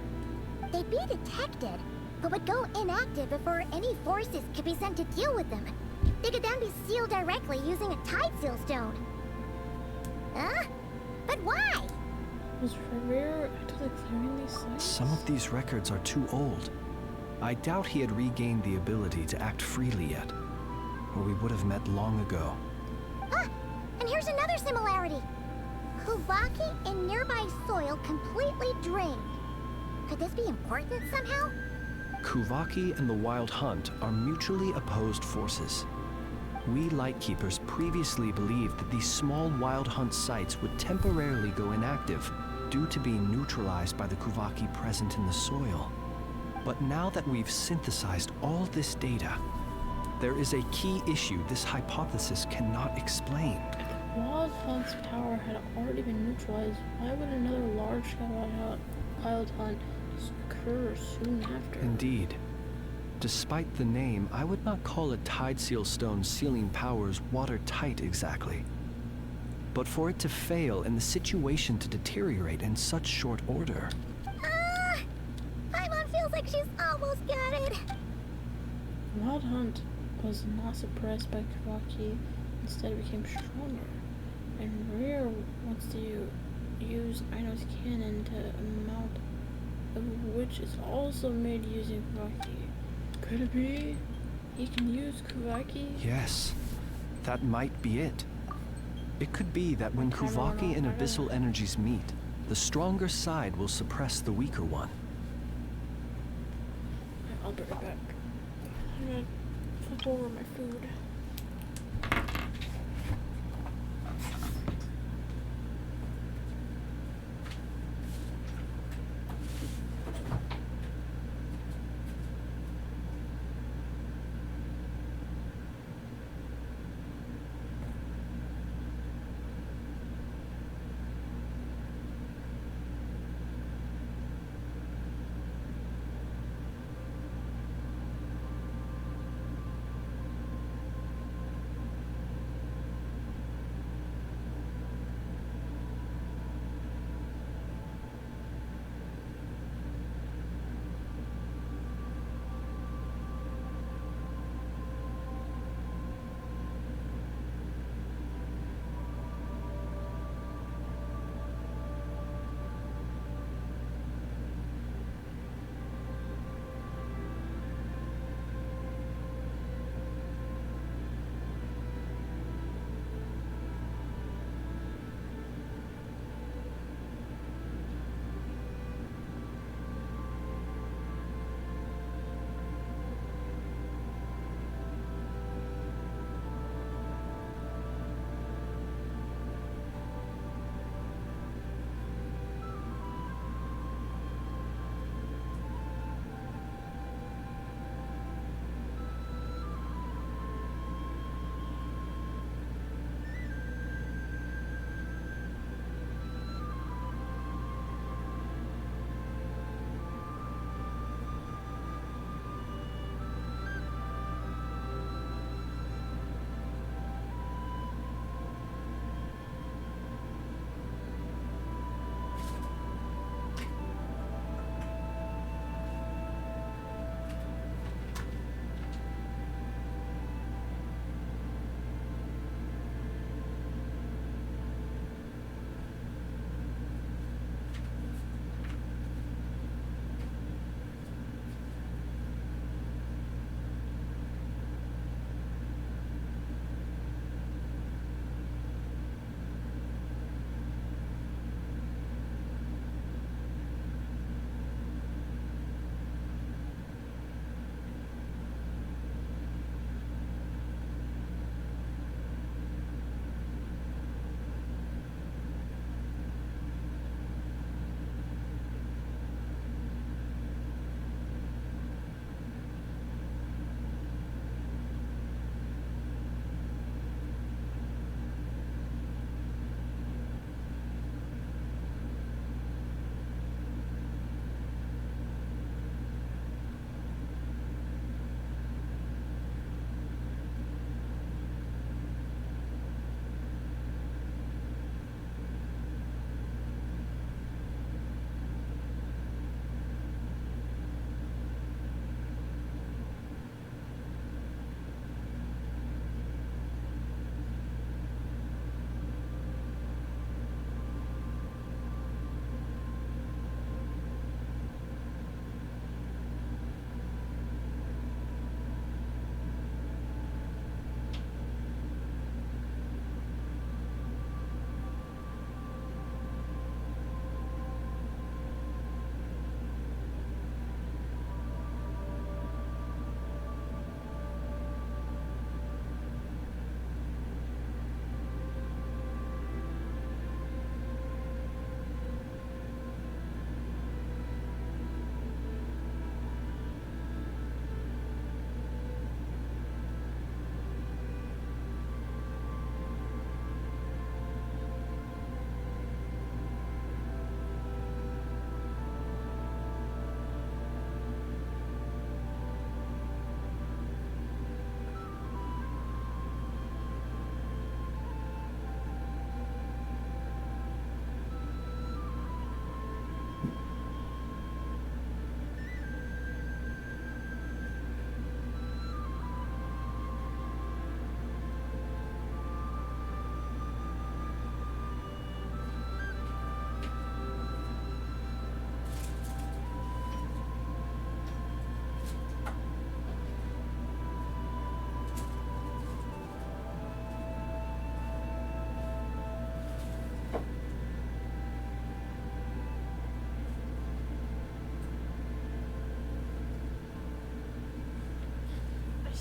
They'd be detected, but would go inactive before any forces could be sent to deal with them. They could then be sealed directly using a tide seal stone. But why? Was Revere actually clearing these sites? Some of these records are too old. I doubt he had regained the ability to act freely yet, or we would have met long ago. And here's another similarity. Kuvaki and nearby soil completely drained. Could this be important somehow? Kuvaki and the Wild Hunt are mutually opposed forces. We Lightkeepers previously believed that these small Wild Hunt sites would temporarily go inactive due to being neutralized by the Kuvaki present in the soil. But now that we've synthesized all this data, there is a key issue this hypothesis cannot explain. Wild Hunt's power had already been neutralized. Why would another large-scale Wild Hunt just occur soon after? Indeed. Despite the name, I would not call a Tide Seal Stone sealing powers watertight exactly. But for it to fail and the situation to deteriorate in such short order... Paimon feels like she's almost got it. Wild Hunt was not suppressed by Kavaki, instead became stronger. And Rare wants to use Aino's cannon to mount, which is also made using Kavaki. Could it be he can use Kavaki? Yes, that might be it. It could be that when Kuvaki and Abyssal energies meet, the stronger side will suppress the weaker one. I'll be right back. I'm gonna flip over my food.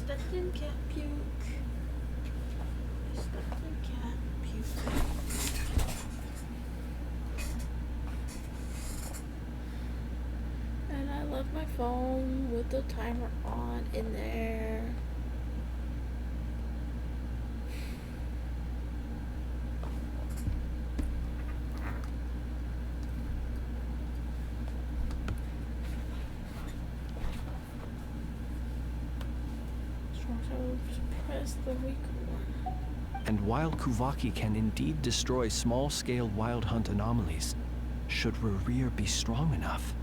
stepped in cat puke. I stepped in cat puke. And I left my phone with the timer on in there. The weak one. And while Kuvaki can indeed destroy small-scale wild hunt anomalies, should Rerir be strong enough,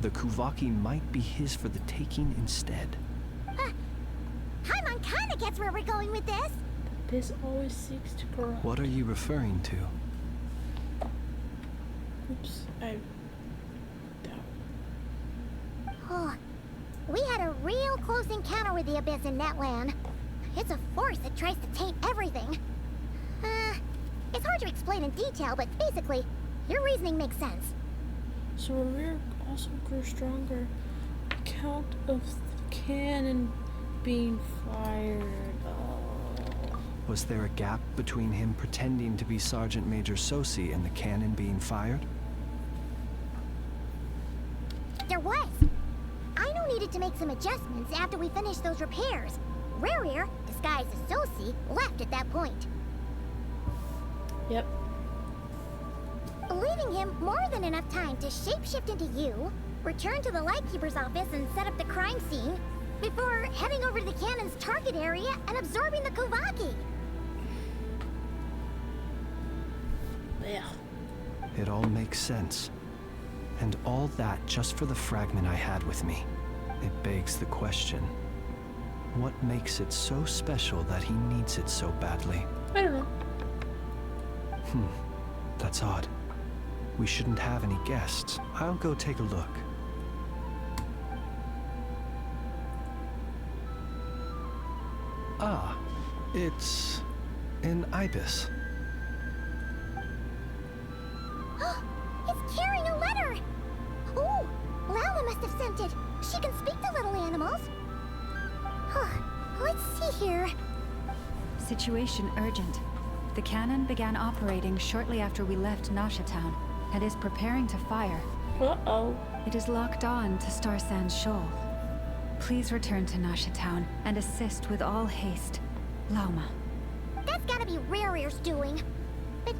the Kuvaki might be his for the taking instead. Paimon kinda gets where we're going with this. This always seeks to corrupt. What are you referring to? Oops, I Oh, we had a real close encounter with the Abyss in Netland. It's a force that tries to taint everything. It's hard to explain in detail, but basically, your reasoning makes sense. So Rerir also grew stronger. Account of the cannon being fired. Oh. Was there a gap between him pretending to be Sergeant Major Sosi and the cannon being fired? There was. Aino needed to make some adjustments after we finished those repairs. Rerir, disguised as Sosi, left at that point. Yep. Leaving him more than enough time to shapeshift into you, return to the Lightkeeper's office and set up the crime scene, before heading over to the cannon's target area and absorbing the Kuvaki. Yeah. It all makes sense. And all that just for the fragment I had with me. It begs the question. What makes it so special that he needs it so badly? I don't know. That's odd. We shouldn't have any guests. I'll go take a look. Ah, it's an ibis. It's carrying a letter! Ooh, Lala must have sent it. She can speak to little animals. Let's see here. Situation urgent. The cannon began operating shortly after we left Nasha Town and is preparing to fire. Uh-oh. It is locked on to Star Sands Shoal. Please return to Nasha Town and assist with all haste. Lauma. That's gotta be Rerir's doing. But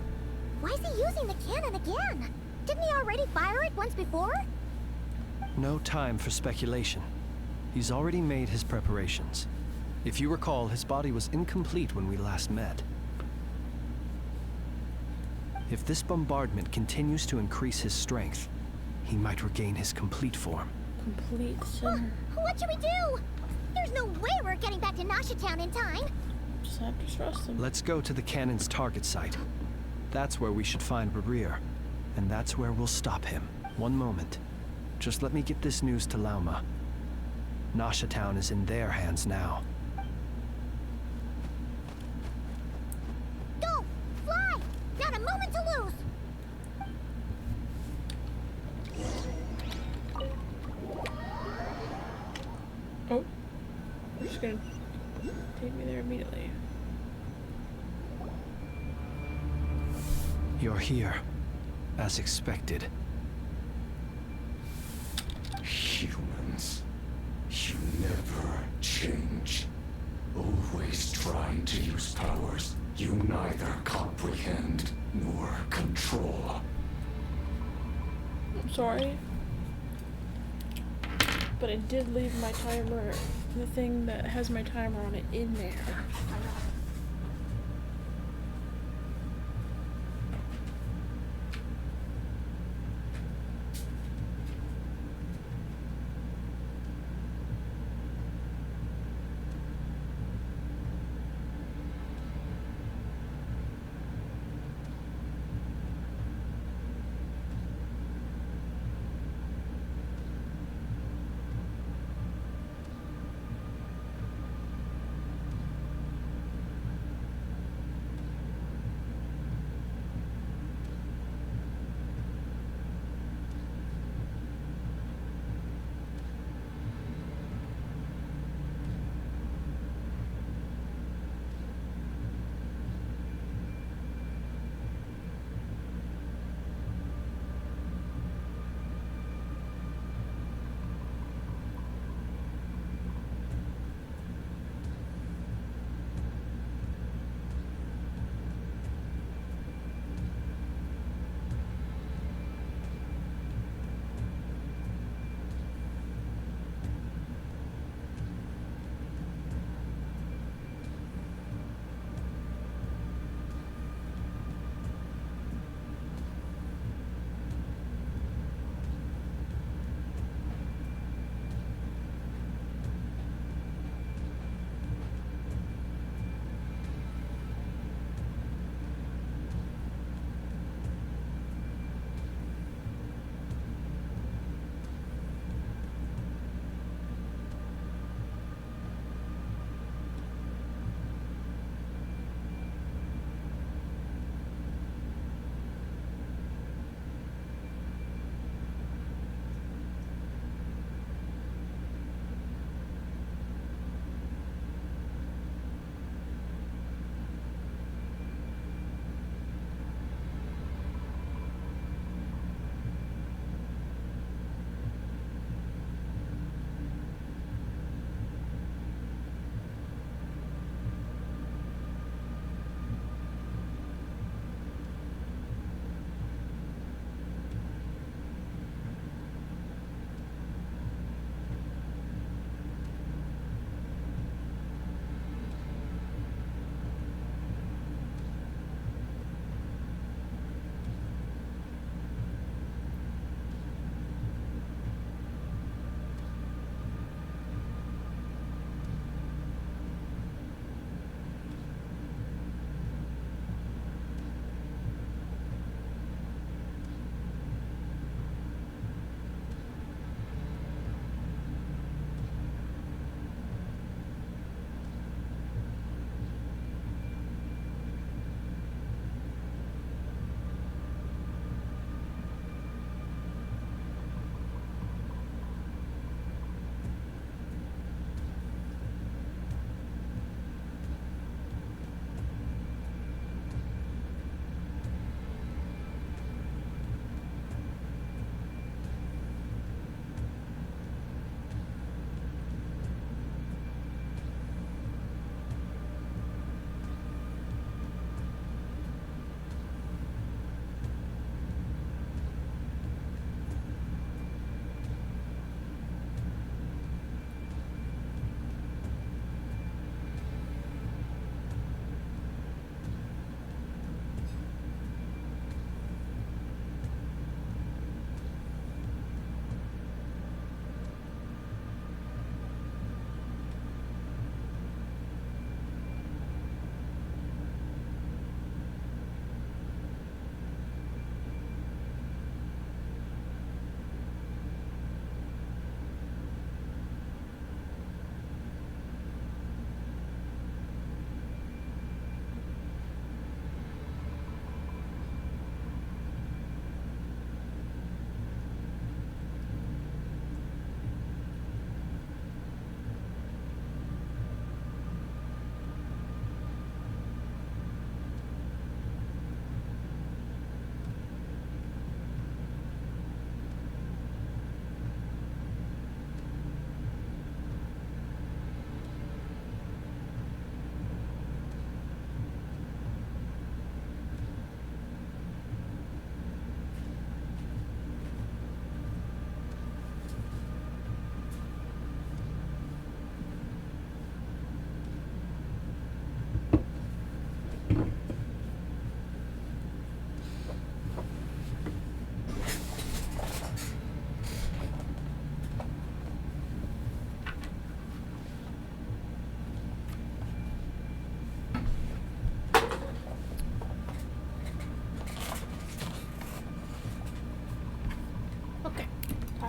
why is he using the cannon again? Didn't he already fire it once before? No time for speculation. He's already made his preparations. If you recall, his body was incomplete when we last met. If this bombardment continues to increase his strength, he might regain his complete form. Complete center. What should we do? There's no way we're getting back to Nasha Town in time. Just have to trust him. Let's go to the cannon's target site. That's where we should find Rerir, and that's where we'll stop him. One moment. Just let me get this news to Lauma. Nasha Town is in their hands now. Go! Fly! Not a moment to lose! Oh. We're just gonna take me there immediately. You're here, as expected. Humans, you never change. Always trying to use powers you neither comprehend nor control. I'm sorry. But I did leave my timer, the thing that has my timer on it, in there.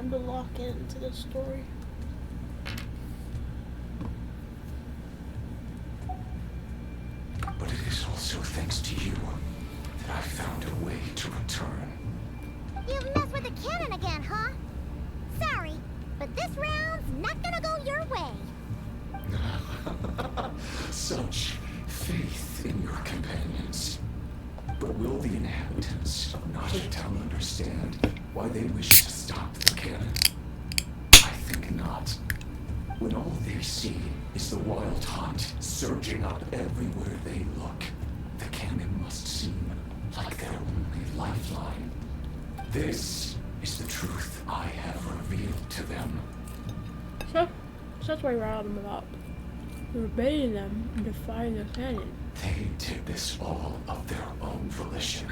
time to lock into the story. But it is also thanks to you that I found a way to return. You messed with the cannon again, huh? Sorry, but this round's not gonna go your way. Such faith in your companions. But will the inhabitants of Nashatown understand why they wish to stop the cannon? I think not. When all they see is the wild hunt surging up everywhere they look, the cannon must seem like their only lifeline. This is the truth I have revealed to them. So that's why you riled them about. You're baiting them and defying the cannon. They did this all of their own volition.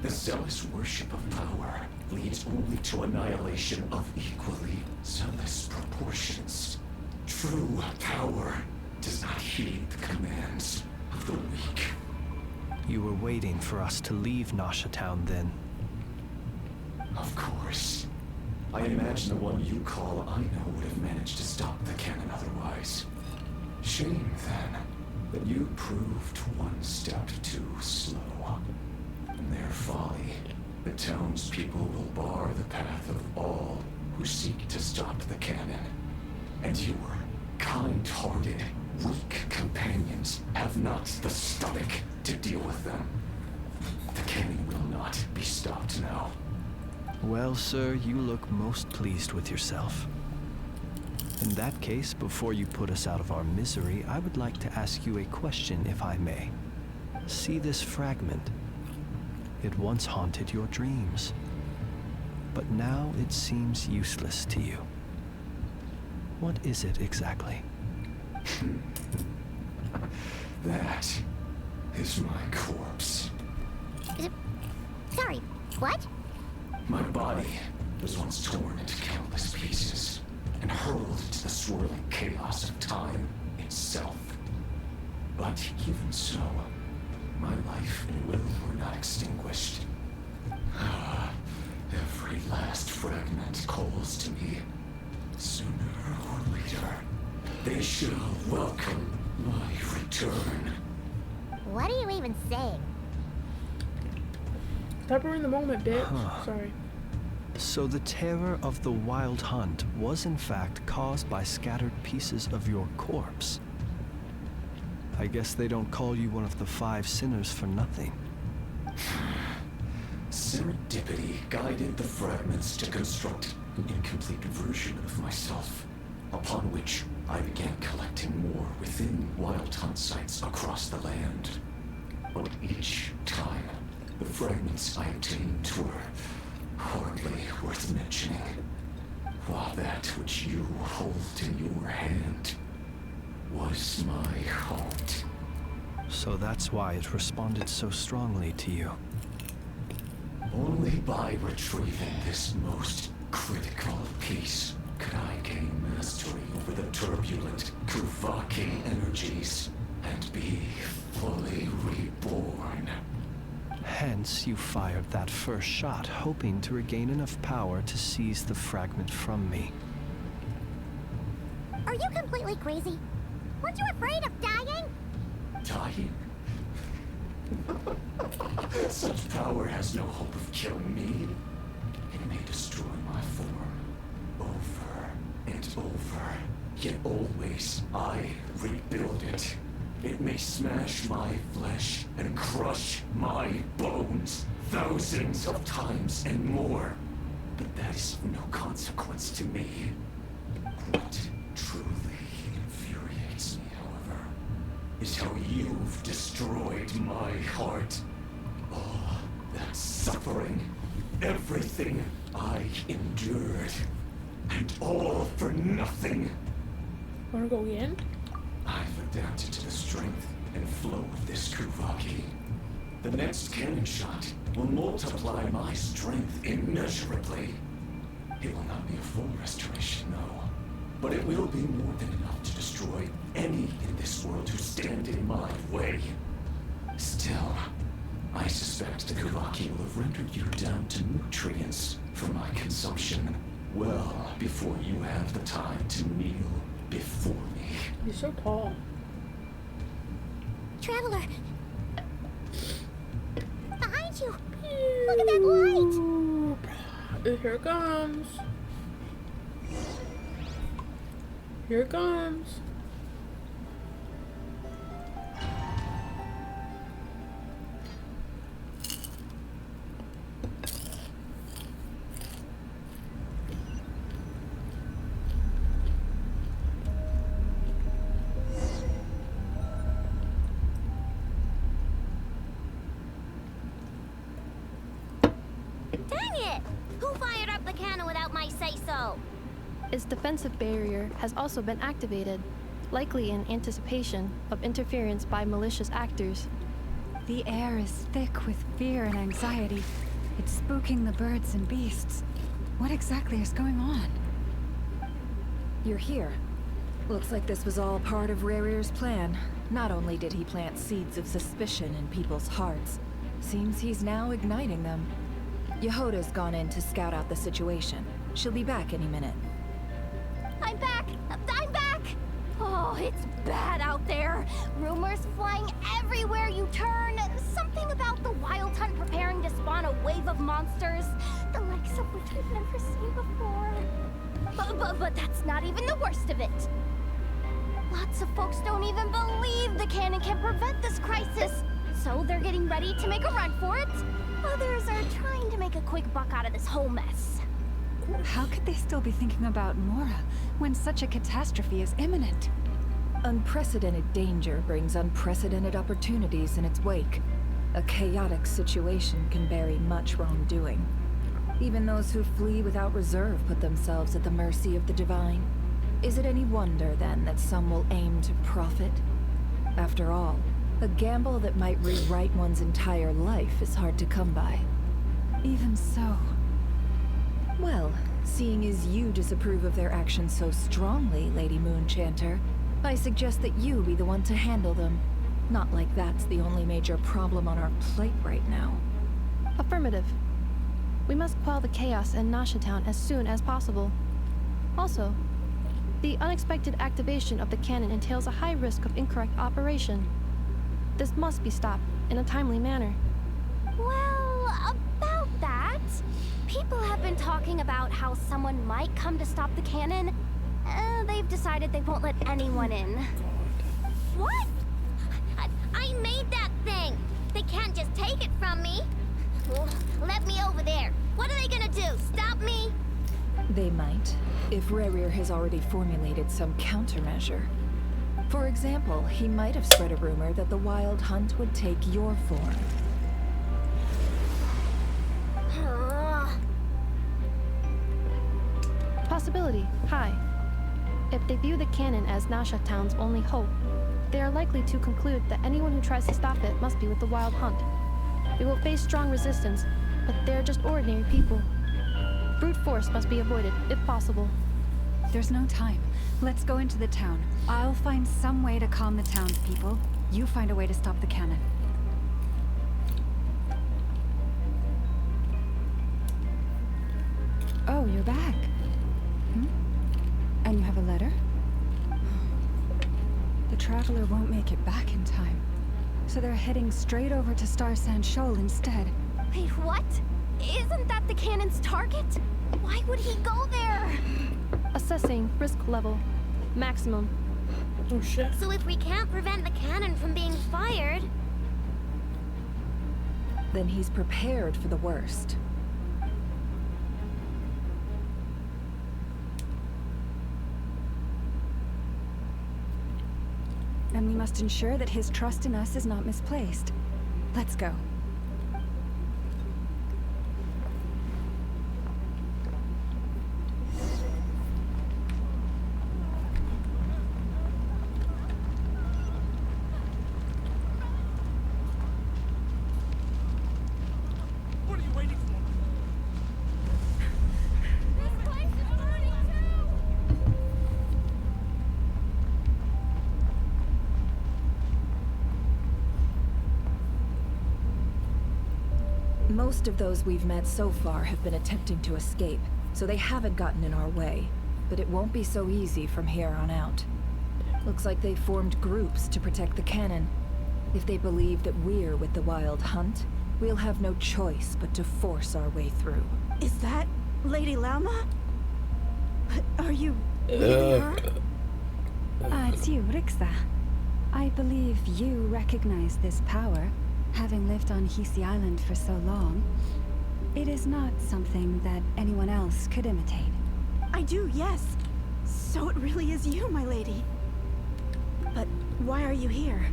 The zealous worship of power leads only to annihilation of equally zealous proportions. True power does not heed the commands of the weak. You were waiting for us to leave Nashatown then? Of course. I imagine the one you call Aino would have managed to stop the cannon otherwise. Shame, then, that you proved one step too slow. In their folly, the townspeople will bar the path of all who seek to stop the cannon. And your kind-hearted, weak companions have not the stomach to deal with them. The cannon will not be stopped now. Well, sir, you look most pleased with yourself. In that case, before you put us out of our misery, I would like to ask you a question, if I may. See this fragment? It once haunted your dreams, but now it seems useless to you. What is it exactly? That is my corpse. Sorry, what? My body was once torn into countless pieces and hurled into the swirling chaos of time itself. But even so, my life and will were not extinguished. Every last fragment calls to me. Sooner or later, they shall welcome my return. What are you even saying? Pepper in the moment, bitch. Sorry. So the terror of the wild hunt was in fact caused by scattered pieces of your corpse. I guess they don't call you one of the 5 sinners for nothing. Serendipity guided the fragments to construct an incomplete version of myself, upon which I began collecting more within wild hunt sites across the land. But each time, the fragments I obtained were hardly worth mentioning, while that which you hold in your hand was my heart. So that's why it responded so strongly to you. Only by retrieving this most critical piece could I gain mastery over the turbulent Kuvaki energies and be fully reborn. Hence, you fired that first shot, hoping to regain enough power to seize the fragment from me. Are you completely crazy? Weren't you afraid of dying? Dying? Such power has no hope of killing me. It may destroy my form over and over, yet always I rebuild it. It may smash my flesh and crush my bones thousands of times and more, but that is of no consequence to me. What truly infuriates me, however, is how you've destroyed my heart. All that suffering, everything I endured, and all for nothing. Wanna go again? I've adapted to the strength and flow of this Kuvaki. The next cannon shot will multiply my strength immeasurably. It will not be a full restoration, no, but it will be more than enough to destroy any in this world who stand in my way. Still, I suspect the Kuvaki will have rendered you down to nutrients for my consumption, Well, before you have the time to kneel before me. He's so tall. Traveler! Behind you! Look at that light! Here it comes. Here it comes. Dang it! Who fired up the cannon without my say-so? Its defensive barrier has also been activated, likely in anticipation of interference by malicious actors. The air is thick with fear and anxiety. It's spooking the birds and beasts. What exactly is going on? You're here. Looks like this was all part of Rarir's plan. Not only did he plant seeds of suspicion in people's hearts, seems he's now igniting them. Yehoda's gone in to scout out the situation. She'll be back any minute. I'm back! I'm back! Oh, it's bad out there. Rumors flying everywhere you turn. Something about the Wild Hunt preparing to spawn a wave of monsters, the likes of which we've never seen before. But that's not even the worst of it. Lots of folks don't even believe the cannon can prevent this crisis, so they're getting ready to make a run for it. Others are trying to make a quick buck out of this whole mess. How could they still be thinking about Mora when such a catastrophe is imminent? Unprecedented danger brings unprecedented opportunities in its wake. A chaotic situation can bury much wrongdoing. Even those who flee without reserve put themselves at the mercy of the divine. Is it any wonder, then, that some will aim to profit? After all, a gamble that might rewrite one's entire life is hard to come by. Even so... Well, seeing as you disapprove of their actions so strongly, Lady Moonchanter, I suggest that you be the one to handle them. Not like that's the only major problem on our plate right now. Affirmative. We must quell the chaos in Nasha Town as soon as possible. Also, the unexpected activation of the cannon entails a high risk of incorrect operation. This must be stopped in a timely manner. Well, about that, people have been talking about how someone might come to stop the cannon. They've decided they won't let anyone in. What? I made that thing. They can't just take it from me. Let me over there. What are they gonna do? Stop me? They might, if Rarir has already formulated some countermeasure. For example, he might have spread a rumor that the Wild Hunt would take your form. Possibility high. If they view the cannon as Nasha Town's only hope, they are likely to conclude that anyone who tries to stop it must be with the Wild Hunt. They will face strong resistance, but they're just ordinary people. Brute force must be avoided, if possible. There's no time. Let's go into the town. I'll find some way to calm the townspeople. You find a way to stop the cannon. Oh, you're back. And you have a letter? The Traveler won't make it back in time. So they're heading straight over to Star Sand Shoal instead. Wait, what? Isn't that the cannon's target? Why would he go there? Assessing risk level. Maximum. Oh shit. So if we can't prevent the cannon from being fired... Then he's prepared for the worst. And we must ensure that his trust in us is not misplaced. Let's go. What are you waiting for? Most of those we've met so far have been attempting to escape. so they haven't gotten in our way. But it won't be so easy from here on out. Looks like they formed groups to protect the cannon. If they believe that we're with the Wild Hunt, we'll have no choice but to force our way through. Is that Lady Lauma? Are you really her? It's you, Rixa. I believe you recognize this power, having lived on Hisi Island for so long. It is not something that anyone else could imitate. I do, yes. So it really is you, my lady. But why are you here?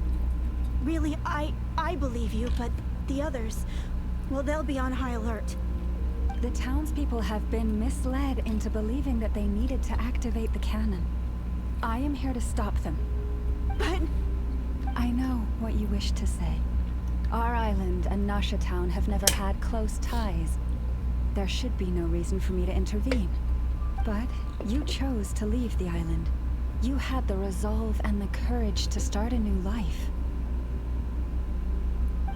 Really, I believe you, but the others, well, they'll be on high alert. The townspeople have been misled into believing that they needed to activate the cannon. I am here to stop them. But... I know what you wish to say. Our island and Nasha Town have never had close ties. There should be no reason for me to intervene. But you chose to leave the island. You had the resolve and the courage to start a new life.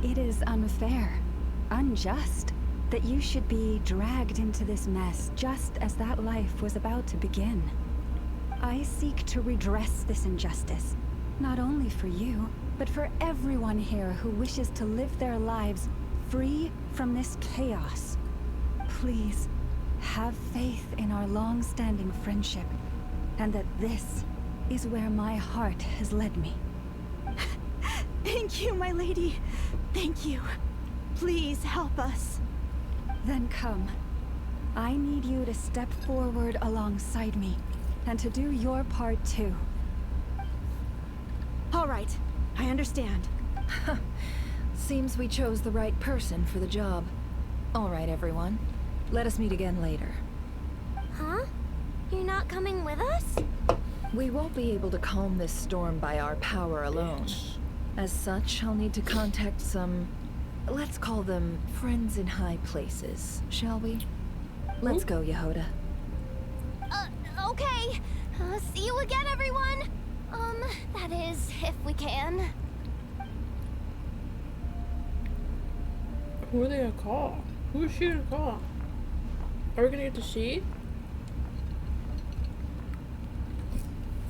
It is unfair, unjust, that you should be dragged into this mess just as that life was about to begin. I seek to redress this injustice, not only for you, but for everyone here who wishes to live their lives free from this chaos. Please, have faith in our long-standing friendship, and that this is where my heart has led me. Thank you, my lady. Thank you. Please help us. Then come. I need you to step forward alongside me, and to do your part too. All right, I understand. Seems we chose the right person for the job. All right, everyone. Let us meet again later. Huh? You're not coming with us? We won't be able to calm this storm by our power alone. As such, I'll need to contact some... let's call them friends in high places, shall we? Let's go, Yehoda. Okay. See you again, everyone. That is, if we can. Who are they gonna call? Who is she gonna call? Are we gonna get to see?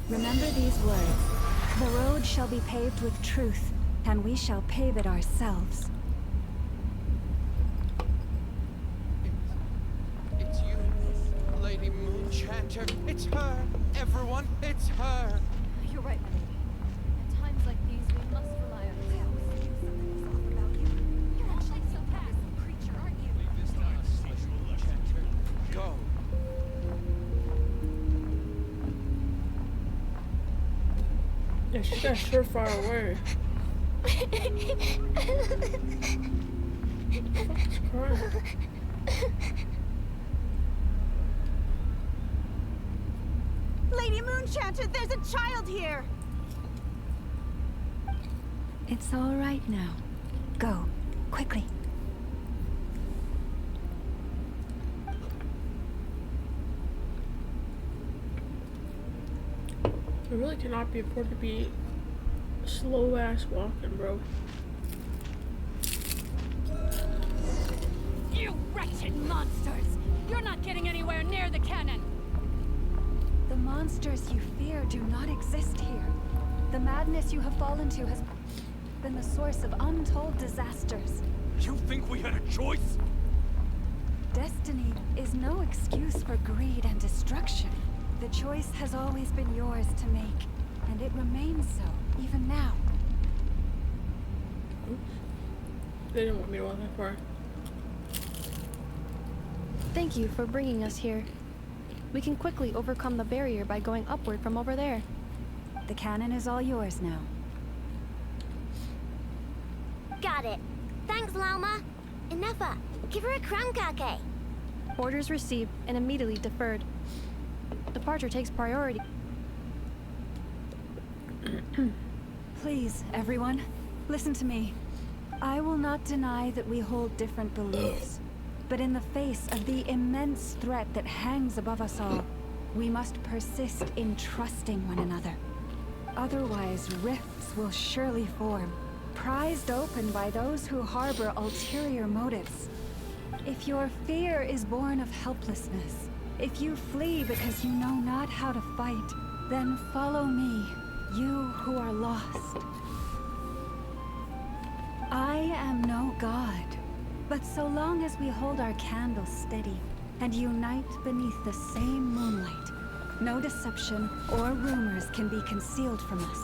Remember these words. The road shall be paved with truth, and we shall pave it ourselves. It's you, Lady Moonchanter. It's her. Everyone, it's her. You're right, my lady. At times like these, we must rely on ourselves. Something is off about you. You're actually so fast, creature, aren't you? Leave this to us, Lady Moonchanter. Go. Yeah, she's got so far away. Lady Moonchanter, there's a child here! It's all right now. Go, quickly. I really cannot be afforded to be slow ass walking, bro. You wretched monsters! You're not getting anywhere near the cannon! The monsters you fear do not exist here. The madness you have fallen to has been the source of untold disasters. You think we had a choice? Destiny is no excuse for greed and destruction. The choice has always been yours to make, and it remains so, even now. Oops. They didn't want me to walk that far. Thank you for bringing us here. We can quickly overcome the barrier by going upward from over there. The cannon is all yours now. Got it. Thanks, Lauma. Inefa, give her a krumkake. Orders received and immediately deferred. Departure takes priority. Please, everyone, listen to me. I will not deny that we hold different beliefs. But in the face of the immense threat that hangs above us all, we must persist in trusting one another. Otherwise, rifts will surely form, prized open by those who harbor ulterior motives. If your fear is born of helplessness, If you flee because you know not how to fight, then follow me, you who are lost. I am no god, but so long as we hold our candles steady and unite beneath the same moonlight, no deception or rumors can be concealed from us.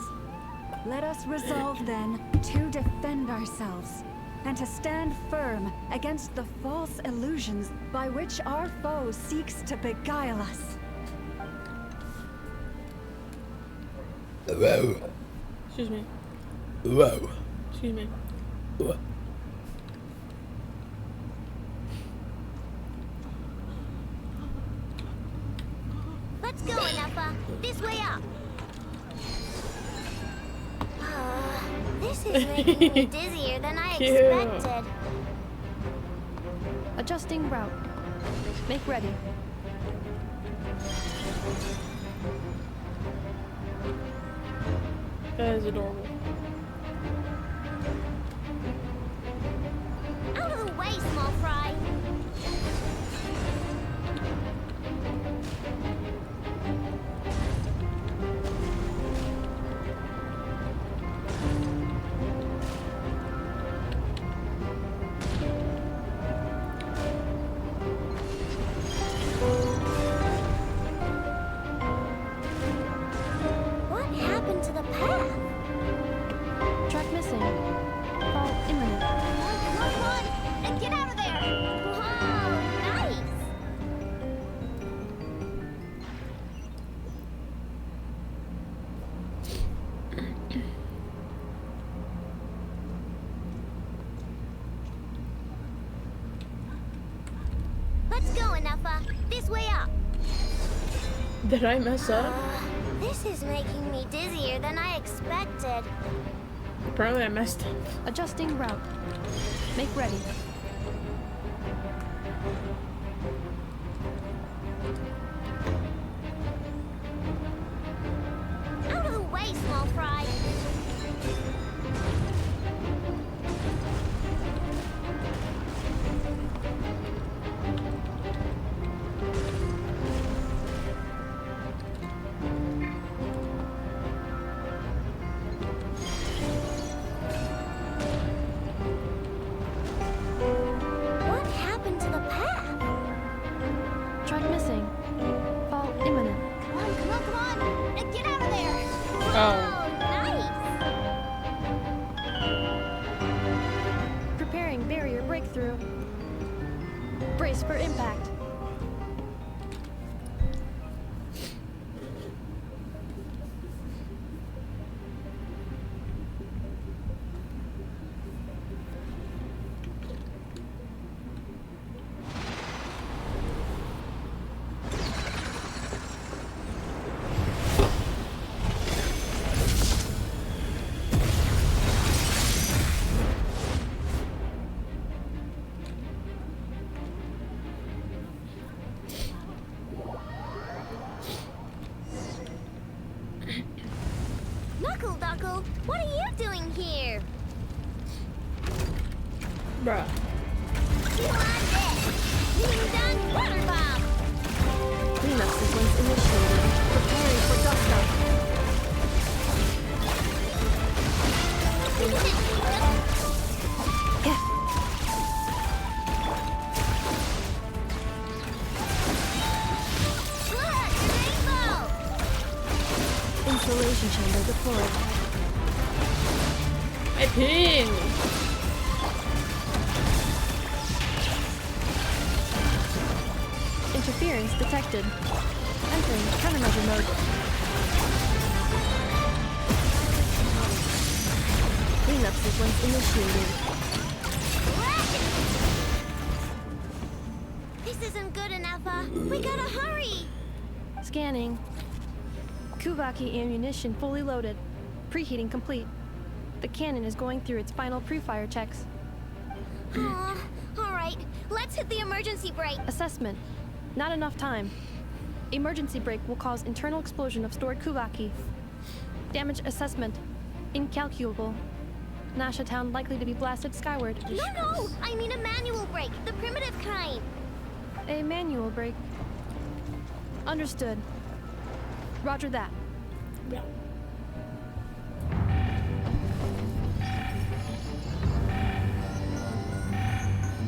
Let us resolve then to defend ourselves and to stand firm against the false illusions by which our foe seeks to beguile us. Whoa. Excuse me. Whoa. Excuse me. Whoa. Let's go, Enough. This way up. This is making me dizzier than I expected. Adjusting route. Make ready. That is adorable. Out of the way, small fry. What happened to the path? Track missing. Fall imminent. Come on, and get out of there! Whoa, nice! Let's go, Enough. This way up. Did I mess up? This is making me dizzier than I expected. Apparently I messed up. Adjusting route. Make ready. Out of the way, small fry. What happened to the path? Track missing. Fall imminent. Come on, come on, come on! And get out of there! Oh. Nice! Preparing barrier breakthrough. Brace for impact. Knuckle Duckle, what are you doing here? Bruh. You on this! Being done water bomb! Cleanup sequence initiated. Preparing for dust up. Look, rainbow! Insulation chamber deployed. I ping! Interference detected. Entering countermeasure mode. Cleanup sequence initiated. This isn't good enough, we gotta hurry! Scanning. Kuvaki ammunition fully loaded. Preheating complete. The cannon is going through its final pre-fire checks. Alright, let's hit the emergency brake. Assessment. Not enough time. Emergency brake will cause internal explosion of stored Kuvaki. Damage assessment. Incalculable. Nasha Town likely to be blasted skyward. No! I mean a manual brake, the primitive kind. A manual brake. Understood. Roger that. Yeah.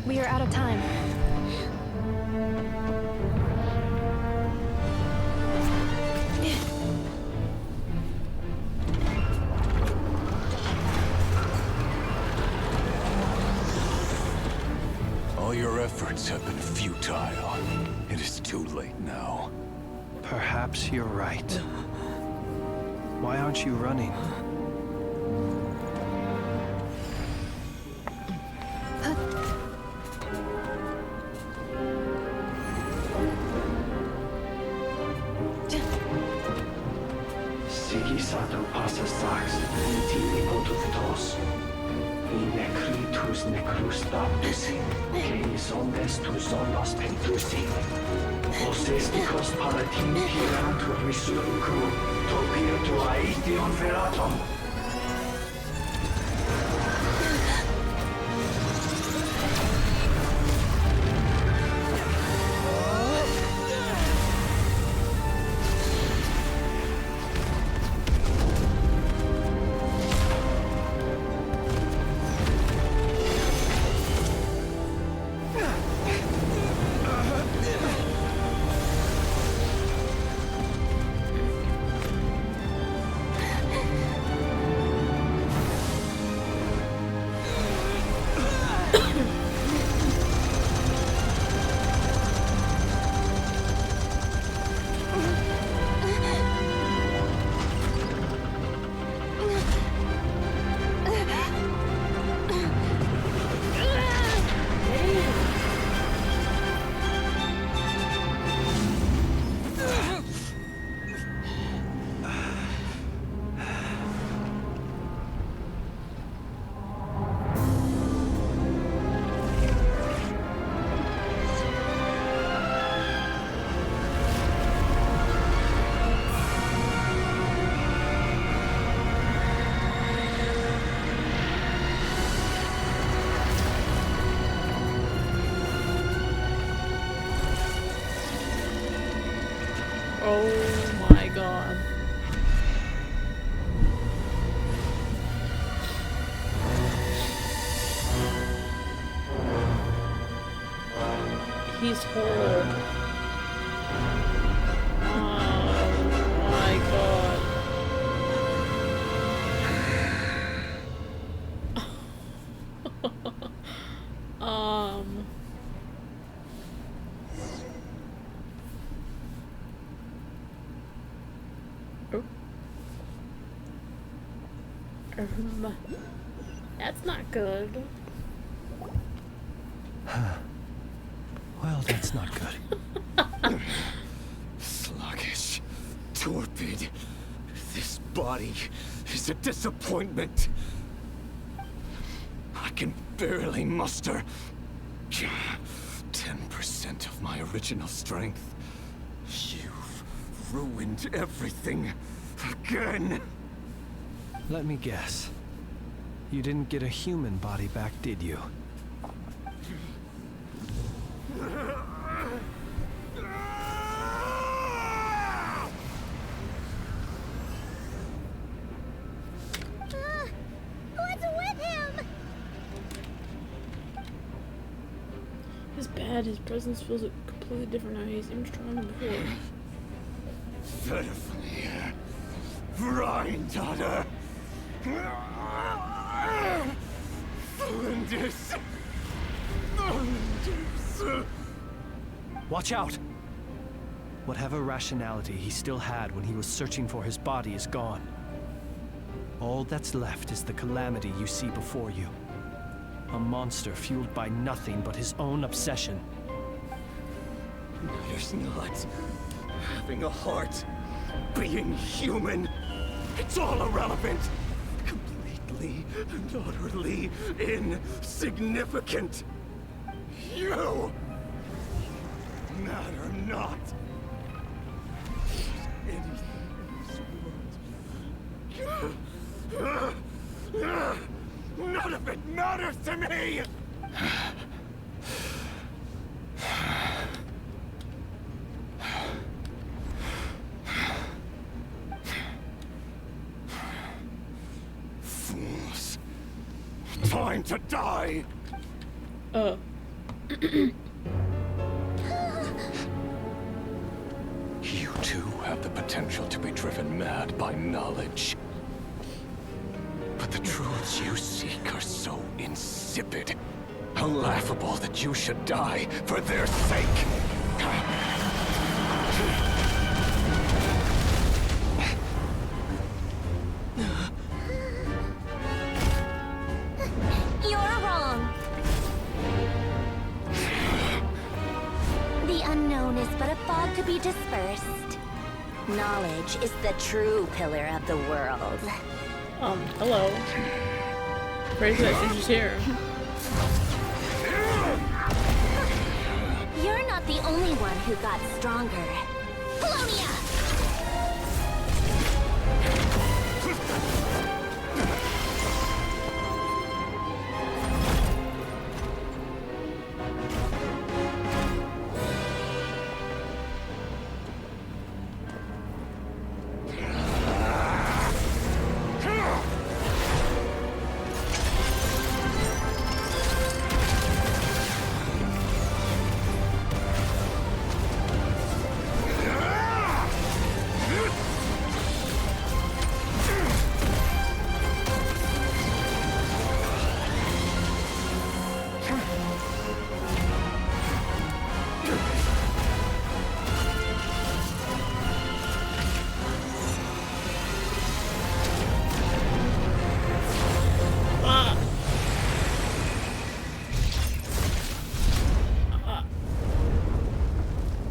We are out of time. All your efforts have been futile. It is too late now. Perhaps you're right. Why aren't you running? Sigisato passa sax, intimi potutos. In necritus necrus baptisi, que omnes tu zonos pentusi. Osesticos palatin piratur resurcu, topirtu aetion feratum. Oh my god. He's whole. Oh my god. That's not good. Well, that's not good. Sluggish, torpid. This body is a disappointment. I can barely muster 10% of my original strength. You've ruined everything again. Let me guess. You didn't get a human body back, did you? What's with him? It's bad. His presence feels completely different now. He's even stronger than before. Pitifully, Rhine-daughter. Flinders. Watch out! Whatever rationality he still had when he was searching for his body is gone. All that's left is the calamity you see before you. A monster fueled by nothing but his own obsession. There's not having a heart, being human. It's all irrelevant. Completely and utterly insignificant. You matter not. Anything in this world. None of it matters to me! time to die! You too have the potential to be driven mad by knowledge. But the truths you seek are so insipid, laughable that you should die for their sake. You're wrong. The unknown is but a fog to be dispersed. Knowledge is the true pillar of the world. Hello. Crazy that she's here. You're not the only one who got stronger. Polonia!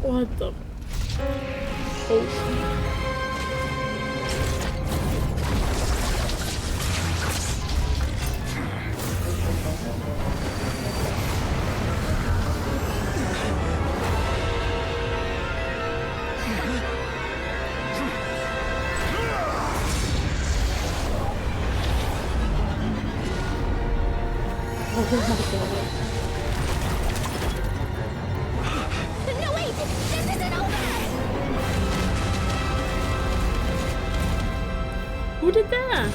What the? Oh. No, wait! This isn't over! Who did that?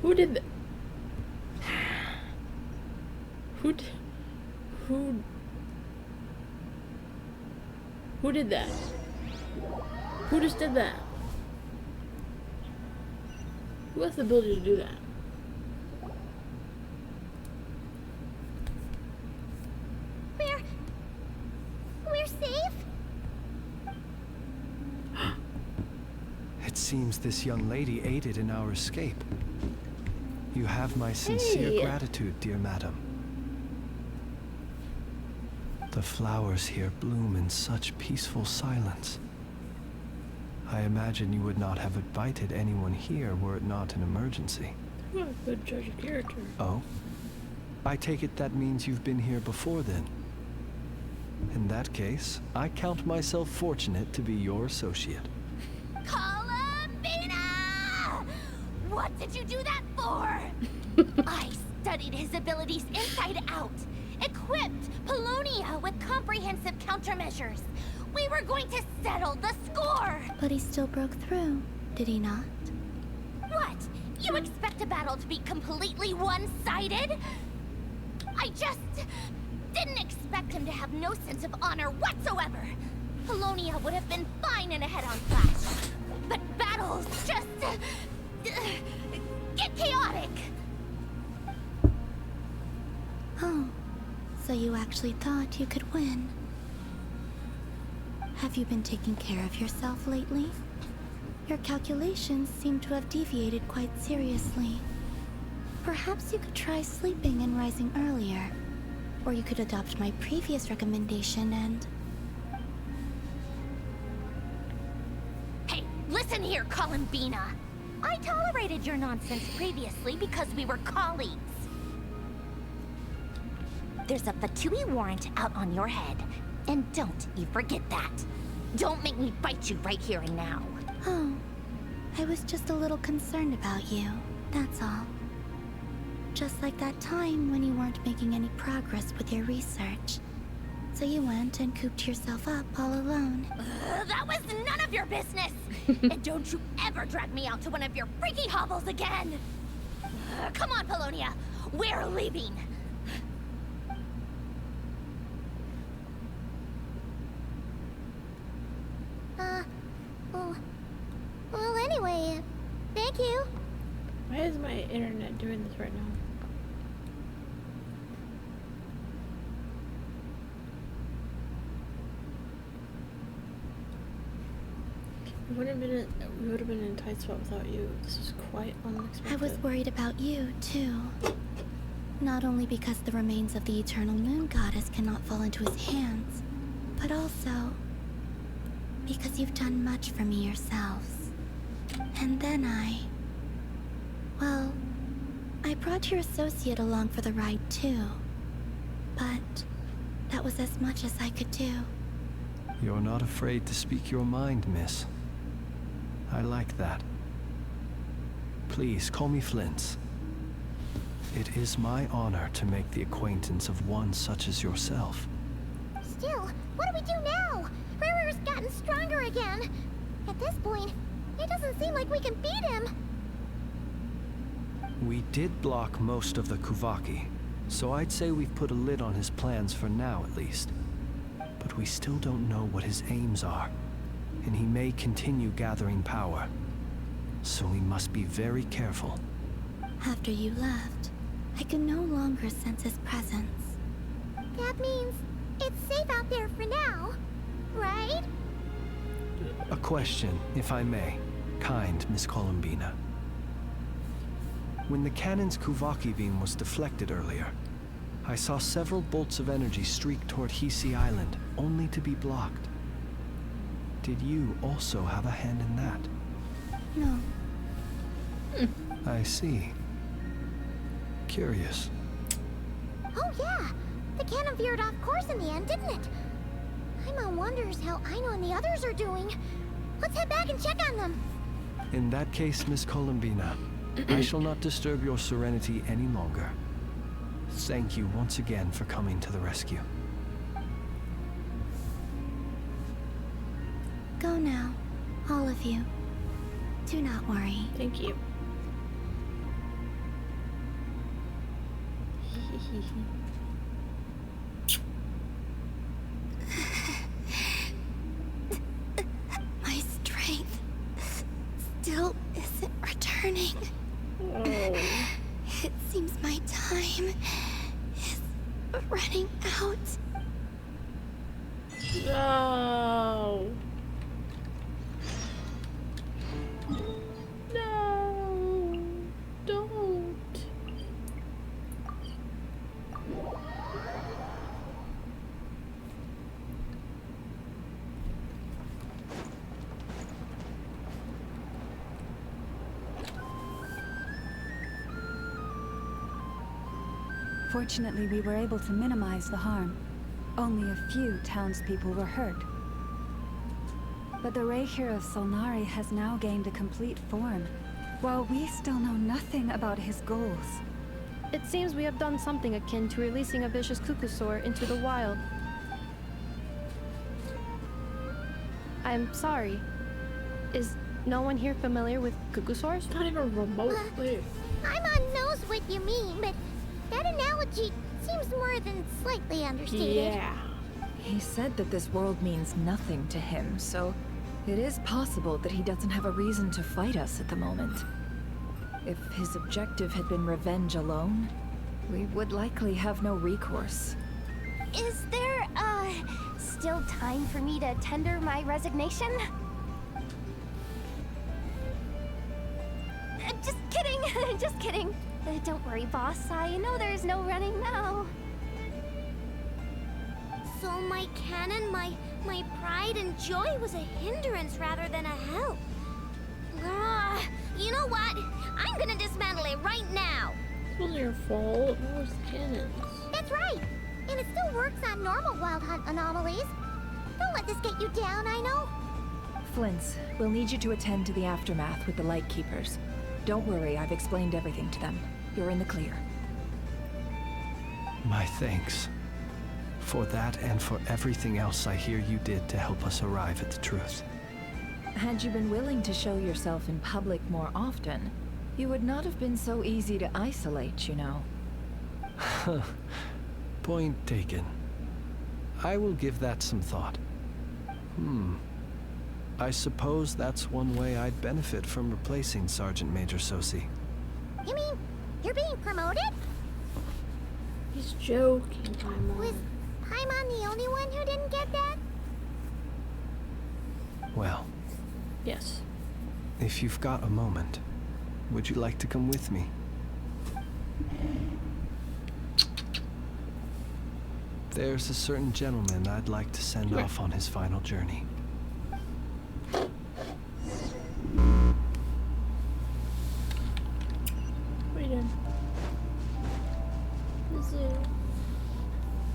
Who did that? Who did that? Who just did that? Who has the ability to do that? We're safe? It seems this young lady aided in our escape. You have my sincere gratitude, dear madam. The flowers here bloom in such peaceful silence. I imagine you would not have invited anyone here were it not an emergency. What a good judge of character. Oh? I take it that means you've been here before then. In that case, I count myself fortunate to be your associate. Columbina! What did you do that for? I studied his abilities inside out. Equipped Polonia with comprehensive countermeasures. We were going to settle the score! But he still broke through, did he not? What? You expect a battle to be completely one-sided? I just didn't expect him to have no sense of honor whatsoever. Polonia would have been fine in a head-on clash. But battles just get chaotic. Oh, so you actually thought you could win. Have you been taking care of yourself lately? Your calculations seem to have deviated quite seriously. Perhaps you could try sleeping and rising earlier. Or you could adopt my previous recommendation and... Hey, listen here, Columbina. I tolerated your nonsense previously because we were colleagues. There's a Fatui warrant out on your head. And don't you forget that. Don't make me fight you right here and now. Oh, I was just a little concerned about you, that's all. Just like that time when you weren't making any progress with your research. So you went and cooped yourself up all alone. That was none of your business! And don't you ever drag me out to one of your freaky hovels again! Come on, Polonia! We're leaving! Well, anyway, thank you. Why is my internet doing this right now? We would have been in a tight spot without you. This is quite unexpected. I was worried about you, too. Not only because the remains of the eternal moon goddess cannot fall into his hands, but also because you've done much for me yourselves. And then well, I brought your associate along for the ride, too. But that was as much as I could do. You're not afraid to speak your mind, miss. I like that. Please, call me Flint. It is my honor to make the acquaintance of one such as yourself. Still, what do we do now? Rurer's gotten stronger again. At this point, it doesn't seem like we can beat him. We did block most of the Kuvaki, so I'd say we've put a lid on his plans for now at least. But we still don't know what his aims are, and he may continue gathering power. So we must be very careful. After you left, I could no longer sense his presence. That means it's safe out there for now, right? A question, if I may, kind Miss Columbina. When the cannon's Kuvaki beam was deflected earlier, I saw several bolts of energy streak toward Hisi Island, only to be blocked. Did you also have a hand in that? No. I see. Curious. Oh yeah, the cannon veered off course in the end, didn't it? Paimon wonders how Aino and the others are doing. Let's head back and check on them. In that case, Miss Columbina, I shall not disturb your serenity any longer. Thank you once again for coming to the rescue. Go now, all of you. Do not worry. Thank you. My strength still isn't returning. Oh. It seems my time is running out. No. No. Don't. Fortunately, we were able to minimize the harm. Only a few townspeople were hurt. But the Reikir of Solnari has now gained a complete form, while we still know nothing about his goals. It seems we have done something akin to releasing a vicious Kukusaur into the wild. I'm sorry. Is no one here familiar with Kukusaurs? Not even remotely. Paimon knows what you mean, but that analogy seems more than slightly understated. Yeah. He said that this world means nothing to him, so it is possible that he doesn't have a reason to fight us at the moment. If his objective had been revenge alone, we would likely have no recourse. Is there, still time for me to tender my resignation? Just kidding, just kidding. Don't worry, boss. I know there's no running now. So my cannon, my pride and joy was a hindrance rather than a help. You know what? I'm gonna dismantle it right now. It wasn't your fault. It was cannons. That's right. And it still works on normal wild hunt anomalies. Don't let this get you down, I know. Flint's, we'll need you to attend to the aftermath with the Lightkeepers. Don't worry, I've explained everything to them. You're in the clear. My thanks. For that and for everything else I hear you did to help us arrive at the truth. Had you been willing to show yourself in public more often, you would not have been so easy to isolate, you know. Point taken. I will give that some thought. I suppose that's one way I'd benefit from replacing Sergeant Major Sosi. You mean you're being promoted? He's joking, Paimon. Was Paimon the only one who didn't get that? Well. Yes. If you've got a moment, would you like to come with me? There's a certain gentleman I'd like to send off on his final journey. Wait in. The zoo.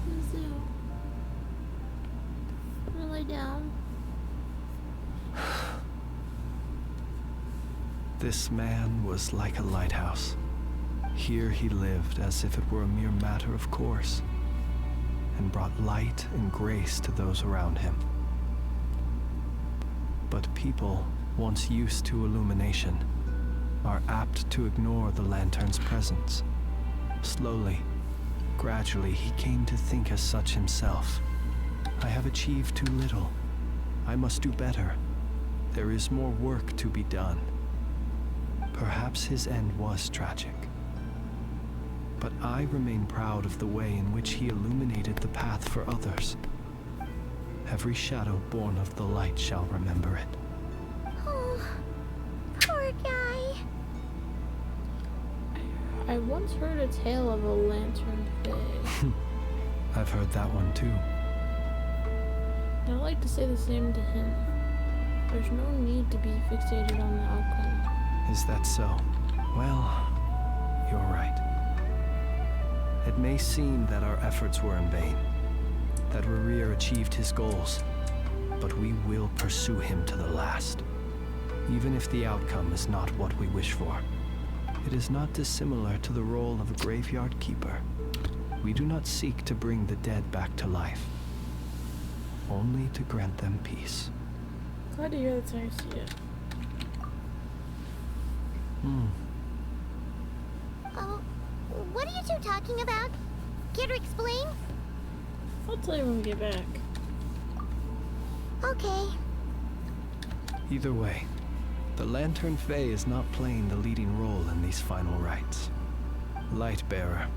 The zoo. I'm gonna lay down. This man was like a lighthouse. Here he lived as if it were a mere matter of course, and brought light and grace to those around him. But people, once used to illumination, are apt to ignore the lantern's presence. Slowly, gradually, he came to think as such himself. I have achieved too little. I must do better. There is more work to be done. Perhaps his end was tragic. But I remain proud of the way in which he illuminated the path for others. Every shadow born of the light shall remember it. Oh, poor guy. I once heard a tale of a lantern fae. I've heard that one too. I'd like to say the same to him. There's no need to be fixated on the outcome. Is that so? Well, you're right. It may seem that our efforts were in vain, that Rerir achieved his goals, but we will pursue him to the last. Even if the outcome is not what we wish for, it is not dissimilar to the role of a graveyard keeper. We do not seek to bring the dead back to life, only to grant them peace. Glad to hear that's how you see it. Oh, what are you two talking about? Care to explain? I'll tell you when we get back. Okay. Either way, the Lantern Fae is not playing the leading role in these final rites. Lightbearer,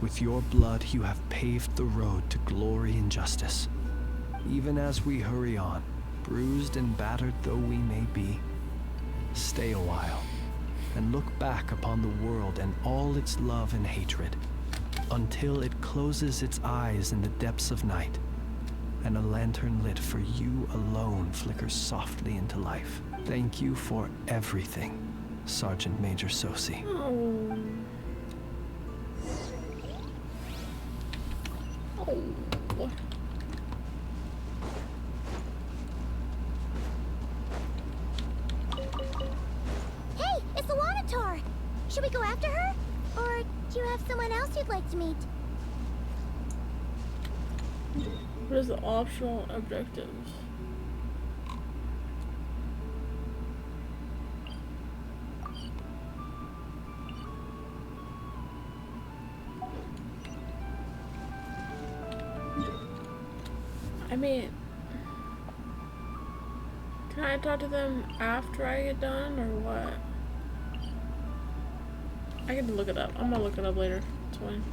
with your blood you have paved the road to glory and justice. Even as we hurry on, bruised and battered though we may be, stay a while and look back upon the world and all its love and hatred, until it closes its eyes in the depths of night, and a lantern lit for you alone flickers softly into life. Thank you for everything, Sergeant Major Sosi. Oh. Oh. Hey, it's the Wanator! Should we go after her? Or do you have someone else you'd like to meet? What is the optional objectives? I mean, can I talk to them after I get done, or what? I get to look it up. I'm gonna look it up later. It's fine.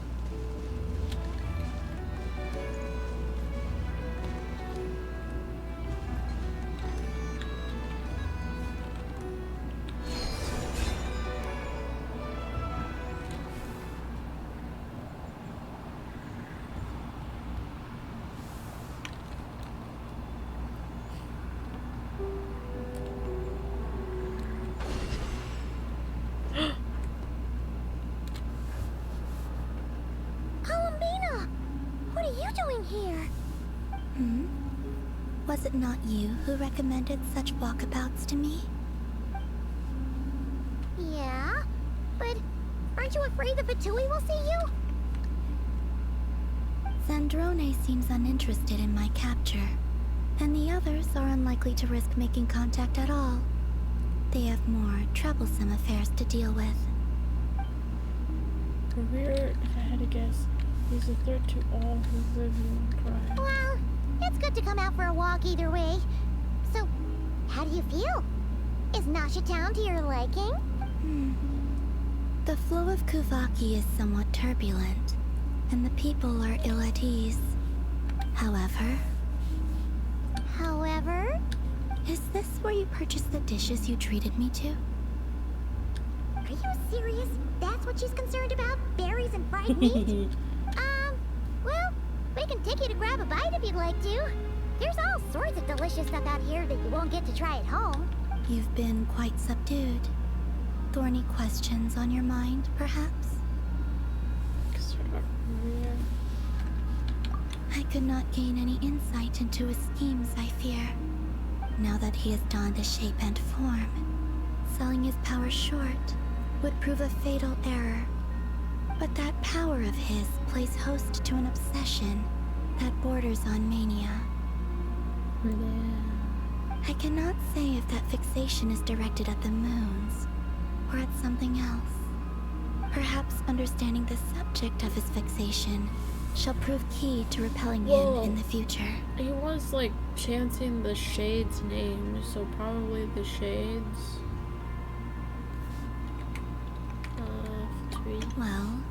Was it not you who recommended such walkabouts to me? Yeah, but aren't you afraid the Fatui will see you? Sandrone seems uninterested in my capture, and the others are unlikely to risk making contact at all. They have more troublesome affairs to deal with. Career, if I had to guess, he's a threat to all who live in crime. Well, it's good to come out for a walk either way. So, how do you feel? Is Nasha Town to your liking? The flow of Kuvaki is somewhat turbulent, and the people are ill at ease. However... Is this where you purchased the dishes you treated me to? Are you serious? That's what she's concerned about? Berries and fried meat? Well, we can take you to grab a bite if you'd like to. There's all sorts of delicious stuff out here that you won't get to try at home. You've been quite subdued. Thorny questions on your mind, perhaps? I could not gain any insight into his schemes, I fear. Now that he has donned a shape and form, selling his power short would prove a fatal error. But that power of his plays host to an obsession that borders on mania. I cannot say if that fixation is directed at the moons or at something else. Perhaps understanding the subject of his fixation shall prove key to repelling him in the future. He was like chanting the Shades' name, so probably the Shades. Well,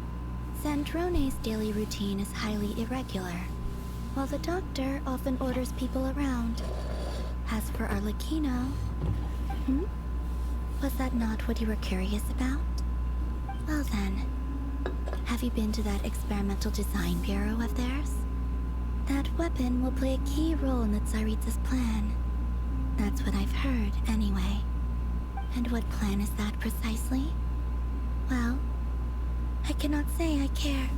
Sandrone's daily routine is highly irregular, while the doctor often orders people around. As for Arlecchino... Was that not what you were curious about? Well then, have you been to that experimental design bureau of theirs? That weapon will play a key role in the Tsaritsa's plan. That's what I've heard, anyway. And what plan is that precisely? Well, I cannot say I care.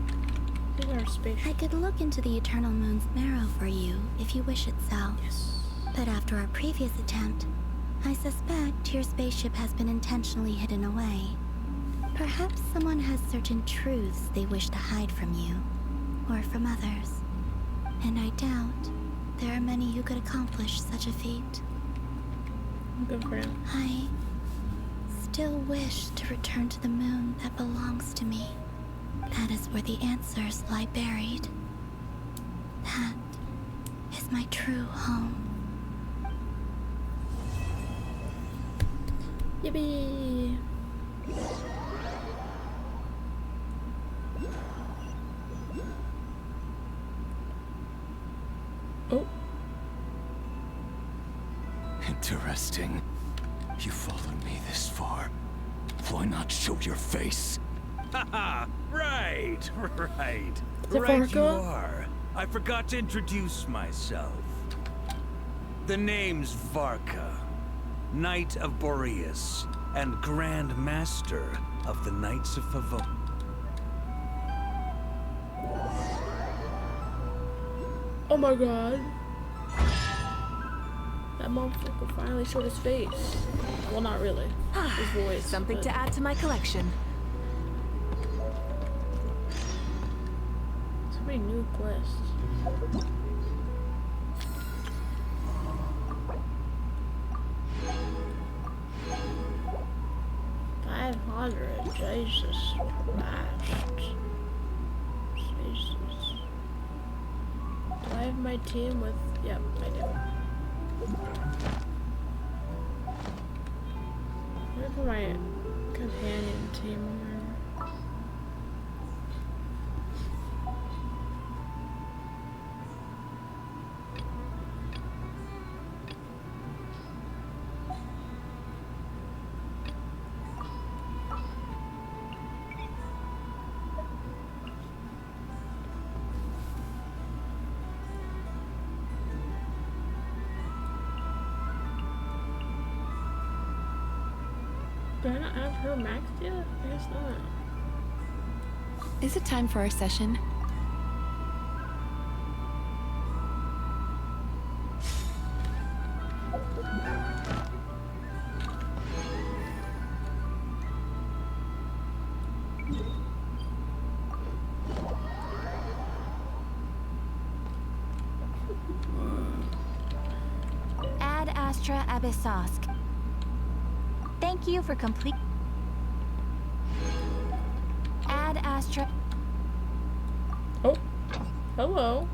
I could look into the Eternal Moon's marrow for you, if you wish it so. Yes. But after our previous attempt, I suspect your spaceship has been intentionally hidden away. Perhaps someone has certain truths they wish to hide from you, or from others. And I doubt there are many who could accomplish such a feat. Good for him. I still wish to return to the moon that belongs to me. That is where the answers lie buried. That is my true home. Yippee! Oh. Interesting. You followed me this far. Why not show your face? Haha, right. Right you are. I forgot to introduce myself. The name's Varka, Knight of Boreas, and Grand Master of the Knights of Favonius. Oh my god. That motherfucker finally showed his face. Well, not really. His voice. Something to add to my collection. So many new quests. Jesus Christ. Jesus. Do I have my team with... Yep, I do. Where's my companion team on? Do I not have her maxed yet? I guess not. Is it time for our session? Astra Abyssosk. Thank you for complete. Ad Astra. Oh, hello.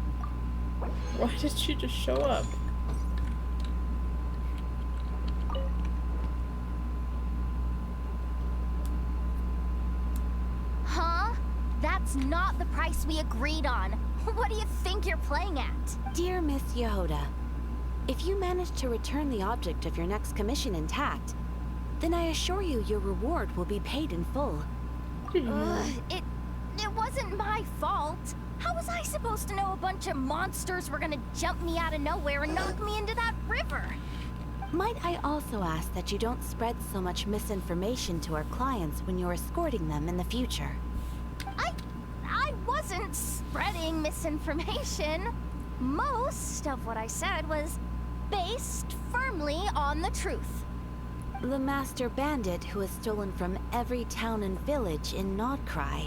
Why did she just show up? Huh? That's not the price we agreed on. What do you think you're playing at? Dear Miss Yehuda, if you manage to return the object of your next commission intact, then I assure you your reward will be paid in full. It wasn't my fault. How was I supposed to know a bunch of monsters were gonna jump me out of nowhere and knock me into that river? Might I also ask that you don't spread so much misinformation to our clients when you're escorting them in the future? I wasn't spreading misinformation. Most of what I said was based firmly on the truth. The master bandit who has stolen from every town and village in Nodcry.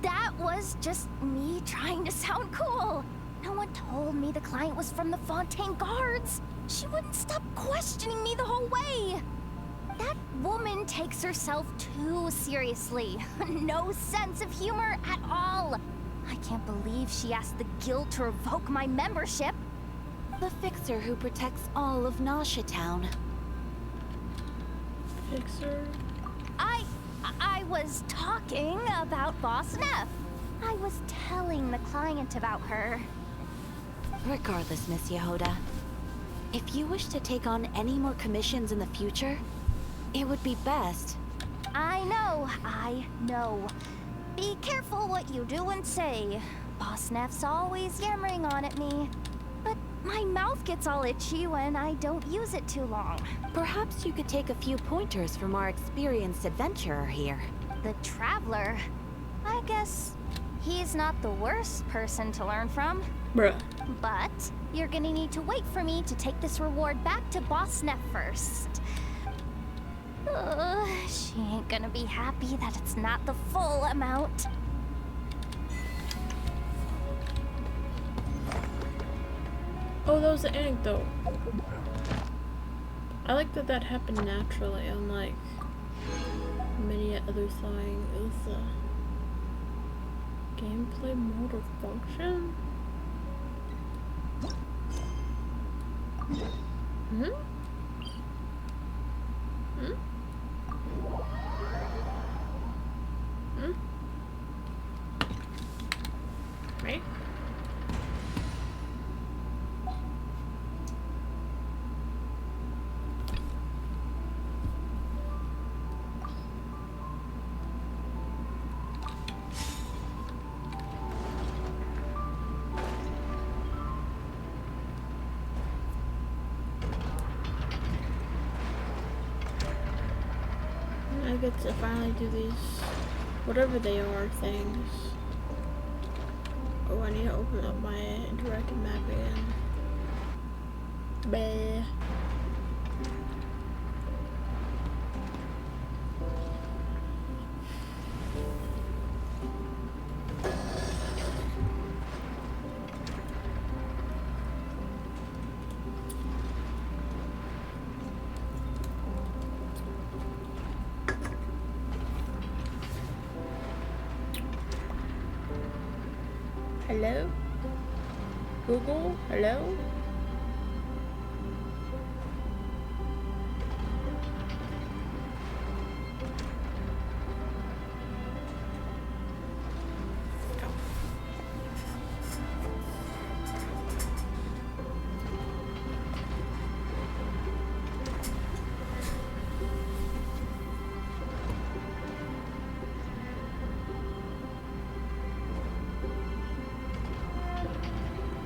That was just me trying to sound cool. No one told me the client was from the Fontaine Guards. She wouldn't stop questioning me the whole way. That woman takes herself too seriously. No sense of humor at all. I can't believe she asked the guild to revoke my membership. The fixer who protects all of Nasha Town. Fixer? I was talking about Boss Neff. I was telling the client about her. Regardless, Miss Yehuda, if you wish to take on any more commissions in the future, it would be best. I know. Be careful what you do and say. Boss Neff's always yammering on at me. But my mouth gets all itchy when I don't use it too long. Perhaps you could take a few pointers from our experienced adventurer here. The Traveler? I guess he's not the worst person to learn from. Bruh. But you're gonna need to wait for me to take this reward back to Boss Neff first. She ain't gonna be happy that it's not the full amount. Oh, that was the anecdote. I like that that happened naturally, unlike many other things. Gameplay mode or function? Hmm? Right? I get to finally do these, whatever they are, things. Oh, I need to open up my interactive map again. Bleh. Hello? Google? Hello?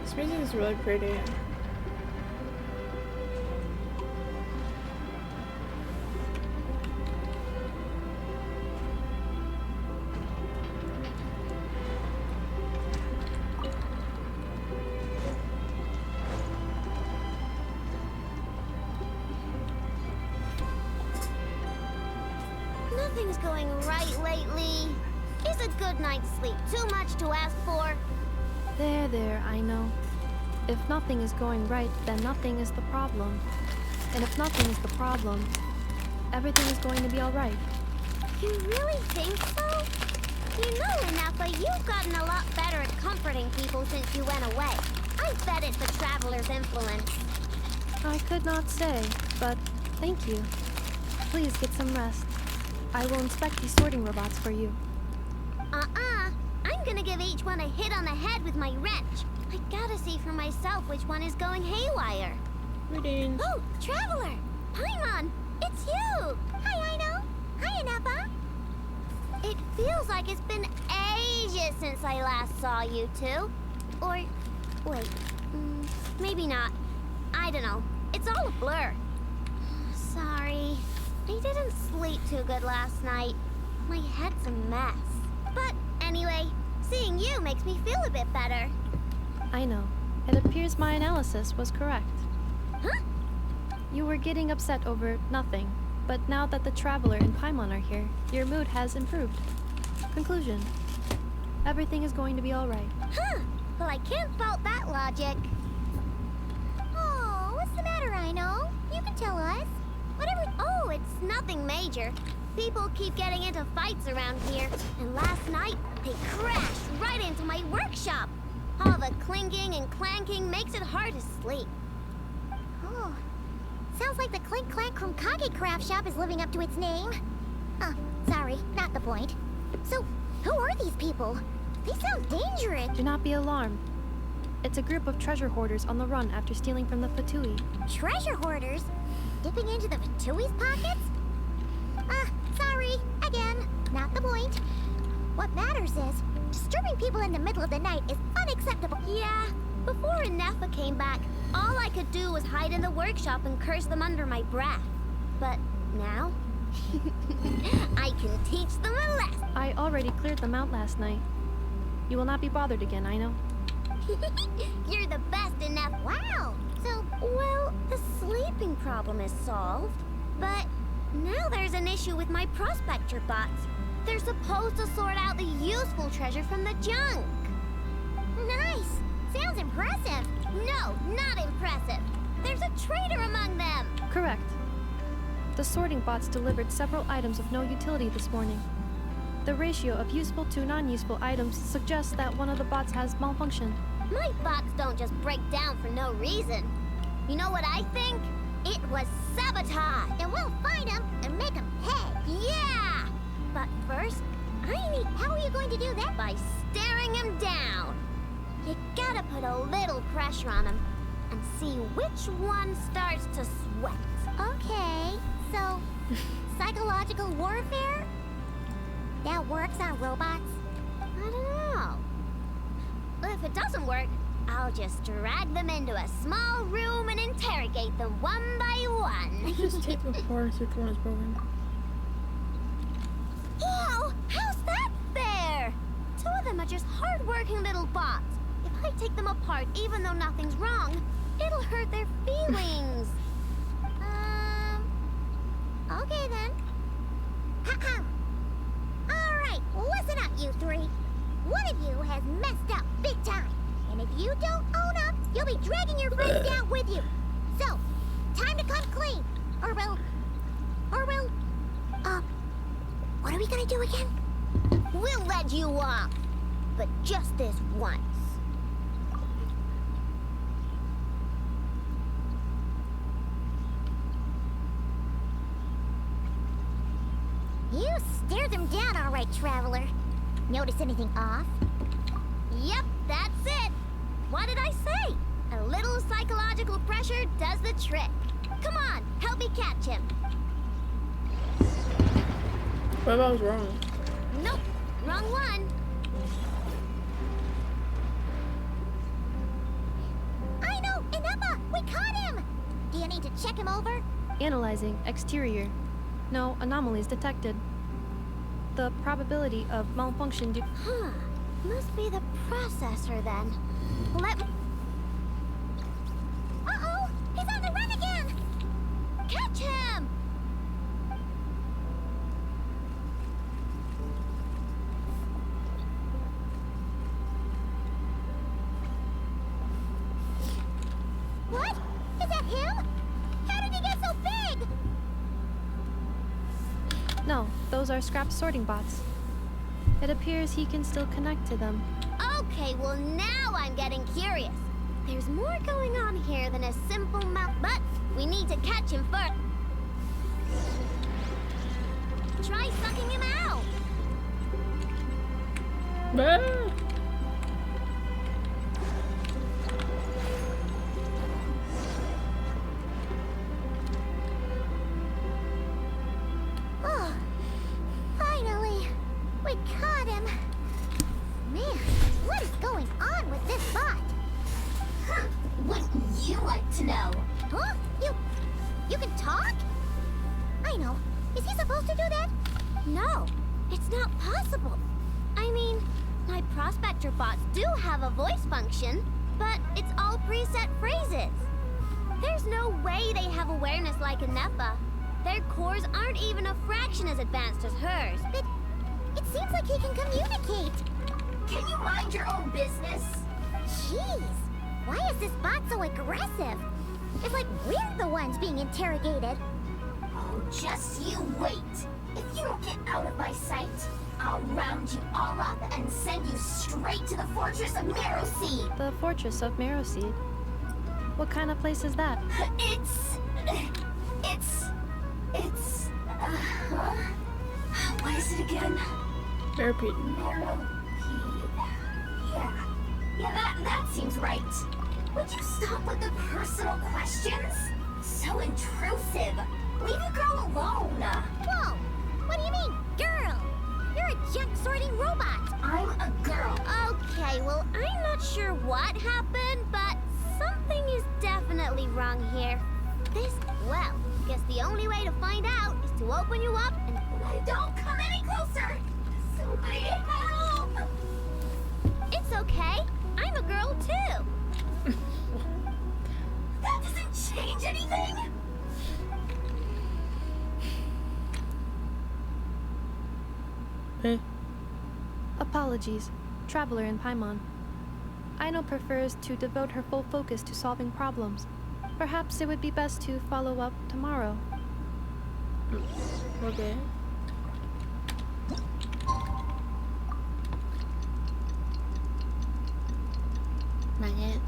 This music is really pretty. Nothing's going right lately. Is a good night's sleep too much to ask for? There, I know. If nothing is going right, then nothing is the problem. And if nothing is the problem, everything is going to be alright. You really think so? You know, Inappa, you've gotten a lot better at comforting people since you went away. I bet it's the Traveler's influence. I could not say, but thank you. Please get some rest. I will inspect these sorting robots for you. I'm gonna give each one a hit on the head with my wrench. I gotta see for myself which one is going haywire. Greetings. Oh, Traveler! Paimon! It's you! Hi, Aino! Hi, Inappa! It feels like it's been ages since I last saw you two. Or, wait, maybe not. I don't know. It's all a blur. Sorry. I didn't sleep too good last night. My head's a mess. But anyway, seeing you makes me feel a bit better. I know. It appears my analysis was correct. Huh? You were getting upset over nothing, but now that the Traveler and Paimon are here, your mood has improved. Conclusion. Everything is going to be alright. Huh. Well, I can't fault that logic. Oh, what's the matter, Aino? You can tell us. Whatever. Oh, it's nothing major. People keep getting into fights around here, and last night they crashed right into my workshop. All the clinking and clanking makes it hard to sleep. Oh, sounds like the Clink Clank Krumkage craft shop is living up to its name. Sorry, not the point. So, who are these people? They sound dangerous. Do not be alarmed. It's a group of treasure hoarders on the run after stealing from the Fatui. Treasure hoarders? Dipping into the Fatui's pockets? Sorry, again, not the point. What matters is, disturbing people in the middle of the night is unacceptable. Yeah, before Inappa came back, all I could do was hide in the workshop and curse them under my breath. But now, I can teach them a lesson. I already cleared them out last night. You will not be bothered again, I know. You're the best, Inappa. Wow, so... Well, the sleeping problem is solved, but now there's an issue with my prospector bots. They're supposed to sort out the useful treasure from the junk. Nice! Sounds impressive. No, not impressive. There's a traitor among them. Correct. The sorting bots delivered several items of no utility this morning. The ratio of useful to non-useful items suggests that one of the bots has malfunctioned. My bots don't just break down for no reason. You know what I think? It was sabotage. And we'll find him and make him pay. Yeah! But first, How are you going to do that? By staring him down. You gotta put a little pressure on him and see which one starts to sweat. Okay, so psychological warfare? That works on robots? I don't know. If it doesn't work, I'll just drag them into a small room and interrogate them one by one. Just take them apart and see which one is broken. Whoa! How's that fair? Two of them are just hard-working little bots. If I take them apart, even though nothing's wrong, it'll hurt their feelings. Okay then. Alright, listen up, you three. One of you has messed up big time. And if you don't own up, you'll be dragging your friends down with you. So, time to come clean. Or we'll... what are we gonna do again? We'll let you off. But just this once. You stared them down all right, Traveler. Notice anything off? Yep, that's it. What did I say? A little psychological pressure does the trick. Come on, help me catch him. What if I was wrong? Nope, wrong one. I know, Inappa, we caught him. Do you need to check him over? Analyzing exterior. No anomalies detected. The probability of malfunction due... Huh. Must be the processor then. Let me... Uh-oh! He's on the run again! Catch him! No, those are scrap sorting bots. It appears he can still connect to them. Okay, well now I'm getting curious. There's more going on here than a simple mouth, but we need to catch him first. Try sucking him out. Oh, finally, we caught him. Man, what is going on with this bot? Wouldn't you like to know? Huh? You can talk? I know. Is he supposed to do that? No, it's not possible. I mean, my prospector bots do have a voice function, but it's all preset phrases. There's no way they have awareness like a Nepha. Their cores aren't even a fraction as advanced as hers. But it seems like he can communicate. Can you mind your own business? Jeez, why is this bot so aggressive? It's like we're the ones being interrogated. Oh, just you wait. If you don't get out of my sight, I'll round you all up and send you straight to the Fortress of Marrowseed. The Fortress of Marrowseed? What kind of place is that? What is it again? Therapy. Yeah, that seems right. Would you stop with the personal questions? So intrusive. Leave a girl alone. Whoa! What do you mean, girl? You're a junk sorting robot. I'm a girl. Okay, well, I'm not sure what happened, but something is definitely wrong here. Well, guess the only way to find out is to open you up and... Don't come any closer! Somebody help! It's okay. I'm a girl, too. That doesn't change anything! Apologies, Traveler in Paimon. Aino prefers to devote her full focus to solving problems. Perhaps it would be best to follow up tomorrow. Okay. Not yet.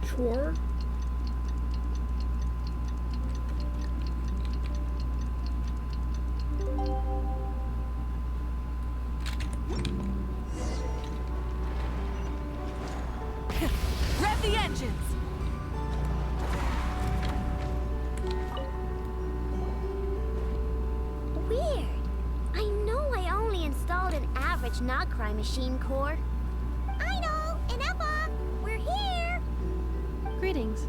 Chore? Rev the engines! Weird. I know I only installed an average Nogcry machine core. I know! And Emma! We're here! Greetings.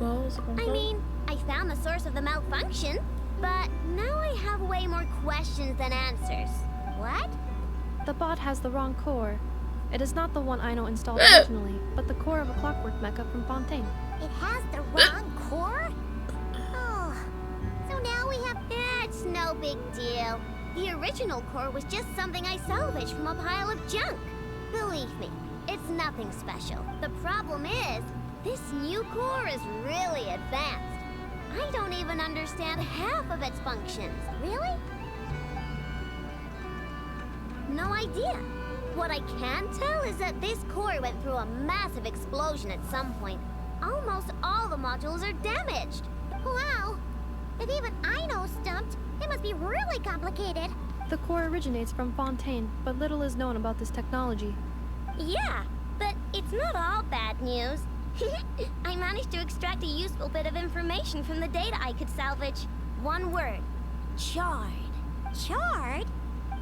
Well, I mean, I found the source of the malfunction, but now I have way more questions than answers. What? The bot has the wrong core. It is not the one Aino installed originally, but the core of a clockwork mecha from Fontaine. It has the wrong core? Oh, so now we have... It's no big deal. The original core was just something I salvaged from a pile of junk. Believe me, it's nothing special. The problem is, this new core is really advanced. I don't even understand half of its functions. Really? No idea. What I can tell is that this core went through a massive explosion at some point. Almost all the modules are damaged. Wow. If even I know stumped, it must be really complicated. The core originates from Fontaine, but little is known about this technology. Yeah, but it's not all bad news. I managed to extract a useful bit of information from the data I could salvage. One word. Charred. Charred?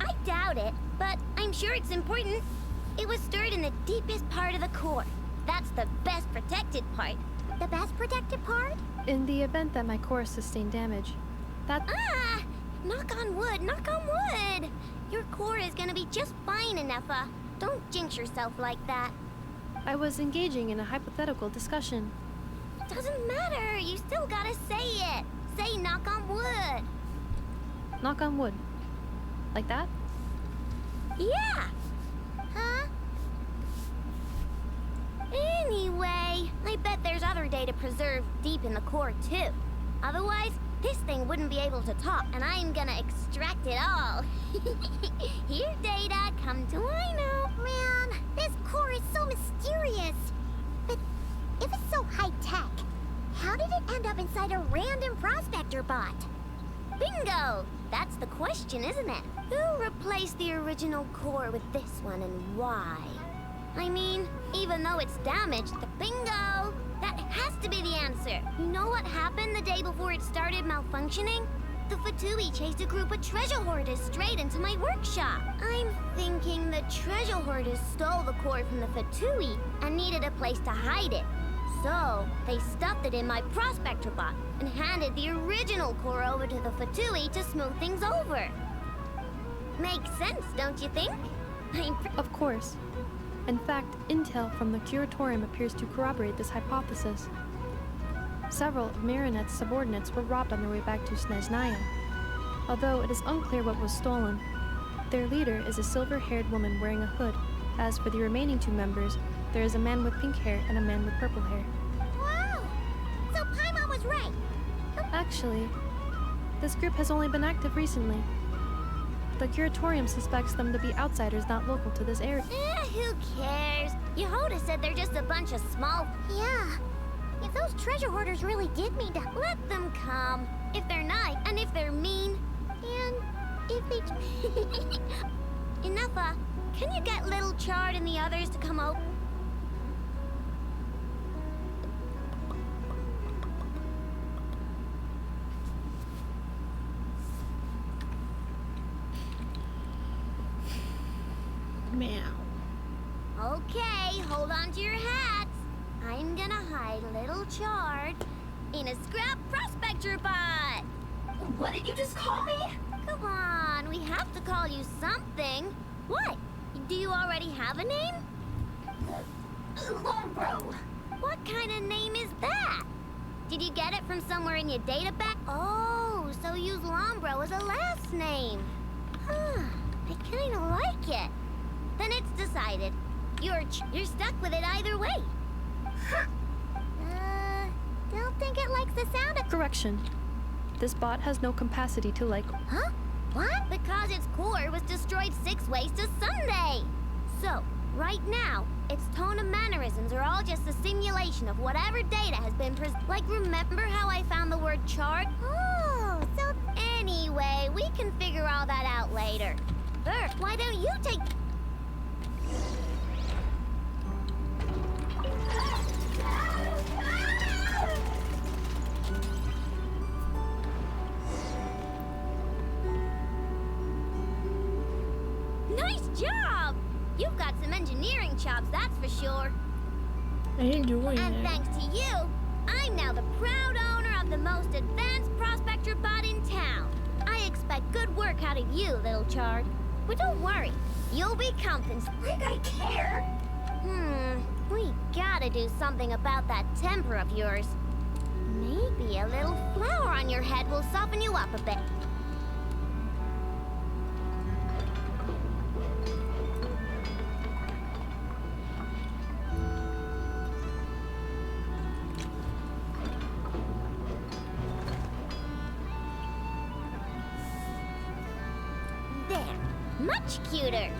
I doubt it, but I'm sure it's important. It was stored in the deepest part of the core. That's the best protected part. The best protected part? In the event that my core sustained damage, that... Ah! Knock on wood, knock on wood! Your core is gonna be just fine, Nepha. Don't jinx yourself like that. I was engaging in a hypothetical discussion. Doesn't matter, you still gotta say it. Say knock on wood. Knock on wood. Like that? Yeah! Huh? Anyway, I bet there's other data preserved deep in the core, too. Otherwise, this thing wouldn't be able to talk, and I'm gonna extract it all. Here, Data, come to Ino. Man, this core is so mysterious. But if it's so high-tech, how did it end up inside a random prospector bot? Bingo! That's the question, isn't it? Who replaced the original core with this one and why? I mean, even though it's damaged, bingo! That has to be the answer. You know what happened the day before it started malfunctioning? The Fatui chased a group of treasure hoarders straight into my workshop. I'm thinking the treasure hoarders stole the core from the Fatui and needed a place to hide it. So, they stuffed it in my prospector bot and handed the original core over to the Fatui to smooth things over. Makes sense, don't you think? Of course. In fact, intel from the Curatorium appears to corroborate this hypothesis. Several of Marinette's subordinates were robbed on their way back to Snezhnaya. Although it is unclear what was stolen, their leader is a silver-haired woman wearing a hood. As for the remaining two members, there is a man with pink hair and a man with purple hair. Wow! So Paimon was right. Actually, this group has only been active recently. The Curatorium suspects them to be outsiders not local to this area. Who cares? Yehoda said they're just a bunch of small... Yeah. If those treasure hoarders really did mean to... Let them come. If they're nice, and if they're mean. And if they... Enough, can you get Little Chard and the others to come over? Meow. Okay, hold on to your hats. I'm gonna hide Little Chard in a scrap prospector bot. What did you just call me? Come on, we have to call you something. What? Do you already have a name? Lombro. What kind of name is that? Did you get it from somewhere in your database? Oh, so use Lombro as a last name. Huh, I kinda like it. Then it's decided. You're stuck with it either way. Don't think it likes the sound of... Correction. This bot has no capacity to like... Huh? What? Because its core was destroyed 6 ways to Sunday. So, right now, its tone and mannerisms are all just a simulation of whatever data has been Like, remember how I found the word chart? Oh, so... Anyway, we can figure all that out later. First, why don't you take... Nice job! You've got some engineering chops, that's for sure. I didn't do anything. And thanks to you, I'm now the proud owner of the most advanced prospector bot in town. I expect good work out of you, Little Chard. But don't worry, you'll be compensated. Like I care. We gotta do something about that temper of yours. Maybe a little flour on your head will soften you up a bit. There, much cuter.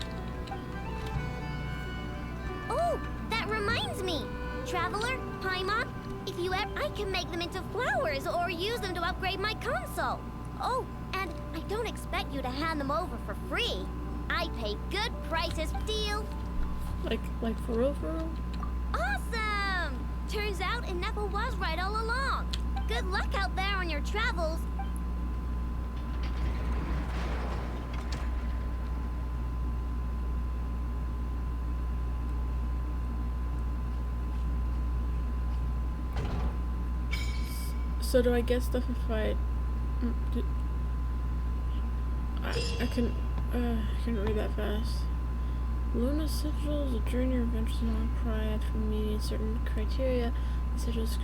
Oh, that reminds me. Traveler, Paimon, if you ever... I can make them into flowers or use them to upgrade my console. Oh, and I don't expect you to hand them over for free. I pay good prices. Deal? Like for real, for real? Awesome! Turns out Ineppa was right all along. Good luck out there on your travels. So do I get stuff if I can read that fast. Luna sigils, a junior adventures along Pride from meeting certain criteria. The sigils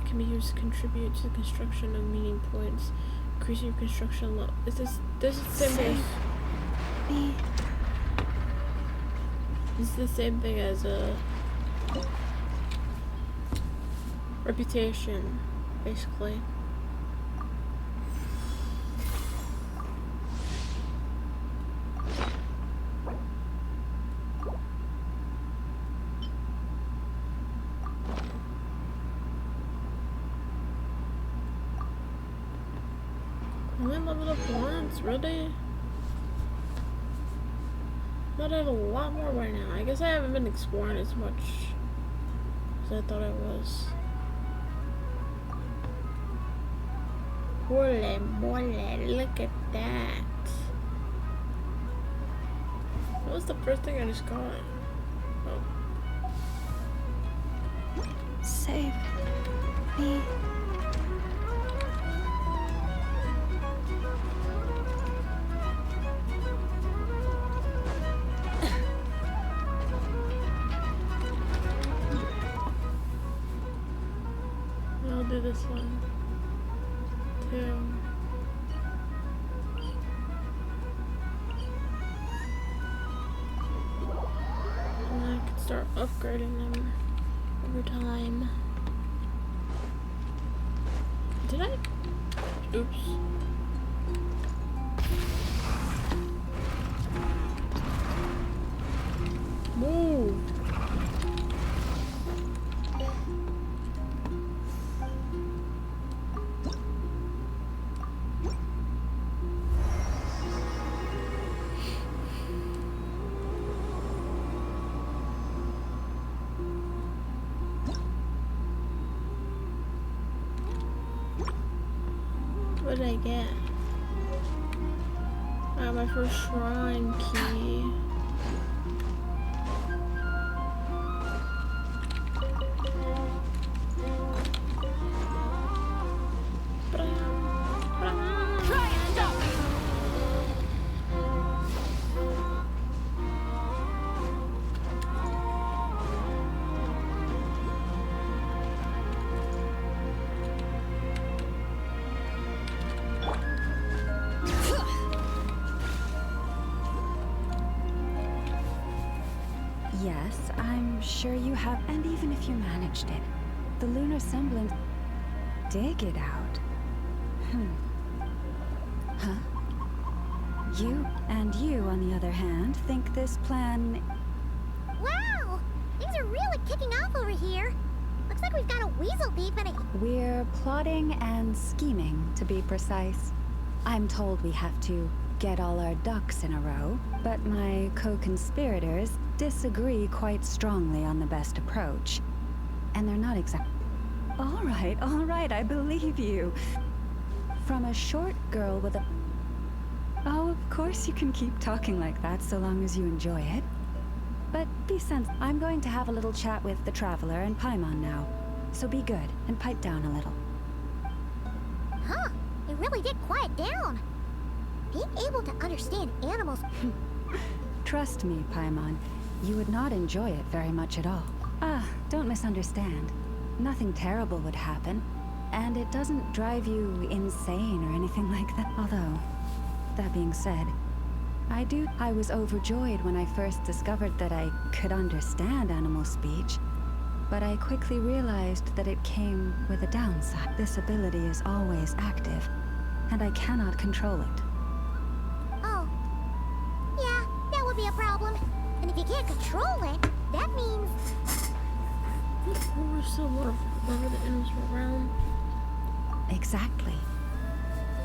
can be used to contribute to the construction of meeting points, increasing your construction level. Is this the same thing? This is the same thing as a reputation, basically. leveled up once, really? Thought I have a lot more right now. I guess I haven't been exploring as much as I thought I was. Holy moly, look at that. What was the first thing I just got? Oh. Save me. I'll do this one too. And I can start upgrading them over time. Did I? Oops. Move. What did I get? I got my first shrine key. Try and stop me! Yes, I'm sure you have. And even if you managed it, the lunar semblance. Dig it out. Huh? You and you, on the other hand, think this plan. Wow! Things are really kicking off over here. Looks like we've got a weasel thief and a... We're plotting and scheming, to be precise. I'm told we have to get all our ducks in a row, but my co-conspirators disagree quite strongly on the best approach. And they're not exact. All right, I believe you. From a short girl with a... Oh, of course you can keep talking like that so long as you enjoy it. But be sensible. I'm going to have a little chat with the Traveler and Paimon now. So be good and pipe down a little. Huh, it really did quiet down. Being able to understand animals... Trust me, Paimon, you would not enjoy it very much at all. Ah, don't misunderstand. Nothing terrible would happen, and it doesn't drive you insane or anything like that. Although, that being said, I was overjoyed when I first discovered that I could understand animal speech, but I quickly realized that it came with a downside. This ability is always active, and I cannot control it. Oh. Yeah, that would be a problem. And if you can't control it, that means... We're still wherever the enemies were around. Exactly.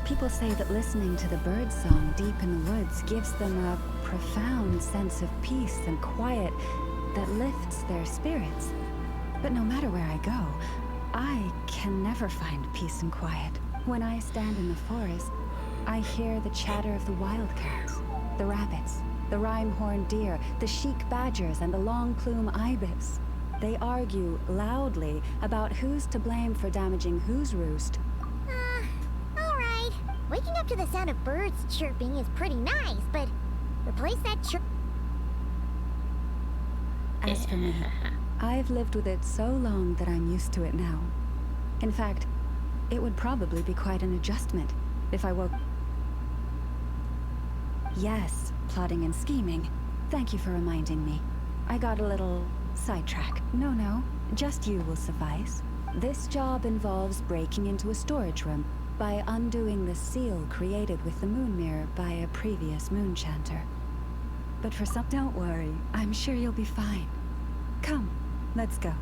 People say that listening to the bird song deep in the woods gives them a profound sense of peace and quiet that lifts their spirits. But no matter where I go, I can never find peace and quiet. When I stand in the forest, I hear the chatter of the wildcats, the rabbits, the rhyme-horned deer, the chic badgers, and the long-plume ibis. They argue loudly about who's to blame for damaging whose roost. Alright. Waking up to the sound of birds chirping is pretty nice, but replace that chirp... As for me, I've lived with it so long that I'm used to it now. In fact, it would probably be quite an adjustment if I woke... Yes, plotting and scheming. Thank you for reminding me. I got a little sidetracked. No, just you will suffice. This job involves breaking into a storage room by undoing the seal created with the moon mirror by a previous moon chanter. But for some... Don't worry, I'm sure you'll be fine. Come, let's go.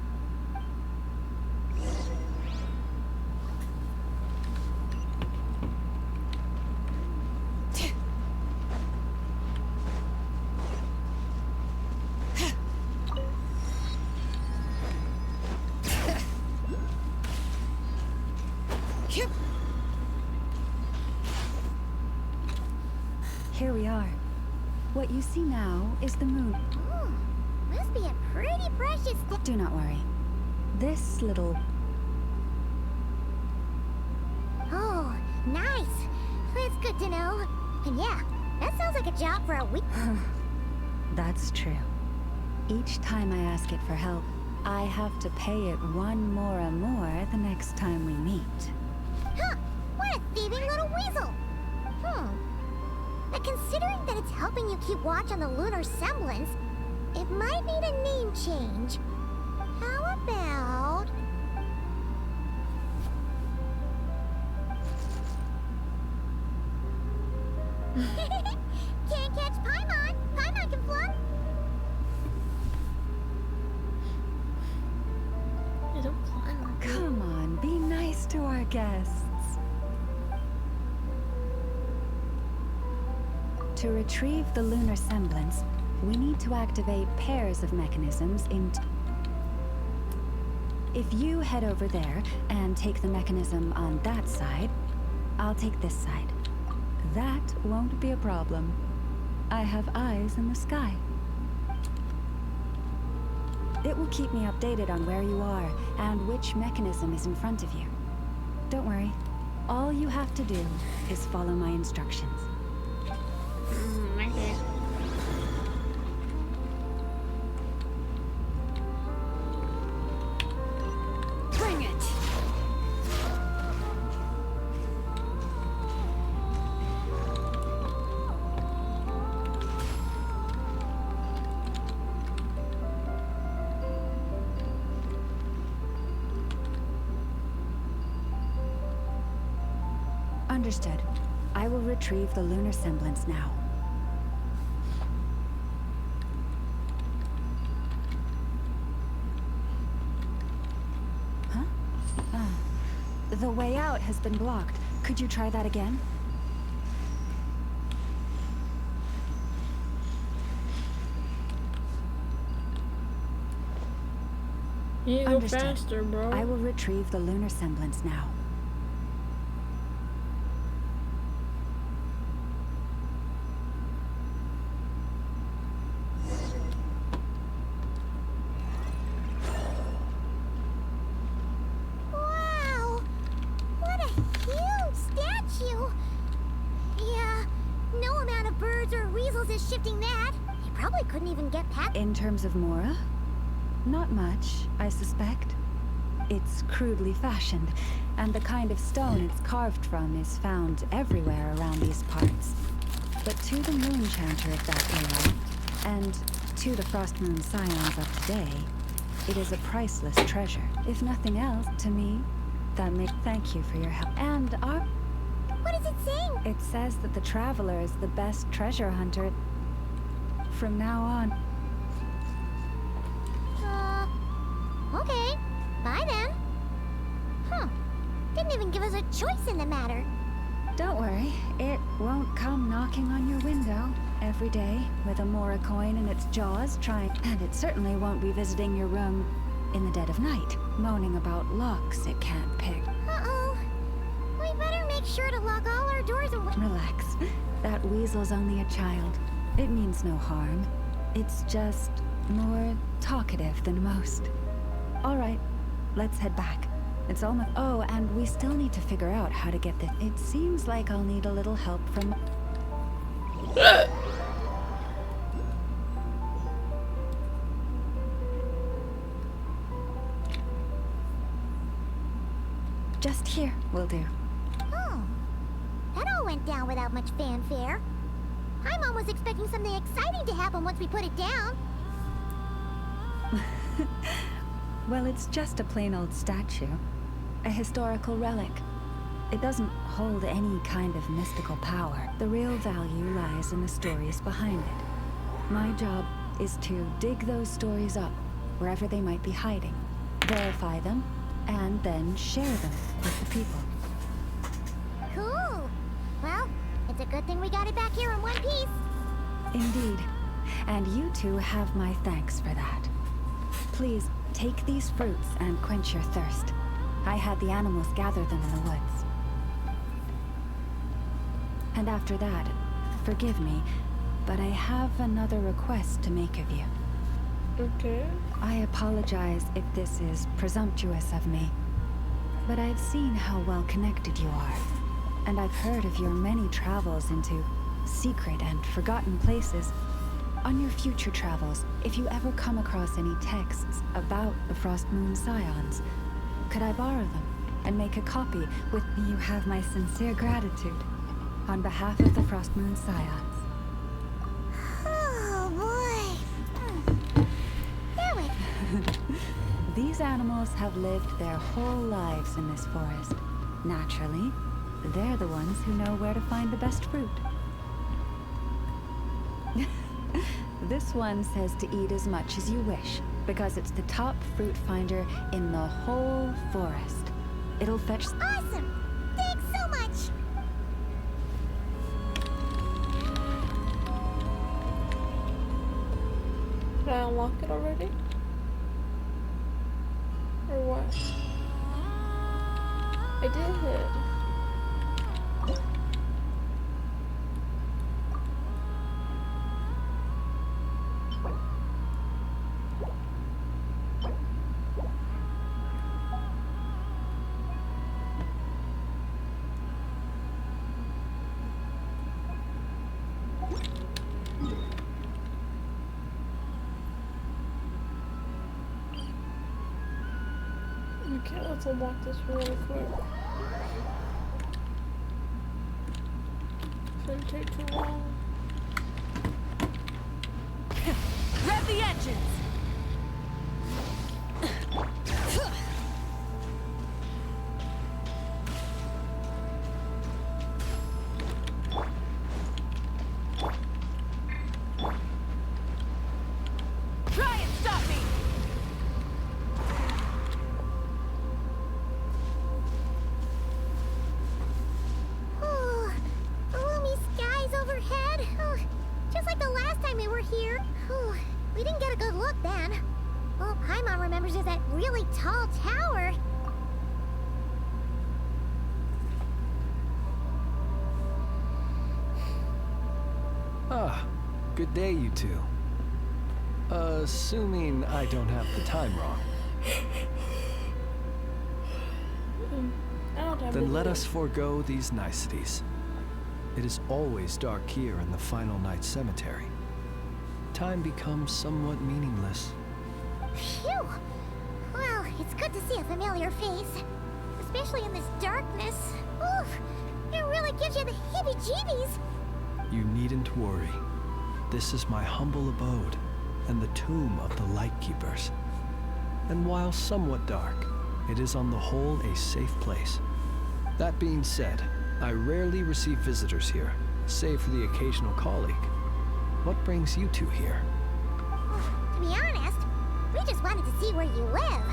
What you see now is the moon. Must be a pretty precious thing. Do not worry. This little... Oh, nice. That's good to know. And yeah, that sounds like a job for a week. That's true. Each time I ask it for help, I have to pay it one more the next time we meet. Huh, what a thieving little weasel. But considering that it's helping you keep watch on the lunar semblance, it might need a name change. How about... Can't catch Paimon. Paimon can fly. Come on, be nice to our guests. To retrieve the lunar semblance, we need to activate pairs of mechanisms in... If you head over there and take the mechanism on that side, I'll take this side. That won't be a problem. I have eyes in the sky. It will keep me updated on where you are and which mechanism is in front of you. Don't worry. All you have to do is follow my instructions. Okay. Bring it! Understood. I will retrieve the lunar semblance now. Huh? The way out has been blocked. Could you try that again? You go Understood. faster, bro. I will retrieve the lunar semblance now. Wow! What a huge statue! Yeah, no amount of birds or weasels is shifting that. You probably couldn't even get past... In terms of Mora? Not much, I suspect. It's crudely fashioned, and the kind of stone it's carved from is found everywhere around these parts. But to the moon chanter of that era, and to the Frost Moon Scions of today, it is a priceless treasure. If nothing else, to me, that makes thank you for your help. And our... What is it saying? It says that the Traveler is the best treasure hunter from now on. Okay. Bye then. Huh. Didn't even give us a choice in the matter. Don't worry, it won't come knocking on your window every day with a Mora coin in its jaws trying... And it certainly won't be visiting your room in the dead of night, moaning about locks it can't pick. Uh-oh. We better make sure to lock all our doors and... Relax. That weasel's only a child. It means no harm. It's just more talkative than most. All right, let's head back. It's almost... Oh, and we still need to figure out how to get this. It seems like I'll need a little help from... Just here will do. Oh. That all went down without much fanfare. Paimon was expecting something exciting to happen once we put it down. Well, it's just a plain old statue. A historical relic. It doesn't hold any kind of mystical power. The real value lies in the stories behind it. My job is to dig those stories up, wherever they might be hiding, verify them, and then share them with the people. Cool. Well, it's a good thing we got it back here in one piece. Indeed. And you two have my thanks for that. Please, take these fruits and quench your thirst. I had the animals gather them in the woods. And after that, forgive me, but I have another request to make of you. Okay. I apologize if this is presumptuous of me, but I've seen how well connected you are, and I've heard of your many travels into secret and forgotten places. On your future travels, if you ever come across any texts about the Frost Moon Scions, could I borrow them and make a copy with me? You have my sincere gratitude on behalf of the Frost Moon Scions. Oh boy. Do it. These animals have lived their whole lives in this forest. Naturally, they're the ones who know where to find the best fruit. This one says to eat as much as you wish, because it's the top fruit finder in the whole forest. It'll fetch... Awesome! Thanks so much! Did I unlock it already? Or what? I did. Okay, let's unlock this really quick. Shouldn't take too long. Rev the engines! Try and stop me! Oh, gloomy skies overhead. Oh, just like the last time we were here. Oh, we didn't get a good look then. All Paimon remembers is that really tall tower. Ah, good day, you two. Assuming I don't have the time wrong. I don't have Then to let do us it. forego these niceties. It is always dark here in the Final Night Cemetery. Time becomes somewhat meaningless. Phew! Well, it's good to see a familiar face. Especially in this darkness. Oof! It really gives you the heebie-jeebies. You needn't worry. This is my humble abode, and the tomb of the Lightkeepers. And while somewhat dark, it is on the whole a safe place. That being said, I rarely receive visitors here, save for the occasional colleague. What brings you two here? To be honest, we just wanted to see where you live.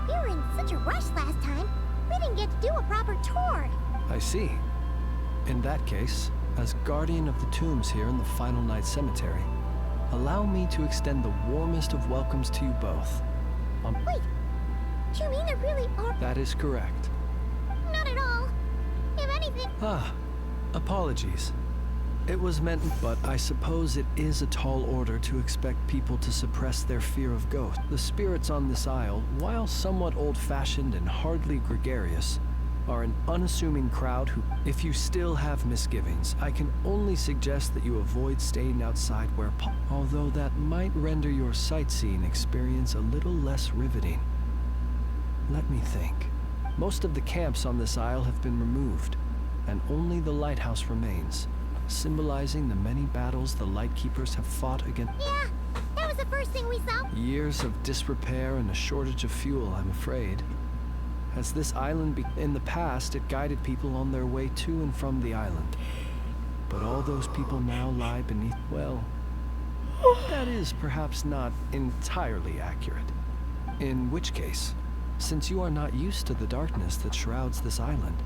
We were in such a rush last time, we didn't get to do a proper tour. I see. In that case, as guardian of the tombs here in the Final Night Cemetery, allow me to extend the warmest of welcomes to you both. Wait, do you mean there really are? That is correct. Not at all. If anything... Ah, apologies. It was meant, but I suppose it is a tall order to expect people to suppress their fear of ghosts. The spirits on this isle, while somewhat old-fashioned and hardly gregarious, are an unassuming crowd who, if you still have misgivings, I can only suggest that you avoid staying outside where although that might render your sightseeing experience a little less riveting. Let me think. Most of the camps on this isle have been removed, and only the lighthouse remains, symbolizing the many battles the Lightkeepers have fought against. Yeah, that was the first thing we saw. Years of disrepair and a shortage of fuel, I'm afraid. As this island in the past, it guided people on their way to and from the island. But all those people now lie beneath, well, that is perhaps not entirely accurate. In which case, since you are not used to the darkness that shrouds this island,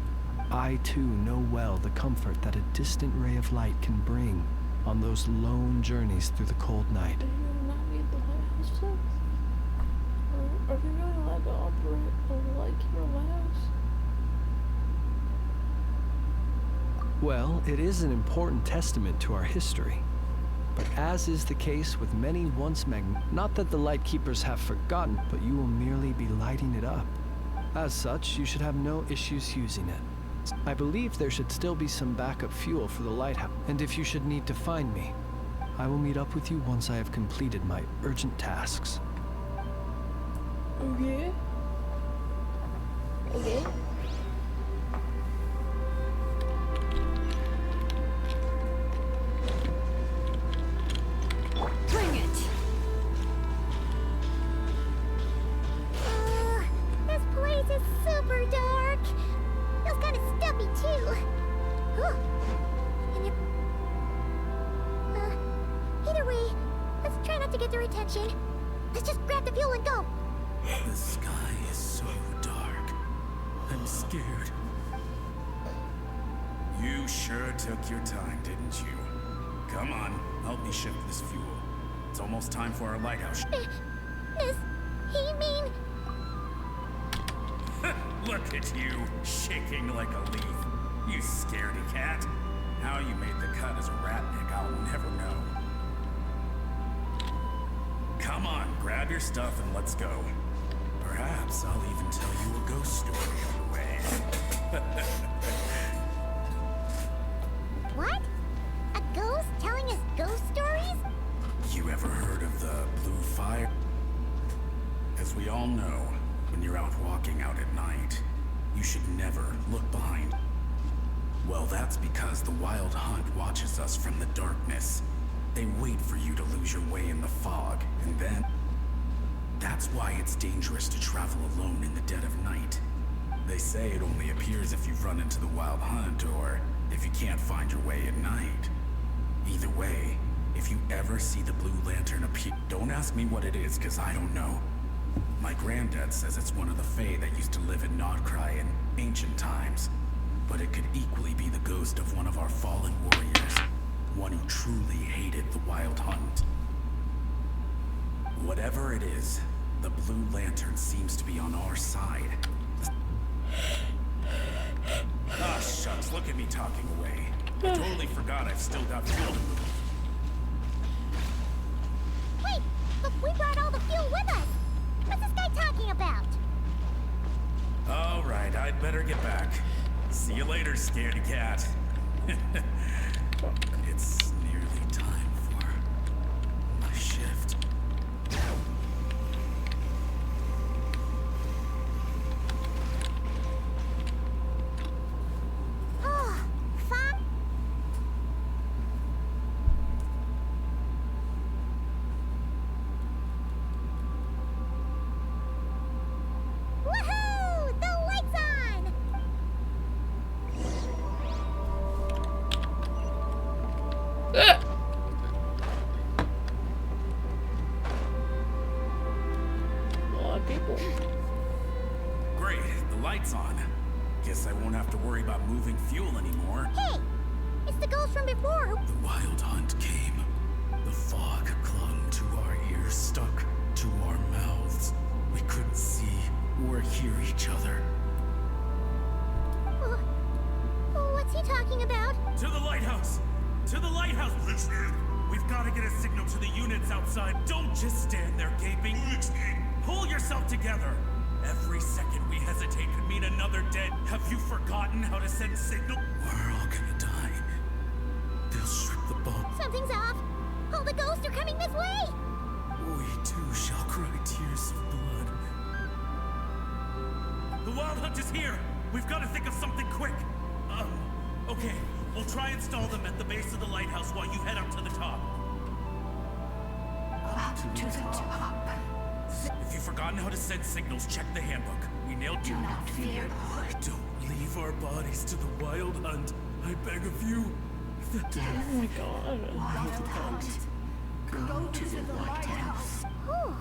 I too know well the comfort that a distant ray of light can bring on those lone journeys through the cold night. Do you not need the lighthouse? Are we really allowed to operate a lighthouse? Well, it is an important testament to our history. But as is the case with many once not that the light keepers have forgotten, but you will merely be lighting it up. As such, you should have no issues using it. I believe there should still be some backup fuel for the lighthouse, and if you should need to find me, I will meet up with you once I have completed my urgent tasks. Okay. Okay. Bring it! This place is super dark. Feels kind of stuffy too. And either way, let's try not to get their attention. Let's just grab the fuel and go. The sky is so dark. I'm scared. You sure took your time, didn't you? Come on, help me shift this fuel. It's almost time for our lighthouse. Does he mean... Look at you, shaking like a leaf. You scaredy cat. How you made the cut as a ratnik, I'll never know. Come on, grab your stuff and let's go. Perhaps I'll even tell you a ghost story on the way. What? A ghost telling us ghost stories? You ever heard of the blue fire? As we all know, when you're out walking out at night, you should never look behind. Well, that's because the Wild Hunt watches us from the darkness. They wait for you to lose your way in the fog, and then... That's why it's dangerous to travel alone in the dead of night. They say it only appears if you've run into the Wild Hunt, or if you can't find your way at night. Either way, if you ever see the blue lantern appear... Don't ask me what it is, because I don't know. My granddad says it's one of the Fae that used to live in Nodcry in ancient times. But it could equally be the ghost of one of our fallen warriors. One who truly hated the Wild Hunt. Whatever it is, the blue lantern seems to be on our side. Ah, shucks, look at me talking away. I totally forgot I've still got fuel to move. Wait, but we brought all the fuel with us. What's this guy talking about? All right, I'd better get back. See you later, scaredy cat. It's nearly time for my shift. Oh, fun. Woohoo! The light's on! A lot of people. Great, the light's on. Guess I won't have to worry about moving fuel anymore. Hey! It's the ghost from before. The Wild Hunt came. The fog clung to our ears, stuck to our mouths. We couldn't see or hear each other. What's he talking about? To the lighthouse! To the lighthouse! We've got to get a signal to the units outside. Don't just stand there gaping. Pull yourself together. Every second we hesitate could mean another dead. Have you forgotten how to send signal? We're all gonna die. They'll strip the boat. Something's off. All the ghosts are coming this way. We too shall cry tears of blood. The Wild Hunt is here! We've got to think of something quick! Okay. We'll try and stall them at the base of the lighthouse while you head up to the top. Up to the top. If you've forgotten how to send signals, check the handbook. We nailed you. Do not fear. Don't leave our bodies to the Wild Hunt. I beg of you. Oh my god. Wild Hunt. Go to the lighthouse. Oh,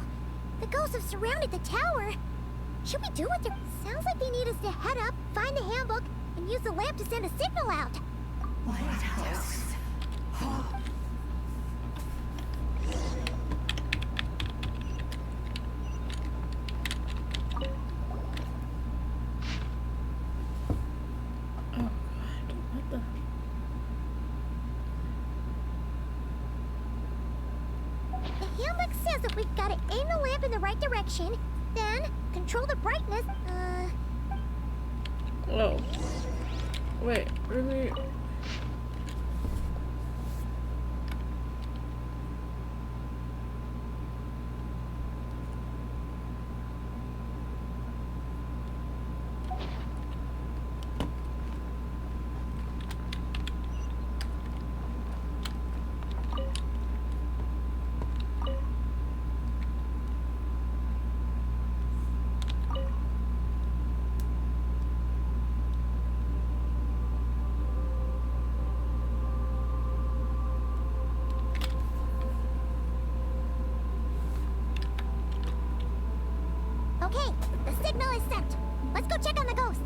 the ghosts have surrounded the tower. Should we do what they... Sounds like they need us to head up, find the handbook, and use the lamp to send a signal out. Lighthouse. Oh. Oh god, what the... handbook says that we've got to aim the lamp in the right direction, then control the brightness. Oh. Wait, really? Okay, the signal is sent. Let's go check on the ghosts.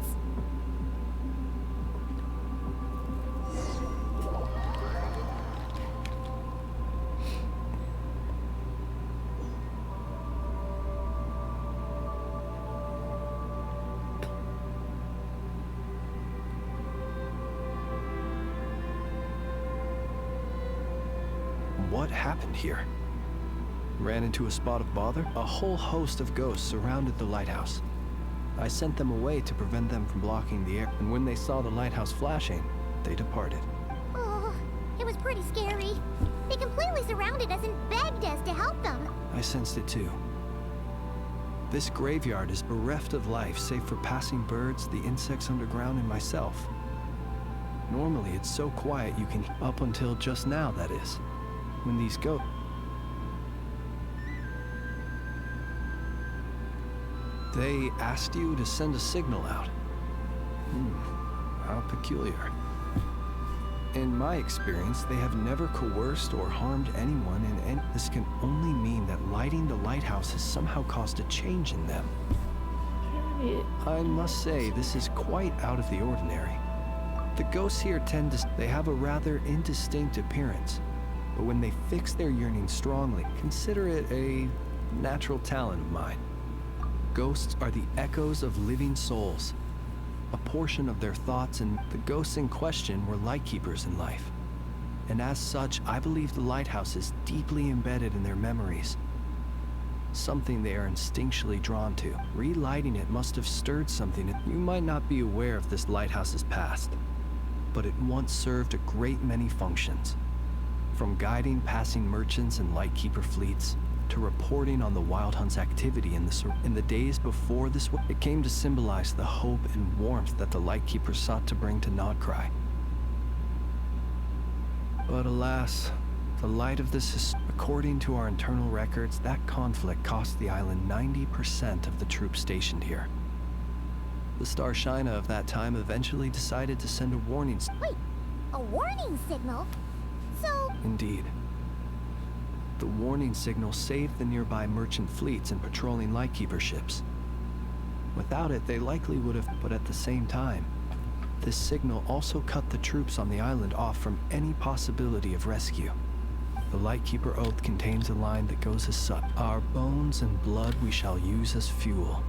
What happened here? Ran into a spot of bother? A whole host of ghosts surrounded the lighthouse. I sent them away to prevent them from blocking the air, and when they saw the lighthouse flashing, they departed. Oh, it was pretty scary. They completely surrounded us and begged us to help them. I sensed it too. This graveyard is bereft of life save for passing birds, the insects underground, and myself. Normally it's so quiet you can, up until just now that is, when these ghosts... They asked you to send a signal out. How peculiar. In my experience, they have never coerced or harmed anyone, and this can only mean that lighting the lighthouse has somehow caused a change in them. I must say, this is quite out of the ordinary. The ghosts here they have a rather indistinct appearance, but when they fix their yearning strongly, consider it a natural talent of mine. Ghosts are the echoes of living souls. A portion of their thoughts, and the ghosts in question were lightkeepers in life. And as such, I believe the lighthouse is deeply embedded in their memories. Something they are instinctually drawn to. Relighting it must have stirred something. You might not be aware of this lighthouse's past, but it once served a great many functions. From guiding passing merchants and lightkeeper fleets, to reporting on the Wild Hunt's activity in the days before this, it came to symbolize the hope and warmth that the Lightkeepers sought to bring to Nodcry. But alas, the light of this, according to our internal records, that conflict cost the island 90% of the troops stationed here. The Starshina of that time eventually decided to send a warning. Wait, a warning signal? So... Indeed. The warning signal saved the nearby merchant fleets and patrolling lightkeeper ships. Without it, they likely would have, but at the same time, this signal also cut the troops on the island off from any possibility of rescue. The Lightkeeper Oath contains a line that goes as such: "Our bones and blood we shall use as fuel."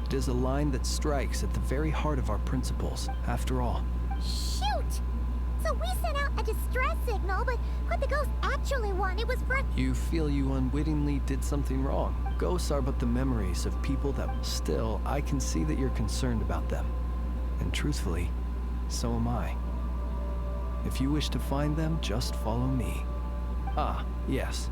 It is a line that strikes at the very heart of our principles, after all. Shoot! So we sent out a distress signal, but what the ghosts actually wanted was for... You feel you unwittingly did something wrong. Ghosts are but the memories of people that... Still, I can see that you're concerned about them. And truthfully, so am I. If you wish to find them, just follow me. Ah, yes.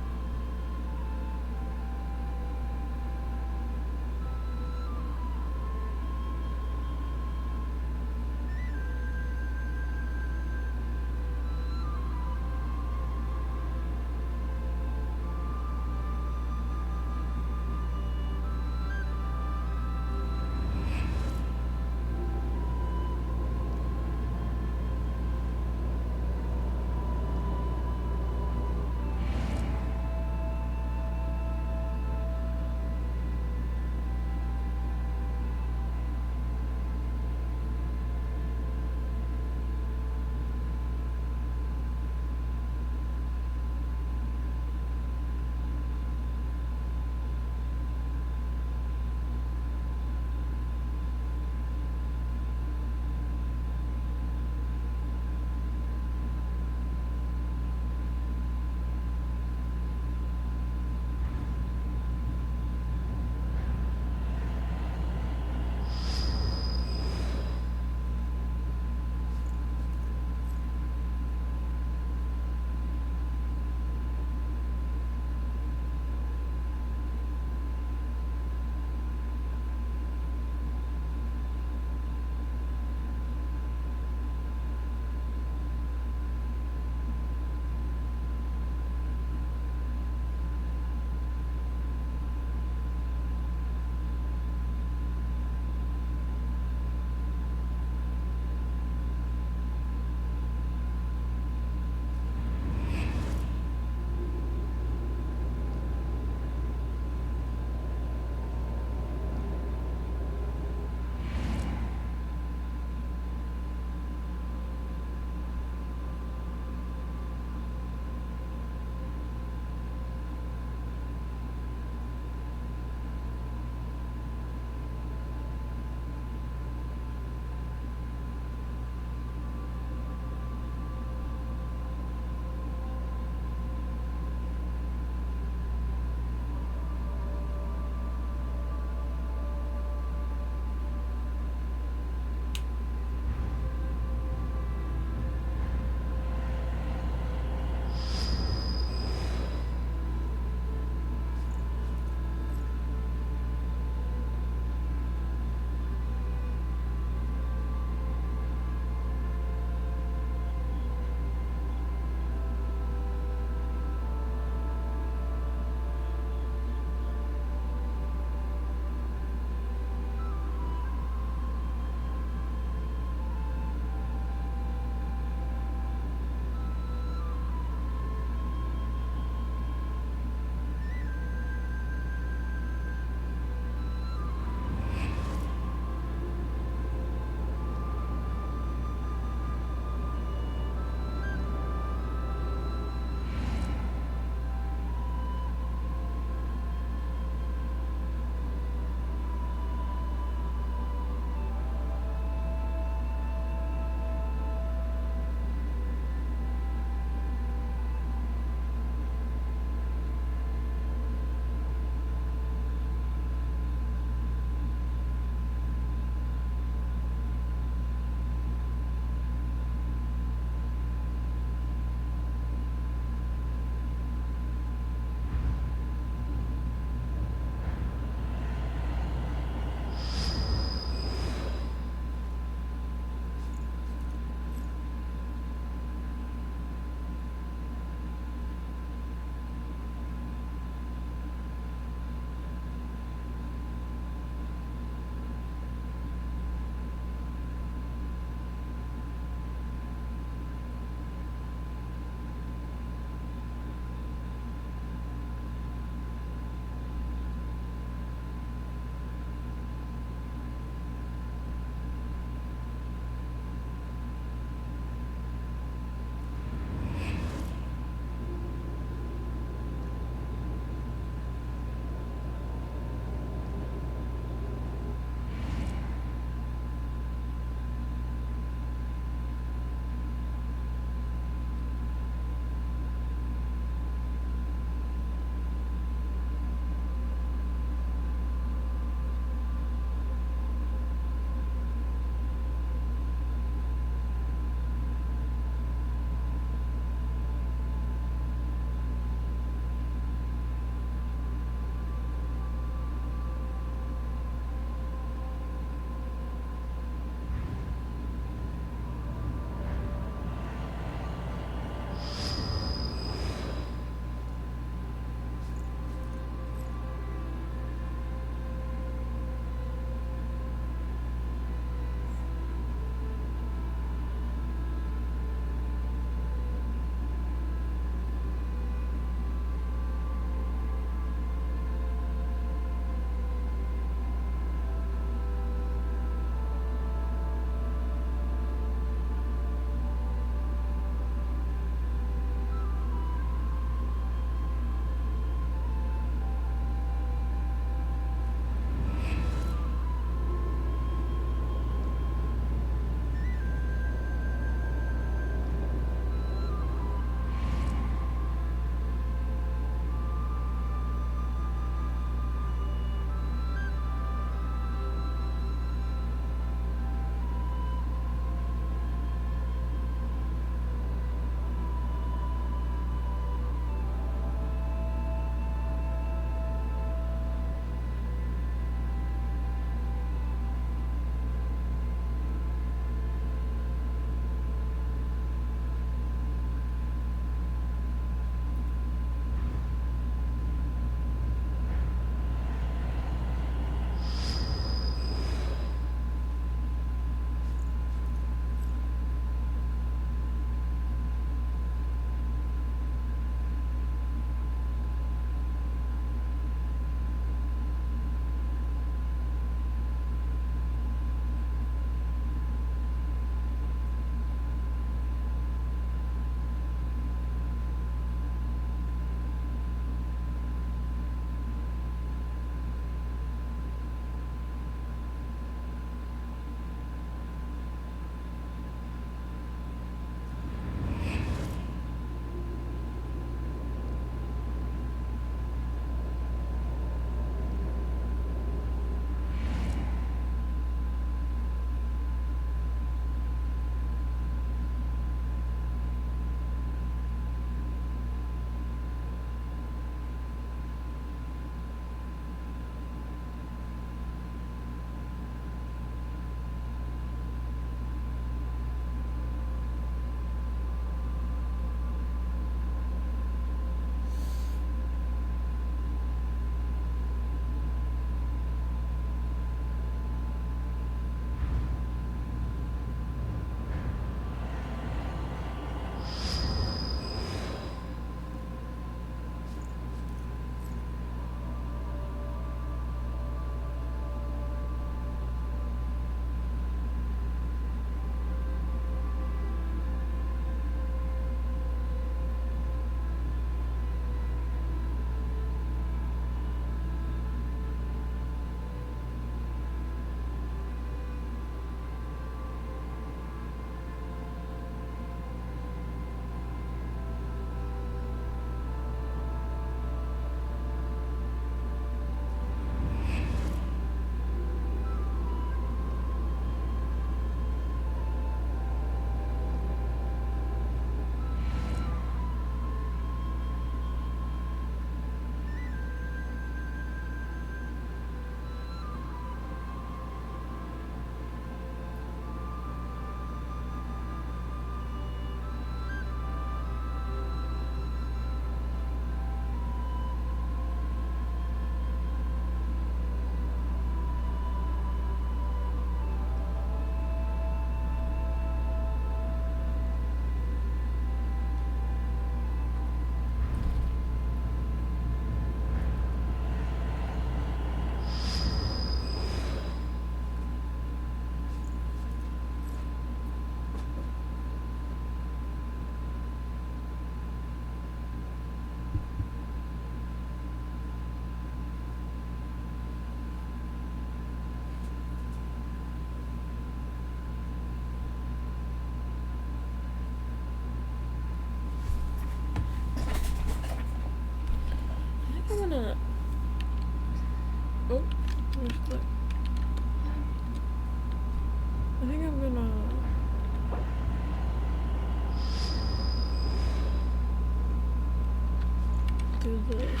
of this.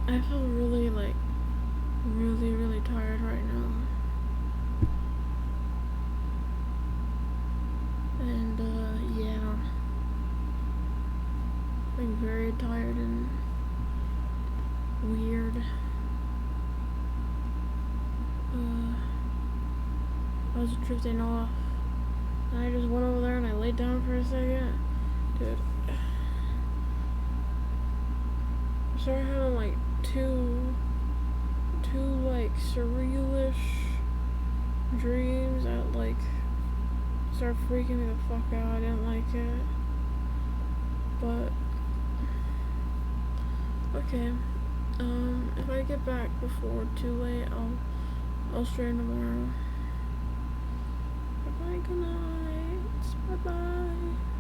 I feel really, like, really tired right now. And, yeah. Like, very tired and weird. I was drifting off. And I just went over there and I laid down for a second. Dude. I started having like two like surrealish dreams that like started freaking me the fuck out. I didn't like it. But okay. If I get back before too late, I'll stream tomorrow. Bye bye, good night. Bye bye.